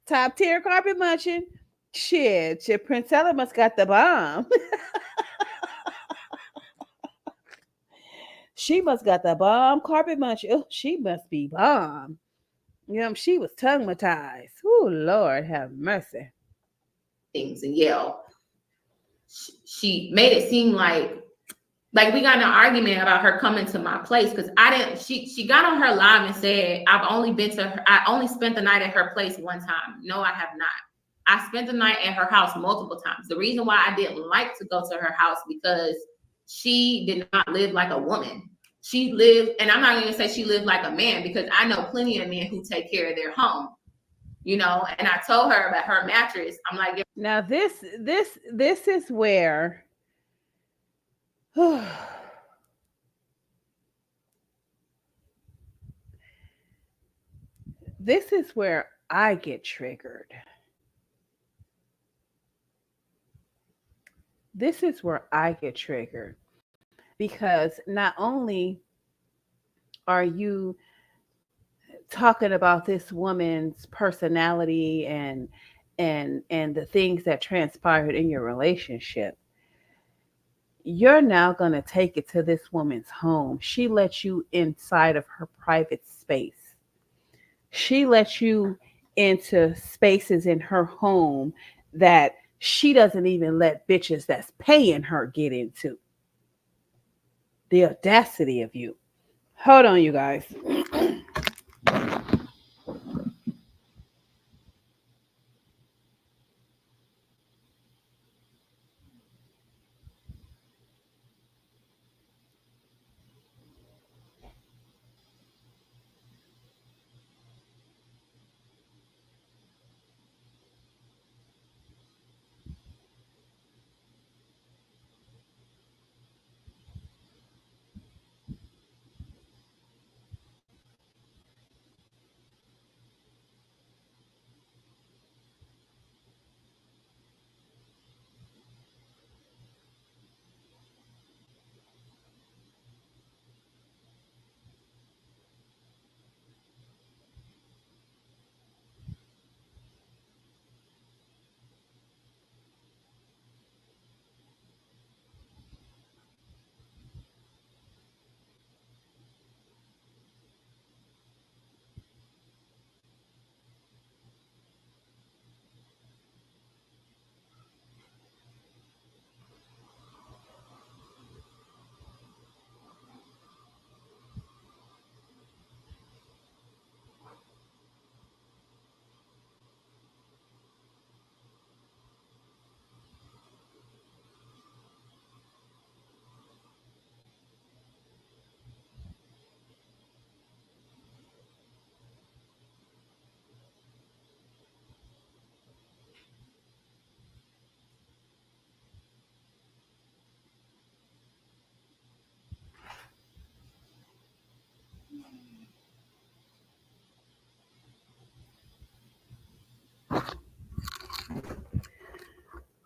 Top tier carpet munching. Shit, Princella must got the bomb. She must got the bomb carpet munch. Oh, she must be bomb. She was tongue-matized. Oh, Lord have mercy. Things and yell. She made it seem like we got in an argument about her coming to my place because I didn't. She got on her live and said, "I've only been to her. I only spent the night at her place one time." No, I have not. I spent the night at her house multiple times. The reason why I didn't like to go to her house because she did not live like a woman. She lived, and I'm not going to say she lived like a man because I know plenty of men who take care of their home. And I told her about her mattress. I'm like, now this is where this is where I get triggered. This is where I get triggered because not only are you talking about this woman's personality and the things that transpired in your relationship, you're now going to take it to this woman's home. She let you inside of her private space. She let you into spaces in her home that she doesn't even let bitches that's paying her get into. The audacity of you. Hold on, you guys.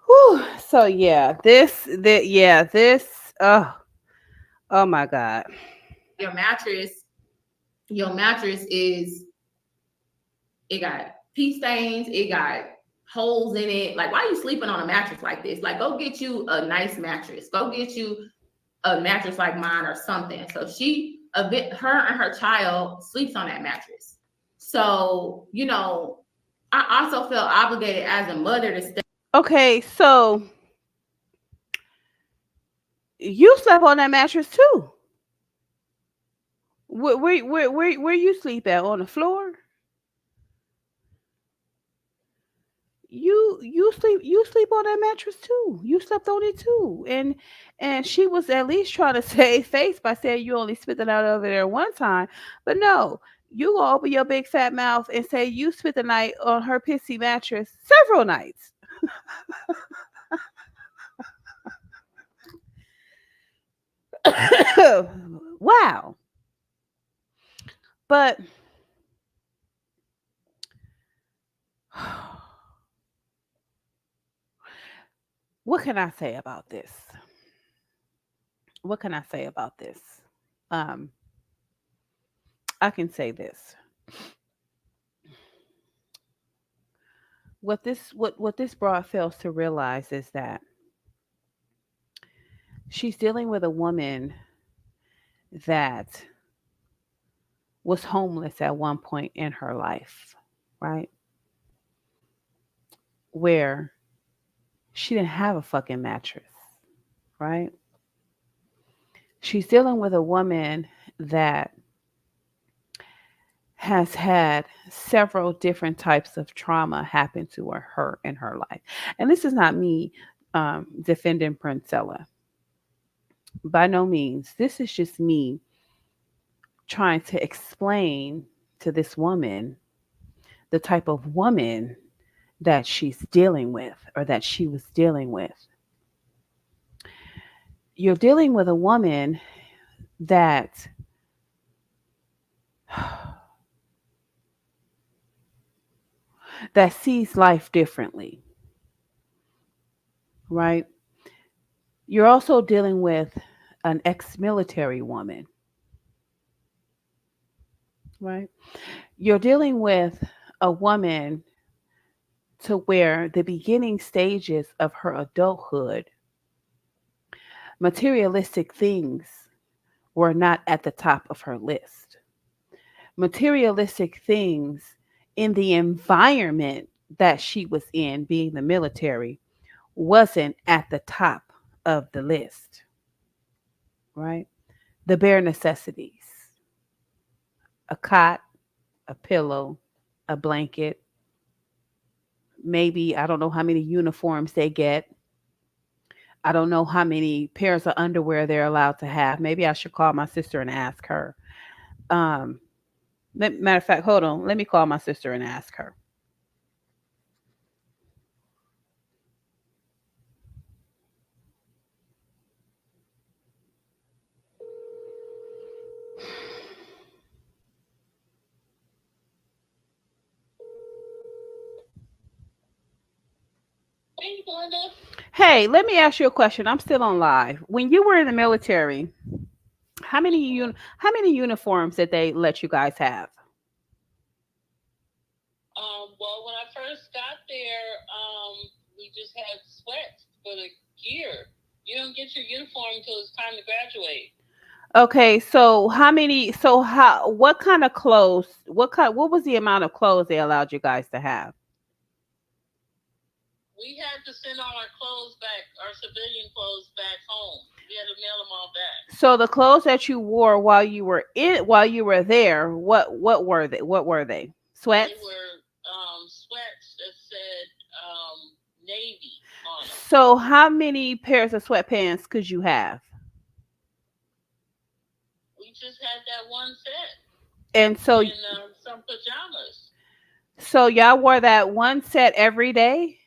Whew. So yeah, this. Oh my God. Your mattress is, it got pee stains, it got holes in it. Like, why are you sleeping on a mattress like this? Like, go get you a nice mattress. Go get you a mattress like mine or something. So her and her child sleeps on that mattress. So, I also feel obligated as a mother to stay. Okay, so you slept on that mattress too. Where you sleep at, on the floor? You sleep on that mattress too. You slept on it too, and she was at least trying to save face by saying you only spit it out over there one time, but no, you gonna open your big fat mouth and say you spent the night on her pissy mattress several nights. Wow. But what can I say about this? What can I say about this? Um, I can say this. What this broad fails to realize is that she's dealing with a woman that was homeless at one point in her life, right? Where she didn't have a fucking mattress, right? She's dealing with a woman that has had several different types of trauma happen to her in her life. And this is not me defending Princella. By no means. This is just me trying to explain to this woman the type of woman that she's dealing with or that she was dealing with. You're dealing with a woman that that sees life differently, right? You're also dealing with an ex-military woman, right? You're dealing with a woman to where the beginning stages of her adulthood, materialistic things were not at the top of her list. Materialistic things in the environment that she was in, being the military, wasn't at the top of the list, right? The bare necessities: a cot, a pillow, a blanket, maybe, I don't know how many uniforms they get. I don't know how many pairs of underwear they're allowed to have. Maybe I should call my sister and ask her. Um, Matter of fact, hold on. Let me call my sister and ask her. Hey, let me ask you a question. I'm still on live. When you were in the military, how many uniforms did they let you guys have? Well, when I first got there, we just had sweats for the gear. You don't get your uniform until it's time to graduate. Okay, so how many? So how? What kind of clothes? What was the amount of clothes they allowed you guys to have? We had to send all our clothes back, our civilian clothes back home. We had to mail them all back. So the clothes that you wore while you were there, what were they? What were they? Sweats? They were sweats that said Navy on them. So how many pairs of sweatpants could you have? We just had that one set. And so and some pajamas. So y'all wore that one set every day?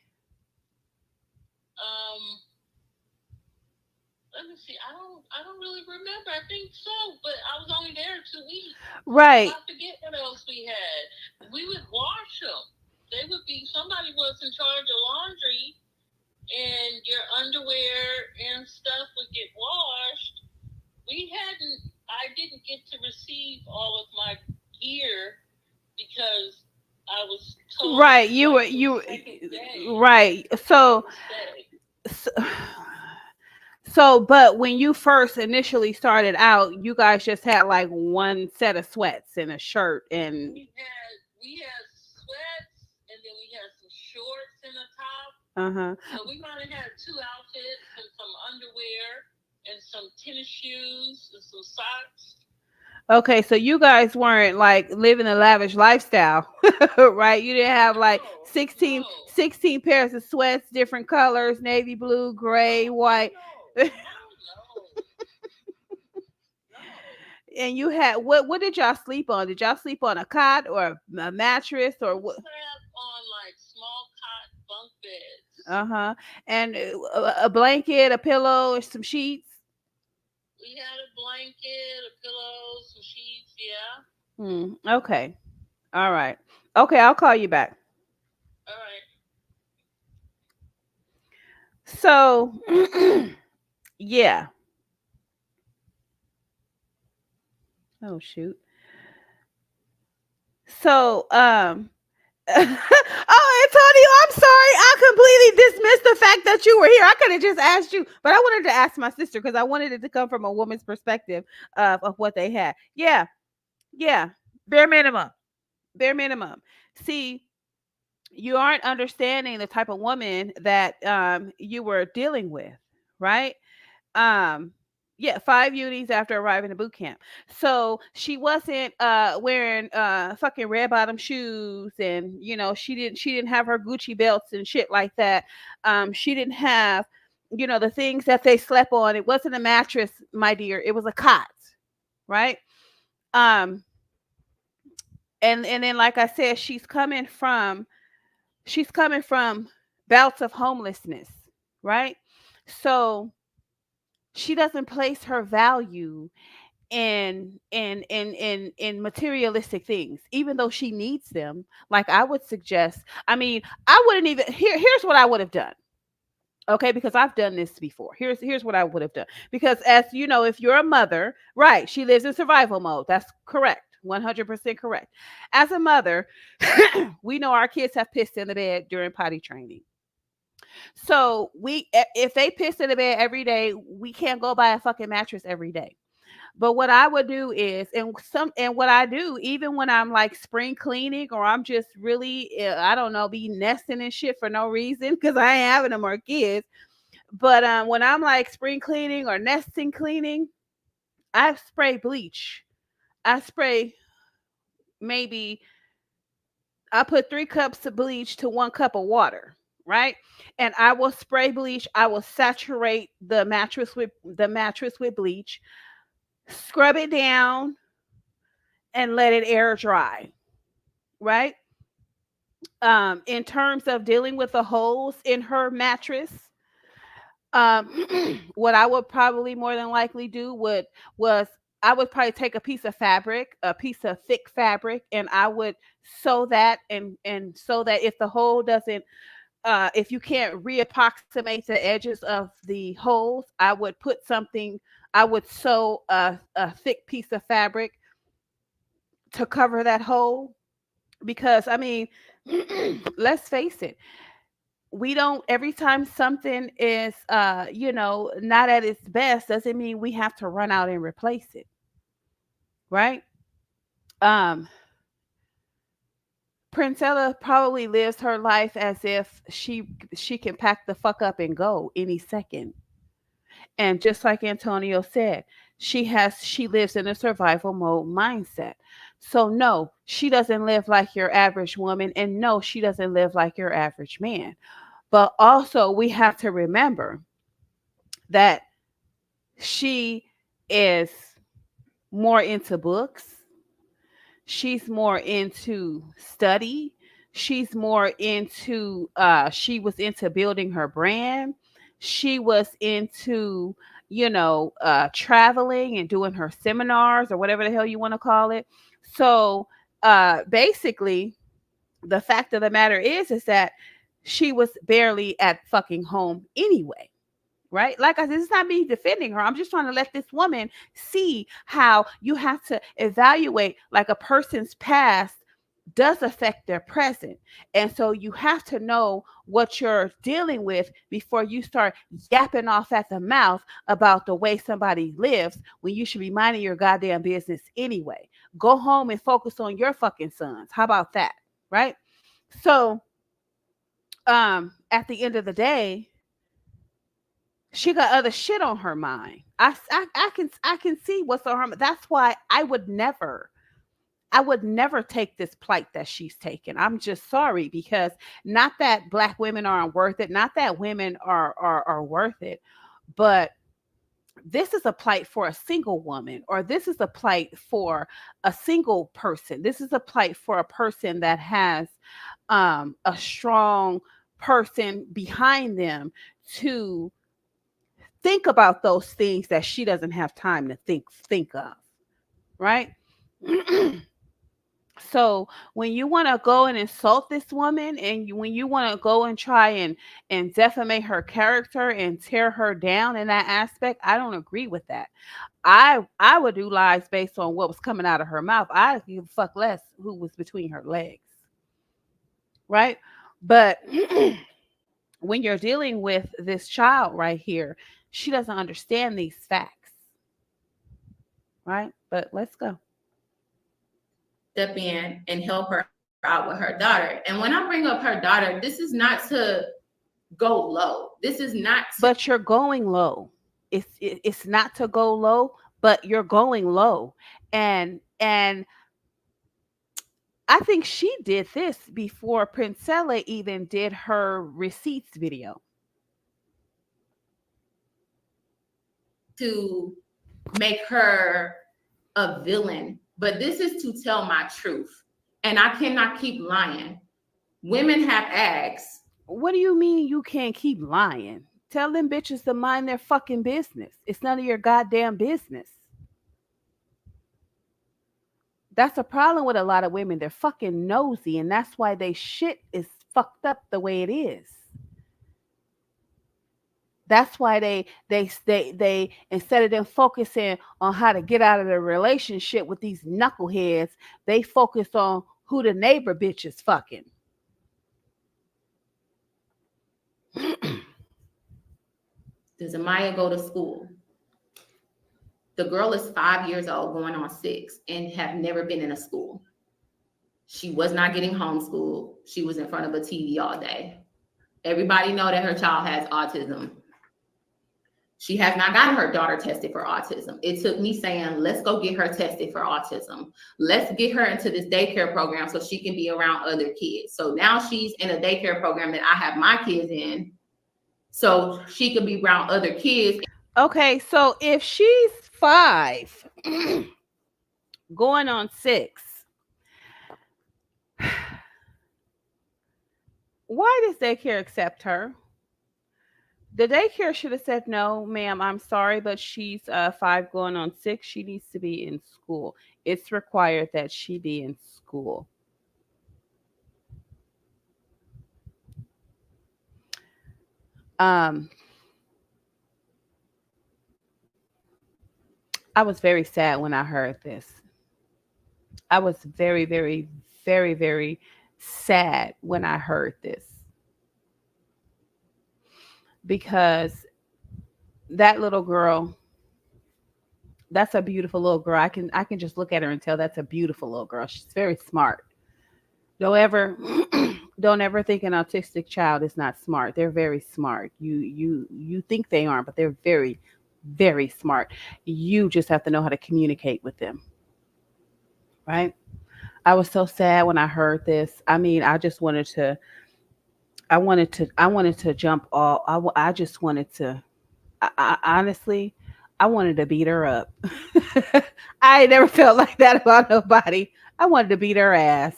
Let me see. I don't really remember. I think so, but I was only there 2 weeks. Right. I forget what else we had. We would wash them. They would be, somebody was in charge of laundry, and your underwear and stuff would get washed. I didn't get to receive all of my gear because I was told. Right. Right. So, but when you first initially started out, you guys just had like one set of sweats and a shirt and. We had sweats, and then we had some shorts in the top. So we might have had 2 outfits and some underwear and some tennis shoes and some socks. Okay, so you guys weren't like living a lavish lifestyle, right? You didn't have like 16 pairs of sweats, different colors, navy blue, gray, white. And you had what did y'all sleep on? Did y'all sleep on a cot or a mattress or what? We slept on like small cot bunk beds. And a blanket, a pillow, or some sheets? We had a blanket, a pillow, some sheets, yeah. Okay. All right. Okay, I'll call you back. All right. So, yeah. Oh shoot. So, oh, Antonio, I'm sorry. I completely dismissed the fact that you were here. I could have just asked you, but I wanted to ask my sister because I wanted it to come from a woman's perspective of what they had. Yeah. Bare minimum. Bare minimum. See, you aren't understanding the type of woman that you were dealing with, right? Yeah, 5 unis after arriving at boot camp. So she wasn't wearing fucking red bottom shoes, and she didn't have her Gucci belts and shit like that. She didn't have the things that they slept on. It wasn't a mattress, my dear. It was a cot, right? And then, like I said, she's coming from bouts of homelessness, right? So she doesn't place her value in materialistic things, even though she needs them. Like I would suggest, I mean, I wouldn't even here's what I would have done. Okay, because I've done this before. Here's what I would have done. Because as you know, if you're a mother, right, she lives in survival mode. That's correct. 100% correct. As a mother, we know our kids have pissed in the bed during potty training. So if they piss in the bed every day, we can't go buy a fucking mattress every day. But what I would do is, and what I do, even when I'm like spring cleaning or I'm just really, I don't know, be nesting and shit for no reason because I ain't having no more kids. But when I'm like spring cleaning or nesting cleaning, I spray bleach. I spray maybe I put 3 cups of bleach to 1 cup of water, right? And I will spray bleach. I will saturate the mattress with bleach, scrub it down, and let it air dry, right? In terms of dealing with the holes in her mattress, what I would probably more than likely do was I would probably take a piece of fabric, a piece of thick fabric, and I would sew that and so that if the hole doesn't if you can't reapproximate the edges of the holes, I would sew a thick piece of fabric to cover that hole because I mean, let's face it, we don't every time something is not at its best doesn't mean we have to run out and replace it, right? um Princella probably lives her life as if she can pack the fuck up and go any second. And just like Antonio said, she lives in a survival mode mindset. So no, she doesn't live like your average woman, and no, she doesn't live like your average man. But also we have to remember that she is more into books. She's more into study. She's more into she was into building her brand. She was into traveling and doing her seminars or whatever the hell you want to call it. So basically the fact of the matter is that she was barely at fucking home anyway, right? Like I said, it's not me defending her. I'm just trying to let this woman see how you have to evaluate like a person's past does affect their present. And so you have to know what you're dealing with before you start yapping off at the mouth about the way somebody lives when you should be minding your goddamn business anyway. Go home and focus on your fucking sons. How about that? Right? So at the end of the day, she got other shit on her mind. I can see what's on her mind. That's why I would never take this plight that she's taken. I'm just sorry because not that black women aren't worth it, not that women are worth it, but this is a plight for a single woman, or this is a plight for a single person. This is a plight for a person that has a strong person behind them to think about those things that she doesn't have time to think of, right? So when you want to go and insult this woman, and when you want to go and try and defamate her character and tear her down in that aspect, I don't agree with that. I would do lies based on what was coming out of her mouth. I give a fuck less who was between her legs, right? But when you're dealing with this child right here, she doesn't understand these facts, right? But let's go. Step in and help her out with her daughter. And when I bring up her daughter, this is not to go low. This is not to, but you're going low. It's not to go low, but you're going low. And I think she did this before Princella even did her receipts video. to make her a villain, but this is to tell my truth. And I cannot keep lying. Women have eggs. What do you mean you can't keep lying? Tell them bitches to mind their fucking business. It's none of your goddamn business. That's a problem with a lot of women. They're fucking nosy, and that's why they shit is fucked up the way it is. That's why they instead of them focusing on how to get out of the relationship with these knuckleheads, they focus on who the neighbor bitch is fucking. Does Amaya go to school? The girl is 5 years old, going on 6, and have never been in a school. She was not getting homeschooled. She was in front of a TV all day. Everybody know that her child has autism. She has not gotten her daughter tested for autism. It took me saying, let's go get her tested for autism. Let's get her into this daycare program so she can be around other kids. So now she's in a daycare program that I have my kids in, so she can be around other kids. Okay, so if she's 5, going on 6, why does daycare accept her? The daycare should have said, no, ma'am, I'm sorry, but she's 5 going on 6. She needs to be in school. It's required that she be in school. I was very sad when I heard this. I was very, very, very, very sad when I heard this, because that little girl, that's a beautiful little girl. I can just look at her and tell that's a beautiful little girl. She's very smart. Don't ever don't ever think an autistic child is not smart. They're very smart. You think they aren't, but they're very, very smart. You just have to know how to communicate with them. Right? I was so sad when I heard this. I mean, I wanted to jump all. I just wanted to. I honestly, I wanted to beat her up. I ain't never felt like that about nobody. I wanted to beat her ass.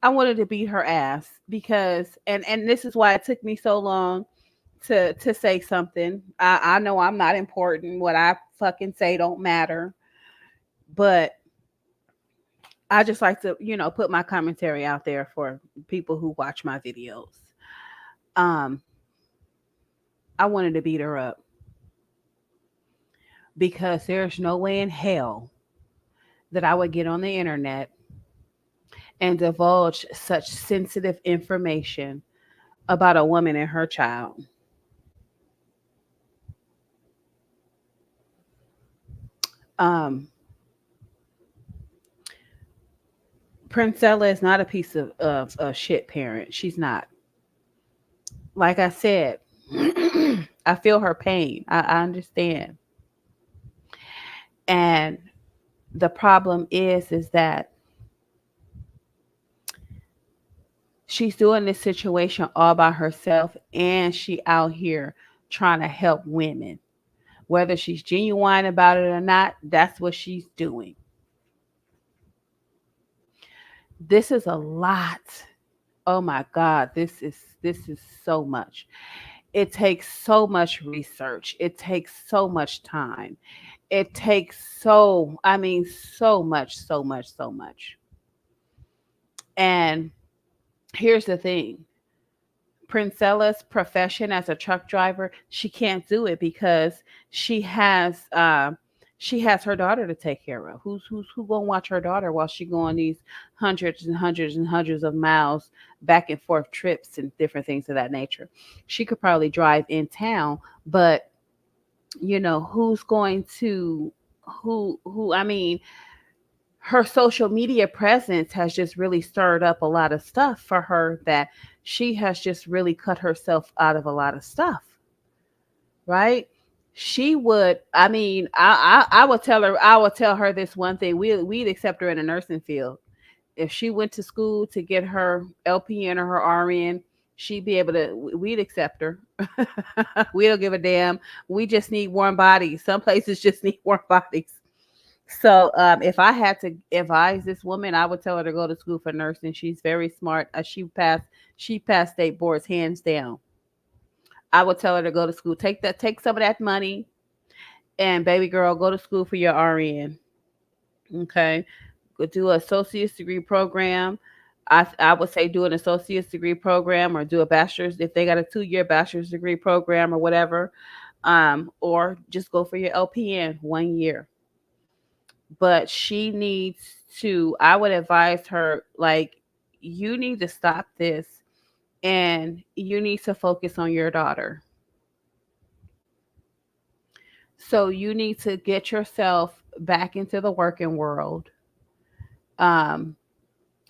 I wanted to beat her ass because, and this is why it took me so long to say something. I know I'm not important. What I fucking say don't matter. But I just like to, put my commentary out there for people who watch my videos. Um, I wanted to beat her up because there's no way in hell that I would get on the internet and divulge such sensitive information about a woman and her child. Um, Princella is not a piece of a shit parent. She's not. Like I said, I feel her pain. I understand. And the problem is that she's doing this situation all by herself, and she out here trying to help women. Whether she's genuine about it or not, that's what she's doing. This is a lot. Oh my God, this is so much. It takes so much research. It takes so much time. It takes so much, so much, so much. And here's the thing. Princella's profession as a truck driver, she can't do it because she has she has her daughter to take care of. Who gonna watch her daughter while she go on these hundreds and hundreds and hundreds of miles back and forth trips and different things of that nature? She could probably drive in town, but who's going to who I mean, her social media presence has just really stirred up a lot of stuff for her, that she has just really cut herself out of a lot of stuff, right? She would, I mean, I would tell her, this one thing. We'd accept her in the nursing field. If she went to school to get her LPN or her RN, she'd be able to, we'd accept her. We don't give a damn. We just need warm bodies. Some places just need warm bodies. So if I had to advise this woman, I would tell her to go to school for nursing. She's very smart. She passed state boards hands down. I would tell her to go to school. Take some of that money, and baby girl, go to school for your RN. Okay, go do an associate's degree program. I would say do an associate's degree program or do a bachelor's if they got a 2-year bachelor's degree program or whatever. Or just go for your LPN 1 year. But she needs to, I would advise her, like, you need to stop this and you need to focus on your daughter. So you need to get yourself back into the working world. Um,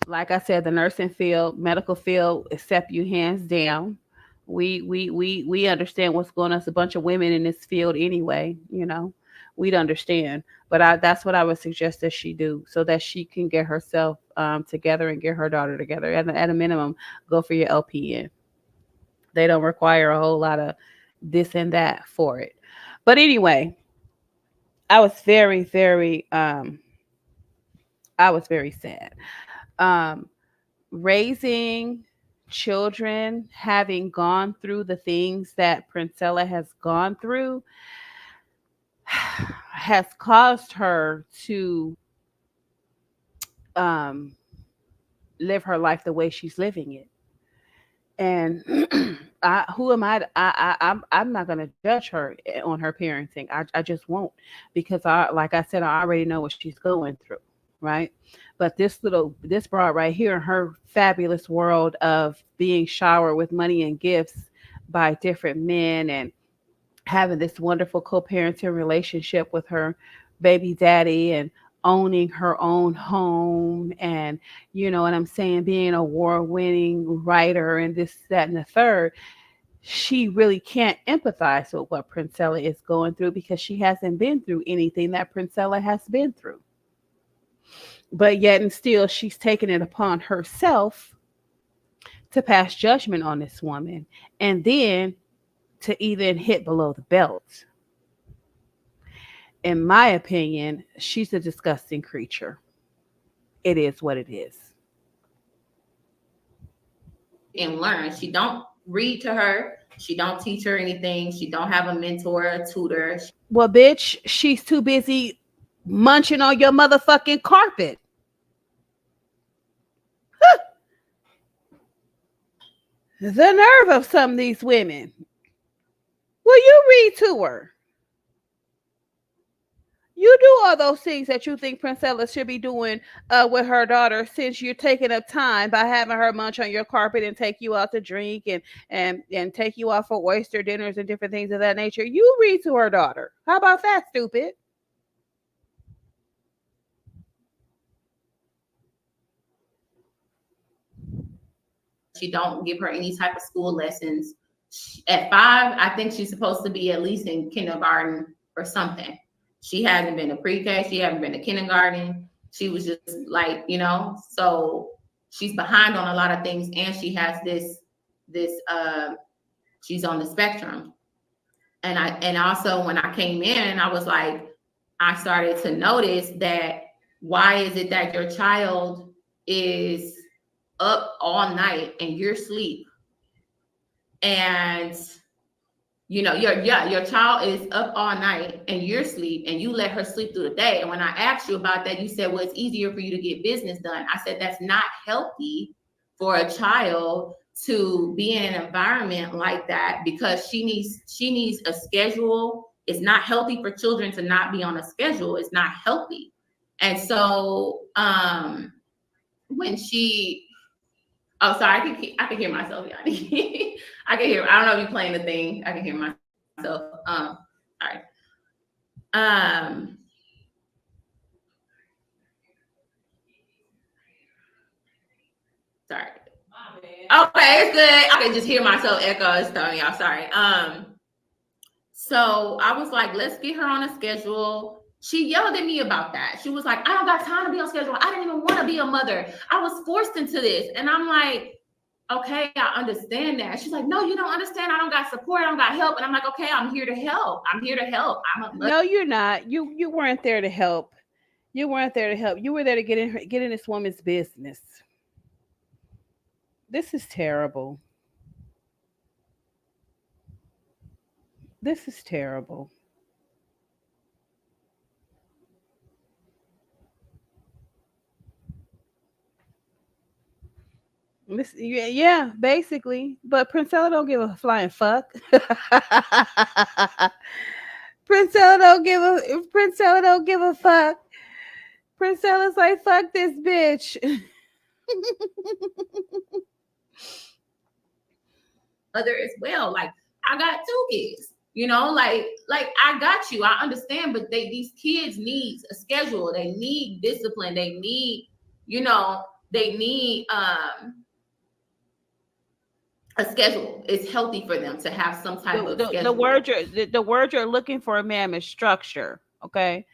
like I said, the nursing field, medical field, accept you hands down. We understand what's going on. It's a bunch of women in this field anyway, you know. We'd understand. But that's what I would suggest that she do so that she can get herself together and get her daughter together. At a minimum, go for your LPN. They don't require a whole lot of this and that for it. But anyway, I was I was very sad. Um, Raising children, having gone through the things that Princella has gone through, has caused her to um, live her life the way she's living it. And who am I? I'm not gonna judge her on her parenting. I just won't because like I said, I already know what she's going through, right? But this broad right here, in her fabulous world of being showered with money and gifts by different men and having this wonderful co-parenting relationship with her baby daddy and owning her own home and you know what I'm saying, being an award-winning writer and this, that, and the third, she really can't empathize with what Princella is going through because she hasn't been through anything that Princella has been through. But yet and still she's taken it upon herself to pass judgment on this woman and then to even hit below the belt. In my opinion, she's a disgusting creature. It is what it is. And learn. She don't read to her. She don't teach her anything. She don't have a mentor, a tutor. Well, bitch, she's too busy munching on your motherfucking carpet. The nerve of some of these women. Will you read to her? You do all those things that you think Princella should be doing with her daughter, since you're taking up time by having her munch on your carpet and take you out to drink and take you out for oyster dinners and different things of that nature. You read to her daughter. How about that, stupid? She don't give her any type of school lessons. At 5, I think she's supposed to be at least in kindergarten or something. She hasn't been to pre-K. She hasn't been to kindergarten. She was just like, you know, so she's behind on a lot of things, and she has this she's on the spectrum. And also when I came in, I was like, I started to notice that why is it that your child is up all night and you're asleep, and you know your child is up all night and you're asleep, and you let her sleep through the day. And when I asked you about that, you said, well, it's easier for you to get business done. I said that's not healthy for a child to be in an environment like that, because she needs a schedule. It's not healthy for children to not be on a schedule. It's not healthy. And so when she, oh, sorry, I can hear myself, Yanni. I can hear. I don't know if you're playing the thing. I can hear myself. All right. Sorry. Okay, it's good. I can just hear myself echo and stuff, y'all. Sorry. So I was like, let's get her on a schedule. She yelled at me about that. She was like, I don't got time to be on schedule. I didn't even want to be a mother. I was forced into this. And I'm like, okay, I understand that. She's like, no, you don't understand. I don't got support. I don't got help. And I'm like, okay, I'm here to help. I'm here to help. No, you're not. You weren't there to help. You weren't there to help. You were there to get in this woman's business. This is terrible. This is terrible. Yeah, basically. But Princella don't give a flying fuck. Princella don't give a fuck. Princella's like, fuck this bitch. Mother as well. Like, I got 2 kids. Like I got you, I understand, but these kids need a schedule, they need discipline, they need, you know, they need a schedule. It's healthy for them to have some type of The schedule. word the word you're looking for, ma'am, is structure. Okay.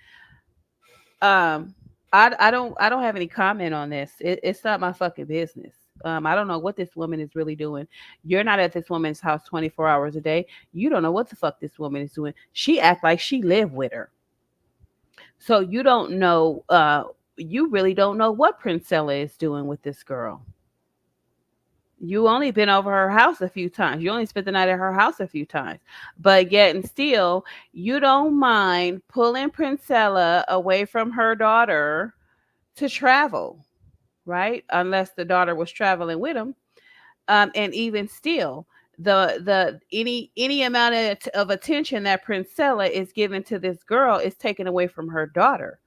I don't have any comment on this. It's not my fucking business. I don't know what this woman is really doing. You're not at this woman's house 24 hours a day. You don't know what the fuck this woman is doing. She act like she live with her. So you don't know, you really don't know what Princella is doing with this girl. You only been over her house a few times. You only spent the night at her house a few times. But yet and still, you don't mind pulling Princella away from her daughter to travel, right? Unless the daughter was traveling with him. And even still, the any amount of attention that Princella is giving to this girl is taken away from her daughter,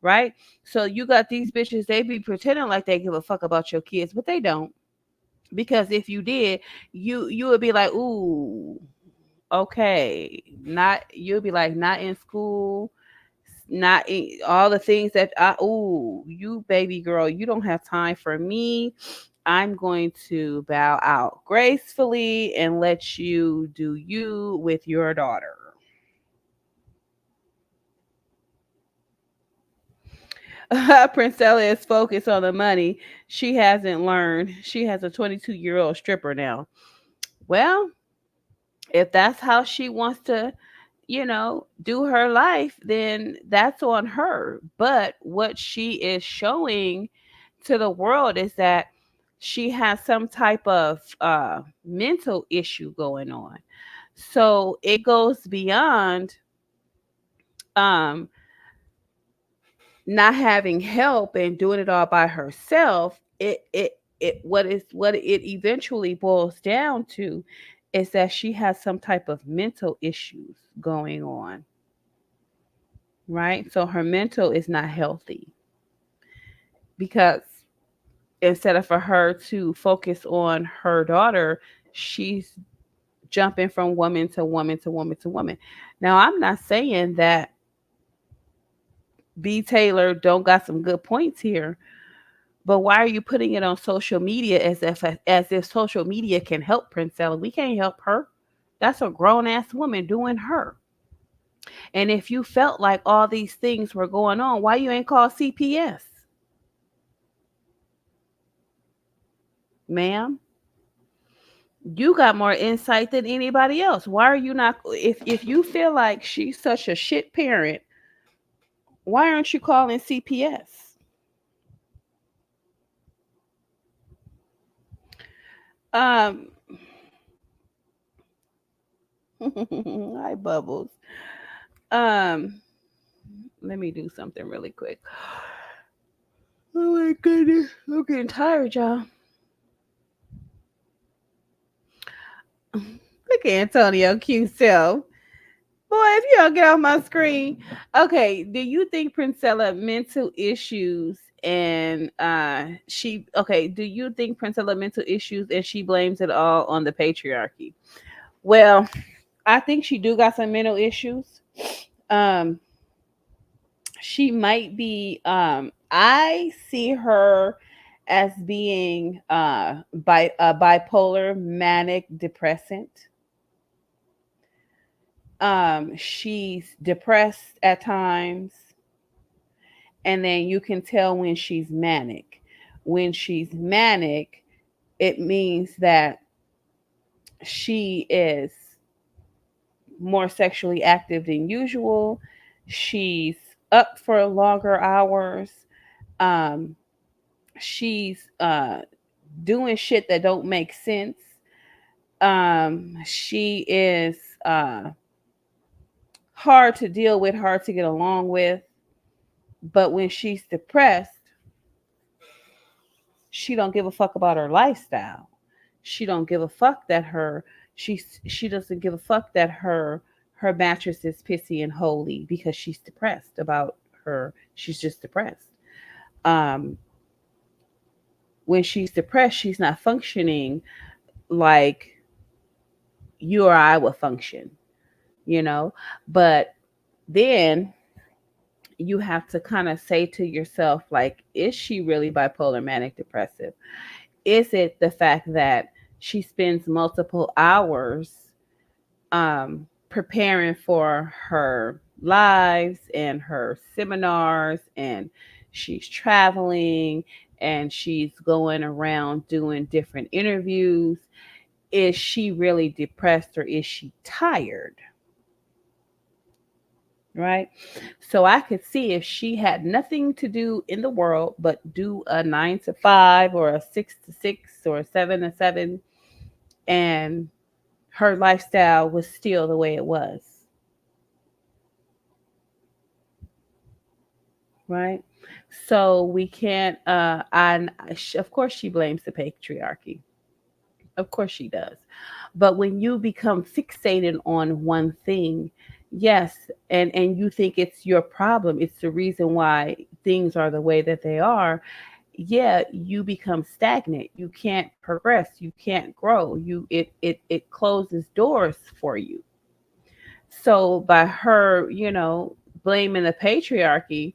right? So you got these bitches, they be pretending like they give a fuck about your kids, but they don't. Because if you did, you would be like, ooh, okay, not, you'll be like, not in school, not in, all the things that I, ooh, you baby girl, you don't have time for me. I'm going to bow out gracefully and let you do you with your daughter. Princella is focused on the money. She hasn't learned. She has a 22-year-old stripper now. Well, if that's how she wants to, do her life, then that's on her. But what she is showing to the world is that she has some type of mental issue going on. So it goes beyond um, not having help and doing it all by herself. What it eventually boils down to is that she has some type of mental issues going on, right? So her mental is not healthy because instead of for her to focus on her daughter, she's jumping from woman to woman to woman to woman. Now, I'm not saying that B Taylor don't got some good points here, but why are you putting it on social media as if social media can help Princella? We can't help her. That's a grown ass woman doing her. And if you felt like all these things were going on, why you ain't call CPS, ma'am? You got more insight than anybody else. Why are you not, if you feel like she's such a shit parent, why aren't you calling CPS? Um Hi Bubbles. Um Let me do something really quick. Oh my goodness. I'm getting tired, y'all. Look at Antonio cute self. Boy, if you don't get off my screen. Okay, do you think Princella mental issues and do you think Princella mental issues and she blames it all on the patriarchy? Well, I think she do got some mental issues. Um she might be, I see her as being bipolar manic depressant. She's depressed at times, and then you can tell when she's manic. When she's manic, it means that she is more sexually active than usual. She's up for longer hours. Um, she's doing shit that don't make sense. She is hard to deal with, hard to get along with. But when she's depressed, she don't give a fuck about her lifestyle. She don't give a fuck that she doesn't give a fuck that her mattress is pissy and holy because she's depressed about her. She's just depressed. Um, when she's depressed, she's not functioning like you or I would function. you know. But then you have to kind of say to yourself, like, is she really bipolar manic depressive? Is it the fact that she spends multiple hours preparing for her lives and her seminars, and she's traveling and she's going around doing different interviews? Is she really depressed or is she tired? Right? So I could see if she had nothing to do in the world but do a 9 to 5 or a 6 to 6 or a 7 to 7, and her lifestyle was still the way it was. Right? So we can't, of course, she blames the patriarchy. Of course she does. But when you become fixated on one thing, yes, and you think it's your problem, it's the reason why things are the way that they are, yeah, you become stagnant. You can't progress, you can't grow. It closes doors for you. So by her, blaming the patriarchy,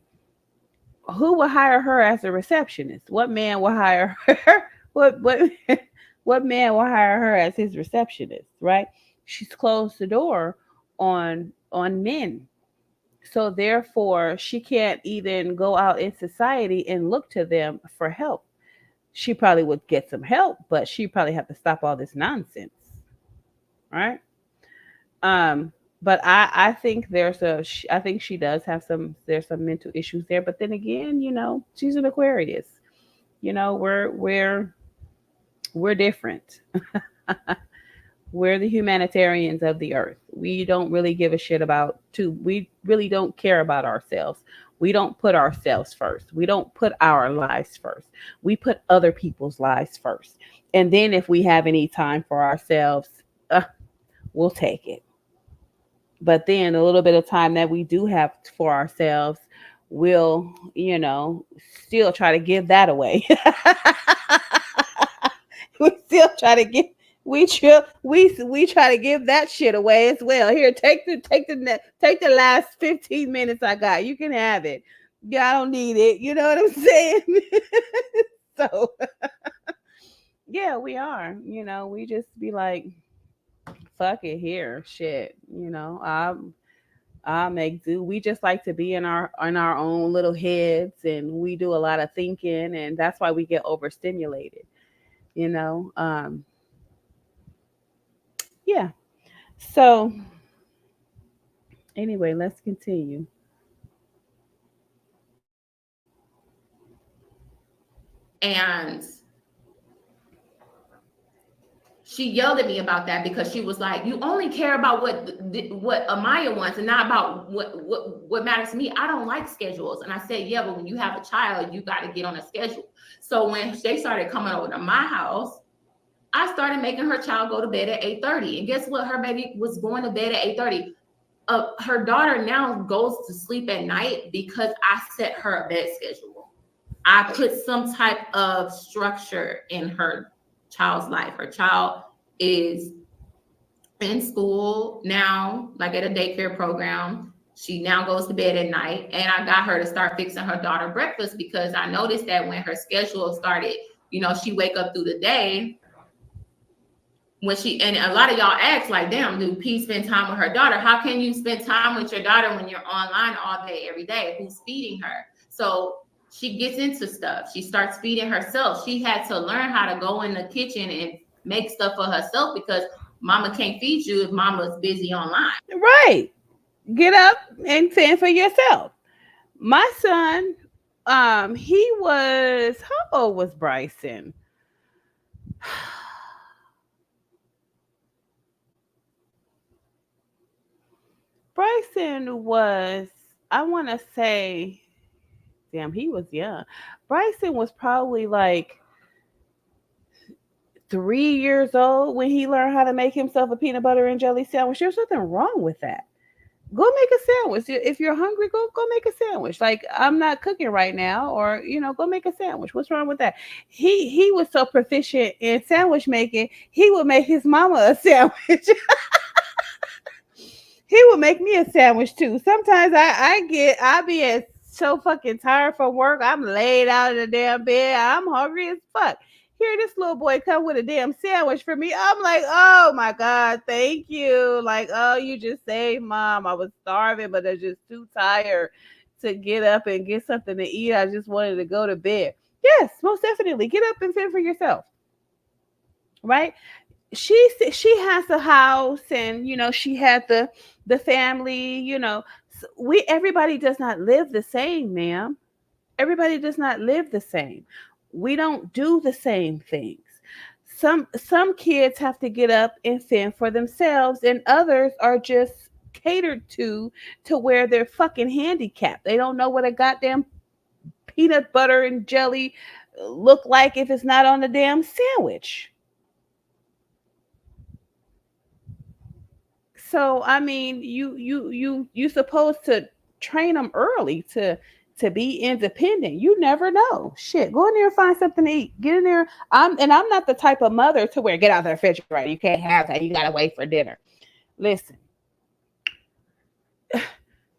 who will hire her as a receptionist? What man will hire her? What what man will hire her as his receptionist, right? She's closed the door on men. So therefore, she can't even go out in society and look to them for help. She probably would get some help, but she probably have to stop all this nonsense, right? Um, but I think I think she does have there's some mental issues there. But then again, she's an Aquarius. We're different. We're the humanitarians of the earth. We don't really give a shit about we really don't care about ourselves. We don't put ourselves first. We don't put our lives first. We put other people's lives first. And then if we have any time for ourselves, we'll take it. But then a little bit of time that we do have for ourselves, we'll, still try to give that away. We still try to give we try to give that shit away as well. Here, take the last 15 minutes I got. You can have it. Yeah, I don't need it. You know what I'm saying? So yeah, we are. We just be like, fuck it here. Shit. I make do. We just like to be in our own little heads, and we do a lot of thinking, and that's why we get overstimulated. You know. Yeah. So anyway, let's continue. And she yelled at me about that because she was like, "You only care about what Amaya wants, and not about what matters to me. I don't like schedules." And I said, "Yeah, but when you have a child, you got to get on a schedule." So when they started coming over to my house, I started making her child go to bed at 8:30. And guess what? Her baby was going to bed at 8:30. Her daughter now goes to sleep at night because I set her a bed schedule. I put some type of structure in her child's life. Her child is in school now, like at a daycare program. She now goes to bed at night. And I got her to start fixing her daughter breakfast because I noticed that when her schedule started, she wake up through the day. And a lot of y'all ask, like, damn, do P spend time with her daughter? How can you spend time with your daughter when you're online all day, every day? Who's feeding her? So she gets into stuff. She starts feeding herself. She had to learn how to go in the kitchen and make stuff for herself because mama can't feed you if mama's busy online. Right. Get up and fend for yourself. My son, he was, how old was Bryson? Bryson was, I want to say, damn, he was young. Bryson was probably like 3 years old when he learned how to make himself a peanut butter and jelly sandwich. There's nothing wrong with that. Go make a sandwich. If you're hungry, go make a sandwich. Like, I'm not cooking right now, or go make a sandwich. What's wrong with that? He was so proficient in sandwich making, he would make his mama a sandwich. He would make me a sandwich too. Sometimes I be so fucking tired from work. I'm laid out in the damn bed. I'm hungry as fuck. Here this little boy come with a damn sandwich for me. I'm like, oh my God, thank you. Like, oh, you just saved mom. I was starving, but I'm just too tired to get up and get something to eat. I just wanted to go to bed. Yes, most definitely. Get up and fend for yourself. Right? She has a house, and she had the family. We everybody does not live the same, ma'am. Everybody does not live the same. We don't do the same things. Some kids have to get up and fend for themselves, and others are just catered to where they're fucking handicapped. They don't know what a goddamn peanut butter and jelly look like if it's not on the damn sandwich. So I mean, you supposed to train them early to be independent. You never know. Shit, go in there and find something to eat. Get in there. I'm not the type of mother to where get out of the refrigerator. You can't have that. You gotta wait for dinner. Listen,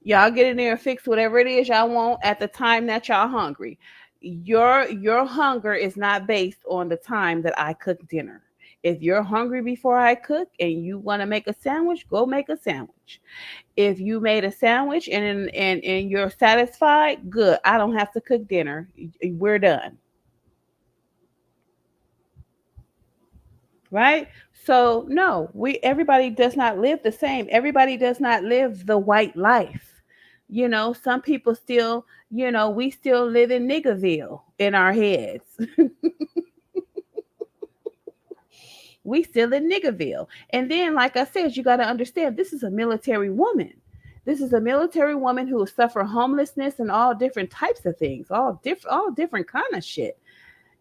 y'all get in there and fix whatever it is y'all want at the time that y'all hungry. Your hunger is not based on the time that I cook dinner. If you're hungry before I cook and you want to make a sandwich, go make a sandwich. If you made a sandwich and you're satisfied, good. I don't have to cook dinner. We're done. Right? So no, we everybody does not live the same. Everybody does not live the white life. Some people still, we still live in Niggerville in our heads. We still in Niggerville. And then, like I said, you got to understand this is a military woman. This is a military woman who will suffer homelessness and all different types of things, all different kind of shit.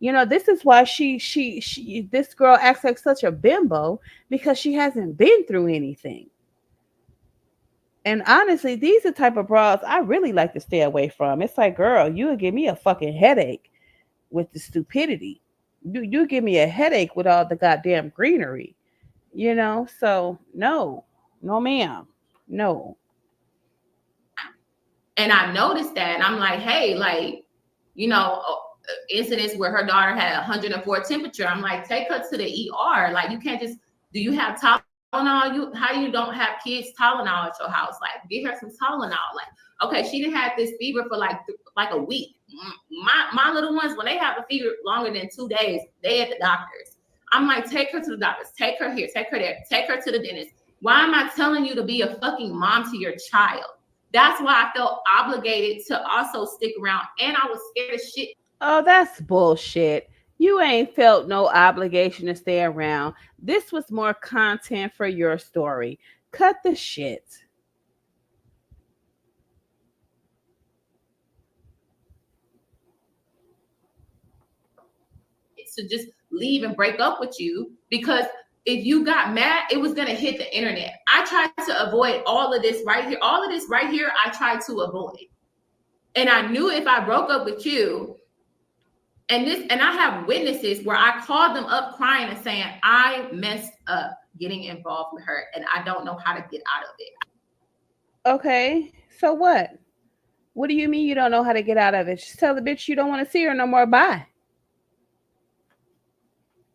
This is why she this girl acts like such a bimbo because she hasn't been through anything. And honestly, these are the type of bras I really like to stay away from. It's like, girl, you would give me a fucking headache with the stupidity. You give me a headache with all the goddamn greenery. So no, no, ma'am, no. And I noticed that, and I'm like, hey, like, incidents where her daughter had 104 temperature. I'm like, take her to the ER. Like, you can't just. Do you have Tylenol? How you don't have kids Tylenol at your house? Like, get her some Tylenol. Like, okay, she didn't have this fever for like a week. My little ones, when they have a fever longer than 2 days, they at the doctors. I'm like, take her to the doctors. Take her here. Take her there. Take her to the dentist. Why am I telling you to be a fucking mom to your child? That's why I felt obligated to also stick around, and I was scared as shit. Oh, that's bullshit. You ain't felt no obligation to stay around. This was more content for your story. Cut the shit. To just leave and break up with you, because if you got mad, it was going to hit the internet. I tried to avoid all of this right here. All of this right here, I tried to avoid. And I knew if I broke up with you, and I have witnesses where I called them up crying and saying, I messed up getting involved with her and I don't know how to get out of it. Okay, so what? What do you mean you don't know how to get out of it? Just tell the bitch you don't want to see her no more. Bye.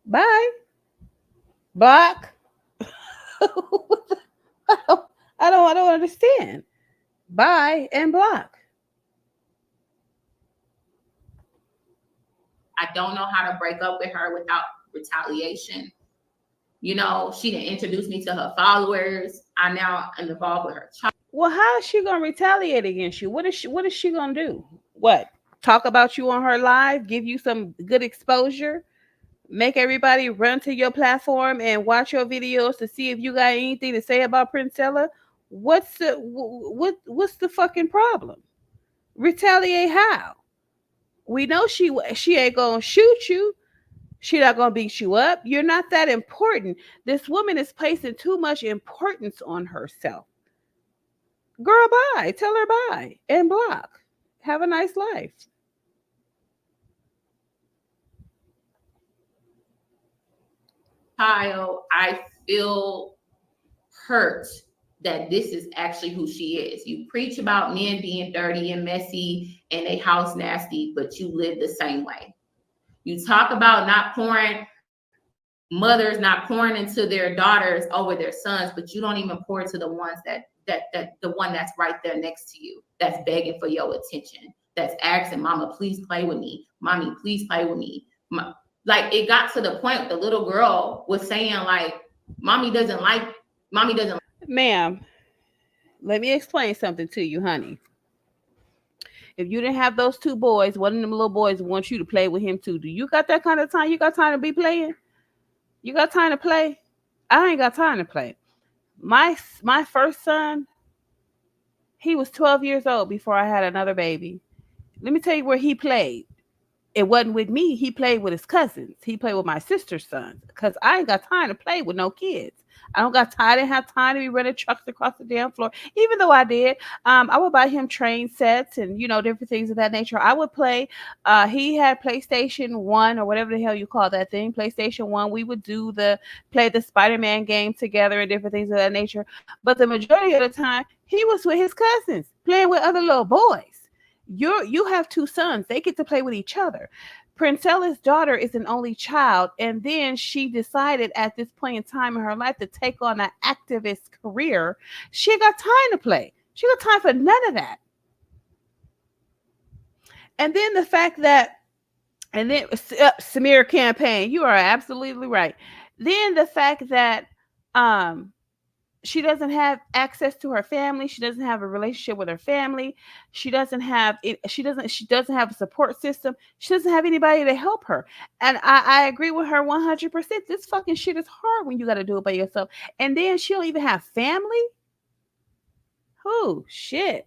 Bye. Block. I don't understand. Bye and block. I don't know how to break up with her without retaliation. She didn't introduce me to her followers. I now am involved with her child. Well, how is she gonna retaliate against you? What is she gonna do? What? Talk about you on her live, give you some good exposure, make everybody run to your platform and watch your videos to see if you got anything to say about Princella? What's the fucking problem? Retaliate how? We know she ain't gonna shoot you. She not gonna beat you up. You're not that important. This woman is placing too much importance on herself. Girl, bye. Tell her bye and block. Have a nice life. Child, I feel hurt that this is actually who she is. You preach about men being dirty and messy and a house nasty, but you live the same way. You talk about not pouring, mothers not pouring into their daughters over their sons, but you don't even pour to the ones that the one that's right there next to you, that's begging for your attention, that's asking, mama, please play with me. Mommy, please play with me. Like, it got to the point the little girl was saying, like, mommy doesn't like. Ma'am, let me explain something to you, honey. If you didn't have those two boys, one of them little boys wants you to play with him too. Do you got that kind of time? You got time to be playing? You got time to play? I ain't got time to play. My first son, he was 12 years old before I had another baby. Let me tell you where he played. It wasn't with me. He played with his cousins. He played with my sister's sons because I ain't got time to play with no kids. I don't got time. I didn't have time to be running trucks across the damn floor. Even though I did, I would buy him train sets and, you know, different things of that nature. I would play. He had PlayStation 1 or whatever the hell you call that thing. PlayStation 1. We would play the Spider-Man game together and different things of that nature. But the majority of the time, he was with his cousins playing with other little boys. You have two sons. They get to play with each other. Princella's daughter is an only child, and then she decided at this point in time in her life to take on an activist career. She got time to play. She got time for none of that. And then the fact that, and then Samir campaign, you are absolutely right. Then the fact that she doesn't have access to her family. She doesn't have a relationship with her family. She doesn't have a support system. She doesn't have anybody to help her. And I agree with her 100%. This fucking shit is hard when you got to do it by yourself. And then she don't even have family. Oh shit.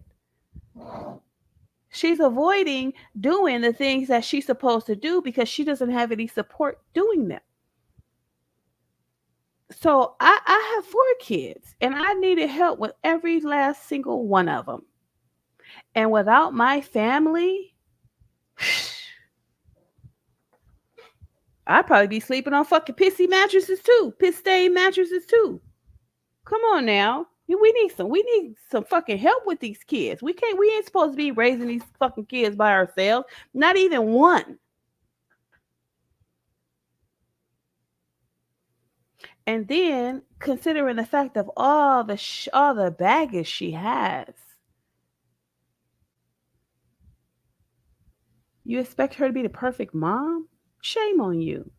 She's avoiding doing the things that she's supposed to do because she doesn't have any support doing them. So I have 4 kids and I needed help with every last single one of them. And without my family, I'd probably be sleeping on fucking pissy mattresses too. Piss stain mattresses too. Come on now. We need some fucking help with these kids. We ain't supposed to be raising these fucking kids by ourselves. Not even one. And then, considering the fact of all the baggage she has, you expect her to be the perfect mom? Shame on you.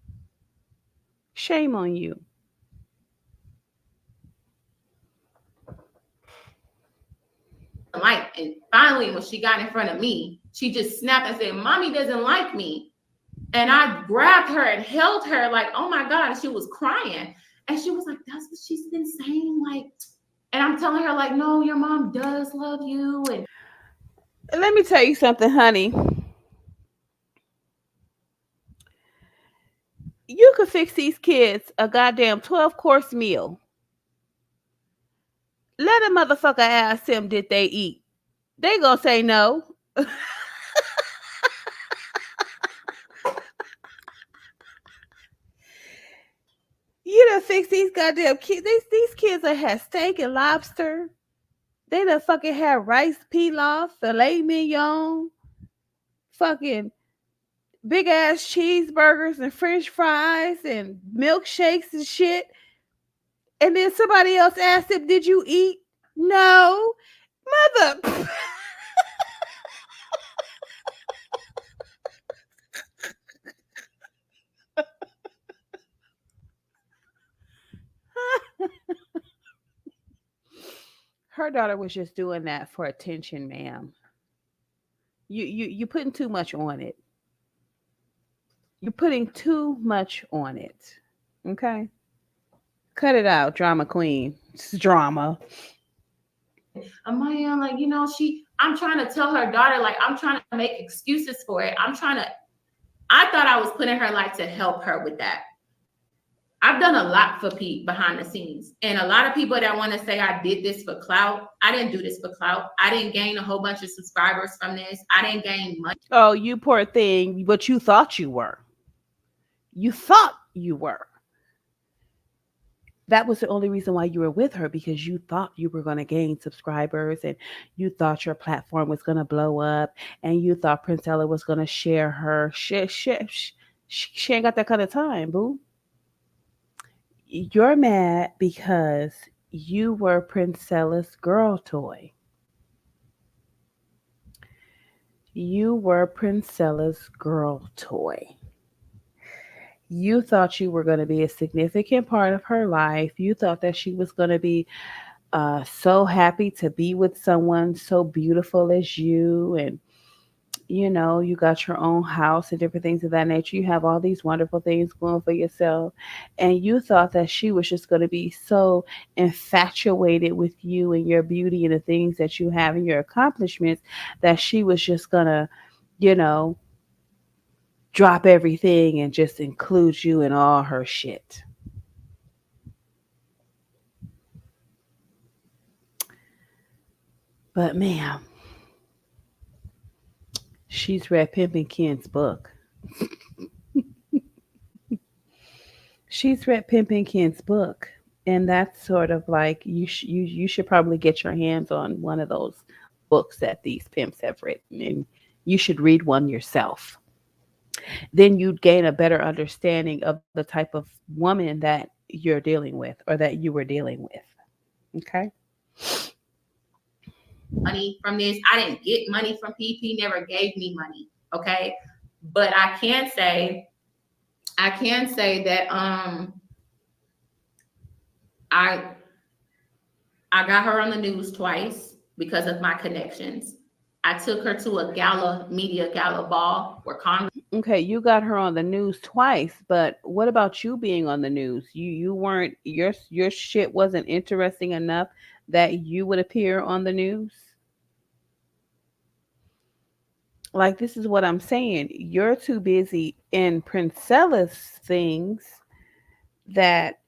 Shame on you. And finally, when she got in front of me, she just snapped and said, "Mommy doesn't like me." And I grabbed her and held her like, oh my God. And she was crying. And she was like, that's what she's been saying. Like, and I'm telling her, like, no, your mom does love you. And let me tell you something, honey. You could fix these kids a goddamn 12-course meal. Let a motherfucker ask them, did they eat? They gonna say no. You done fix these goddamn kids. These kids that had steak and lobster. They done fucking had rice pilaf, filet mignon, fucking big ass cheeseburgers and french fries and milkshakes and shit. And then somebody else asked him, did you eat? No. Mother. Her daughter was just doing that for attention, ma'am. You putting too much on it. You're putting too much on it. Okay? Cut it out, drama queen. It's drama. Amaya, like, you know, I'm trying to tell her daughter, like, I'm trying to make excuses for it. I thought I was putting her like to help her with that. I've done a lot for Pete behind the scenes. And a lot of people that want to say I did this for clout, I didn't do this for clout. I didn't gain a whole bunch of subscribers from this. I didn't gain money. Oh, you poor thing. But you thought you were. You thought you were. That was the only reason why you were with her, because you thought you were going to gain subscribers, and you thought your platform was going to blow up, and you thought Princella was going to share her shit. She ain't got that kind of time, boo. You're mad because you were Princella's girl toy. You were Princella's girl toy. You thought you were going to be a significant part of her life. You thought that she was going to be so happy to be with someone so beautiful as you. And, you know, you got your own house and different things of that nature. You have all these wonderful things going for yourself. And you thought that she was just going to be so infatuated with you and your beauty and the things that you have and your accomplishments, that she was just going to, you know, drop everything and just include you in all her shit. But ma'am, she's read Pimpin' Ken's book. She's read Pimpin' Ken's book. And that's sort of like you should probably get your hands on one of those books that these pimps have written, and you should read one yourself. Then you'd gain a better understanding of the type of woman that you're dealing with, or that you were dealing with. Okay. Money from this. I didn't get money from PP, never gave me money. Okay. But I can say that I got her on the news twice because of my connections. I took her to a media gala ball where Congress. Okay, you got her on the news twice, but what about you being on the news? You weren't, your shit wasn't interesting enough that you would appear on the news? Like, this is what I'm saying. You're too busy in Princella's things that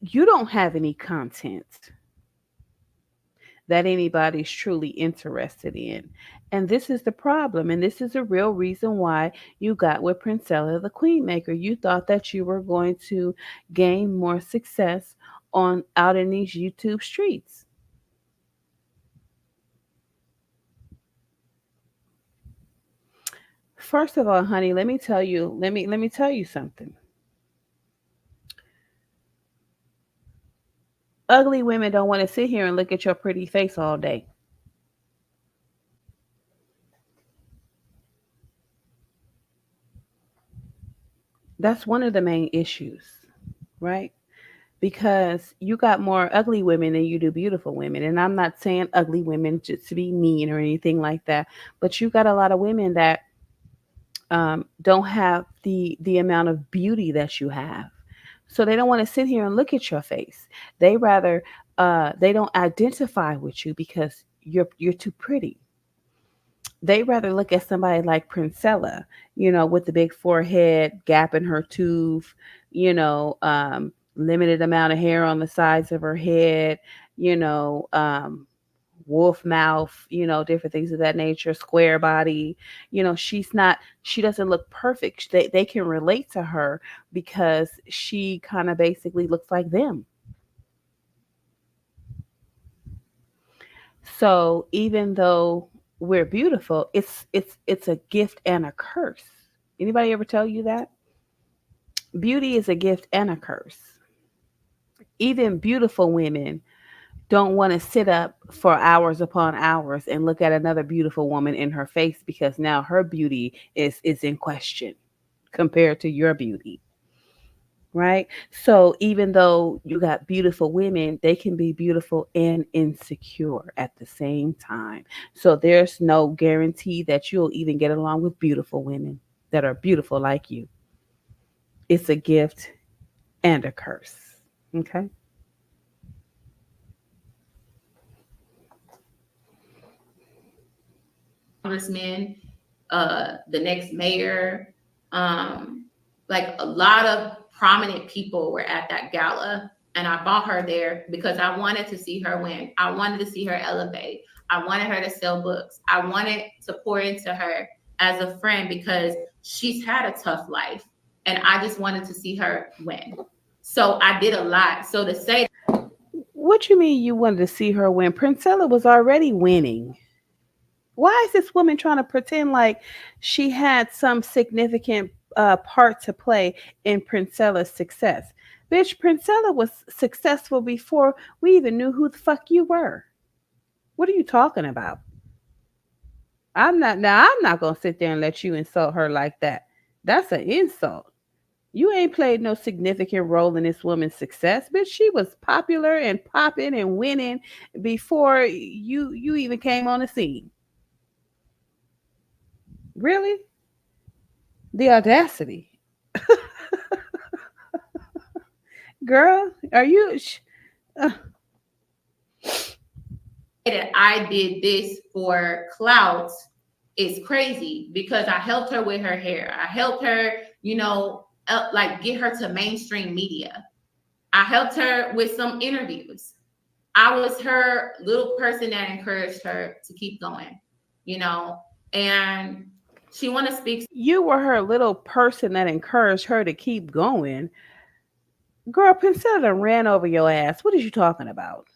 you don't have any content that anybody's truly interested in. And this is the problem. And this is a real reason why you got with Princella the Queen Maker. You thought that you were going to gain more success on out in these YouTube streets. First of all, honey, let me tell you something. Ugly women don't want to sit here and look at your pretty face all day. That's one of the main issues, right? Because you got more ugly women than you do beautiful women. And I'm not saying ugly women just to be mean or anything like that, but you got a lot of women that don't have the amount of beauty that you have. So they don't want to sit here and look at your face. They rather they don't identify with you because you're too pretty. They rather look at somebody like Princella, you know, with the big forehead, gap in her tooth, you know, limited amount of hair on the sides of her head, you know, wolf mouth, you know, different things of that nature, square body. You know, she doesn't look perfect. They can relate to her because she kind of basically looks like them. So even though we're beautiful, it's a gift and a curse. Anybody ever tell you that? Beauty is a gift and a curse. Even beautiful women don't want to sit up for hours upon hours and look at another beautiful woman in her face, because now her beauty is in question compared to your beauty, right? So even though you got beautiful women, they can be beautiful and insecure at the same time. So there's no guarantee that you'll even get along with beautiful women that are beautiful like you. It's a gift and a curse. Okay. Congressmen, the next mayor, like a lot of prominent people were at that gala. And I bought her there because I wanted to see her win. I wanted to see her elevate. I wanted her to sell books. I wanted to pour into her as a friend because she's had a tough life. And I just wanted to see her win. So I did a lot. So to say, What you mean you wanted to see her win? Princella was already winning. Why is this woman trying to pretend like she had some significant part to play in Princella's success? Bitch, Princella was successful before we even knew who the fuck you were. What are you talking about? I'm not gonna sit there and let you insult her like that. That's an insult. You ain't played no significant role in this woman's success, bitch. She was popular and popping and winning before you even came on the scene. Really? The audacity. Girl, are you uh, that I did this for clout is crazy because I helped her with her hair. I helped her, like get her to mainstream media. I helped her with some interviews. I was her little person that encouraged her to keep going, and she want to speak. you were her little person that encouraged her to keep going? Girl, Princella ran over your ass. What is you talking about?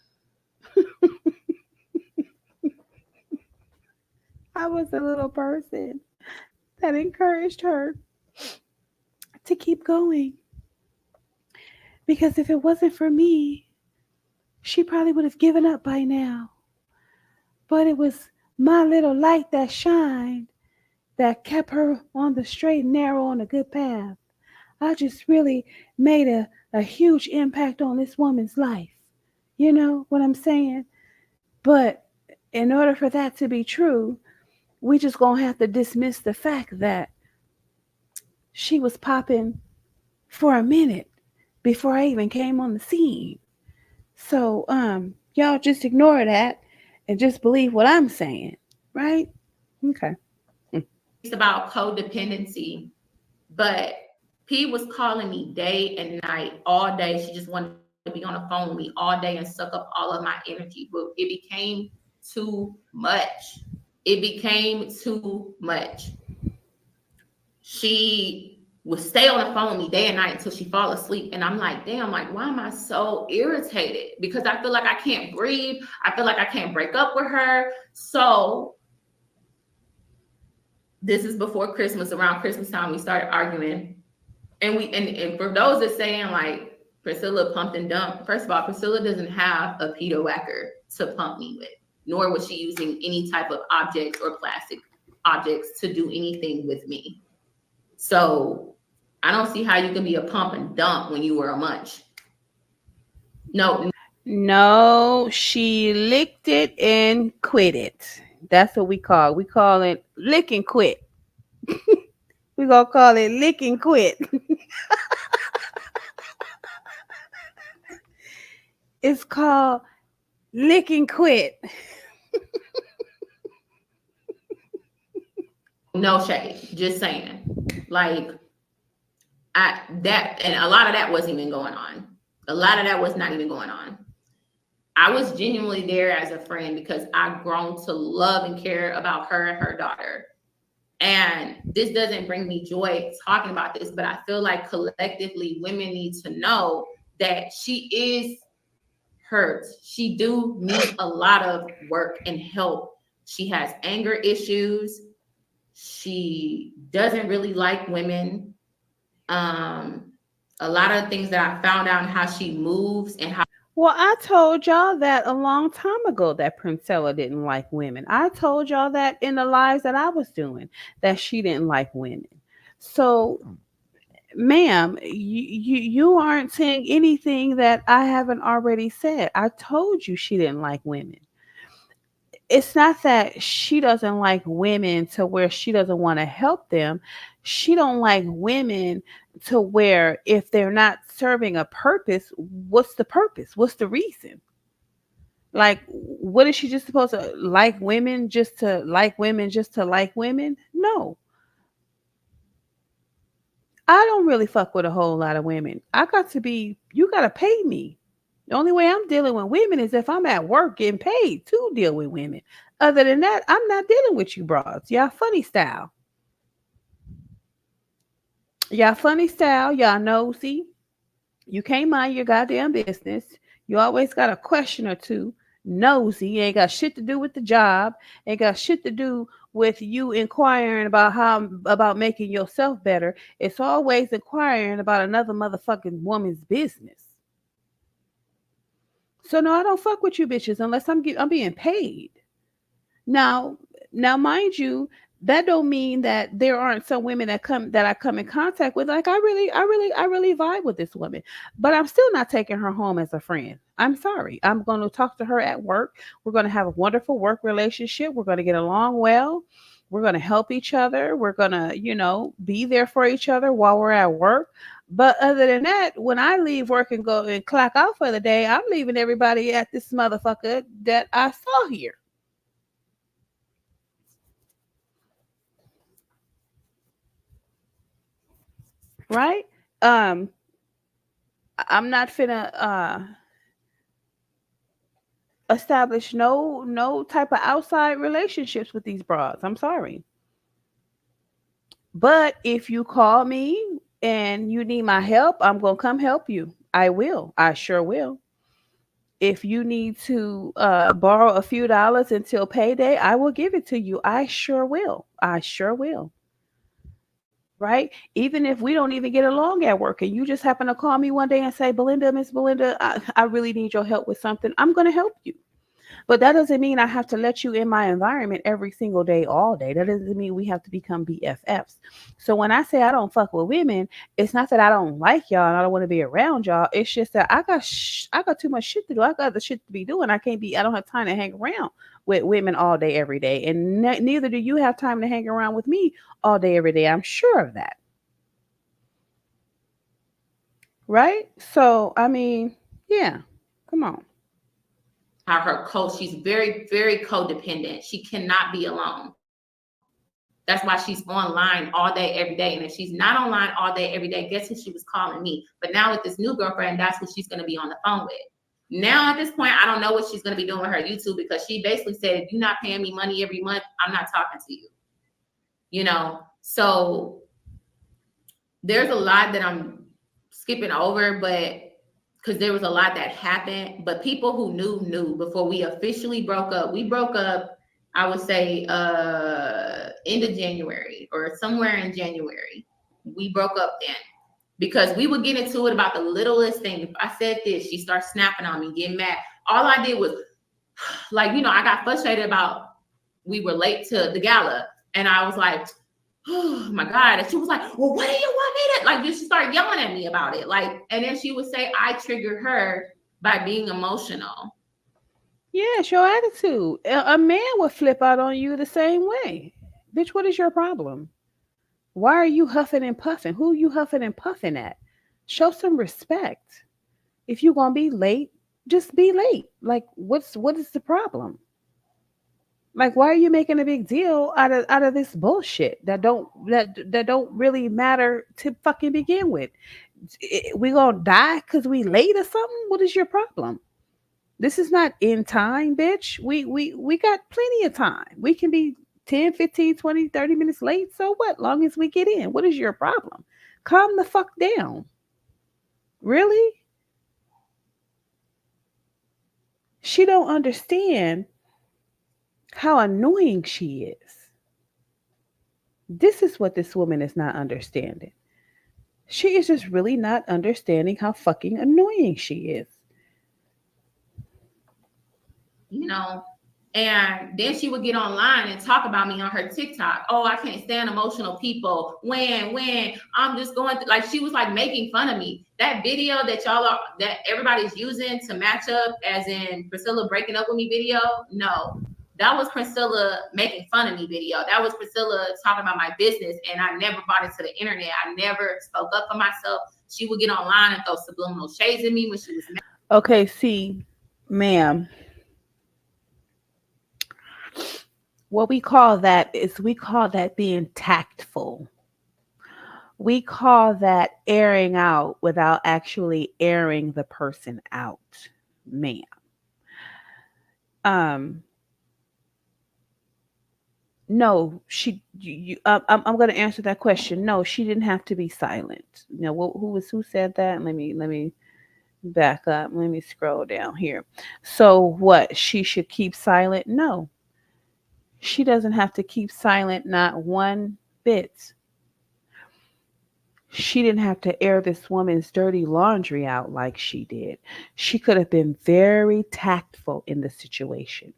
I was a little person that encouraged her to keep going. Because if it wasn't for me, she probably would have given up by now. But it was my little light that shined that kept her on the straight and narrow on a good path. I just really made a huge impact on this woman's life. You know what I'm saying? But in order for that to be true, we just gonna have to dismiss the fact that she was popping for a minute before I even came on the scene. So y'all just ignore that and just believe what I'm saying, right? Okay. It's about codependency, but P was calling me day and night, all day. She just wanted to be on the phone with me all day and suck up all of my energy. But it became too much. It became too much. She would stay on the phone with me day and night until she fall asleep. And I'm like, damn, like, why am I so irritated? Because I feel like I can't breathe. I feel like I can't break up with her. So this is before Christmas. Around Christmas time, we started arguing. And for those that saying like Priscilla pumped and dumped, first of all, Priscilla doesn't have a pedo whacker to pump me with, nor was she using any type of objects or plastic objects to do anything with me. So I don't see how you can be a pump and dump when you were a munch. No, she licked it and quit it. That's what we call it lick and quit. We gonna call it lick and quit. It's called lick and quit. No shade, just saying. Like and a lot of that wasn't even going on. A lot of that was not even going on. I was genuinely there as a friend because I've grown to love and care about her and her daughter. And this doesn't bring me joy talking about this, but I feel like collectively women need to know that she is hurt. She do need a lot of work and help. She has anger issues. She doesn't really like women. A lot of things that I found out how she moves and how. Well, I told y'all that a long time ago that Princella didn't like women. I told y'all that in the lives that I was doing that she didn't like women. So, ma'am, you aren't saying anything that I haven't already said. I told you she didn't like women. It's not that she doesn't like women to where she doesn't want to help them. She don't like women to where if they're not serving a purpose, what's the purpose? What's the reason? Like, what is she just supposed to like women just to like women just to like women? No. I don't really fuck with a whole lot of women. You got to pay me. The only way I'm dealing with women is if I'm at work getting paid to deal with women. Other than that, I'm not dealing with you broads. Y'all funny style. Y'all funny style. Y'all nosy. You can't mind your goddamn business. You always got a question or two. Nosy, ain't got shit to do with the job. Ain't got shit to do with you inquiring about about making yourself better. It's always inquiring about another motherfucking woman's business. So no, I don't fuck with you bitches unless I'm being paid. Now, mind you, that don't mean that there aren't some women that I come in contact with. Like I really vibe with this woman, but I'm still not taking her home as a friend. I'm sorry. I'm going to talk to her at work. We're going to have a wonderful work relationship. We're going to get along well. We're going to help each other. We're going to, be there for each other while we're at work. But other than that, when I leave work and go and clock out for the day, I'm leaving everybody at this motherfucker that I saw here. Right? Um, I'm not finna establish no type of outside relationships with these broads. I'm sorry. But if you call me and you need my help, I'm gonna come help you. I will. I sure will. If you need to borrow a few dollars until payday, I will give it to you. I sure will. I sure will. Right? Even if we don't even get along at work and you just happen to call me one day and say, Belinda, Miss Belinda, I really need your help with something, I'm going to help you. But that doesn't mean I have to let you in my environment every single day, all day. That doesn't mean we have to become BFFs. So when I say I don't fuck with women, it's not that I don't like y'all and I don't want to be around y'all. It's just that I got too much shit to do. I got other shit to be doing. I don't have time to hang around with women all day, every day. And neither do you have time to hang around with me all day, every day. I'm sure of that. Right? So, I mean, yeah, come on. Her coach, she's very, very codependent. She cannot be alone. That's why she's online all day, every day. And if she's not online all day, every day, guess who she was calling? Me. But now with this new girlfriend, that's who she's going to be on the phone with. Now at this point, I don't know what she's going to be doing with her YouTube, because she basically said, if you're not paying me money every month, I'm not talking to you. So there's a lot that I'm skipping over, but because there was a lot that happened, but people who knew before we officially broke up. We broke up, I would say, end of January or somewhere in January. We broke up then because we would get into it about the littlest thing. If I said this, she starts snapping on me, getting mad. All I did was I got frustrated about we were late to the gala, and I was like, oh my God. And she was like, well, what do you want me to, she started yelling at me about it. And then she would say, I triggered her by being emotional. Yeah, it's your attitude. A man would flip out on you the same way. Bitch, what is your problem? Why are you huffing and puffing? Who you huffing and puffing at? Show some respect. If you're gonna be late, just be late. What is the problem? Why are you making a big deal out of this bullshit that don't really matter to fucking begin with? We gonna die because we late or something? What is your problem? This is not in time, bitch. We got plenty of time. We can be 10, 15, 20, 30 minutes late. So what? Long as we get in. What is your problem? Calm the fuck down. Really? She don't understand how annoying she is. This is what this woman is not understanding. She is just really not understanding how fucking annoying she is. And then she would get online and talk about me on her TikTok. Oh, I can't stand emotional people. When I'm just going through, she was making fun of me. That video that everybody's using to match up, as in Priscilla breaking up with me video. No, that was Priscilla making fun of me video. That was Priscilla talking about my business, and I never brought it to the internet. I never spoke up for myself. She would get online and throw subliminal shades at me when she was mad. Okay, see, ma'am. What we call that being tactful. We call that airing out without actually airing the person out, ma'am. No, I'm going to answer that question. No, she didn't have to be silent. You know, who said that? Let me back up. Let me scroll down here. So what? She should keep silent? No, she doesn't have to keep silent. Not one bit. She didn't have to air this woman's dirty laundry out like she did. She could have been very tactful in the situation.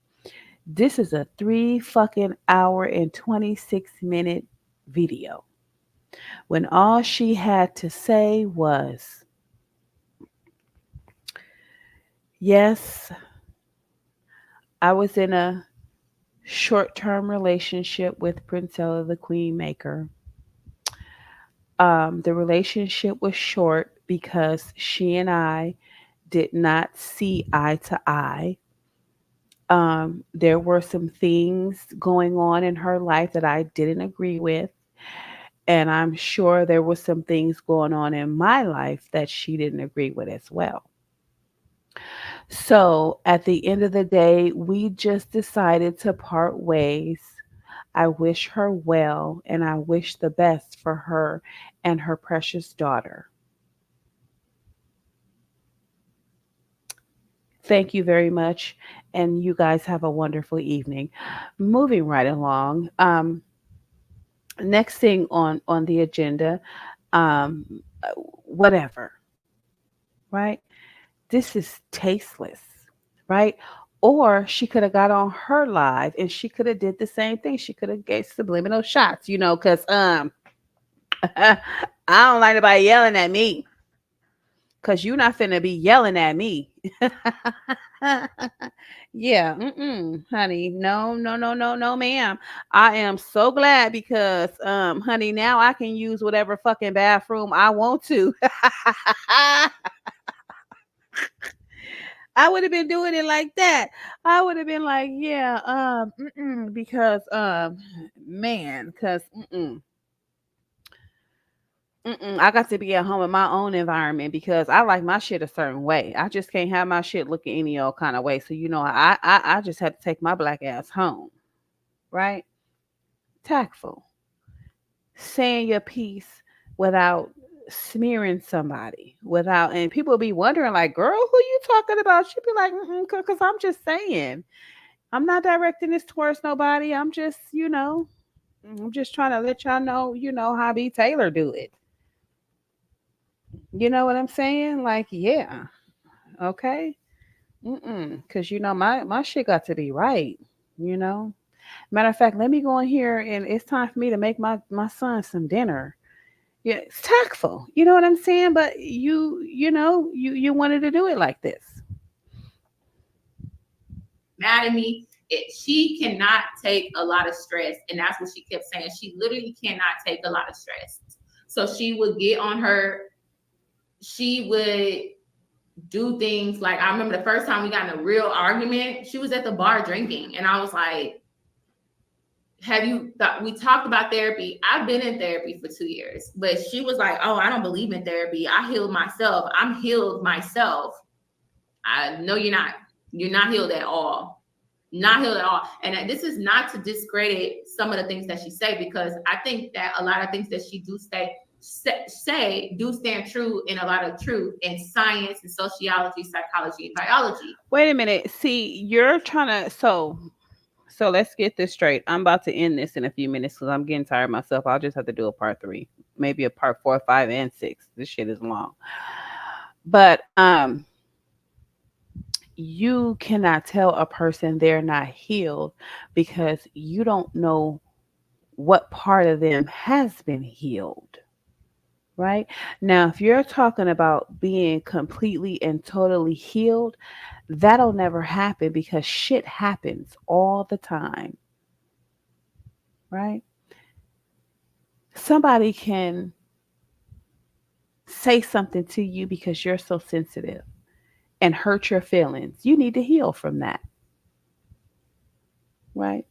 This is a 3 fucking hour and 26-minute video when all she had to say was, yes, I was in a short term relationship with Princella, the Queen Maker. The relationship was short because she and I did not see eye to eye. There were some things going on in her life that I didn't agree with. And I'm sure there were some things going on in my life that she didn't agree with as well. So at the end of the day, we just decided to part ways. I wish her well and I wish the best for her and her precious daughter. Thank you very much. And you guys have a wonderful evening. Moving right along. Next thing on the agenda, um, whatever, right? This is tasteless, right? Or she could have got on her live and she could have did the same thing. She could have gave subliminal shots, because I don't like anybody yelling at me. Cause you're not finna be yelling at me. Yeah, honey. No, no, no, no, no, ma'am. I am so glad because honey, now I can use whatever fucking bathroom I want to. I would have been doing it like that. I would have been like, yeah, because man, because I got to be at home in my own environment because I like my shit a certain way. I just can't have my shit looking any old kind of way. So I just had to take my black ass home, right? Tactful, saying your piece without smearing somebody, without, and people be wondering like, girl, who you talking about? She'd be like, because I'm just saying, I'm not directing this towards nobody. I'm just trying to let y'all know, how B Taylor do it. You know what I'm saying? Like, yeah, okay. Cause my shit got to be right. You know. Matter of fact, let me go in here and it's time for me to make my son some dinner. Yeah, it's tactful. You know what I'm saying? But you wanted to do it like this. Mad at me. She cannot take a lot of stress, and that's what she kept saying. She literally cannot take a lot of stress. So she would get on her. She would do things like, I remember the first time we got in a real argument. She was at the bar drinking, and I was like, have you thought, we talked about therapy. I've been in therapy for 2 years, but she was like, oh, I don't believe in therapy. I healed myself. I'm healed myself. I know you're not. You're not healed at all. Not healed at all. And this is not to discredit some of the things that she say, because I think that a lot of things that she do say do stand true in a lot of truth in science and sociology, psychology, and biology. Wait a minute. See, you're trying to so let's get this straight. I'm about to end this in a few minutes because I'm getting tired myself. I'll just have to do a part 3, maybe a part 4, 5, and 6. This shit is long. But you cannot tell a person they're not healed because you don't know what part of them has been healed. Right? Now, if you're talking about being completely and totally healed, that'll never happen because shit happens all the time. Right? Somebody can say something to you because you're so sensitive and hurt your feelings. You need to heal from that. Right?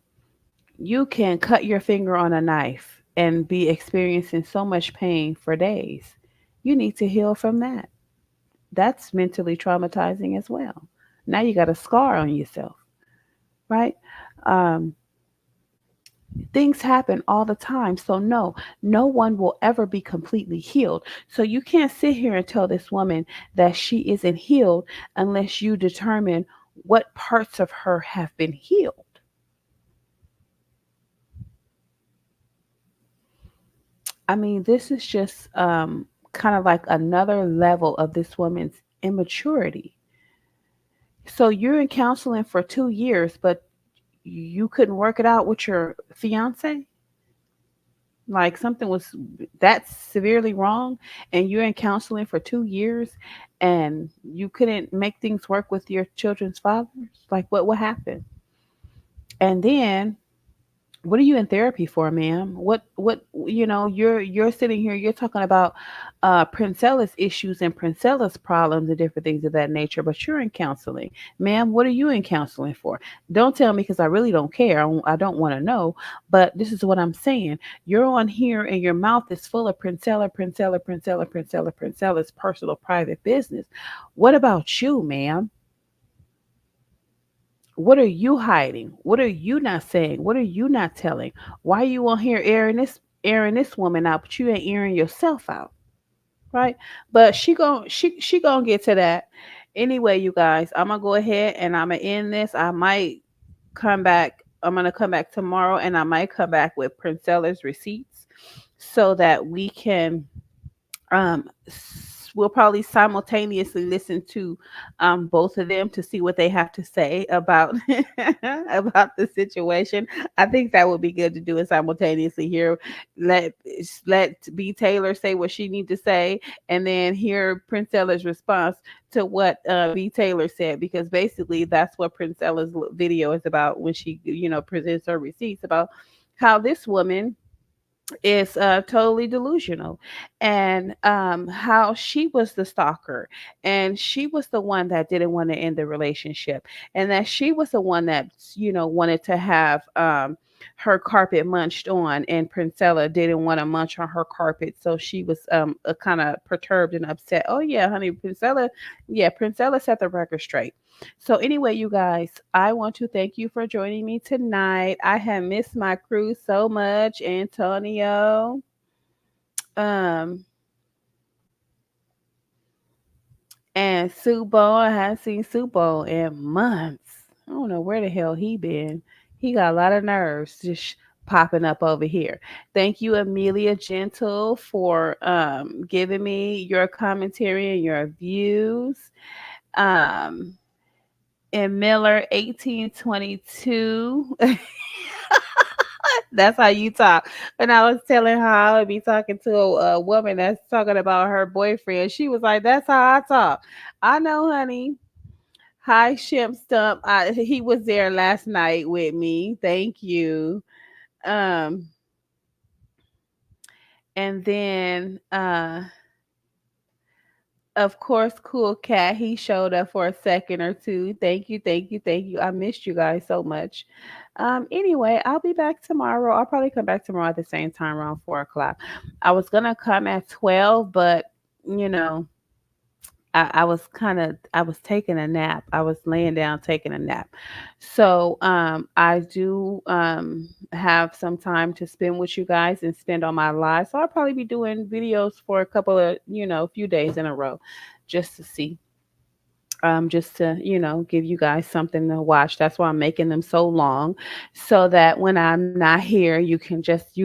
You can cut your finger on a knife and be experiencing so much pain for days. You need to heal from that. That's mentally traumatizing as well. Now you got a scar on yourself, right? Um, Things happen all the time. So no, no one will ever be completely healed. So you can't sit here and tell this woman that she isn't healed unless you determine what parts of her have been healed. I mean, this is just kind of like another level of this woman's immaturity. So you're in counseling for 2 years, but you couldn't work it out with your fiance? Like something was that severely wrong, and you're in counseling for 2 years and you couldn't make things work with your children's fathers? Like what happened? And then what are you in therapy for, ma'am? What you're sitting here, you're talking about Princella's issues and Princella's problems and different things of that nature, but you're in counseling. Ma'am, what are you in counseling for? Don't tell me, because I really don't care. I don't want to know, but this is what I'm saying. You're on here and your mouth is full of Princella's personal private business. What about you, ma'am? What are you hiding? What are you not saying? What are you not telling? Why are you on here airing this woman out, but you ain't airing yourself out, right? But she gonna get to that anyway. You guys, I'm gonna go ahead and I'm gonna end this. I might come back. I'm gonna come back tomorrow, and I might come back with Princella's receipts so that we can we'll probably simultaneously listen to both of them to see what they have to say about about the situation. I think that would be good to do it simultaneously here. let let B Taylor say what she need to say, and then hear Princella's response to what B Taylor said, because basically that's what Princella's video is about when she presents her receipts about how this woman is totally delusional, and how she was the stalker, and she was the one that didn't want to end the relationship, and that she was the one that wanted to have her carpet munched on, and Princella didn't want to munch on her carpet, so she was kind of perturbed and upset. Oh yeah, honey, Princella set the record straight. So anyway, you guys, I want to thank you for joining me tonight. I have missed my crew so much, Antonio. Um and Subo. I haven't seen Subo in months. I don't know where the hell he been. He got a lot of nerves just popping up over here. Thank you, Amelia Gentle, for giving me your commentary and your views. Um and Miller 1822. That's how you talk. When I was telling her I would be talking to a woman that's talking about her boyfriend, she was like, "That's how I talk." I know, honey. Hi, Shimp Stump. He was there last night with me. Thank you. Um, and then of course, Cool Cat. He showed up for a second or two. Thank you, thank you, thank you. I missed you guys so much. Anyway, I'll be back tomorrow. I'll probably come back tomorrow at the same time around 4 o'clock. I was gonna come at 12, but you know, I was taking a nap. I was laying down taking a nap. So I do have some time to spend with you guys and spend on my live. So I'll probably be doing videos for a couple of, few days in a row just to see. Just to, give you guys something to watch. That's why I'm making them so long, so that when I'm not here, you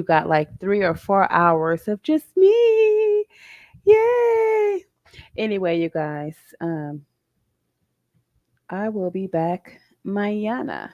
got like 3 or 4 hours of just me. Yay. Anyway, you guys, I will be back mañana.